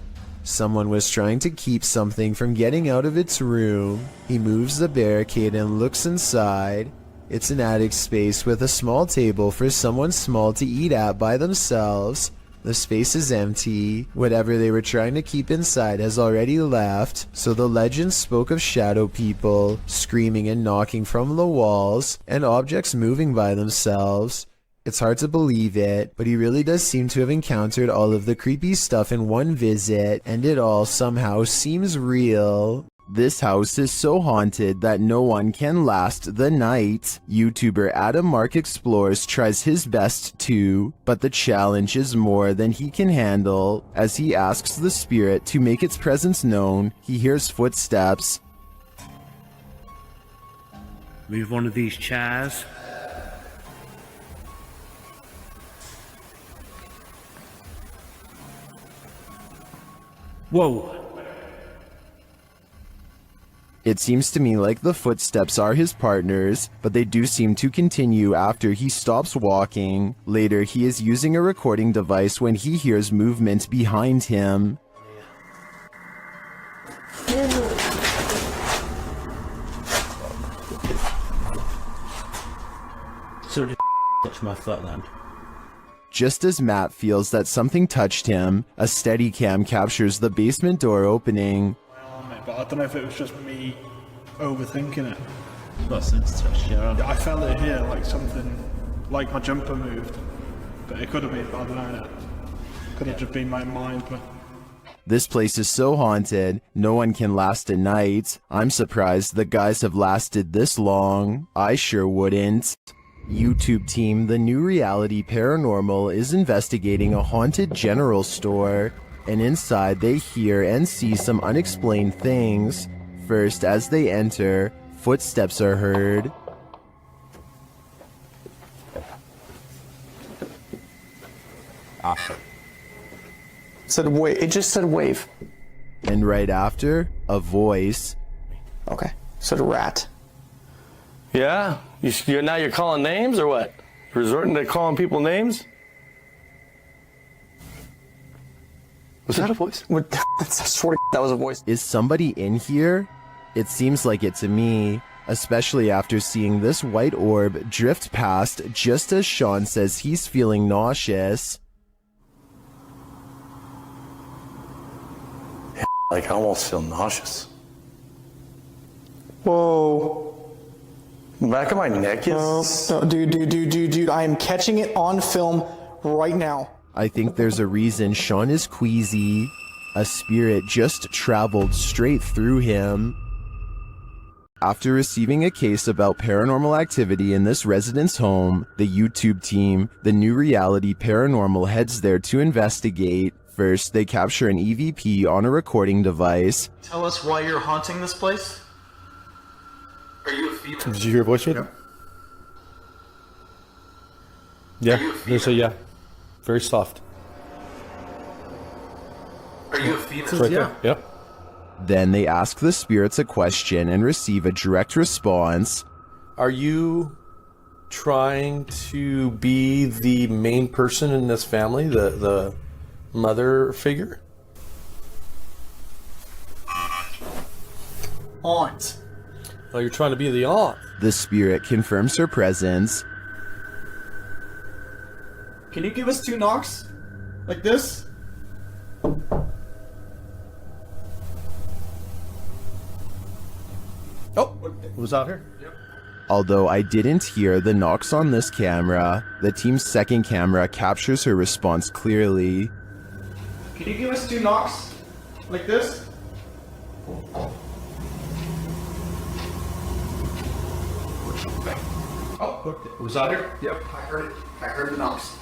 Someone was trying to keep something from getting out of its room. He moves the barricade and looks inside. It's an attic space with a small table for someone small to eat at by themselves. The space is empty. Whatever they were trying to keep inside has already left, so the legend spoke of shadow people, screaming and knocking from the walls, and objects moving by themselves. It's hard to believe it, but he really does seem to have encountered all of the creepy stuff in one visit, and it all somehow seems real. This house is so haunted that no one can last the night. YouTuber Adam Mark Explores tries his best too, but the challenge is more than he can handle. As he asks the spirit to make its presence known, he hears footsteps. Move one of these chairs. Whoa. It seems to me like the footsteps are his partners, but they do seem to continue after he stops walking. Later, he is using a recording device when he hears movement behind him. So did touch my foot then? Just as Matt feels that something touched him, a Steadicam captures the basement door opening. But I don't know if it was just me overthinking it. Got sense touch your arm. Yeah, I felt it here, like something, like my jumper moved. But it could have been, I don't know. Could have just been my mind. But This place is so haunted, no one can last a night. I'm surprised the guys have lasted this long. I sure wouldn't. YouTube team The New Reality Paranormal is investigating a haunted general store, and inside they hear and see some unexplained things. First, as they enter, footsteps are heard. Said wave. It just said wave. And right after, a voice. Okay. Said rat. Yeah? Now you're calling names or what? Resorting to calling people names? Was that a voice? What? I swear to God, that was a voice. Is somebody in here? It seems like it to me, especially after seeing this white orb drift past just as Sean says he's feeling nauseous. Like, I almost feel nauseous. Whoa. Back of my neck is... No, dude, I am catching it on film right now. I think there's a reason Sean is queasy. A spirit just traveled straight through him. After receiving a case about paranormal activity in this resident's home, the YouTube team, the New Reality Paranormal, heads there to investigate. First, they capture an EVP on a recording device. Tell us why you're haunting this place? Are you a female? Did you hear a voice read? Yeah, there's a yeah. Very soft. Are you a female? It's right there. Yep. Then they ask the spirits a question and receive a direct response. Are you trying to be the main person in this family, the mother figure? Aunt. Oh, you're trying to be the aunt. The spirit confirms her presence. Can you give us 2 knocks? Like this? Oh, was out here? Yep. Although I didn't hear the knocks on this camera, the team's second camera captures her response clearly. Can you give us 2 knocks? Like this? Oh, was out here? Yep, I heard it. I heard the knocks.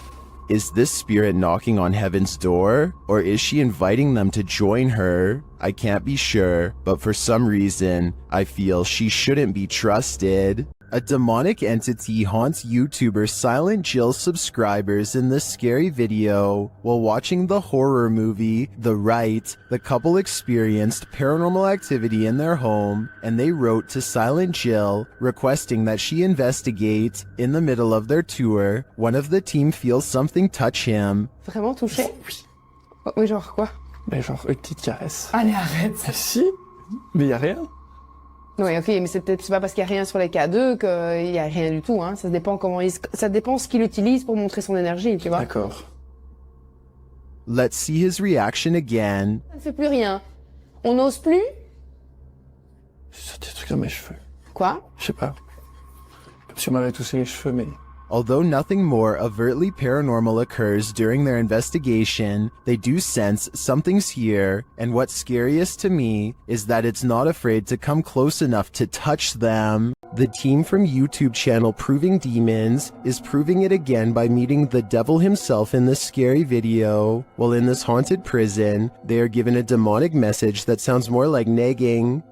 Is this spirit knocking on heaven's door? Or is she inviting them to join her? I can't be sure, but for some reason, I feel she shouldn't be trusted. A demonic entity haunts YouTuber Silent Jill subscribers in this scary video. While watching the horror movie The Rite, the couple experienced paranormal activity in their home, and they wrote to Silent Jill requesting that she investigate. In the middle of their tour, one of the team feels something touch him. Vraiment touché? Oh, mais genre quoi? Mais genre une petite caresse. Allez, arrête. Si, mais y a rien. Oui, ok, mais c'est pas parce qu'il n'y a rien sur les K2 qu'il n'y a rien du tout, hein. Ça dépend ça dépend ce qu'il utilise pour montrer son énergie, tu vois. D'accord. Let's see his reaction again. Ça ne fait plus rien. On n'ose plus? C'est des trucs dans mes cheveux. Quoi? Je sais pas. Comme si on m'avait touché les cheveux, mais... Although nothing more overtly paranormal occurs during their investigation, they do sense something's here, and what's scariest to me is that it's not afraid to come close enough to touch them. The team from YouTube channel Proving Demons is proving it again by meeting the devil himself in this scary video. While in this haunted prison, they are given a demonic message that sounds more like nagging.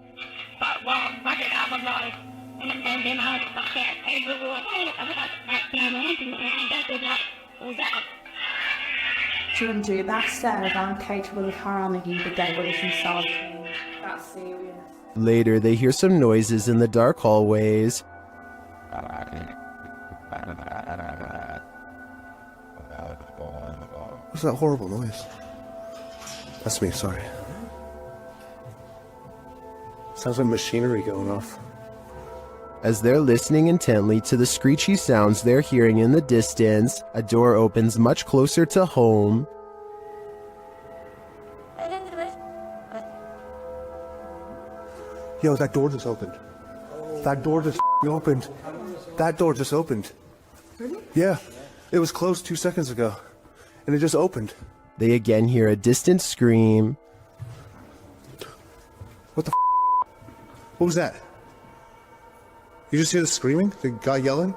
Junju, that said, I'm capable of harming you the devil is inside me. That's serious. Later, they hear some noises in the dark hallways. What's that horrible noise? That's me, sorry. Sounds like machinery going off. As they're listening intently to the screechy sounds they're hearing in the distance, a door opens much closer to home. Yo, that door just opened. That door just opened. That door just opened. Really? Yeah, it was closed 2 seconds ago, and it just opened. They again hear a distant scream. What the What was that? You just hear the screaming? The guy yelling?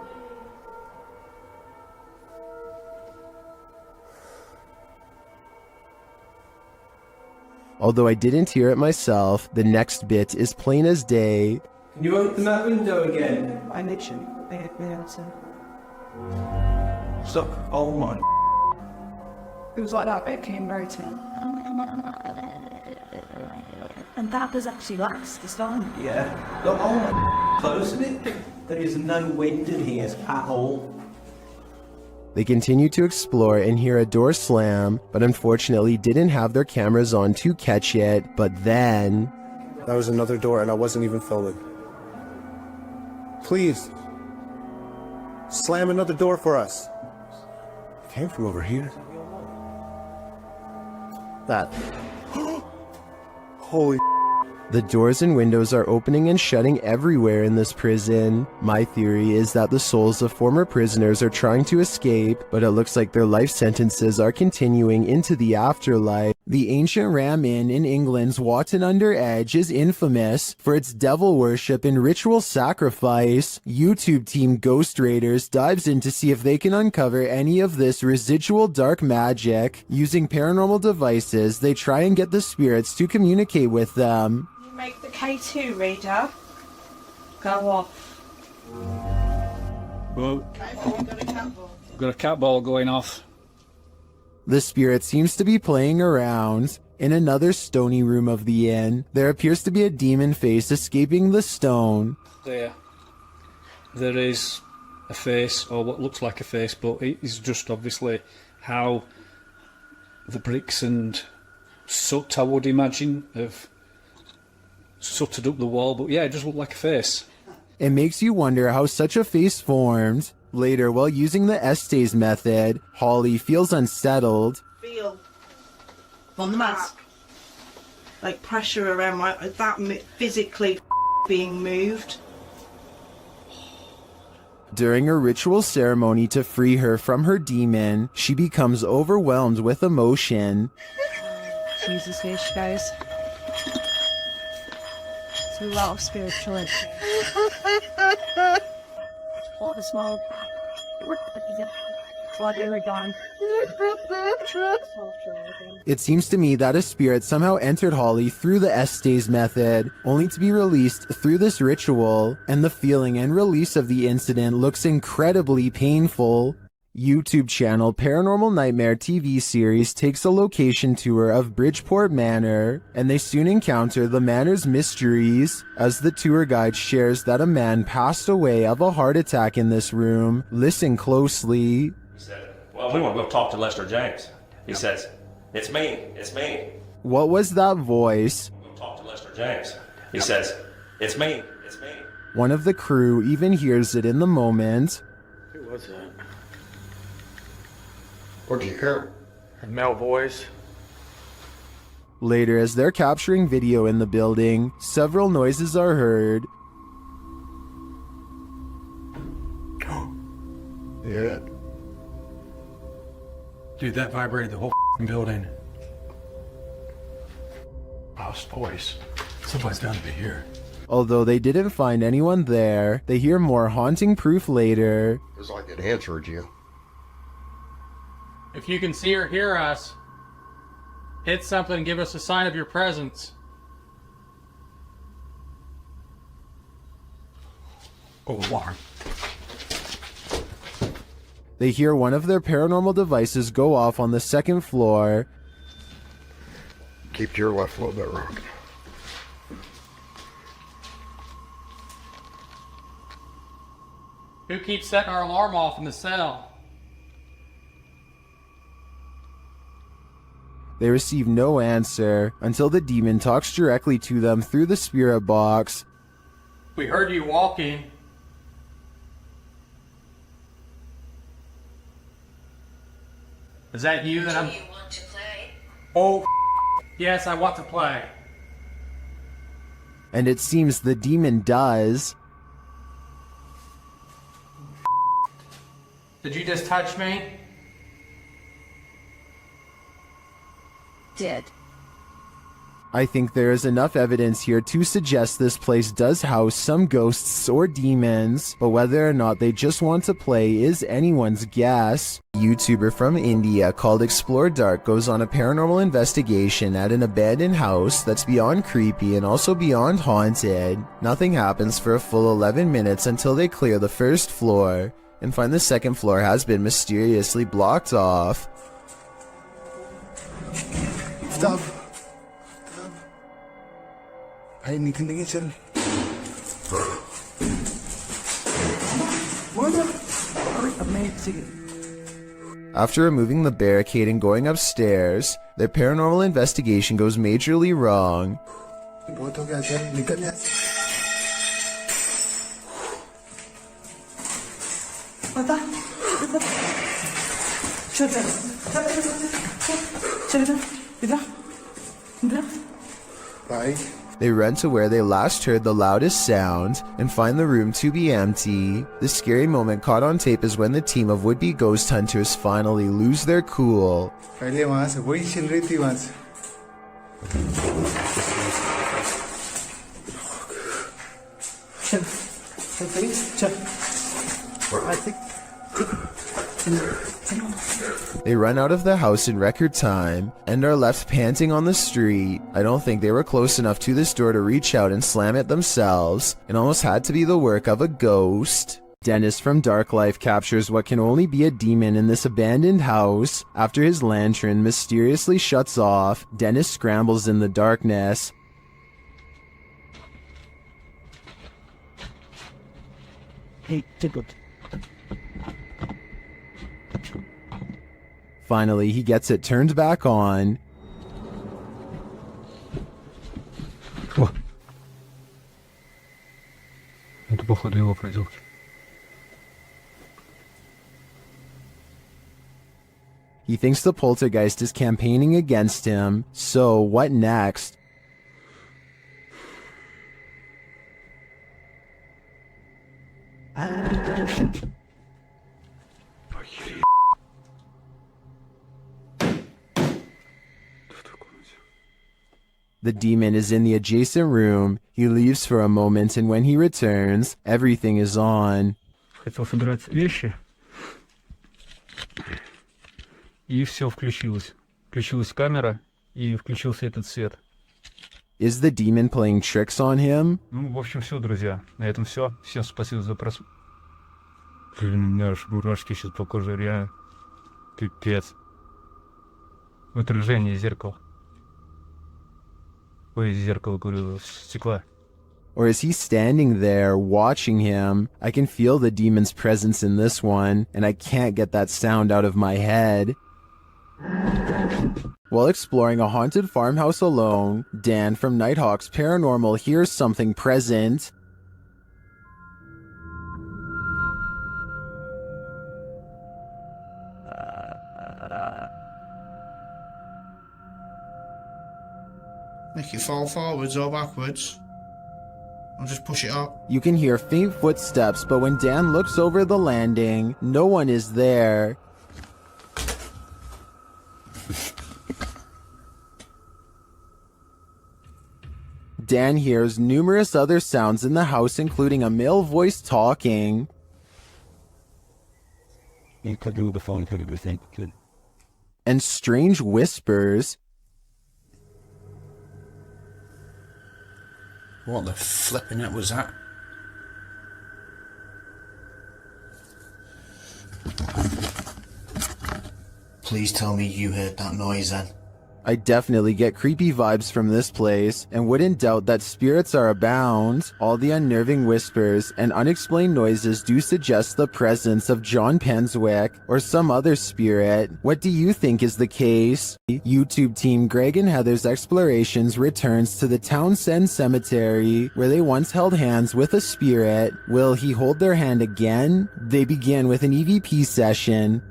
Although I didn't hear it myself, the next bit is plain as day. Can you open that window again? I literally, they had to. Stop. Oh my. It was like that, it came rotating. And that does actually last this time. Yeah. Look, oh my. Close it. There is no wind in here at all. They continue to explore and hear a door slam, but unfortunately didn't have their cameras on to catch it. But then... That was another door and I wasn't even filming. Please. Slam another door for us. It came from over here. That. Holy The doors and windows are opening and shutting everywhere in this prison. My theory is that the souls of former prisoners are trying to escape, but it looks like their life sentences are continuing into the afterlife. The ancient Ram Inn in England's Watton-under-Edge is infamous for its devil worship and ritual sacrifice. YouTube team Ghost Raiders dives in to see if they can uncover any of this residual dark magic. Using paranormal devices, they try and get the spirits to communicate with them. You make the K2 reader go off. Well, got a cat ball going off. The spirit seems to be playing around. In another stony room of the inn, there appears to be a demon face escaping the stone. There is a face, or what looks like a face, but it is just obviously how the bricks and soot, I would imagine, have sooted up the wall. But yeah, it just looked like a face. It makes you wonder how such a face formed. Later, while using the Estes method, Holly feels unsettled. Feel on the mat, like pressure around that physically being moved. During a ritual ceremony to free her from her demon, she becomes overwhelmed with emotion. Jesus, here she goes. It's a lot of spiritual energy. What a small. It seems to me that a spirit somehow entered Holly through the Estes method, only to be released through this ritual, and the feeling and release of the incident looks incredibly painful. YouTube channel Paranormal Nightmare TV series takes a location tour of Bridgeport Manor, and they soon encounter the manor's mysteries, as the tour guide shares that a man passed away of a heart attack in this room. Listen closely. He said, well, we want to go talk to Lester James. He says, it's me. What was that voice? We'll talk to Lester James. He says, it's me. One of the crew even hears it in the moment. Who was that? What'd you hear? A male voice. Later, as they're capturing video in the building, several noises are heard. Yeah. Dude, that vibrated the whole building. Lost voice. Somebody's down to be here. Although they didn't find anyone there, they hear more haunting proof later. It's like it answered you. If you can see or hear us, hit something and give us a sign of your presence. Oh, alarm. They hear one of their paranormal devices go off on the second floor. Keep to your left a little bit, Rock. Who keeps setting our alarm off in the cell? They receive no answer until the demon talks directly to them through the spirit box. We heard you walking. Is that you that I'm... Do you want to play? Oh, yes, I want to play. And it seems the demon does. Did you just touch me? Did. I think there is enough evidence here to suggest this place does house some ghosts or demons, but whether or not they just want to play is anyone's guess. A YouTuber from India called Explore Dark goes on a paranormal investigation at an abandoned house that's beyond creepy and also beyond haunted. Nothing happens for a full 11 minutes until they clear the first floor and find the second floor has been mysteriously blocked off. Stop. Ay, hindi tingin sir. After removing the barricade and going upstairs, their paranormal investigation goes majorly wrong. They run to where they last heard the loudest sound and find the room to be empty. The scary moment caught on tape is when the team of would-be ghost hunters finally lose their cool. They run out of the house in record time and are left panting on the street. I don't think they were close enough to this door to reach out and slam it themselves. It almost had to be the work of a ghost. Dennis from Dark Life captures what can only be a demon in this abandoned house. After his lantern mysteriously shuts off, Dennis scrambles in the darkness. Hey, take it. Finally, he gets it turned back on. Это походу его проделки. He thinks the poltergeist is campaigning against him, so what next? The demon is in the adjacent room. He leaves for a moment, and when he returns, everything is on. Хотел собирать вещи. И все включилось. Включилась камера, и включился этот свет. Is the demon playing tricks on him? Ну, в общем, все, друзья. На этом все. Всем спасибо за просмотр. Блин, у меня аж мурашки сейчас по коже, реально. Пипец. Отражение зеркала. Ой, зеркало, говорю, стекла. Or is he standing there watching him? I can feel the demon's presence in this one, and I can't get that sound out of my head. While exploring a haunted farmhouse alone, Dan from Nighthawk's Paranormal hears something present. Make it fall forwards or backwards. I'll just push it up. You can hear faint footsteps, but when Dan looks over the landing, no one is there. Dan hears numerous other sounds in the house, including a male voice talking. And strange whispers. What the flipping heck was that? Please tell me you heard that noise then. I definitely get creepy vibes from this place, and wouldn't doubt that spirits are abound. All the unnerving whispers and unexplained noises do suggest the presence of John Penswick or some other spirit. What do you think is the case? YouTube team Greg and Heather's Explorations returns to the Townsend Cemetery, where they once held hands with a spirit. Will he hold their hand again? They begin with an EVP session.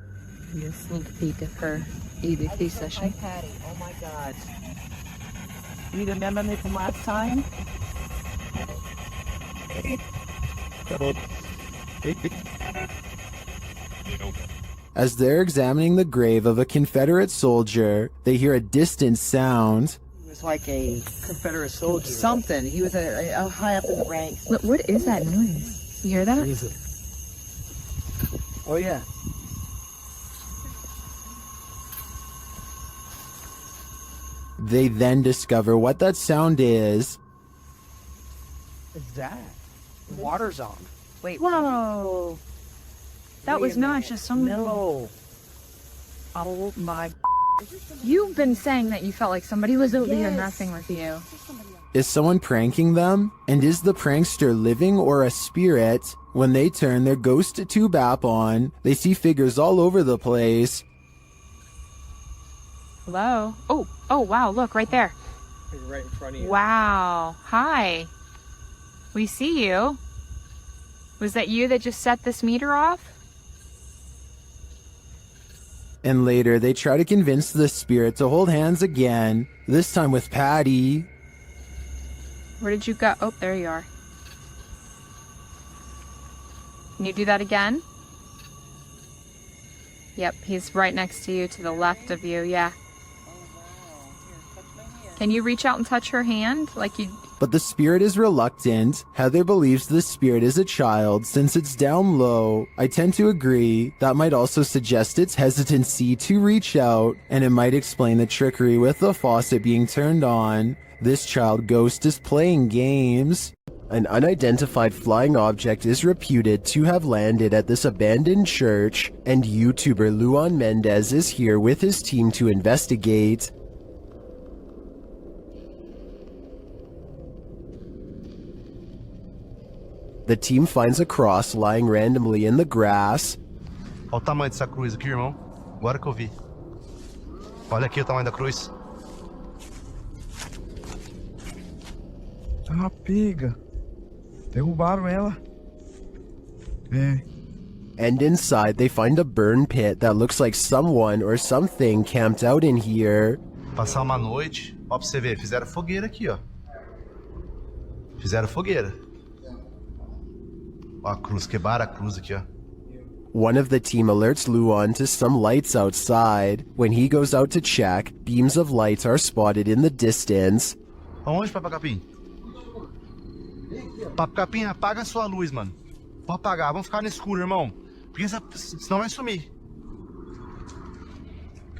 A sneak peek of her EVP session. Hi, Patty. Oh my God. You remember me from last time? As they're examining the grave of a Confederate soldier, they hear a distant sound. He was like a Confederate soldier. Something. He was a high up in the ranks. What is that noise? You hear that? Oh yeah. They then discover what that sound is. What's that? The water's on. Wait. Whoa. That was not just some. No. Oh my. You've been saying that you felt like somebody was over here messing with you. Is someone pranking them? And is the prankster living or a spirit? When they turn their ghost tube app on, they see figures all over the place. Hello? Oh, wow, look, right there. Right in front of you. Wow. Hi. We see you. Was that you that just set this meter off? And later, they try to convince the spirit to hold hands again, this time with Patty. Where did you go? Oh, there you are. Can you do that again? Yep, he's right next to you, to the left of you, yeah. Can you reach out and touch her hand like you... But the spirit is reluctant. Heather believes the spirit is a child since it's down low. I tend to agree. That might also suggest its hesitancy to reach out, and it might explain the trickery with the faucet being turned on. This child ghost is playing games. An unidentified flying object is reputed to have landed at this abandoned church, and YouTuber Luan Mendez is here with his team to investigate. The team finds a cross lying randomly in the grass. Olha o tamanho dessa cruz aqui, irmão. Agora que eu vi. Olha aqui o tamanho da cruz. Ah, pega. Derrubaram ela. É. And inside they find a burn pit that looks like someone or something camped out in here. Passar uma noite. Ó, pra você ver, fizeram fogueira aqui, ó. Fizeram fogueira. Ó, a cruz, quebraram a cruz aqui, ó. One of the team alerts Luan to some lights outside. When he goes out to check, beams of light are spotted in the distance. Aonde, Papo Capim? Papo Capim, apaga a sua luz, mano. Vou apagar, vamos ficar no escuro, irmão. Porque senão vai sumir.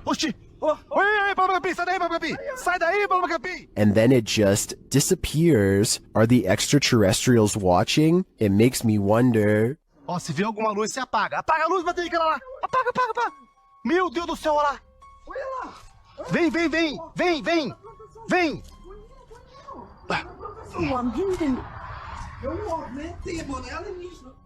Oxi! Oi, Papo Capim, sai daí, Papo Capim! Sai daí, Papo Capim! And then it just disappears. Are the extraterrestrials watching? It makes me wonder. Ó, se vê alguma luz, você apaga. Apaga a luz, bater aquela lá. Apaga, apaga, apaga. Meu Deus do céu, olha lá. Vem, vem, vem, vem, vem, vem.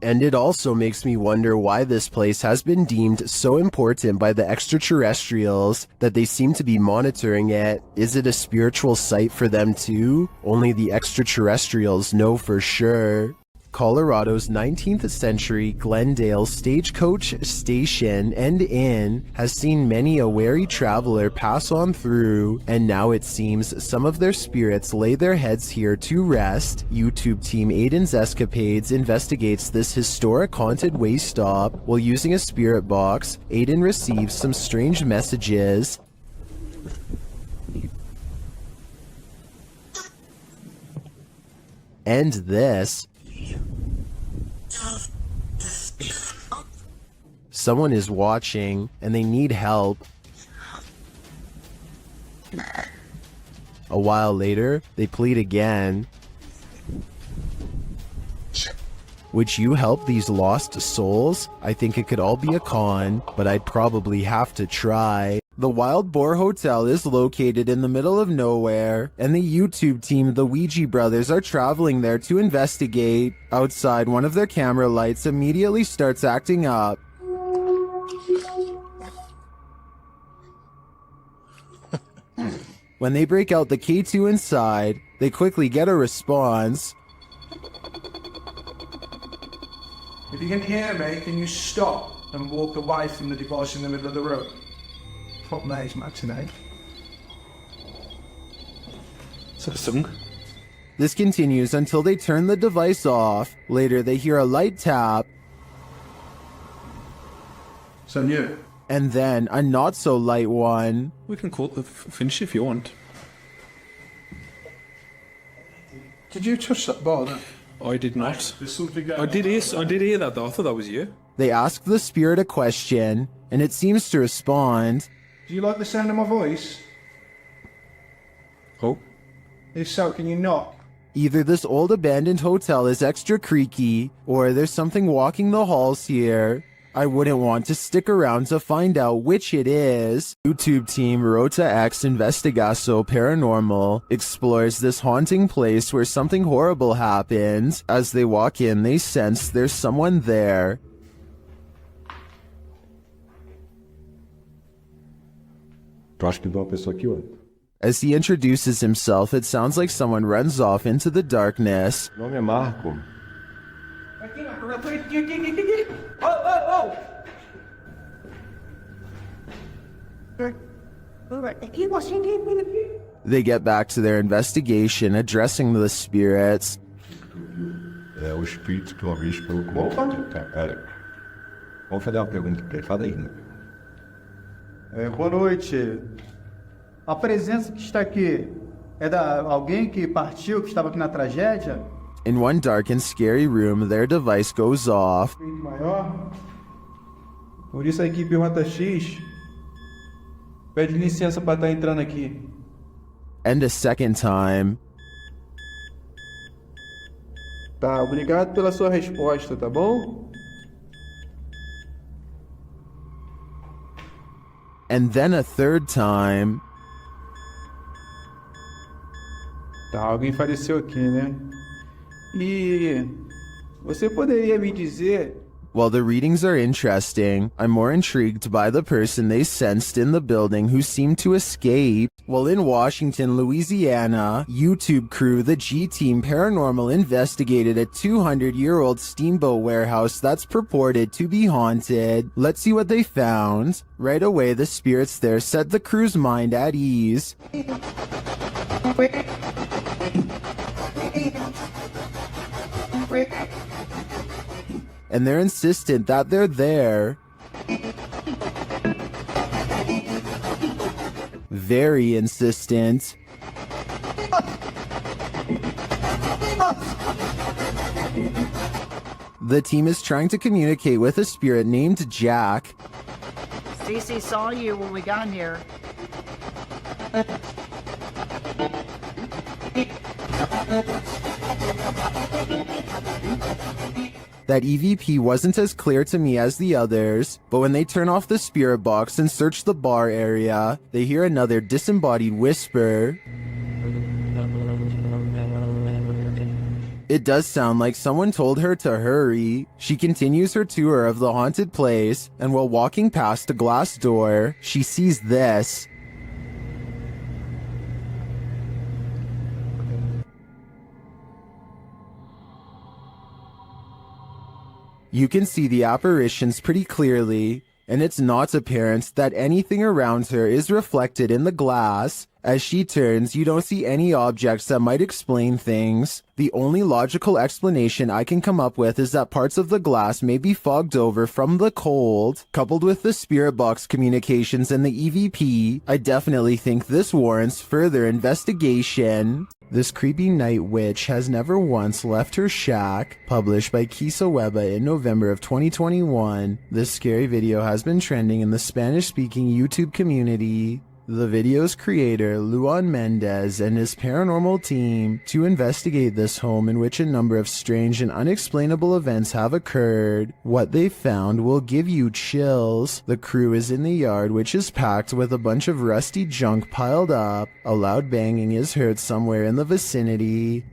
And it also makes me wonder why this place has been deemed so important by the extraterrestrials that they seem to be monitoring it. Is it a spiritual site for them too? Only the extraterrestrials know for sure. Colorado's 19th century Glendale stagecoach station and inn has seen many a wary traveler pass on through, and now it seems some of their spirits lay their heads here to rest. YouTube team Aiden's Escapades investigates this historic haunted way stop. While using a spirit box, Aiden receives some strange messages. And this. Someone is watching and they need help. A while later, they plead again. Would you help these lost souls? I think it could all be a con, but I'd probably have to try. The Wild Boar Hotel is located in the middle of nowhere, and the YouTube team, the Ouija brothers, are traveling there to investigate. Outside, one of their camera lights immediately starts acting up. When they break out the K2 inside, they quickly get a response. If you can hear me, can you stop and walk away from the device in the middle of the room? Fuck me, it's matinee. Is that a song? This continues until they turn the device off. Later, they hear a light tap. So new. And then a not-so-light one. We can call it the finish if you want. Did you touch that bar then? I did not. There's something going I did hear that though. I thought that was you. They ask the spirit a question, and it seems to respond. Do you like the sound of my voice? Oh. If so, can you knock? Either this old abandoned hotel is extra creaky, or there's something walking the halls here. I wouldn't want to stick around to find out which it is. YouTube team Rota X Investigaso Paranormal explores this haunting place where something horrible happens. As they walk in, they sense there's someone there. As he introduces himself, it sounds like someone runs off into the darkness. Meu nome é Marco. They get back to their investigation, addressing the spirits. O espírito que uma vez falou com... Opa, pera. Vamos fazer uma pergunta pra ele. Fala aí. Boa noite. A presença que está aqui é da alguém que partiu, que estava aqui na tragédia? In one dark and scary room, their device goes off. Maior. Por isso a equipe Rota X pede licença para estar entrando aqui. And a second time. Tá, obrigado pela sua resposta, tá bom? And then a third time. Tá, alguém faleceu aqui, né? E você poderia me dizer... While the readings are interesting, I'm more intrigued by the person they sensed in the building who seemed to escape. While in Washington, Louisiana, YouTube crew the G-Team Paranormal investigated a 200-year-old steamboat warehouse that's purported to be haunted. Let's see what they found. Right away, the spirits there set the crew's mind at ease. And they're insistent that they're there. Very insistent. The team is trying to communicate with a spirit named Jack. Cece saw you when we got here. That EVP wasn't as clear to me as the others, but when they turn off the spirit box and search the bar area, they hear another disembodied whisper. It does sound like someone told her to hurry. She continues her tour of the haunted place, and while walking past a glass door, she sees this. You can see the apparitions pretty clearly, and it's not apparent that anything around her is reflected in the glass. As she turns, you don't see any objects that might explain things. The only logical explanation I can come up with is that parts of the glass may be fogged over from the cold. Coupled with the spirit box communications and the EVP, I definitely think this warrants further investigation. This creepy night witch has never once left her shack. Published by Kisa Weba in November of 2021. This scary video has been trending in the Spanish-speaking YouTube community. The video's creator, Luan Mendez, and his paranormal team to investigate this home in which a number of strange and unexplainable events have occurred. What they found will give you chills. The crew is in the yard, which is packed with a bunch of rusty junk piled up. A loud banging is heard somewhere in the vicinity.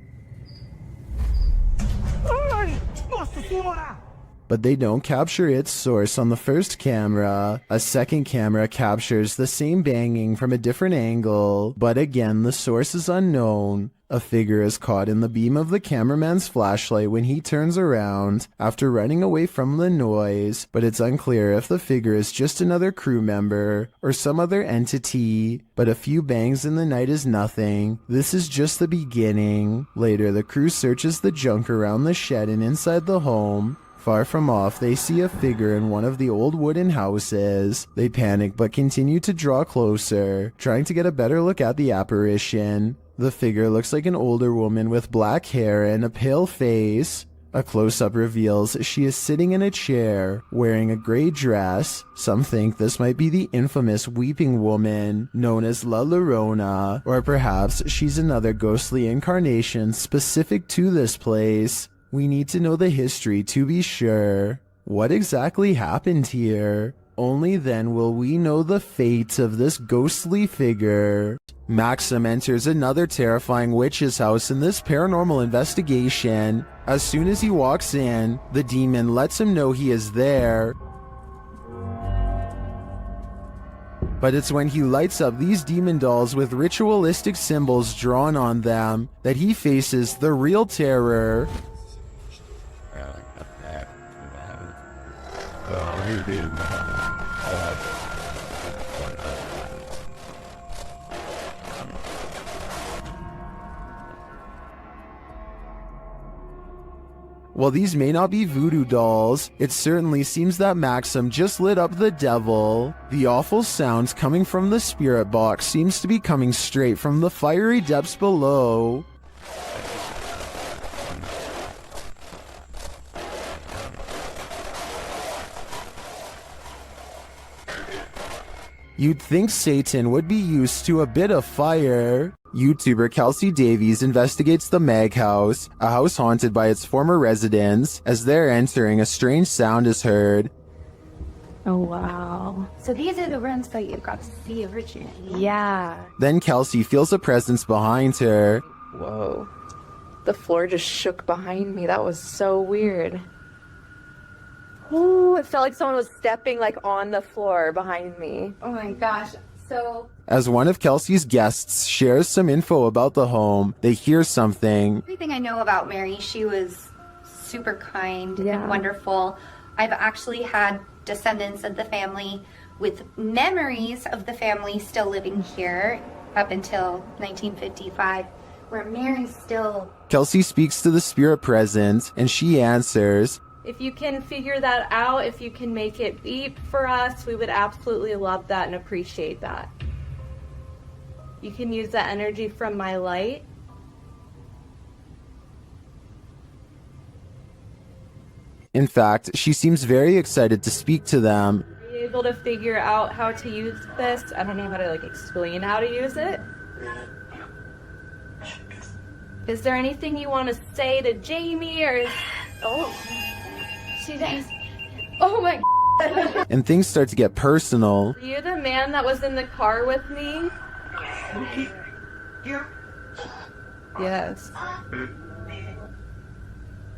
But they don't capture its source on the first camera. A second camera captures the same banging from a different angle, but again the source is unknown. A figure is caught in the beam of the cameraman's flashlight when he turns around after running away from the noise, but it's unclear if the figure is just another crew member or some other entity. But a few bangs in the night is nothing. This is just the beginning. Later, the crew searches the junk around the shed and inside the home. Far from off, they see a figure in one of the old wooden houses. They panic but continue to draw closer, trying to get a better look at the apparition. The figure looks like an older woman with black hair and a pale face. A close-up reveals she is sitting in a chair, wearing a gray dress. Some think this might be the infamous Weeping Woman, known as La Llorona, or perhaps she's another ghostly incarnation specific to this place. We need to know the history to be sure. What exactly happened here? Only then will we know the fate of this ghostly figure. Maxim enters another terrifying witch's house in this paranormal investigation. As soon as he walks in, the demon lets him know he is there. But it's when he lights up these demon dolls with ritualistic symbols drawn on them that he faces the real terror. While these may not be voodoo dolls, it certainly seems that Maxim just lit up the devil. The awful sounds coming from the spirit box seems to be coming straight from the fiery depths below. You'd think Satan would be used to a bit of fire. YouTuber Kelsey Davies investigates the Mag House, a house haunted by its former residents. As they're entering, a strange sound is heard. Oh, wow. So these are the rooms that you got to see originally? Yeah. Then Kelsey feels a presence behind her. Whoa. The floor just shook behind me. That was so weird. Ooh, it felt like someone was stepping like on the floor behind me. Oh my gosh. So As one of Kelsey's guests shares some info about the home, they hear something. everything I know about Mary, she was super kind and wonderful. I've actually had descendants of the family with memories of the family still living here up until 1955, where Mary's still... Kelsey speaks to the spirit present, and she answers. If you can figure that out, if you can make it beep for us, we would absolutely love that and appreciate that. You can use that energy from my light. In fact, she seems very excited to speak to them. Are you able to figure out how to use this? I don't know how to like explain how to use it. Is there anything you want to say to Jamie or... Oh, She does. Oh my God. And things start to get personal. Are you the man that was in the car with me? Yes.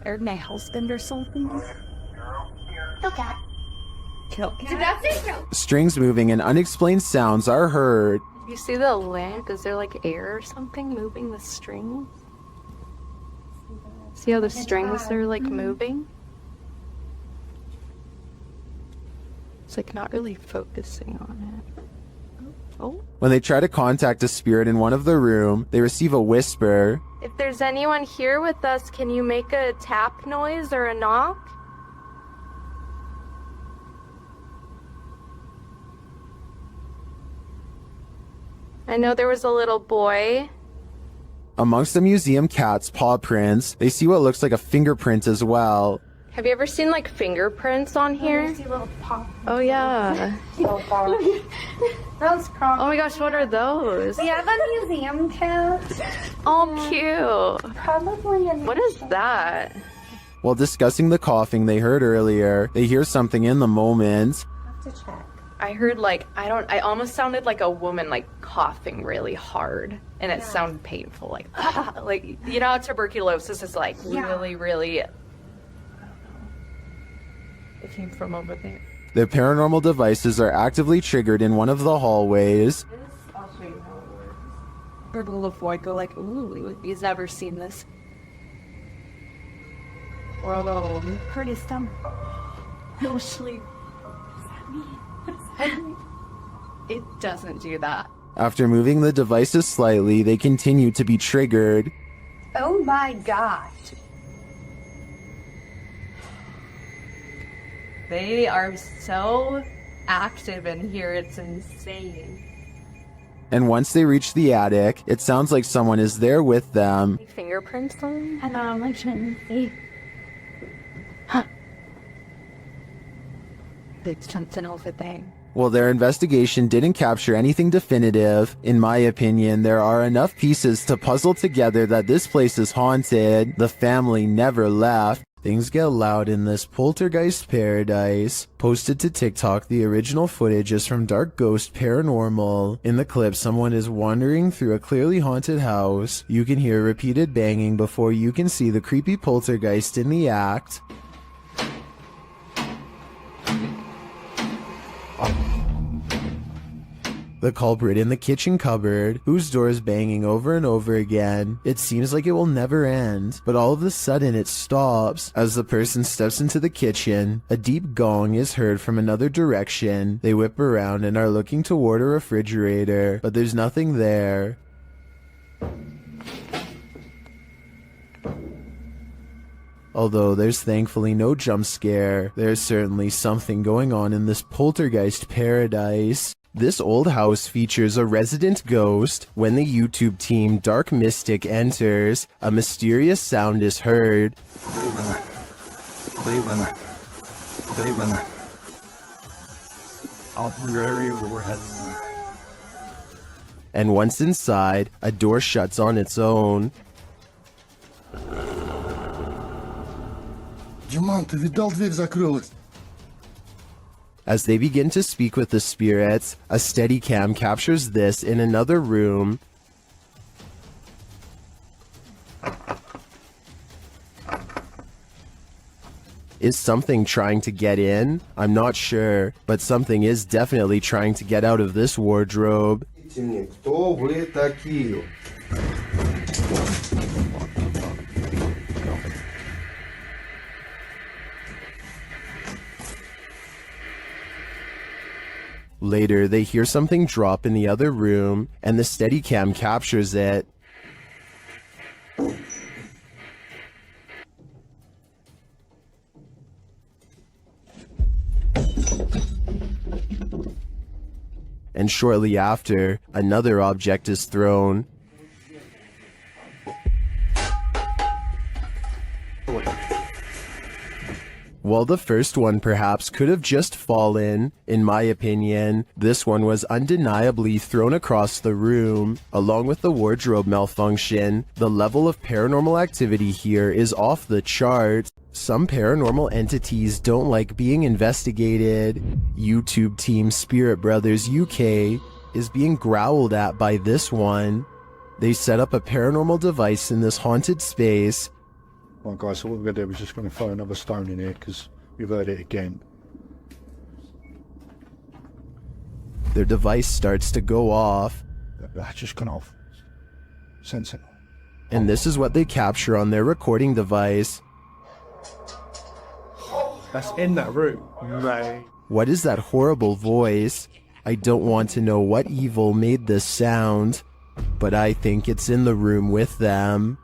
Or my husband or something? Kill cat. Kill cat. Did that say kill? Strings moving and unexplained sounds are heard. You see the lamp? Is there like air or something moving the strings? See how the strings are like moving? It's like not really focusing on it. Oh. When they try to contact a spirit in one of the room, they receive a whisper. If there's anyone here with us, can you make a tap noise or a knock? I know there was a little boy. Amongst the museum cat's paw prints, they see what looks like a fingerprint as well. Have you ever seen like fingerprints on here? Oh yeah. So far. Those Oh my gosh, what are those? We have a museum cat. Oh, cute. Probably a... What is that? While discussing the coughing they heard earlier, they hear something in the moment. have to check. I heard like, I almost sounded like a woman like coughing really hard. And it sounded painful, like, like, you know, tuberculosis is like really, it came from over there. The paranormal devices are actively triggered in one of the hallways. I'll show you how it works. Purple before I go like, ooh, he's never seen this. Whoa. Hurt his stomach. No sleep. It doesn't do that. After moving the devices slightly, they continue to be triggered. Oh my god. They are so active in here, it's insane. And once they reach the attic, it sounds like someone is there with them. Fingerprints on? I know, I shouldn't see. There's something over there. While their investigation didn't capture anything definitive, in my opinion, there are enough pieces to puzzle together that this place is haunted. The family never left. Things get loud in this poltergeist paradise. Posted to TikTok, the original footage is from Dark Ghost Paranormal. In the clip, someone is wandering through a clearly haunted house. You can hear repeated banging before you can see the creepy poltergeist in the act. The culprit in the kitchen cupboard, whose door is banging over and over again. It seems like it will never end, but all of a sudden it stops. As the person steps into the kitchen, a deep gong is heard from another direction. They whip around and are looking toward a refrigerator, but there's nothing there. Although there's thankfully no jump scare, there's certainly something going on in this poltergeist paradise. This old house features a resident ghost. When the YouTube team Dark Mystic enters, a mysterious sound is heard. And once inside, a door shuts on its own. Диман, ты видал, дверь закрылась? As they begin to speak with the spirits, a Steadicam captures this in another room. Is something trying to get in? I'm not sure, but something is definitely trying to get out of this wardrobe. Кто вы такие? Later, they hear something drop in the other room, and the Steadicam captures it. And shortly after, another object is thrown. While the first one perhaps could have just fallen, in my opinion, this one was undeniably thrown across the room. Along with the wardrobe malfunction, the level of paranormal activity here is off the charts. Some paranormal entities don't like being investigated. YouTube team Spirit Brothers UK is being growled at by this one. They set up a paranormal device in this haunted space. Right guys, so what we're going to do is just going to throw another stone in here because we've heard it again. Their device starts to go off. That's just gone off. Sense it. And this is what they capture on their recording device. That's in that room, mate. What is that horrible voice? I don't want to know what evil made this sound, but I think it's in the room with them.